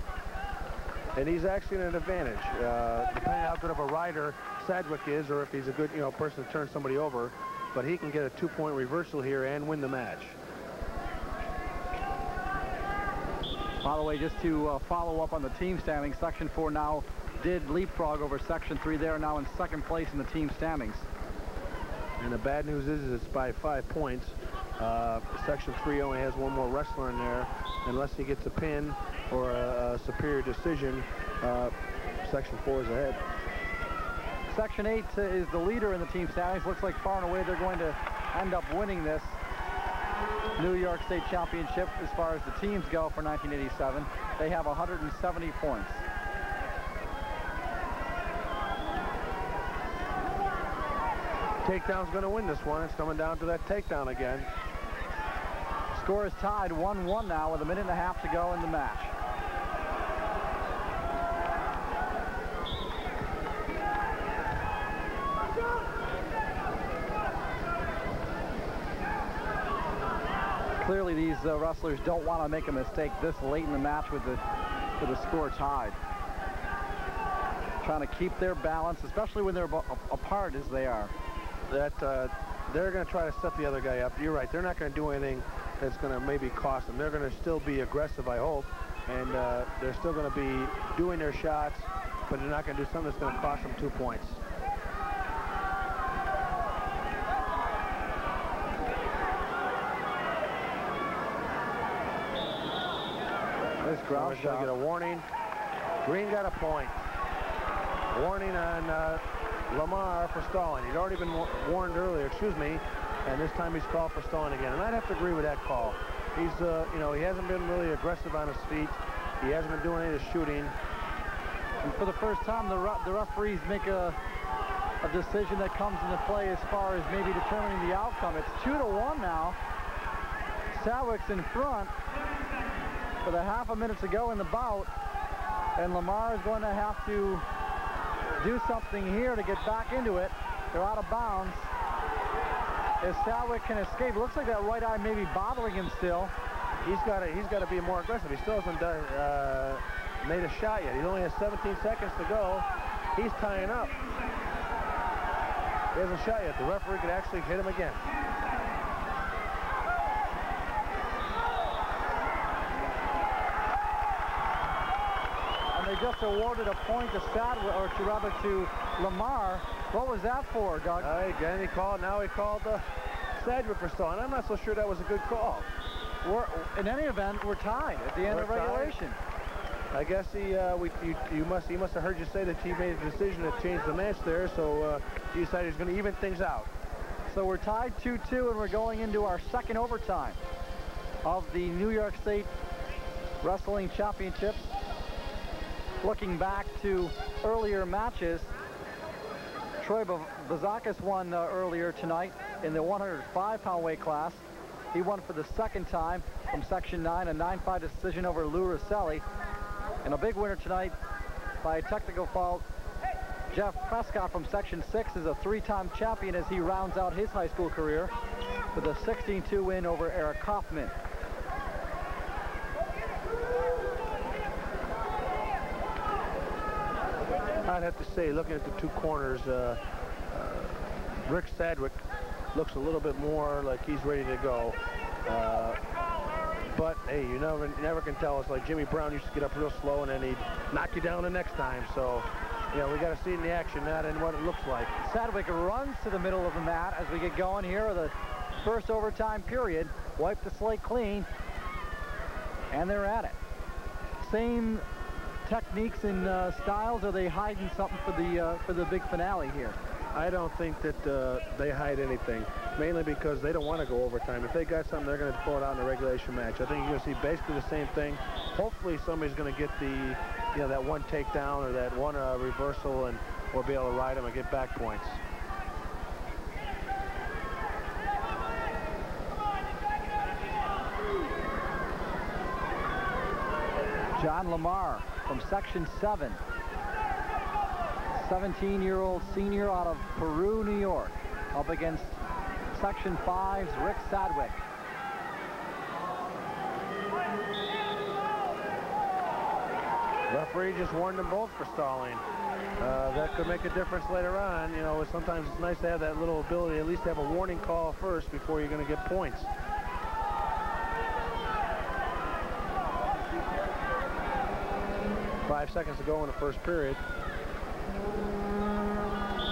And he's actually in an advantage, depending on how good of a rider Sedgwick is, or if he's a good, person to turn somebody over. But he can get a 2-point reversal here and win the match. By the way, just to follow up on the team standings, Section 4 now did leapfrog over Section 3. They are now in second place in the team standings. And the bad news is it's by 5 points. Section 3 only has one more wrestler in there. Unless he gets a pin or a superior decision, Section 4 is ahead. Section 8 is the leader in the team standings. Looks like far and away they're going to end up winning this New York State Championship as far as the teams go for 1987. They have 170 points. Takedown's going to win this one. It's coming down to that takedown again. Score is tied 1-1 now with 1.5 minutes to go in the match. Clearly these wrestlers don't want to make a mistake this late in the match with the score tied. Trying to keep their balance, especially when they're apart as they are. They're going to try to set the other guy up. You're right. They're not going to do anything that's going to maybe cost them. They're going to still be aggressive, I hope, and they're still going to be doing their shots, but they're not going to do something that's going to cost them 2 points. This ground shot. Get a warning. Green got a point. Warning on Lamar for stalling. He'd already been warned earlier, and this time he's called for stalling again. And I'd have to agree with that call. He's, he hasn't been really aggressive on his feet. He hasn't been doing any of the shooting. And for the first time, the referees make a decision that comes into play as far as maybe determining the outcome. It's 2-1 now. Sedgwick's in front with a half a minute to go in the bout, and Lamar is going to have to do something here to get back into it. They're out of bounds. If Sedgwick can escape, it looks like that right eye may be bothering him still. He's got to be more aggressive. He still hasn't made a shot yet. He only has 17 seconds to go. He's tying up. He hasn't shot yet. The referee could actually hit him again. They just awarded a point to Sedgwick, or to Lamar. What was that for, Doug? Again, he called Sedgwick for stalling. I'm not so sure that was a good call. in any event, we're tied at the end of regulation. I guess he must have heard you say that he made a decision to change the match there, so he decided he's going to even things out. So we're tied 2-2, and we're going into our second overtime of the New York State Wrestling Championships. Looking back to earlier matches, Troy Bazakis won earlier tonight in the 105-pound weight class. He won for the second time from Section 9, a 9-5 decision over Lou Rosselli. And a big winner tonight by a technical fault. Jeff Prescott from Section 6 is a 3-time champion as he rounds out his high school career with a 16-2 win over Eric Kaufman. I'd have to say, looking at the two corners, Rick Sadwick looks a little bit more like he's ready to go. But hey, you never can tell. It's like Jimmy Brown used to get up real slow and then he'd knock you down the next time. So, yeah, we got to see it in the action, not in what it looks like. Sadwick runs to the middle of the mat as we get going here of the first overtime period. Wipe the slate clean, and they're at it. Same techniques and styles, or are they hiding something for the big finale here? I don't think that they hide anything, mainly because they don't want to go overtime. If they got something, they're going to throw it out in a regulation match. I think you're going to see basically the same thing. Hopefully somebody's going to get the, that one takedown or that one reversal, and or be able to ride them and get back points. John Lamar from Section 7. 17-year-old senior out of Peru, New York, up against Section 5's Rick Sadwick. Referee just warned them both for stalling. That could make a difference later on. Sometimes it's nice to have that little ability, at least have a warning call first before you're going to get points. Five seconds to go in the first period.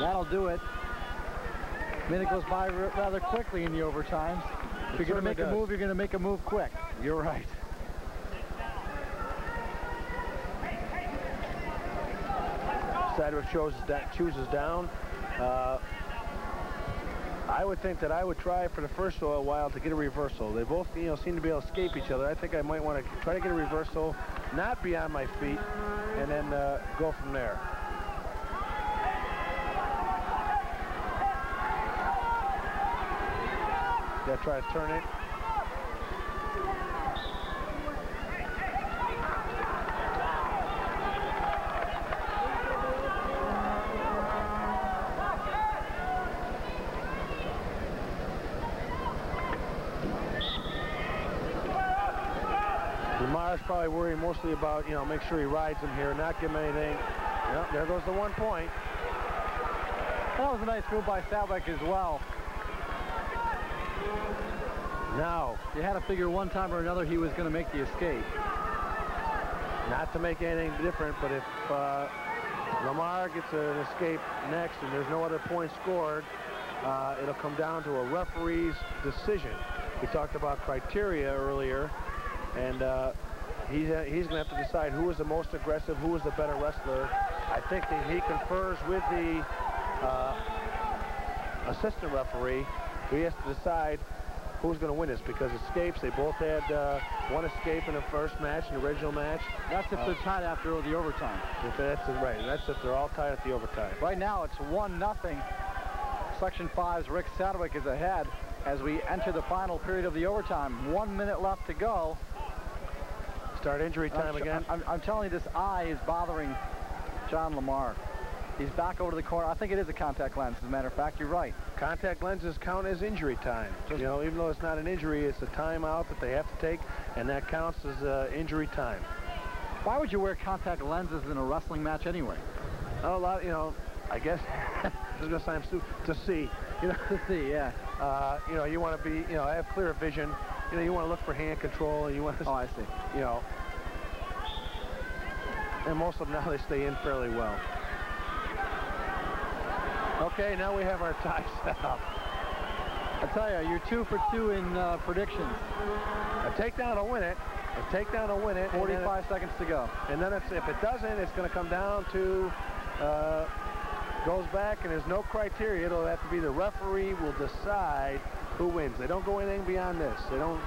That'll do it. Minute goes by rather quickly in the overtimes. If you're going to make a move, you're going to make a move quick. You're right. Sadwick chooses down. I would think that I would try for the first while to get a reversal. They both, seem to be able to escape each other. I think I might want to try to get a reversal, not be on my feet, and then go from there. Gotta try to turn it. Lamar's probably worried mostly about, make sure he rides him here, not give him anything. Yep, there goes the 1 point. That was a nice move by Sadwick as well. Now, you had to figure one time or another he was going to make the escape. Not to make anything different, but if Lamar gets an escape next and there's no other points scored, it'll come down to a referee's decision. We talked about criteria earlier, and he's going to have to decide who is the most aggressive, who is the better wrestler. I think that he confers with the assistant referee. He has to decide who's going to win this, because escapes, they both had one escape in the first match, in the original match. That's if they're tied after the overtime. Right, that's if they're all tied at the overtime. Right now it's 1-0. Section 5's Rick Sadwick is ahead as we enter the final period of the overtime. 1 minute left to go. Start injury time again. I'm telling you, this eye is bothering John Lamar. He's back over to the corner. I think it is a contact lens, as a matter of fact. You're right. Contact lenses count as injury time. Even though it's not an injury, it's a timeout that they have to take, and that counts as injury time. Why would you wear contact lenses in a wrestling match anyway? A lot, I guess, to see. To see, yeah. You want to be, have clear vision. You want to look for hand control, and you want to. Oh, I see. And most of them now, they stay in fairly well. Okay, now we have our tie set up. I tell you, you're 2 for 2 in predictions. A takedown will win it. A takedown will win it. 45 seconds to go. And then if it doesn't, it's going to come down to goes back, and there's no criteria. It'll have to be the referee will decide who wins. They don't go anything beyond this. They don't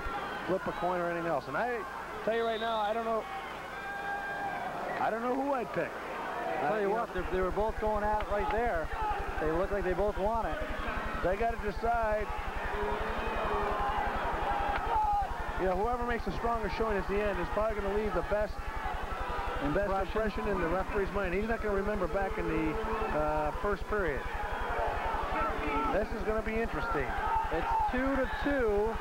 flip a coin or anything else. And I tell you right now, I don't know who I'd pick. I'll tell you what, they were both going at it right there. They look like they both want it. They got to decide. You know, whoever makes the stronger showing at the end is probably going to leave the best impression in the referee's mind. He's not going to remember back in the first period. This is going to be interesting. It's 2-2.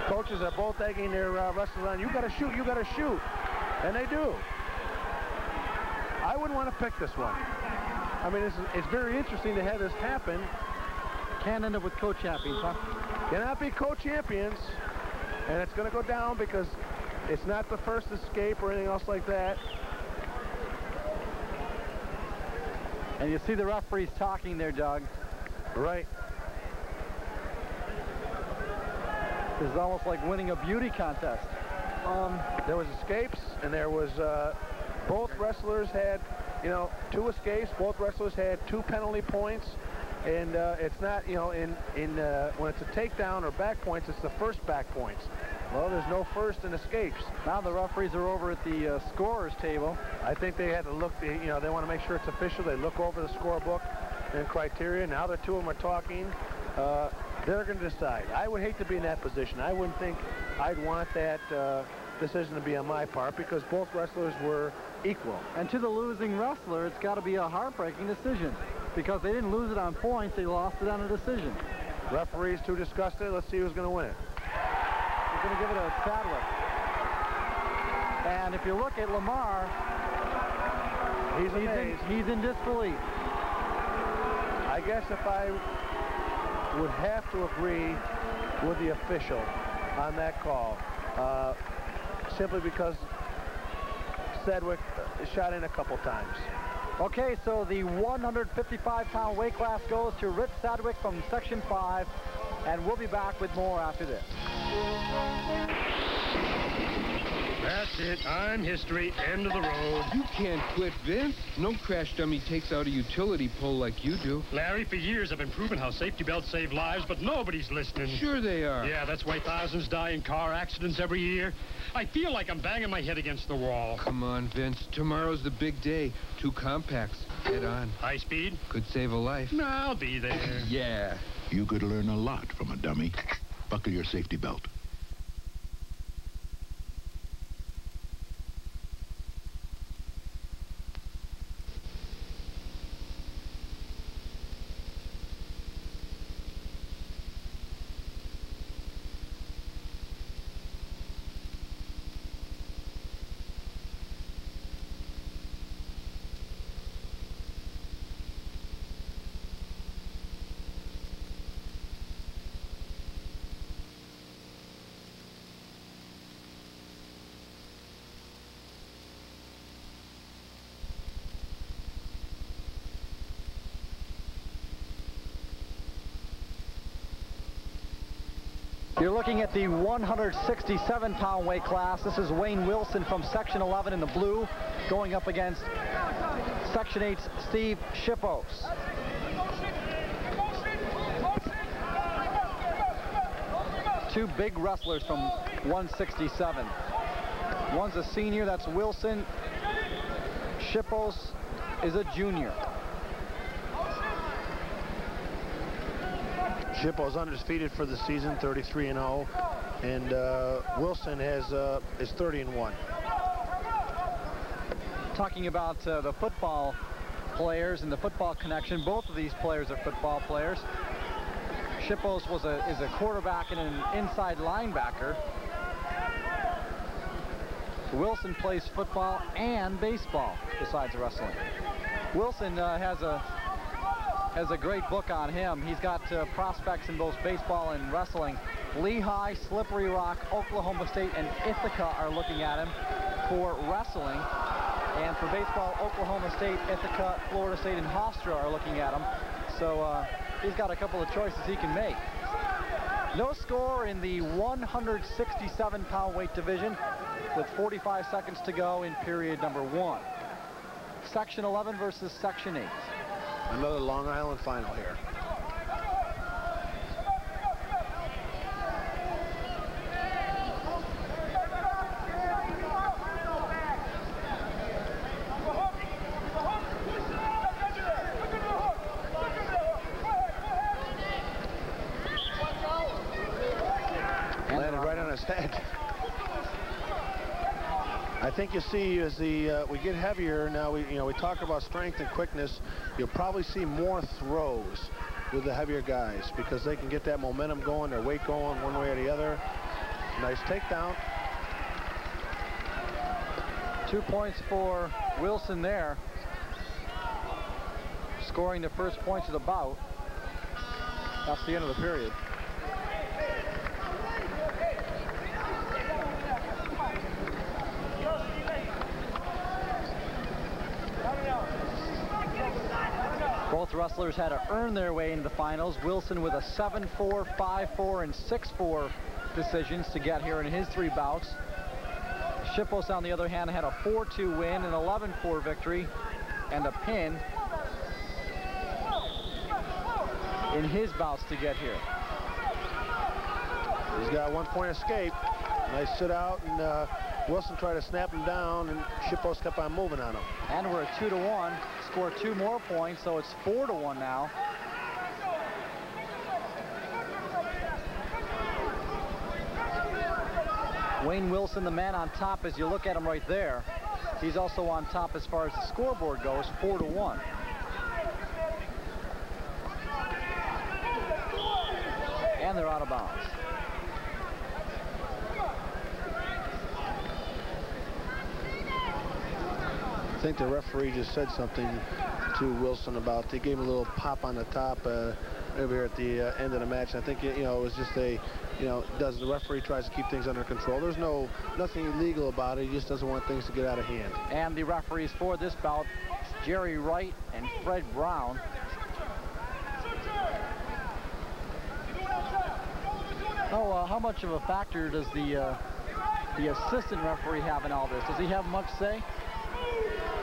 Coaches are both egging their wrestlers on. You got to shoot. You got to shoot, and they do. I wouldn't want to pick this one. I mean, it's very interesting to have this happen. Can't end up with co-champions, huh? Cannot be co-champions, and it's going to go down because it's not the first escape or anything else like that. And you see the referees talking there, Doug. Right. This is almost like winning a beauty contest. There was escapes, and there was both wrestlers had, you know, 2 escapes. Both wrestlers had 2 penalty points. And it's not, you know, when it's a takedown or back points, it's the first back points. Well, there's no first in escapes. Now the referees are over at the scorer's table. I think they had to look, you know, they want to make sure it's official. They look over the scorebook and criteria. Now the 2 of them are talking. They're going to decide. I would hate to be in that position. I wouldn't think I'd want that decision to be on my part because both wrestlers were equal. And to the losing wrestler, it's got to be a heartbreaking decision. Because they didn't lose it on points, they lost it on a decision. Referees to discuss it. Let's see who's going to win it. We're going to give it to Sadwick. And if you look at Lamar, he's amazed. He's in disbelief. I guess if I would have to agree with the official on that call, simply because Sadwick shot in a couple times. Okay, so the 155-pound weight class goes to Rich Sadwick from Section 5, and we'll be back with more after this. That's it. I'm history. End of the road. You can't quit, Vince. No crash dummy takes out a utility pole like you do. Larry, for years I've been proving how safety belts save lives, but nobody's listening. Sure they are. Yeah, that's why thousands die in car accidents every year. I feel like I'm banging my head against the wall. Come on, Vince. Tomorrow's the big day. 2 compacts. Head on. High speed? Could save a life. No, I'll be there. Yeah. You could learn a lot from a dummy. Buckle your safety belt. You're looking at the 167-pound weight class. This is Wayne Wilson from Section 11 in the blue, going up against Section 8's Steve Shippos. Two big wrestlers from 167. One's a senior, that's Wilson. Shippos is a junior. Shippos undefeated for the season, 33-0, and Wilson is 30-1. Talking about the football players and the football connection, both of these players are football players. Shippos is a quarterback and an inside linebacker. Wilson plays football and baseball besides wrestling. Wilson has a great book on him. He's got prospects in both baseball and wrestling. Lehigh, Slippery Rock, Oklahoma State, and Ithaca are looking at him for wrestling. And for baseball, Oklahoma State, Ithaca, Florida State, and Hofstra are looking at him. So he's got a couple of choices he can make. No score in the 167-pound weight division with 45 seconds to go in period number 1. Section 11 versus Section 8. Another Long Island final here. Landed right on his head. I think you see as we get heavier now, we talk about strength and quickness. You'll probably see more throws with the heavier guys because they can get that momentum going, their weight going one way or the other. Nice takedown. 2 points for Wilson there, scoring the first points of the bout. That's the end of the period. Both wrestlers had to earn their way into the finals. Wilson with a 7-4, 5-4, and 6-4 decisions to get here in his 3 bouts. Shippos, on the other hand, had a 4-2 win, an 11-4 victory, and a pin in his bouts to get here. He's got 1-point escape. Nice sit out, and Wilson tried to snap him down, and Shippos kept on moving on him. And we're at 2-1. Score 2 more points, so it's 4-1 now. Wayne Wilson, the man on top, as you look at him right there. He's also on top as far as the scoreboard goes, 4-1. And they're out of bounds. I think the referee just said something to Wilson about, they gave him a little pop on the top over here at the end of the match. I think, it was just a, the referee tries to keep things under control. There's nothing illegal about it. He just doesn't want things to get out of hand. And the referees for this bout, Jerry Wright and Fred Brown. Oh, how much of a factor does the assistant referee have in all this? Does he have much say?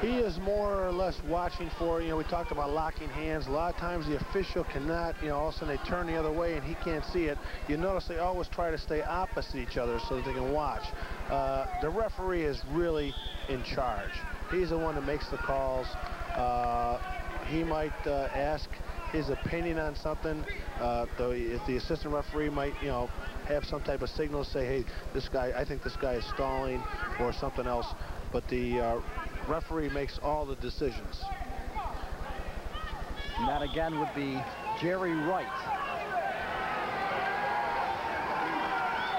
He is more or less watching for, we talked about locking hands. A lot of times the official cannot, all of a sudden they turn the other way and he can't see it. You notice they always try to stay opposite each other so that they can watch. The referee is really in charge. He's the one that makes the calls. He might ask his opinion on something. If the assistant referee might, have some type of signal, say, hey, I think this guy is stalling or something else. But the referee makes all the decisions. And that again would be Jerry Wright.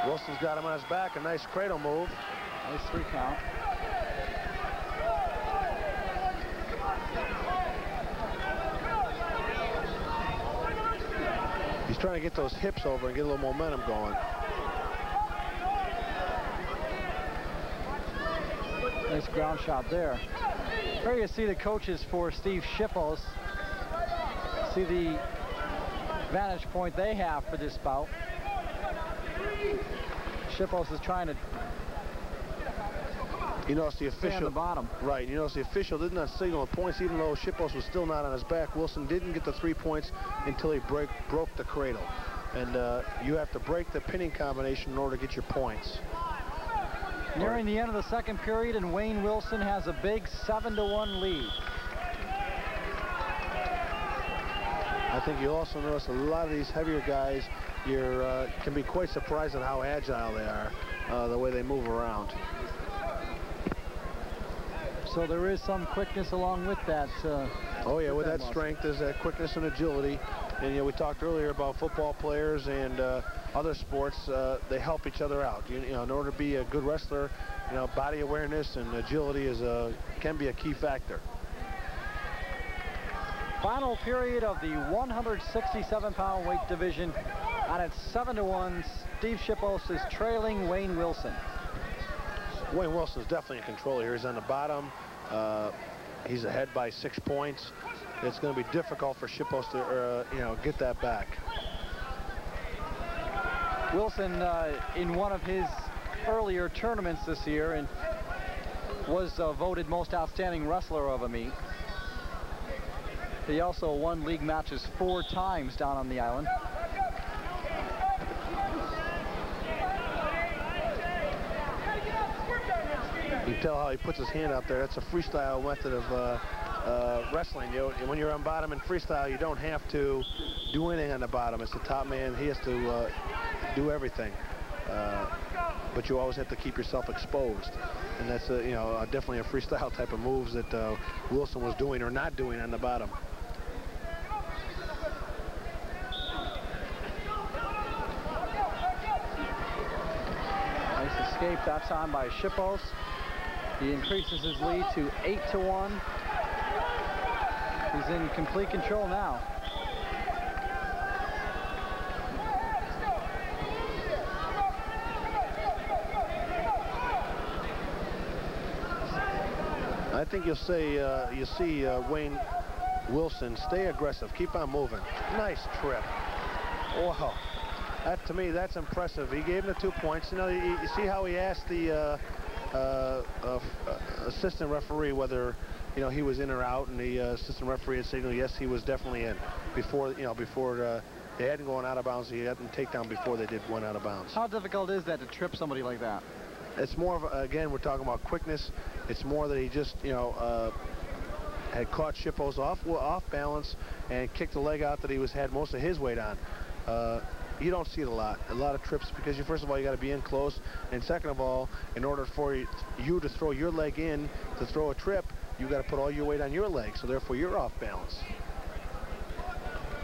Wilson's got him on his back, a nice cradle move. Nice 3 count. He's trying to get those hips over and get a little momentum going. Nice ground shot there. There you see the coaches for Steve Shippos. See the vantage point they have for this bout. Shippos is trying to the official on the bottom. Right. The official did not signal points even though Shippos was still not on his back. Wilson didn't get the 3 points until he broke the cradle. And you have to break the pinning combination in order to get your points. Nearing the end of the second period, and Wayne Wilson has a big 7-1 lead. I think you also notice a lot of these heavier guys, can be quite surprised at how agile they are, the way they move around. So there is some quickness along with that. Oh yeah, with that strength, there's that quickness and agility. And we talked earlier about football players and other sports. They help each other out. In order to be a good wrestler, body awareness and agility can be a key factor. Final period of the 167-pound weight division. And at 7-1, Steve Shippos is trailing Wayne Wilson. Wayne Wilson is definitely in control here. He's on the bottom. He's ahead by 6 points. It's going to be difficult for Shippos to, you know, get that back. Wilson, in one of his earlier tournaments this year, and was voted most outstanding wrestler of a meet. He also won league matches 4 times down on the island. You can tell how he puts his hand out there. That's a freestyle method of wrestling. You know, when you're on bottom in freestyle, you don't have to do anything on the bottom. It's the top man. He has to do everything. But you always have to keep yourself exposed. And that's, you know, definitely a freestyle type of moves that Wilson was doing or not doing on the bottom. Nice escape that time by Shippos. He increases his lead to 8-1. He's in complete control now. I think you'll see Wayne Wilson stay aggressive, keep on moving. Nice trip. Wow. That, to me, that's impressive. He gave him the 2 points. You know, you see how he asked the assistant referee whether, you know, he was in or out, and the assistant referee had signaled yes, he was definitely in before, you know, before they hadn't gone out of bounds. He hadn't takedown before they did one out of bounds. How difficult is that to trip somebody like that? It's more of, again, we're talking about quickness. It's more that he just, you know, had caught Shippos off balance and kicked the leg out that he had most of his weight on. You don't see it a lot of trips, because you, first of all, you got to be in close, and second of all, in order for you to throw your leg in to throw a trip, you got to put all your weight on your leg, so therefore you're off balance.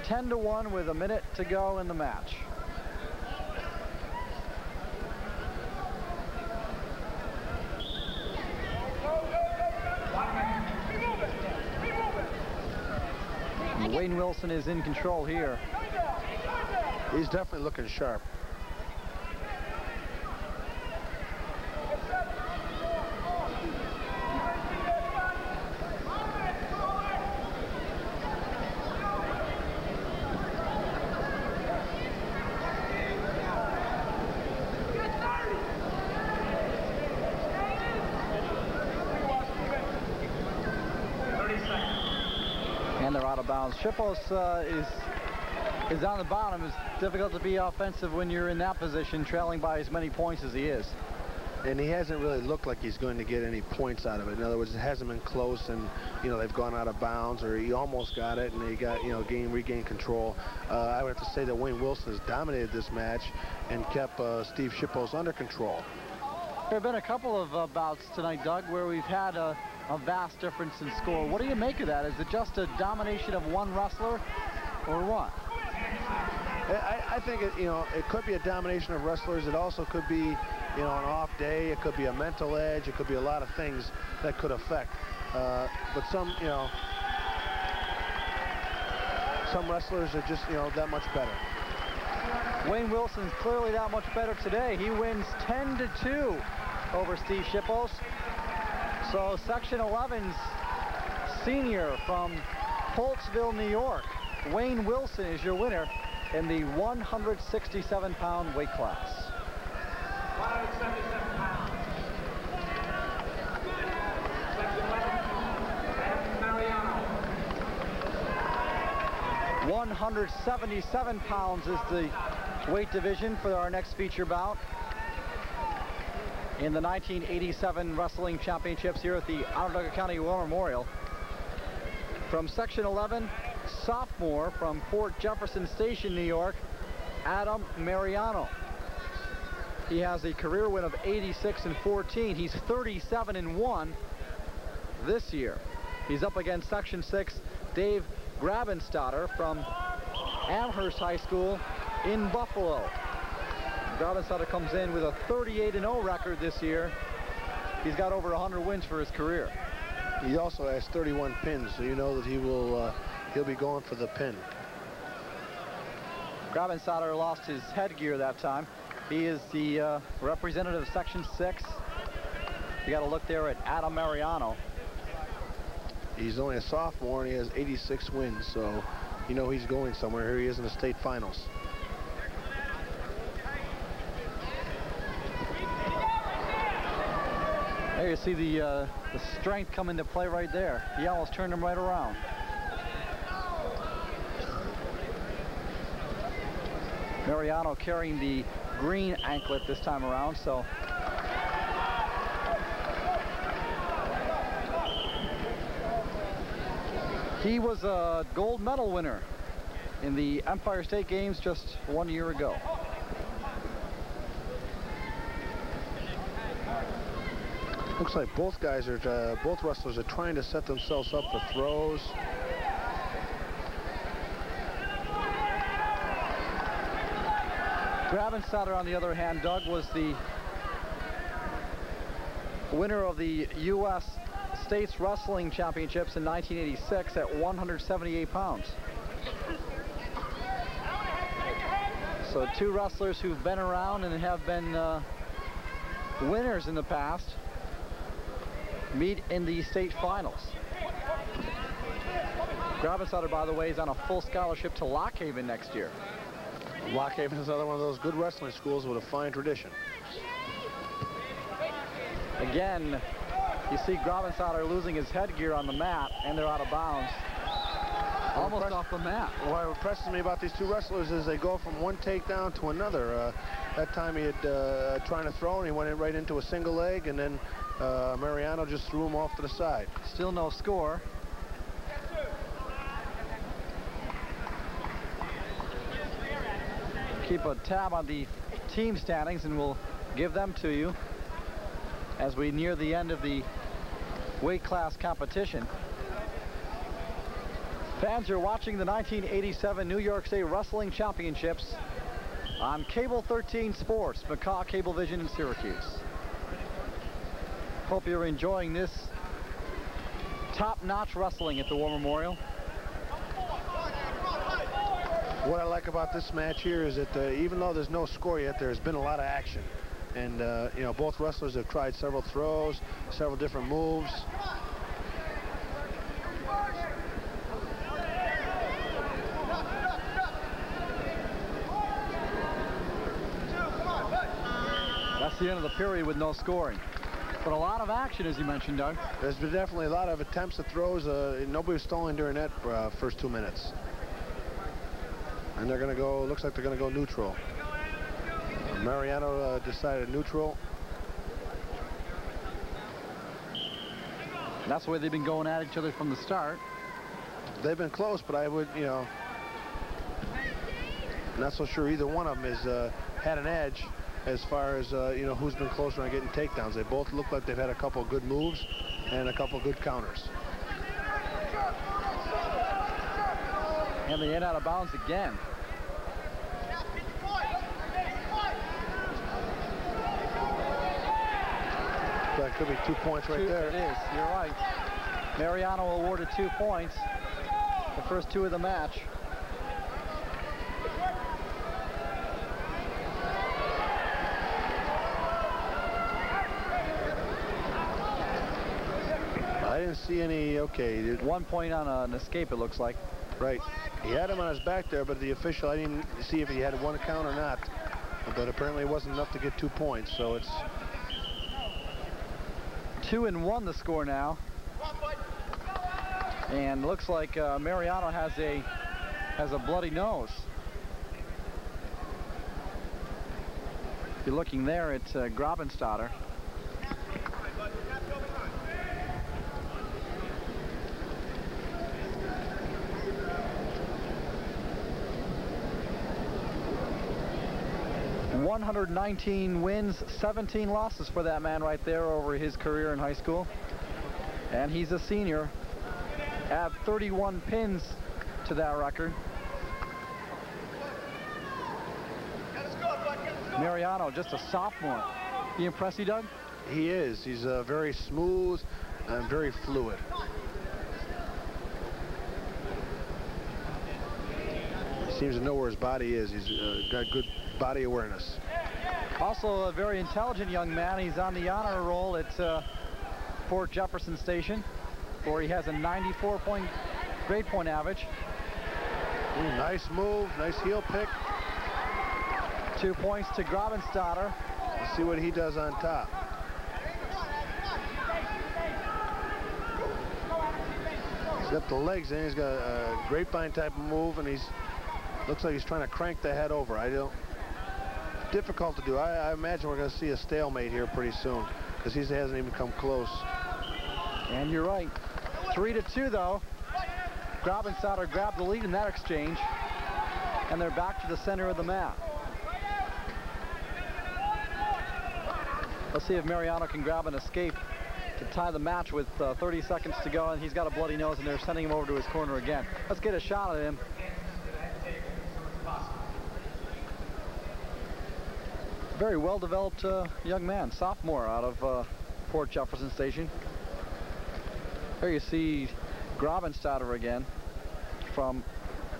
10-1 with a minute to go in the match. And Wayne Wilson is in control here. He's definitely looking sharp. And they're out of bounds. Shippos is on the bottom. It's difficult to be offensive when you're in that position, trailing by as many points as he is. And he hasn't really looked like he's going to get any points out of it. In other words, it hasn't been close, and, you know, they've gone out of bounds, or he almost got it, and he got, you know, regained control. I would have to say that Wayne Wilson has dominated this match and kept Steve Shippos under control. There have been a couple of bouts tonight, Doug, where we've had a vast difference in score. What do you make of that? Is it just a domination of one wrestler, or what? I think it, you know, it could be a domination of wrestlers. It also could be, you know, an off day. It could be a mental edge. It could be a lot of things that could affect. But some, you know, some wrestlers are just, you know, that much better. Wayne Wilson's clearly that much better today. He wins 10-2 over Steve Shippos. So Section 11's senior from Holtzville, New York, Wayne Wilson, is your winner in the 167-pound weight class. 177 pounds. Section 11, and Mariano. 177 pounds is the weight division for our next feature bout in the 1987 Wrestling Championships here at the Onondaga County War Memorial. From Section 11, sophomore from Fort Jefferson Station, New York, Adam Mariano. He has a career win of 86-14. He's 37-1 this year. He's up against Section 6, Dave Grabenstatter from Amherst High School in Buffalo. Grabenstatter comes in with a 38-0 record this year. He's got over 100 wins for his career. He also has 31 pins, so you know that he will he'll be going for the pin. Grabenstatter lost his headgear that time. He is the representative of Section 6. You got to look there at Adam Mariano. He's only a sophomore and he has 86 wins, so you know he's going somewhere. Here he is in the state finals. There you see the strength come into play right there. He almost turned him right around. Mariano carrying the green anklet this time around, so he was a gold medal winner in the Empire State Games just 1 year ago. Looks like both guys are, both wrestlers are trying to set themselves up for throws. Grabenstatter, on the other hand, Doug, was the winner of the U.S. States Wrestling Championships in 1986 at 178 pounds. So two wrestlers who've been around and have been winners in the past meet in the state finals. Grabenstatter, by the way, is on a full scholarship to Lock Haven next year. Lock Haven is another one of those good wrestling schools with a fine tradition. Again, you see Grabenstatter losing his headgear on the mat, and they're out of bounds. Almost off the mat. What impresses me about these two wrestlers is they go from one takedown to another. That time he had trying to throw, and he went right into a single leg, and then Mariano just threw him off to the side. Still no score. Keep a tab on the team standings, and we'll give them to you as we near the end of the weight class competition. Fans are watching the 1987 New York State Wrestling Championships on Cable 13 Sports, McCaw Cablevision in Syracuse. Hope you're enjoying this top-notch wrestling at the War Memorial. What I like about this match here is that even though there's no score yet, there's been a lot of action. And, you know, both wrestlers have tried several throws, several different moves. That's the end of the period with no scoring. But a lot of action, as you mentioned, Doug. There's been definitely a lot of attempts at throws. Nobody was stalling during that first 2 minutes. And they're going to go, looks like they're going to go neutral. Mariano decided neutral. That's the way they've been going at each other from the start. They've been close, but I would, you know, not so sure either one of them has had an edge as far as, you know, who's been closer on getting takedowns. They both look like they've had a couple of good moves and a couple of good counters. And they end out of bounds again. That could be 2 points right there. It is, you're right. Mariano awarded 2 points. The first two of the match. I didn't see any, okay. 1 point on an escape, it looks like. Right. He had him on his back there, but the official, I didn't see if he had one count or not. But apparently it wasn't enough to get 2 points, so it's 2-1 the score now. And looks like Mariano has a bloody nose. If you're looking there, it's Grabenstatter. .119 wins, 17 losses for that man right there over his career in high school. And he's a senior. Add 31 pins to that record. Mariano, just a sophomore. You impressed you, Doug? He is. He's very smooth and very fluid. He seems to know where his body is. He's got good body awareness. Also a very intelligent young man. He's on the honor roll at Fort Jefferson Station, for. He has a 94 grade point average. Ooh, nice move, nice heel pick. 2 points to Grabenstatter. Let's see what he does on top. He's got the legs in. He's got a grapevine type of move, and looks like he's trying to crank the head over. Difficult to do. I imagine we're going to see a stalemate here pretty soon because he hasn't even come close. And you're right. 3-2 though. Grabenstatter grabbed the lead in that exchange, and they're back to the center of the mat. Let's see if Mariano can grab an escape to tie the match with 30 seconds to go, and he's got a bloody nose, and they're sending him over to his corner again. Let's get a shot at him. Very well-developed young man, sophomore out of Port Jefferson Station. Here you see Grabenstatter again from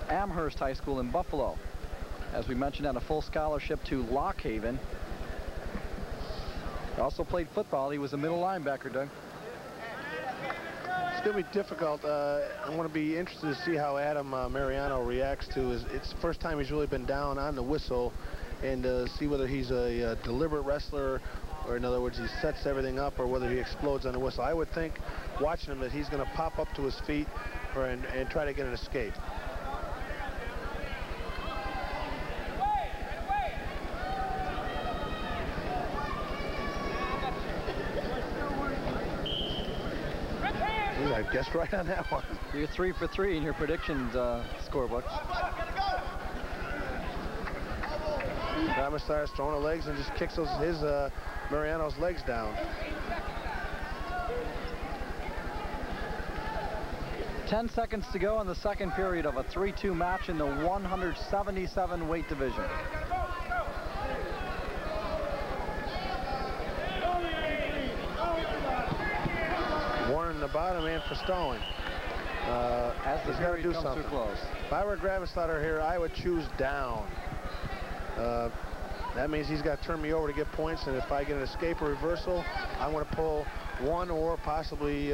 Amherst High School in Buffalo. As we mentioned, had a full scholarship to Lock Haven. He also played football. He was a middle linebacker, Doug. It's going to be difficult. I'm going to be interested to see how Adam Mariano reacts to it's the first time he's really been down on the whistle, and see whether he's a deliberate wrestler, or in other words, he sets everything up, or whether he explodes on the whistle. I would think, watching him, that he's going to pop up to his feet and try to get an escape. I guessed right on that one. You're 3 for 3 in your predictions scorebook. Grabenstatter's throwing the legs and just kicks his Mariano's legs down. 10 seconds to go in the second period of a 3-2 match in the 177 weight division. Warning the bottom man for stalling. As the period comes to a close. If I were Grabenstatter here, I would choose down. That means he's got to turn me over to get points, and if I get an escape or reversal, I'm going to pull 1 or possibly, 2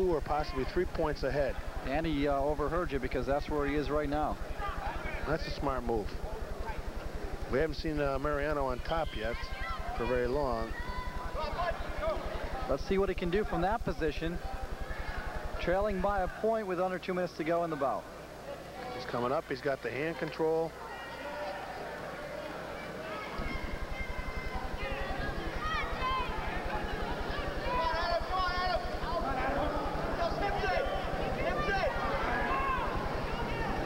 or possibly 3 points ahead. And he overheard you because that's where he is right now. That's a smart move. We haven't seen Mariano on top yet for very long. Let's see what he can do from that position. Trailing by a point with under 2 minutes to go in the bout. He's coming up. He's got the hand control.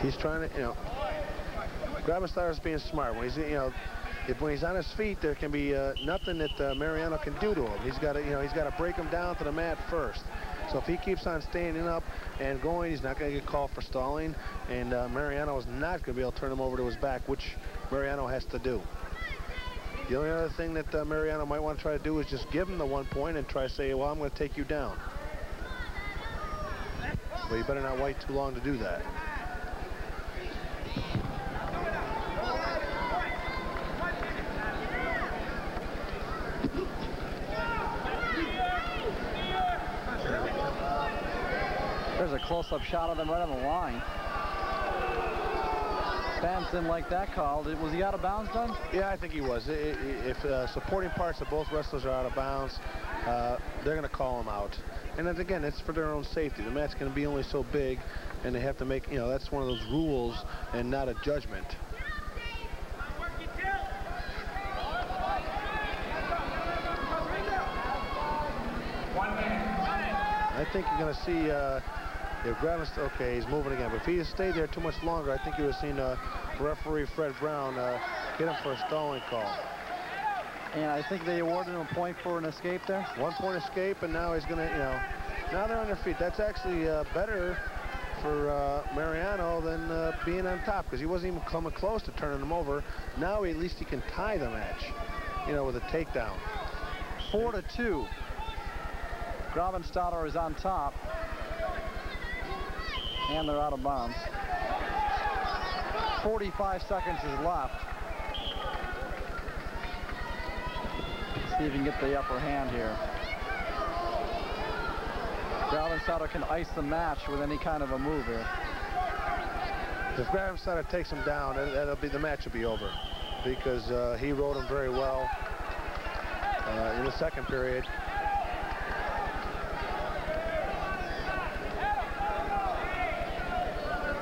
He's trying to, Grabenstatter's being smart. When he's, when he's on his feet, there can be nothing that Mariano can do to him. He's got to, he's got to break him down to the mat first. So if he keeps on standing up and going, he's not going to get called for stalling, and Mariano is not going to be able to turn him over to his back, which Mariano has to do. The only other thing that Mariano might want to try to do is just give him the 1 point and try to say, well, I'm going to take you down. But you better not wait too long to do that. There's a close-up shot of them right on the line. Fans didn't like that call. Was he out of bounds, Doug? Yeah, I think he was. If supporting parts of both wrestlers are out of bounds, they're going to call him out. And then again, it's for their own safety. The match can be only so big, and they have to make, that's one of those rules and not a judgment. I think you're going to see if Grabenstatter, okay, he's moving again. But if he had stayed there too much longer, I think you would have seen referee Fred Brown get him for a stalling call. And I think they awarded him a point for an escape there. 1 point escape, and now he's going to, now they're on their feet. That's actually better for Mariano than being on top, because he wasn't even coming close to turning them over. Now at least he can tie the match, with a takedown. 4-2. Grabenstatter is on top. And they're out of bounds. 45 seconds is left. Let's see if he can get the upper hand here. Gravenstatter can ice the match with any kind of a move here. If Gravenstatter takes him down, the match will be over, because he rode him very well in the second period.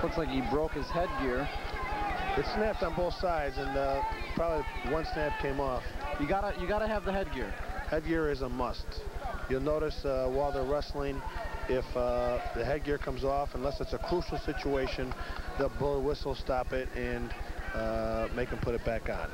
Looks like he broke his headgear. It snapped on both sides, and probably one snap came off. You gotta have the headgear. Headgear is a must. You'll notice while they're wrestling, if the headgear comes off, unless it's a crucial situation, they'll blow a whistle, stop it, and make them put it back on.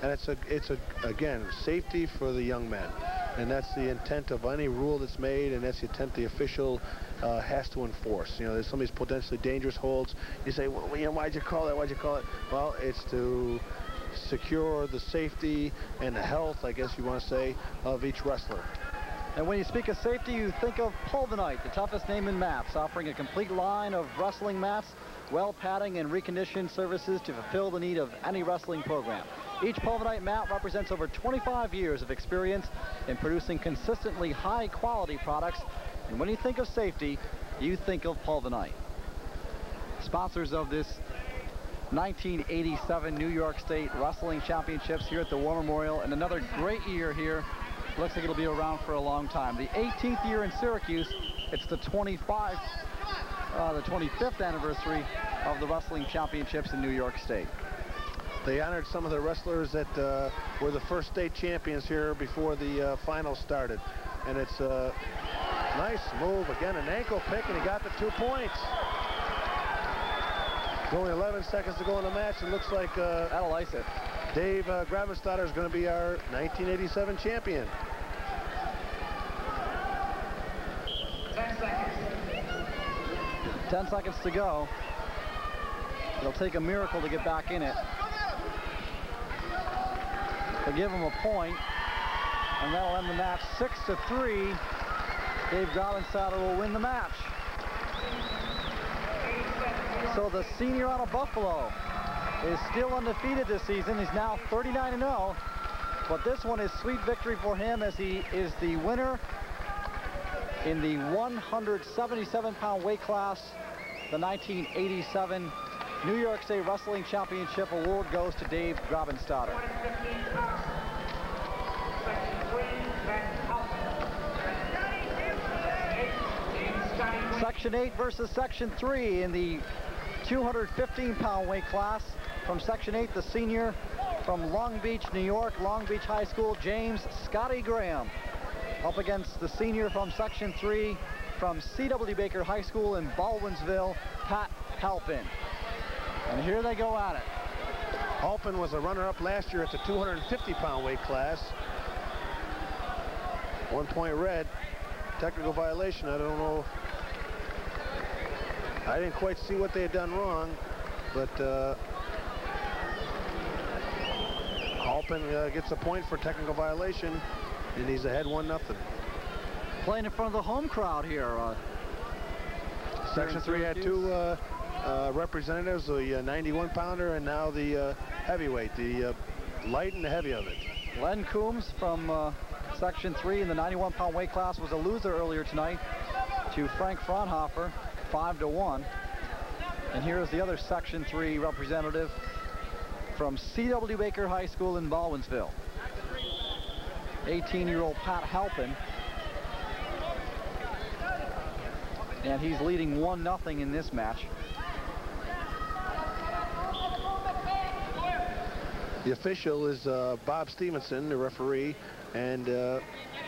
And it's again, safety for the young men. And that's the intent of any rule that's made, and that's the intent the official has to enforce. You know, there's some of these potentially dangerous holds. You say, well, you know, why'd you call that? Why'd you call it? Well, it's to secure the safety and the health, I guess you want to say, of each wrestler. And when you speak of safety, you think of Pulvinite, the toughest name in mats, offering a complete line of wrestling mats, well padding and reconditioned services to fulfill the need of any wrestling program. Each Pulvinite mat represents over 25 years of experience in producing consistently high quality products. And when you think of safety, you think of Pulvinite. Sponsors of this 1987 New York State Wrestling Championships here at the War Memorial, and another great year here. Looks like it'll be around for a long time. The 18th year in Syracuse. It's the 25th anniversary of the Wrestling Championships in New York State. They honored some of the wrestlers that were the first state champions here before the finals started. And it's a nice move. Again, an ankle pick, and he got the 2 points. There's only 11 seconds to go in the match. It looks like that'll ice it. Dave Gravenstatter is going to be our 1987 champion. 10 seconds. 10 seconds to go. It'll take a miracle to get back in it. They'll give him a point, and that'll end the match 6-3. Dave Gravenstatter will win the match. So the senior out of Buffalo is still undefeated this season. He's now 39-0, but this one is sweet victory for him, as he is the winner in the 177-pound weight class. The 1987 New York State Wrestling Championship award goes to Dave Gravenstatter. Section 8 versus Section 3 in the 215-pound weight class. From Section 8, the senior from Long Beach, New York, Long Beach High School, James Scotty Graham, up against the senior from Section 3 from C.W. Baker High School in Baldwinsville, Pat Halpin. And here they go at it. Halpin was a runner-up last year at the 250-pound weight class. 1 point red. Technical violation. I don't know. I didn't quite see what they had done wrong, but Halpin gets a point for technical violation, and he's ahead 1-0. Playing in front of the home crowd here. Section 3 had two representatives, the 91-pounder and now the heavyweight, the light and the heavy of it. Len Coombs from Section 3 in the 91-pound weight class was a loser earlier tonight to Frank Fraunhofer, 5-1. And here is the other Section 3 representative from C.W. Baker High School in Baldwinsville, 18-year-old Pat Halpin. And he's leading 1-0 in this match. The official is Bob Stevenson, the referee, and the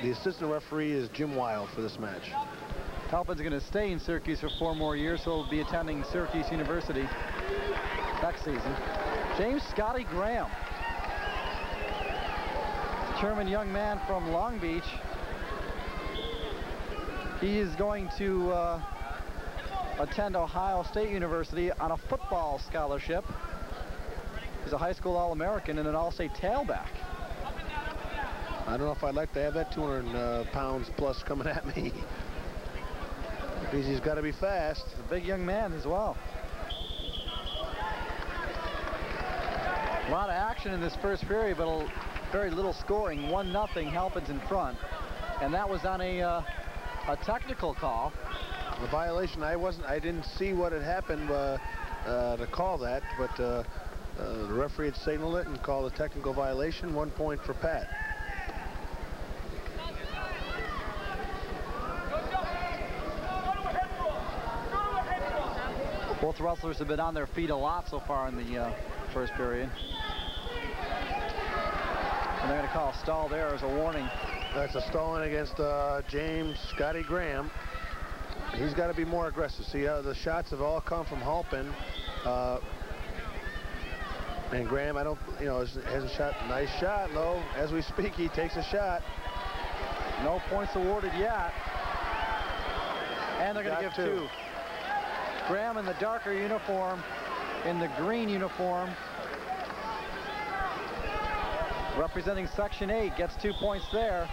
assistant referee is Jim Wild for this match. Halpin's going to stay in Syracuse for 4 more years, so he'll be attending Syracuse University next season. James Scotty Graham, determined young man from Long Beach. He is going to attend Ohio State University on a football scholarship. He's a high school All-American and an All-State tailback. I don't know if I'd like to have that 200 pounds plus coming at me. Because he's got to be fast. He's a big young man as well. A lot of action in this first period, but very little scoring. 1-0, Halpin's in front. And that was on a a technical call. The violation, I didn't see what had happened to call that, but the referee had signaled it and called a technical violation. 1 point for Pat. Both wrestlers have been on their feet a lot so far in the first period. And they're going to call a stall there as a warning. That's a stalling against James Scotty Graham. He's got to be more aggressive. See how the shots have all come from Halpin. And Graham, hasn't shot. Nice shot, though. As we speak, he takes a shot. No points awarded yet. And they're going to give two. Graham in the darker uniform, in the green uniform, representing Section 8, gets 2 points there.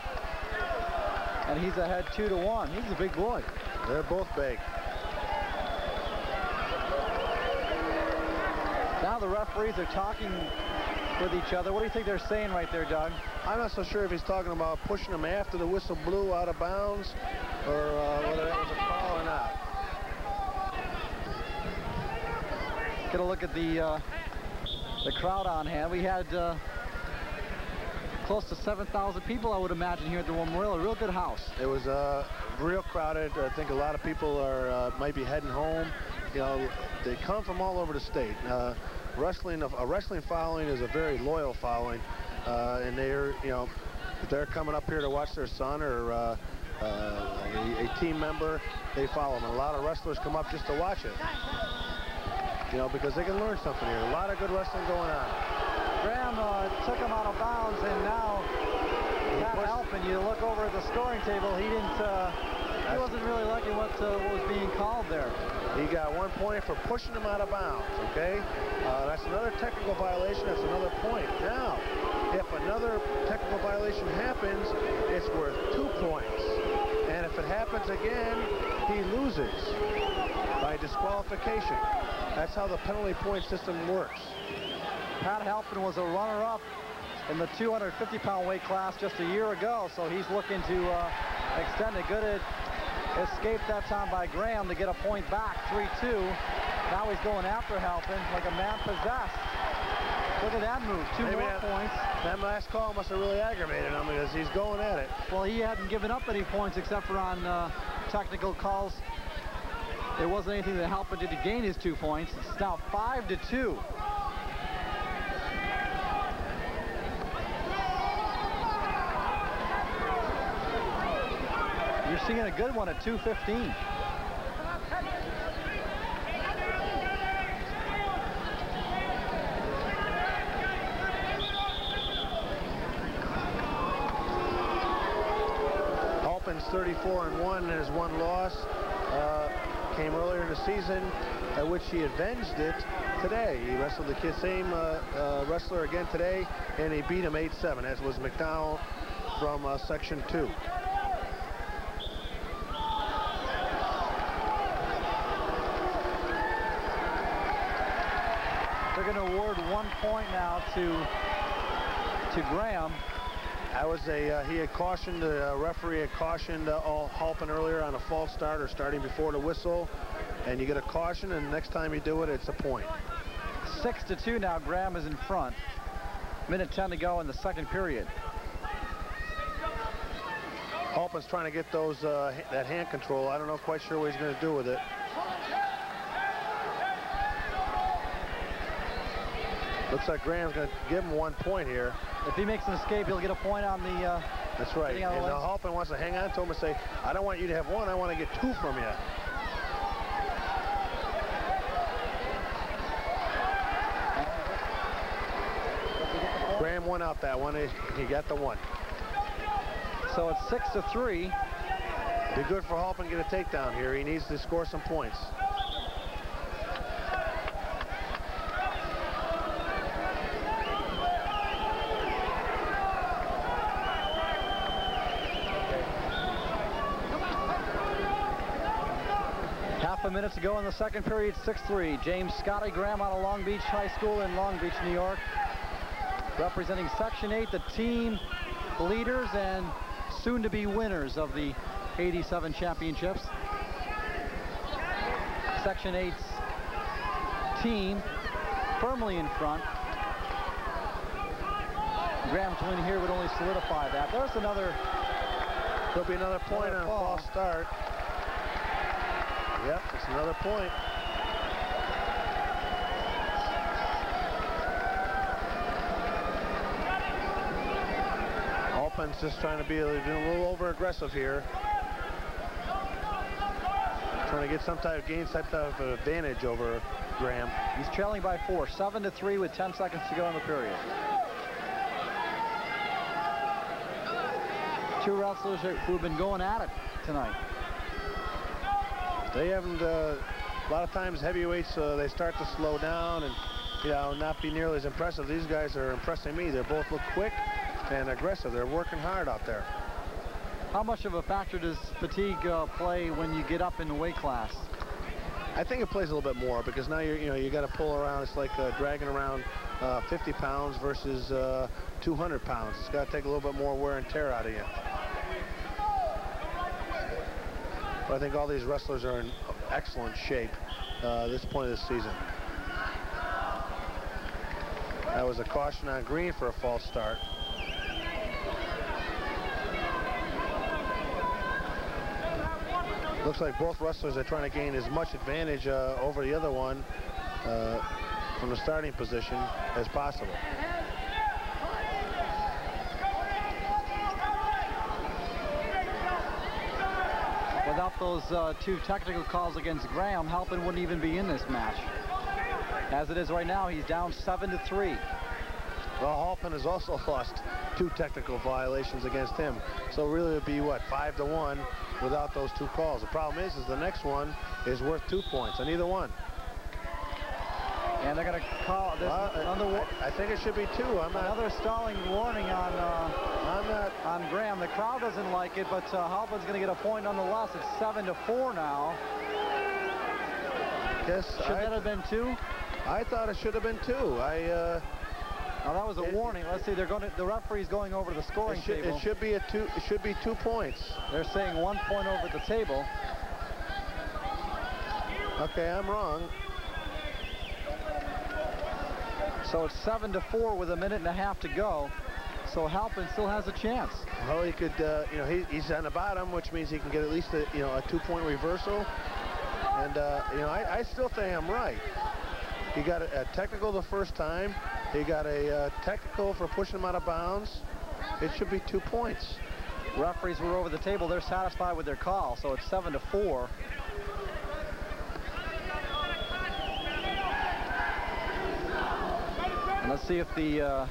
And he's ahead 2-1. He's a big boy. They're both big. Now the referees are talking with each other. What do you think they're saying right there, Doug? I'm not so sure if he's talking about pushing him after the whistle blew out of bounds or whether that was a call or not. Get a look at the crowd on hand. We had close to 7,000 people, I would imagine, here at the Memorial. A real good house. It was real crowded. I think a lot of people are might be heading home. They come from all over the state. A wrestling following is a very loyal following, and they're if they're coming up here to watch their son or a team member, they follow them. And a lot of wrestlers come up just to watch it. Because they can learn something here. A lot of good wrestling going on. Graham took him out of bounds, and now Pat Halpin, you look over at the scoring table, he wasn't really liking what was being called there. He got 1 point for pushing him out of bounds, okay? That's another technical violation. That's another point. Now, if another technical violation happens, it's worth 2 points. And if it happens again, he loses by disqualification. That's how the penalty point system works. Pat Halpin was a runner-up in the 250-pound weight class just a year ago, so he's looking to extend a good escape that time by Graham to get a point back, 3-2. Now he's going after Halpin like a man possessed. Look at that move, two more points. That last call must have really aggravated him because he's going at it. Well, he hadn't given up any points except for on technical calls. There wasn't anything that Halpin did to gain his 2 points. It's now 5-2. You're seeing a good one at 2:15. Halpin's 34-1 and his one loss came earlier in the season, at which he avenged it today. He wrestled the same wrestler again today, and he beat him 8-7, as was McDowell from Section 2. They're going to award 1 point now to Graham. That was he had cautioned, the referee had cautioned Halpin earlier on a false start or starting before the whistle. And you get a caution, and next time you do it, it's a point. 6-2 now, Graham is in front. Minute 10 to go in the second period. Halpin's trying to get those that hand control. I don't know quite sure what he's going to do with it. Looks like Graham's going to give him 1 point here. If he makes an escape, he'll get a point on the... That's right. And Halpin wants to hang on to him and say, I don't want you to have 1, I want to get 2 from you. Graham won out that one. He got the 1. So it's 6-3. Be good for Halpin to get a takedown here. He needs to score some points. Half a minute to go in the second period, 6-3. James Scotty Graham out of Long Beach High School in Long Beach, New York. Representing Section 8, the team leaders and soon-to-be winners of the 87 championships. Section 8's team firmly in front. Graham's win here would only solidify that. There's another. There'll be another point on a false start. Yep, it's another point. Halpin's just trying to be a little over-aggressive here. Trying to get gain some type of advantage over Graham. He's trailing by 4, 7-3 with 10 seconds to go in the period. Two wrestlers who've been going at it tonight. They haven't, a lot of times heavyweights, they start to slow down and, not be nearly as impressive. These guys are impressing me. They both look quick and aggressive. They're working hard out there. How much of a factor does fatigue play when you get up in the weight class? I think it plays a little bit more because now you got to pull around. It's like dragging around 50 pounds versus 200 pounds. It's got to take a little bit more wear and tear out of you. But I think all these wrestlers are in excellent shape at this point of the season. That was a caution on green for a false start. Looks like both wrestlers are trying to gain as much advantage over the other one from the starting position as possible. Without those two technical calls against Graham, Halpin wouldn't even be in this match. As it is right now, he's down 7-3. Well, Halpin has also lost 2 technical violations against him. So really it would be, what, 5-1 without those 2 calls. The problem is the next one is worth 2 points on either one. And they're going to call this I think it should be 2. Another stalling warning on Graham. The crowd doesn't like it, but Halpin's going to get a point nonetheless. It's 7-4 now. Should that have been 2? I thought it should have been 2. Now that was a warning. Let's see. The referee's going over to the scoring table. It should be 2. It should be 2 points. They're saying 1 point over the table. Okay, I'm wrong. So it's 7-4 with 1.5 minutes to go. So Halpin still has a chance. Well, he could, he's on the bottom, which means he can get at least a 2-point reversal. And I still think I'm right. He got a technical the first time. He got a technical for pushing him out of bounds. It should be 2 points. Referees were over the table. They're satisfied with their call. So it's 7-4. And let's see if the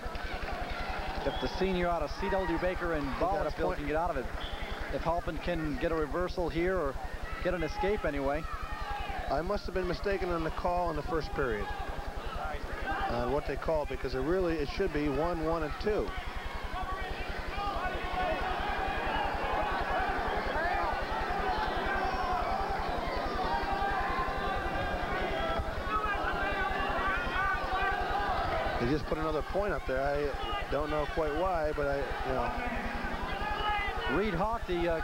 senior out of C.W. Baker and Baldwinsville can get out of it. If Halpin can get a reversal here or get an escape anyway. I must have been mistaken on the call in the first period on what they called, because it should be 1, 1, and 2. They just put another point up there. I don't know quite why, but Reed Hawk, the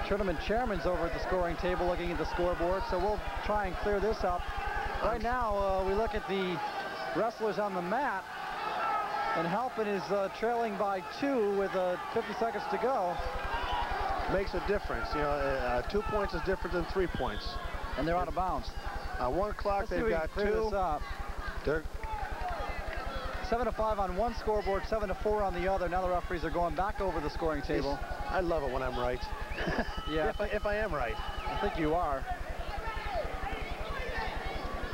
tournament chairman's over at the scoring table looking at the scoreboard, so we'll try and clear this up. Right now, we look at the wrestlers on the mat, and Halpin is trailing by 2 with 50 seconds to go. Makes a difference. 2 points is different than 3 points. And they're out of bounds. 1 o'clock, they've got 2. This up. They're 7-5 on one scoreboard, 7-4 on the other. Now the referees are going back over the scoring table. I love it when I'm right. Yeah. if I am right. I think you are.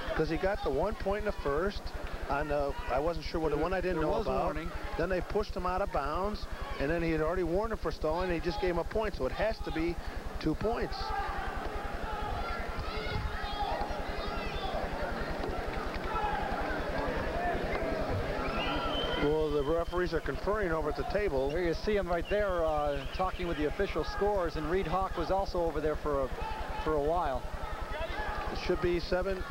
Because he got the 1 point in the first. I wasn't sure what the one I didn't know about. Warning. Then they pushed him out of bounds, and then he had already warned him for stalling, and he just gave him a point, so it has to be 2 points. Well, the referees are conferring over at the table. There you see him right there talking with the official scores, and Reed Hawk was also over there for a while. It should be 7-5.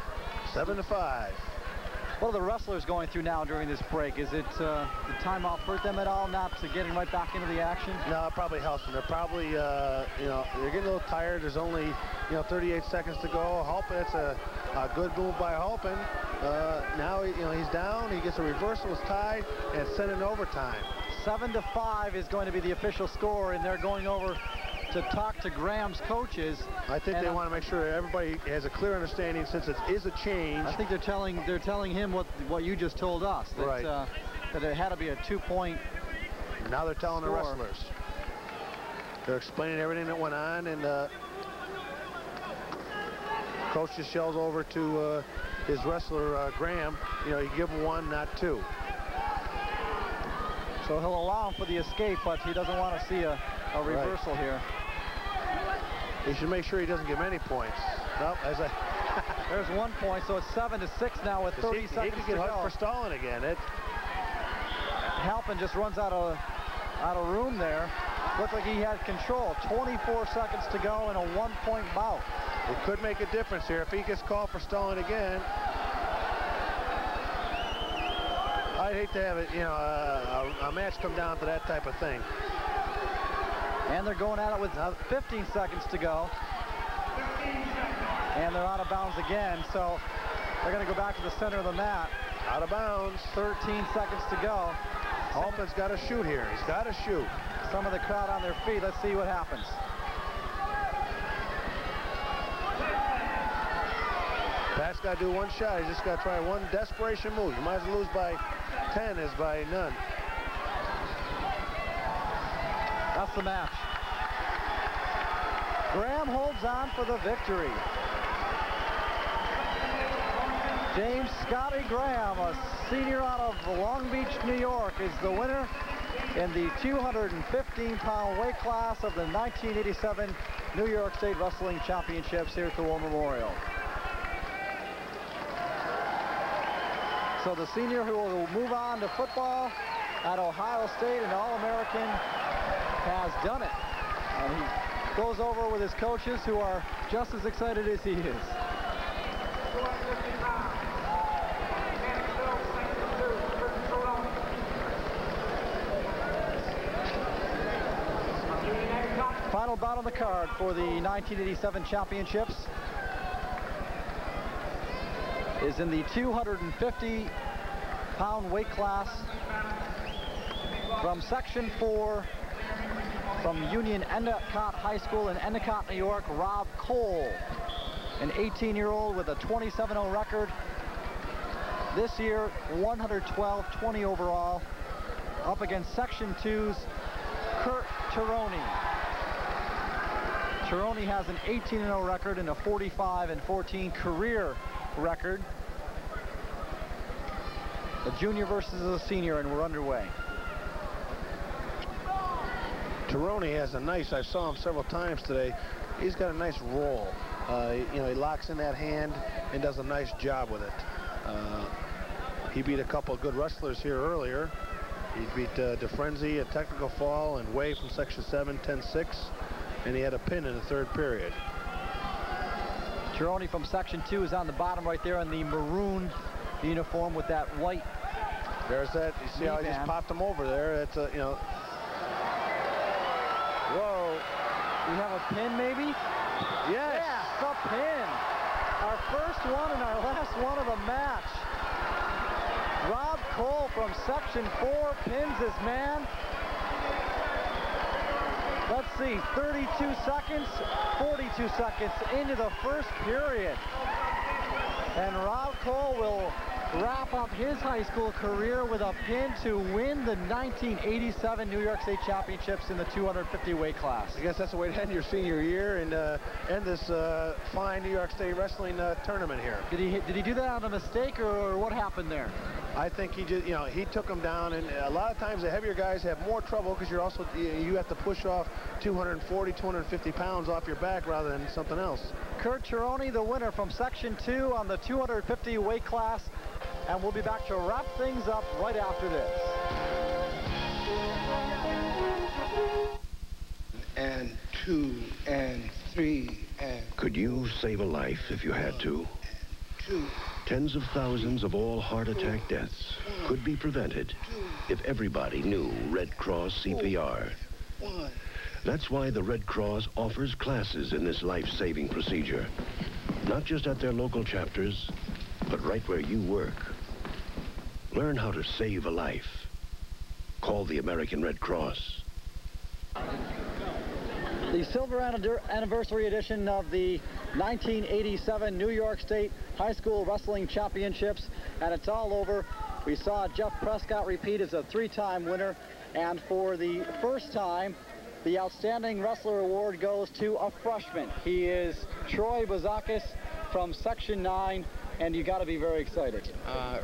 What are the wrestlers going through now during this break? Is it the timeout hurt them at all, not to getting right back into the action? No, it probably helps them. They're probably, you know, they're getting a little tired. There's only, you know, 38 seconds to go. Halpin, it's a good move by Halpin. Now, you know, he's down. He gets a reversal. It's tied, and it's sent in overtime. 7-5 is going to be the official score, and they're going over to talk to Graham's coaches. I think they want to make sure everybody has a clear understanding, since it is a change. I think they're telling him what you just told us. That, right. That it had to be a 2-point. Now they're telling score. the wrestlers. They're explaining everything that went on, and coach just yells over to his wrestler Graham. You know, you give him 1, not 2. So he'll allow him for the escape, but he doesn't want to see a reversal here. He should make sure he doesn't give any points. Nope, there's 1 point, so it's 7-6 now with 30 seconds to go. He could get hurt for stalling again. Halpin just runs out of room there. Looked like he had control. 24 seconds to go in a 1-point bout. It could make a difference here if he gets called for stalling again. I'd hate to have it, you know, a match come down to that type of thing. And they're going at it with 15 seconds to go. And they're out of bounds again, so they're going to go back to the center of the mat. Out of bounds. 13 seconds to go. Halpin's got to shoot here. He's got to shoot. Some of the crowd on their feet. Let's see what happens. Pat's got to do 1 shot. He's just got to try 1 desperation move. You might as well lose by 10 as by none. That's the match. Graham holds on for the victory. James Scotty Graham, a senior out of Long Beach, New York, is the winner in the 215-pound weight class of the 1987 New York State Wrestling Championships here at the War Memorial. So the senior who will move on to football at Ohio State, an All-American, has done it. And he goes over with his coaches, who are just as excited as he is. Final bout on the card for the 1987 championships is in the 250-pound weight class from Section 4 from Union Endicott High School in Endicott, New York, Rob Cole, an 18-year-old with a 27-0 record. This year, 112-20 overall, up against Section 2's Kurt Tironi. Tironi has an 18-0 record and a 45-14 career record. A junior versus a senior, and we're underway. Tironi has a nice, I saw him several times today, he's got a nice roll. You know, he locks in that hand and does a nice job with it. He beat a couple of good wrestlers here earlier. He beat DeFrenzy, a technical fall, and Way from Section 7, 10-6, and he had a pin in the 3rd period. Tironi from Section 2 is on the bottom right there in the maroon uniform with that white. There's that. You see how he just popped him over there? That's you know. Whoa. We have a pin, maybe? Yes. Yes, a pin. Our first one and our last one of the match. Rob Cole from Section 4 pins his man. Let's see, 32 seconds, 42 seconds into the 1st period. And Rob Cole will wrap up his high school career with a pin to win the 1987 New York State Championships in the 250 weight class. I guess that's the way to end your senior year and end this fine New York State wrestling tournament here. Did he do that on a mistake, or what happened there? I think he just, you know, he took him down, and a lot of times the heavier guys have more trouble because you're also, you have to push off 240, 250 pounds off your back rather than something else. Kurt Tironi, the winner from Section 2 on the 250 weight class, and we'll be back to wrap things up right after this. And 2 and 3 and... Could you save a life if you had to? 2. Tens of thousands of all heart attack deaths could be prevented if everybody knew Red Cross CPR. That's why the Red Cross offers classes in this life-saving procedure. Not just at their local chapters, but right where you work. Learn how to save a life. Call the American Red Cross. The silver anniversary edition of the 1987 New York State High School Wrestling Championships, and it's all over. We saw Jeff Prescott repeat as a three-time winner, and for the first time, the Outstanding Wrestler Award goes to a freshman. He is Troy Bazakis from Section 9, and you got to be very excited.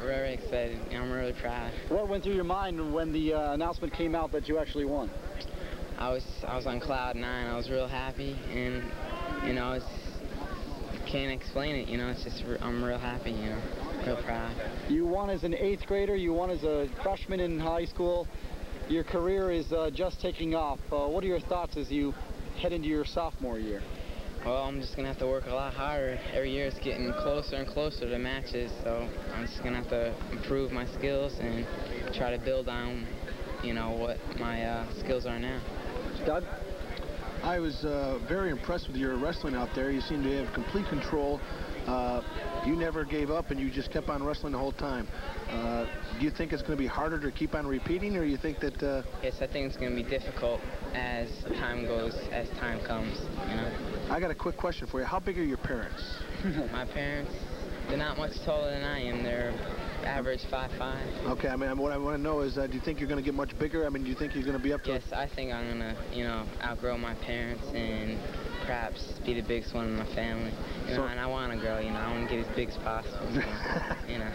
Very excited. I'm really proud. What went through your mind when the announcement came out that you actually won? I was on cloud 9. I was real happy, and you know, can't explain it. You know, it's just I'm real happy. You know, real proud. You won as an 8th grader. You won as a freshman in high school. Your career is just taking off. What are your thoughts as you head into your sophomore year? Well, I'm just gonna have to work a lot harder. Every year it's getting closer and closer to matches, so I'm just gonna have to improve my skills and try to build on, you know, what my skills are now. Doug? I was very impressed with your wrestling out there. You seem to have complete control. You never gave up, and you just kept on wrestling the whole time. Do you think it's going to be harder to keep on repeating, or you think that... Yes, I think it's going to be difficult as time goes, as time comes, you know. I got a quick question for you. How big are your parents? My parents, they're not much taller than I am. They're average 5'5". Okay, I mean, what I want to know is, do you think you're going to get much bigger? I mean, do you think you're going to be up to... Yes, I think I'm going to, you know, outgrow my parents and perhaps be the biggest one in my family. You know, and I want to grow, you know, I want to get as big as possible, so, you know.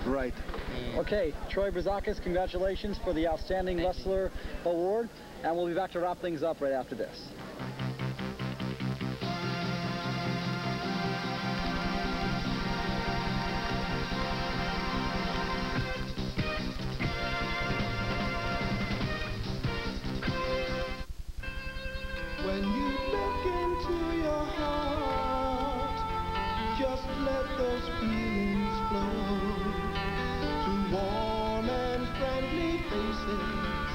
Right. Yeah. Okay, Troy Bazakis, congratulations for the Outstanding Wrestler Award, and we'll be back to wrap things up right after this. When you look into your heart, just let those feelings flow to warm and friendly faces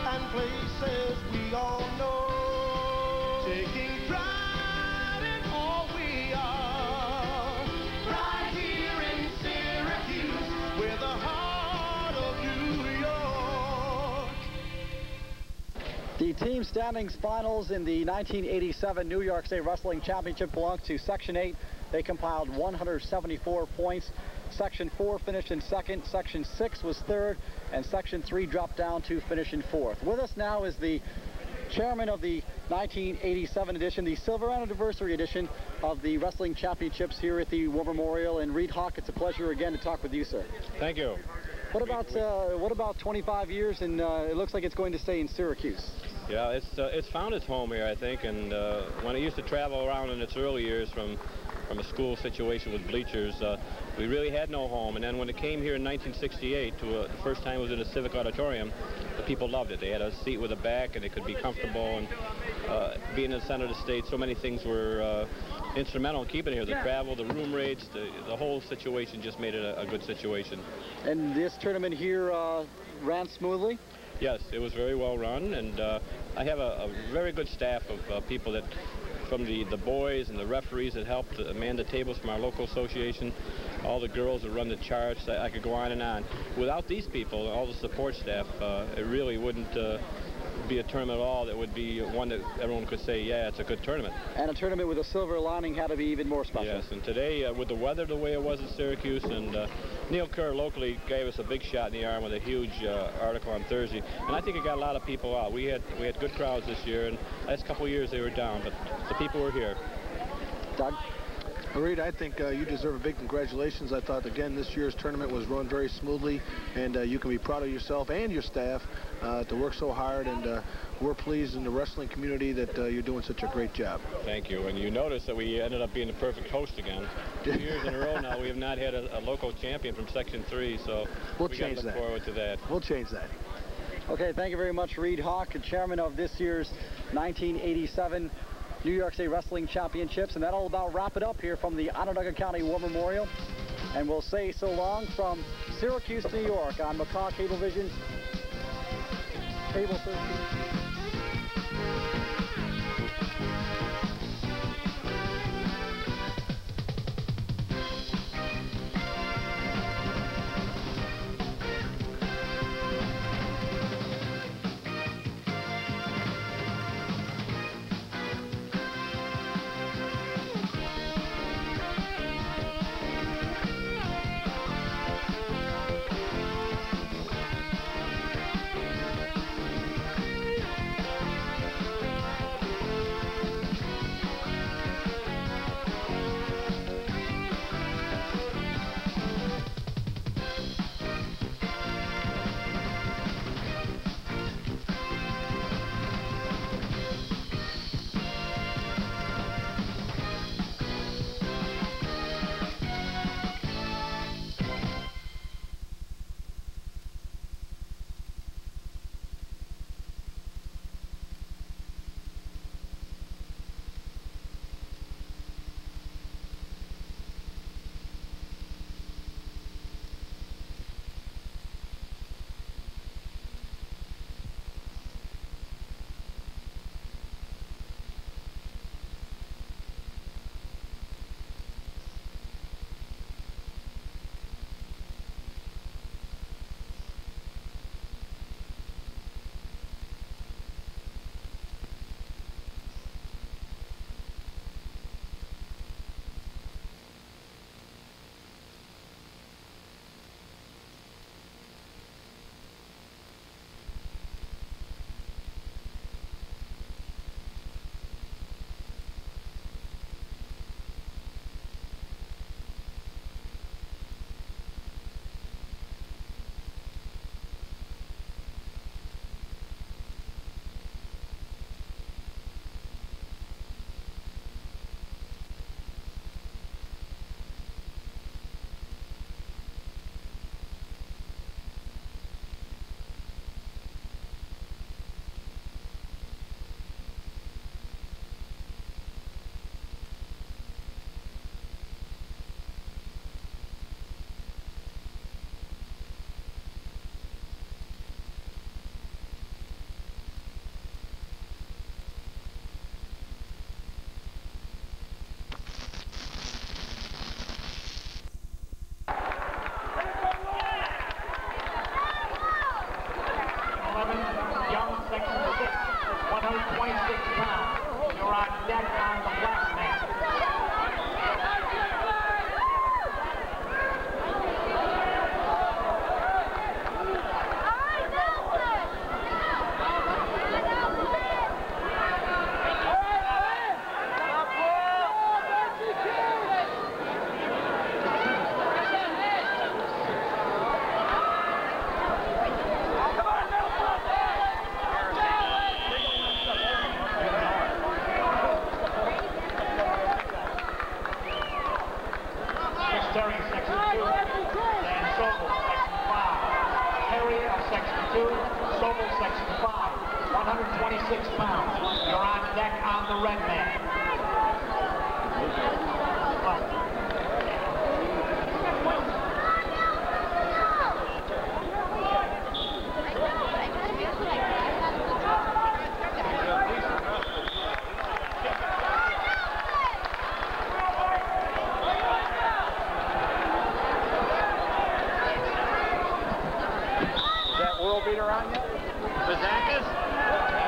and places we all know. Taking pride in all we are, right here in Syracuse, we're the heart of New York. The team standings finals in the 1987 New York State Wrestling Championship belongs to Section 8. They compiled 174 points. Section 4 finished in 2nd, Section 6 was 3rd, and Section 3 dropped down to finish in 4th. With us now is the chairman of the 1987 edition, the silver anniversary edition of the Wrestling Championships here at the War Memorial. And Reed Hawk, it's a pleasure again to talk with you, sir. Thank you. What about 25 years, and it looks like it's going to stay in Syracuse? Yeah, it's found its home here, I think, and when it used to travel around in its early years from a school situation with bleachers, we really had no home. And then when it came here in 1968, the first time it was in a civic auditorium, the people loved it. They had a seat with a back, and it could be comfortable. And being in the center of the state, so many things were instrumental in keeping it here. The travel, the room rates, the whole situation just made it a good situation. And this tournament here ran smoothly? Yes, it was very well run, and I have a very good staff of people that, from the boys and the referees that helped man the tables from our local association, all the girls that run the charts. I could go on and on. Without these people, all the support staff, it really wouldn't be a tournament at all that would be one that everyone could say, yeah, it's a good tournament. And a tournament with a silver lining had to be even more special. Yes, and today, with the weather the way it was in Syracuse, and Neil Kerr locally gave us a big shot in the arm with a huge article on Thursday, and I think it got a lot of people out. We had good crowds this year, and last couple of years they were down, but the people were here. Doug? Reed, I think you deserve a big congratulations. I thought, again, this year's tournament was run very smoothly, and you can be proud of yourself and your staff to work so hard, and we're pleased in the wrestling community that you're doing such a great job. Thank you. And you notice that we ended up being the perfect host again. 2 years in a row now, we have not had a local champion from Section 3, so we'll we change look forward to that. We'll change that. Okay, thank you very much, Reed Hawk, chairman of this year's 1987 New York State Wrestling Championships, and that'll about wrap it up here from the Onondaga County War Memorial. And we'll say so long from Syracuse, New York on McCaw Cablevision's Cable 13.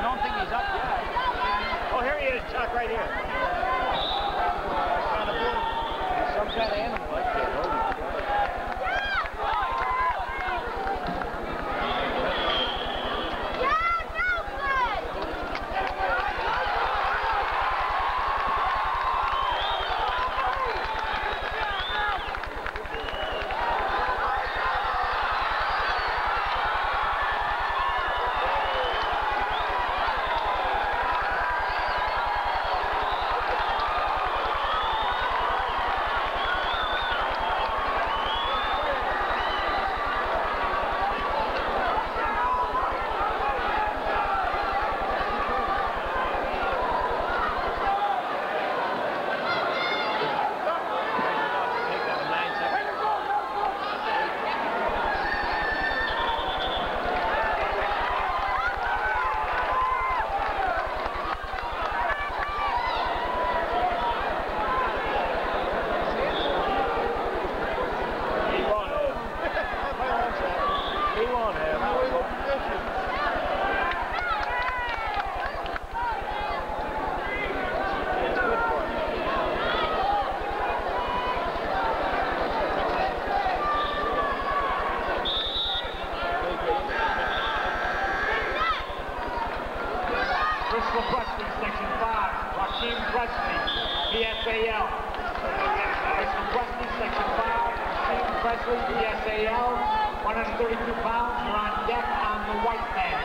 I don't think he's up yet. Oh, here he is, Chuck, right Chris Lebrusky, Section 5. Raheem Presley, PSAL. Chris Lebrusky, Section 5. Raheem Presley, PSAL. 132 pounds. You're on deck on the white man.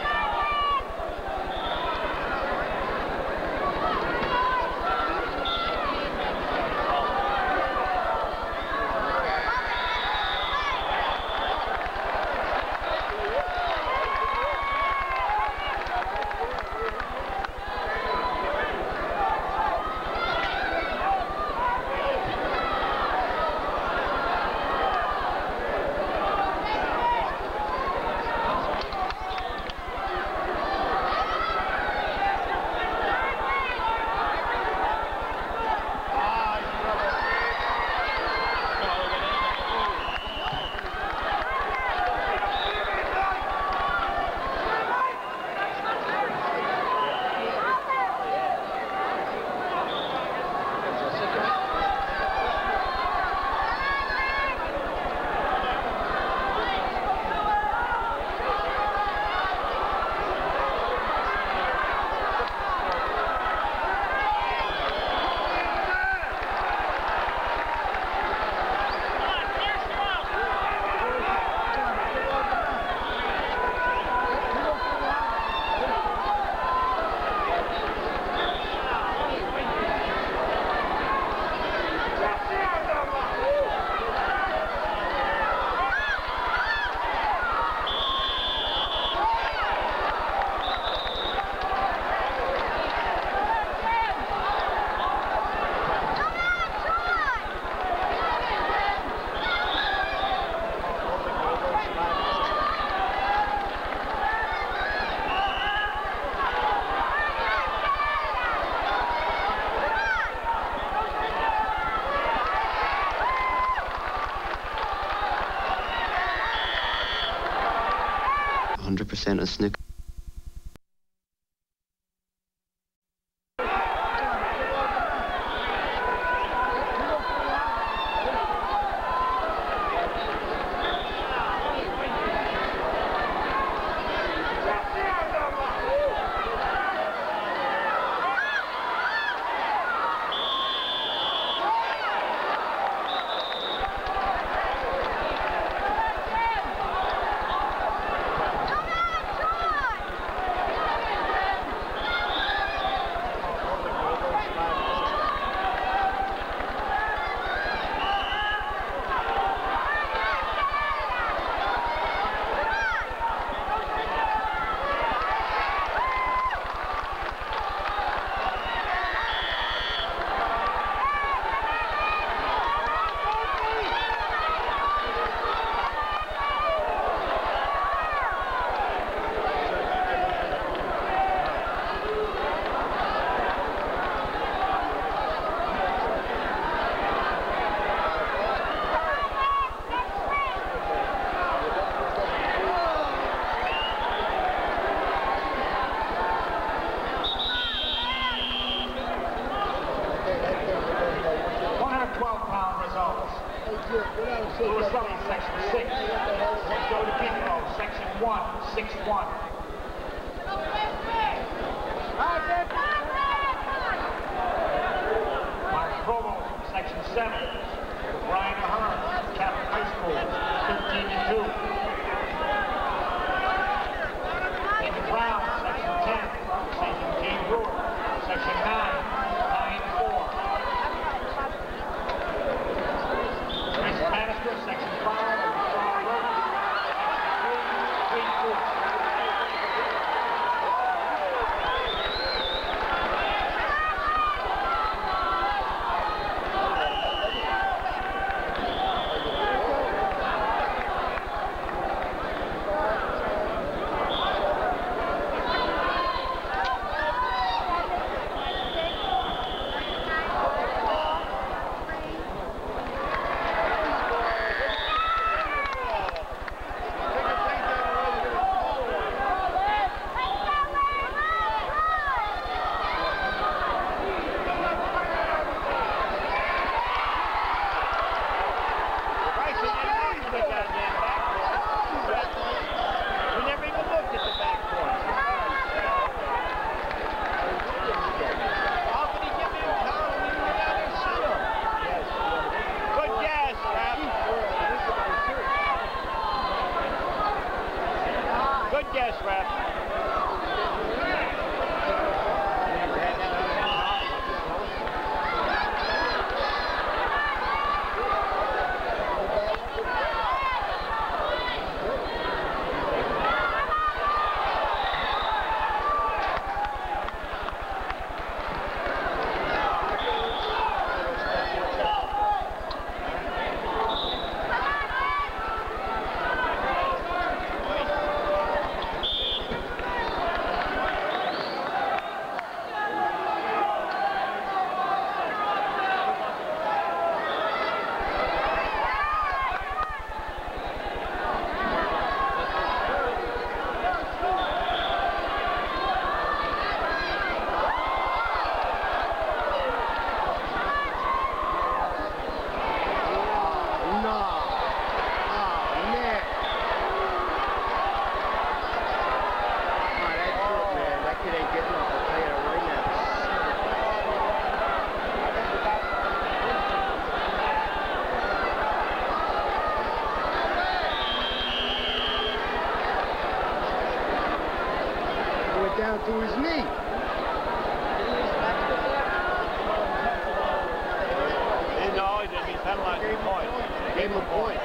% of snooker. Louis Sully, Section 6. Joe DePietro, Section 1, 6-1. Mark Provo, Section 7. Brian Ahern, Catholic High School, 13-2. David Brown, Section 10. Section James Brewer, Section 9, 9-4. Chris Bannister, Section 5. Sean Roden, 3-4. kid ain't getting up, I'll tell you that right now. He went down to his knee. No, he didn't. He penalized him a point. Gave him a point.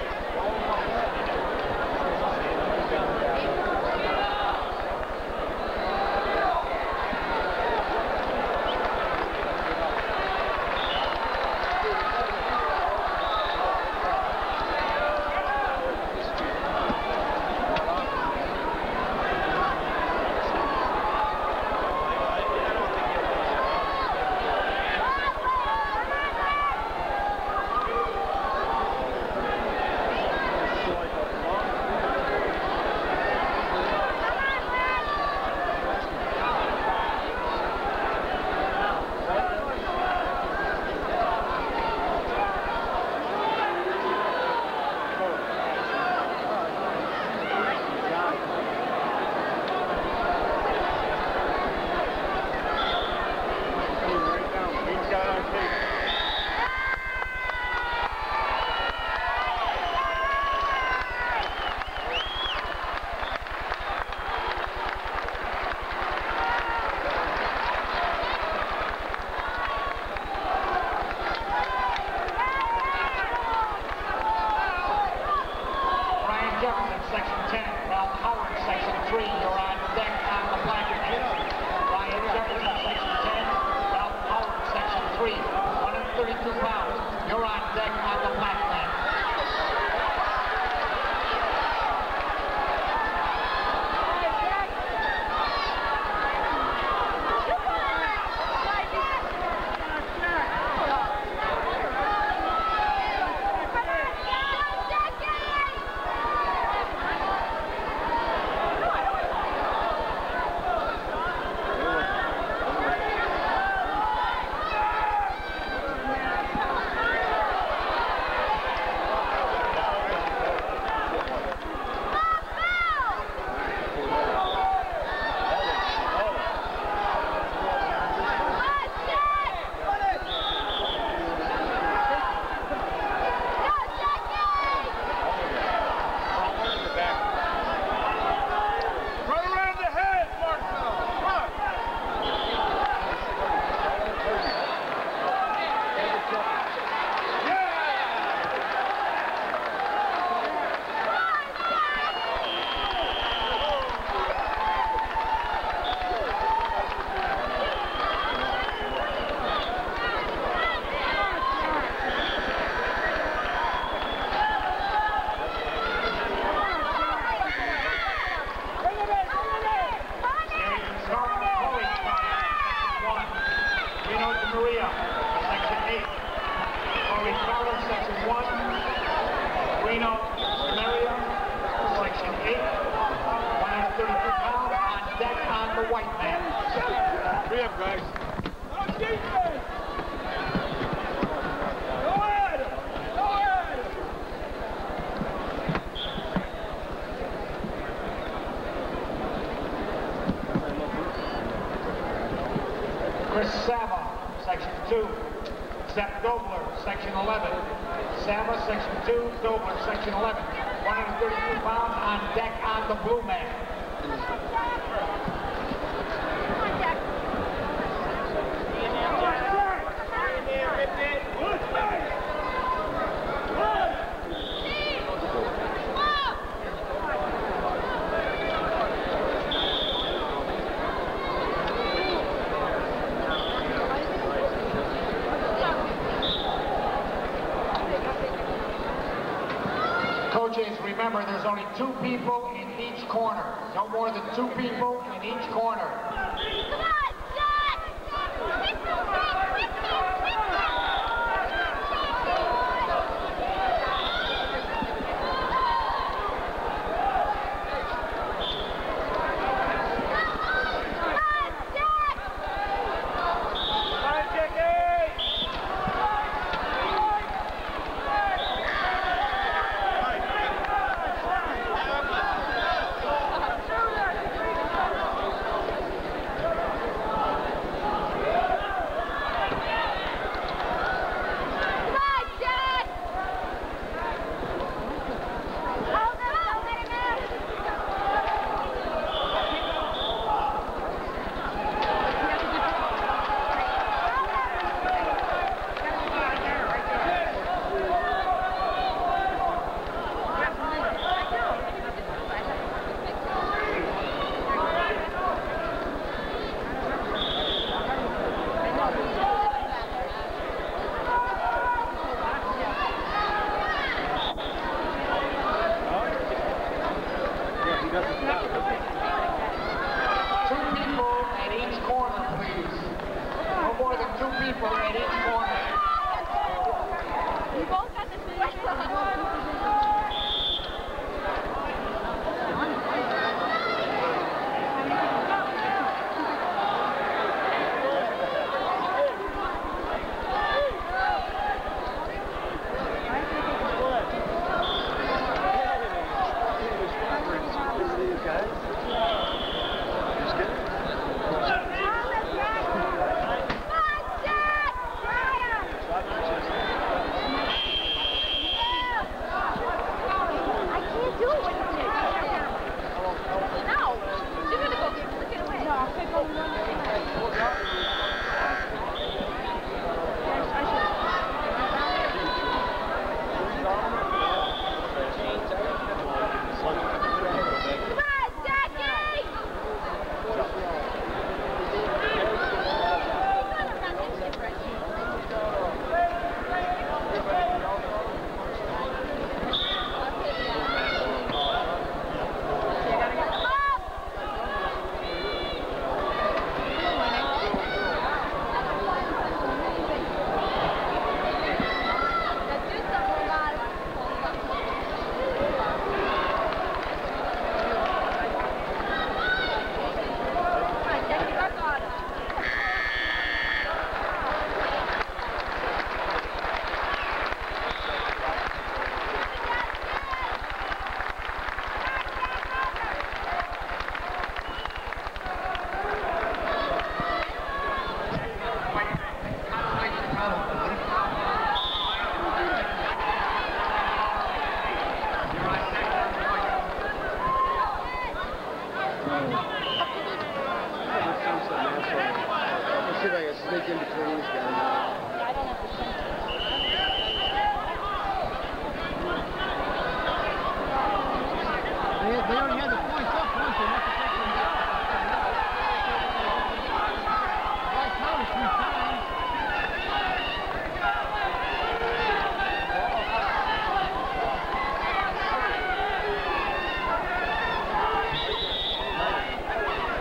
Chris Sava, Section 2. Sepp Dobler, Section 11. Sava, Section 2. Dobler, Section 11. 132 pounds on deck on the blue man. Coaches, remember there's only 2 people in each corner. No more than 2 people in each corner. sneak in between these guys. I don't have to sneak. They already had the points up once. They have to take them down. Right counter 3 times.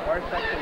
Worst section.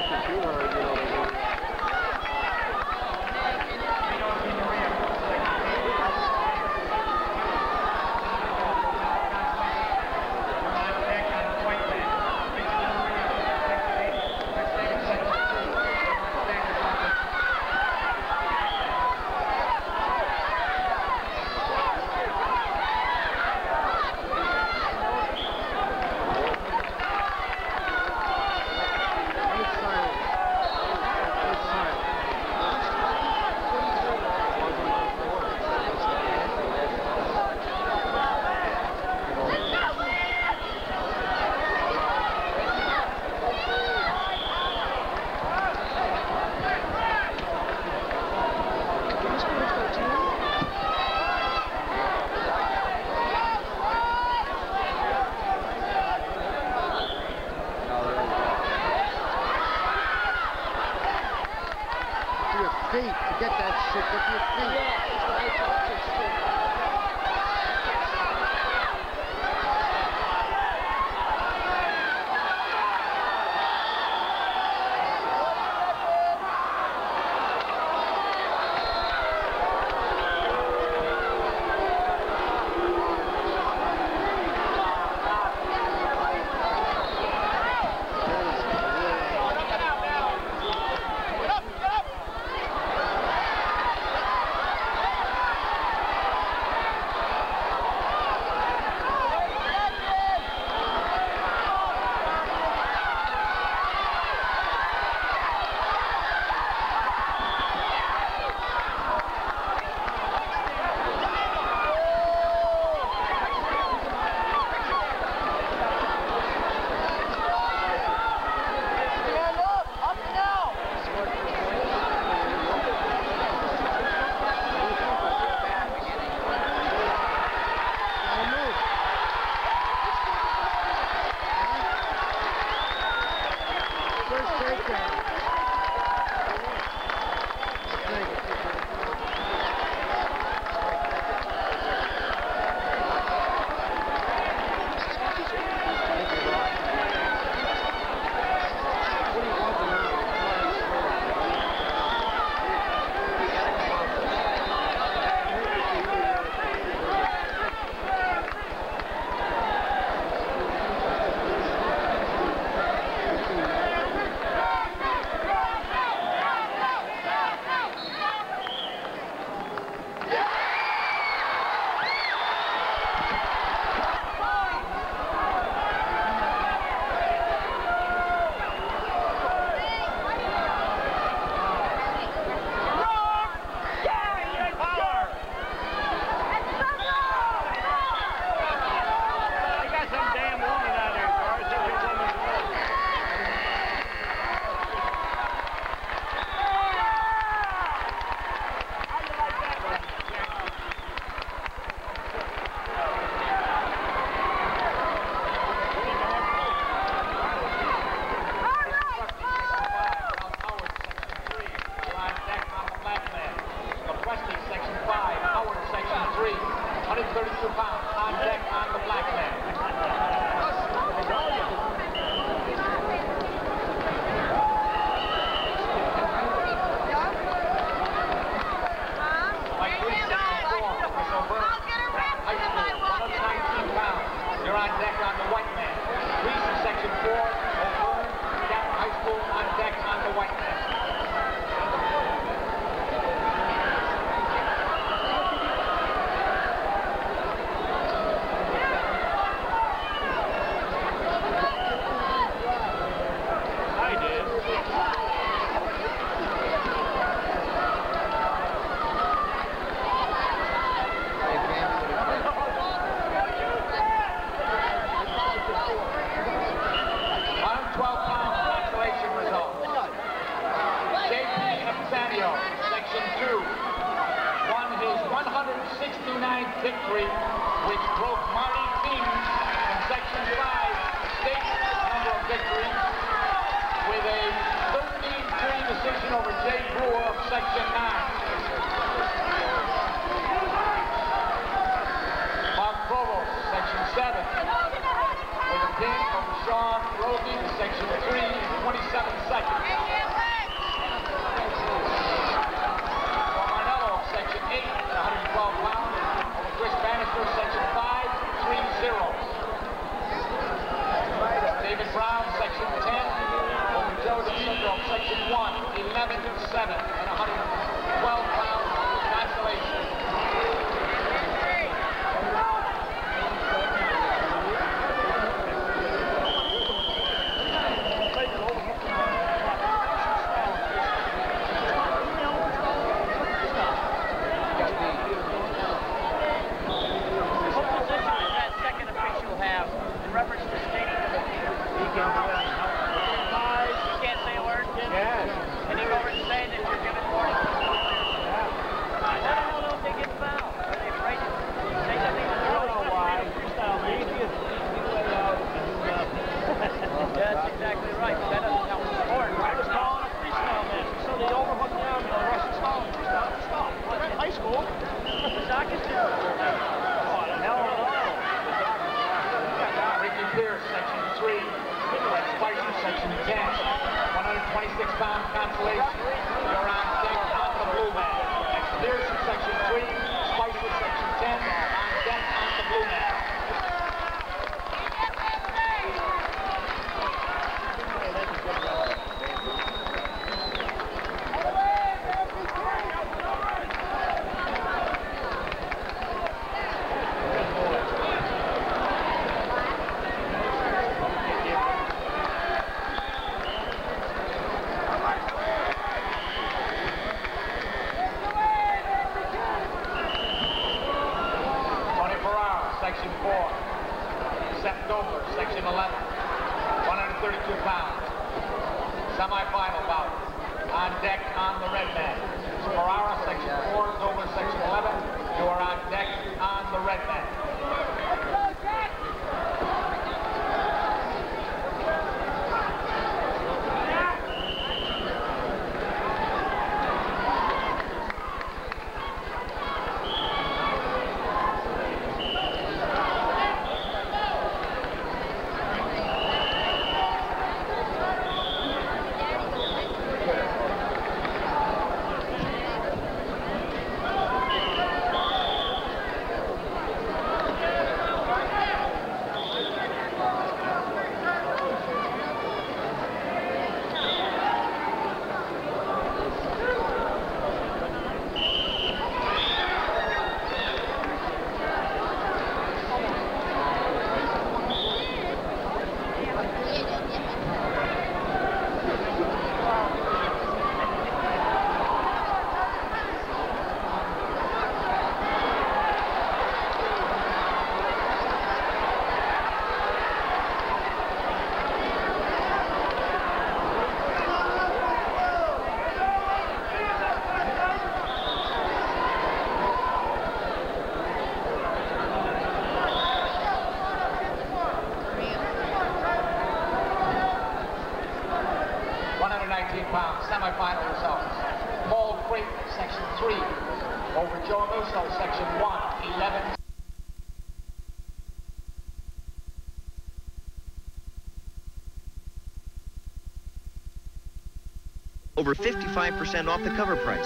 Section 2 are, you know, feet to get that shit with your feet. Victory, which broke Marty King in Section 5 state number of victories with a 13-3 decision over Jay Brewer of Section 9. Mark Provost, Section 7, with a pin from Sean Roby, Section 2. 3 and 27 seconds. Marnello, section 8 at 112 pounds. Over Chris Bannister, section 5, 3-0. David Brown, section 10. Over Joe DeCentro, section 1, 11-7 at 112 pounds. Consolation. That's exactly right. That doesn't help the sport. I was calling a freestyle match, so they overhooked down the Russian style freestyle. High school. The Zaki did. Oh, the hell no. Ricky Pierce, section 3. Brett Spicer, section 10. 126-pound consolation. You're on deck on the blue mat. Pierce, section 3. Spicer, section 10. On deck on the blue mat. Section 4. Seth Dobler, section 11. 132 pounds. Semi-final bout. On deck on the red mat. Ferrara, section 4. Dobler, section 11. You are on deck on the red mat. Semi-final results. Paul Creighton, section 3. Over Joe Musso, section 1, 11. Over 55% off the cover price.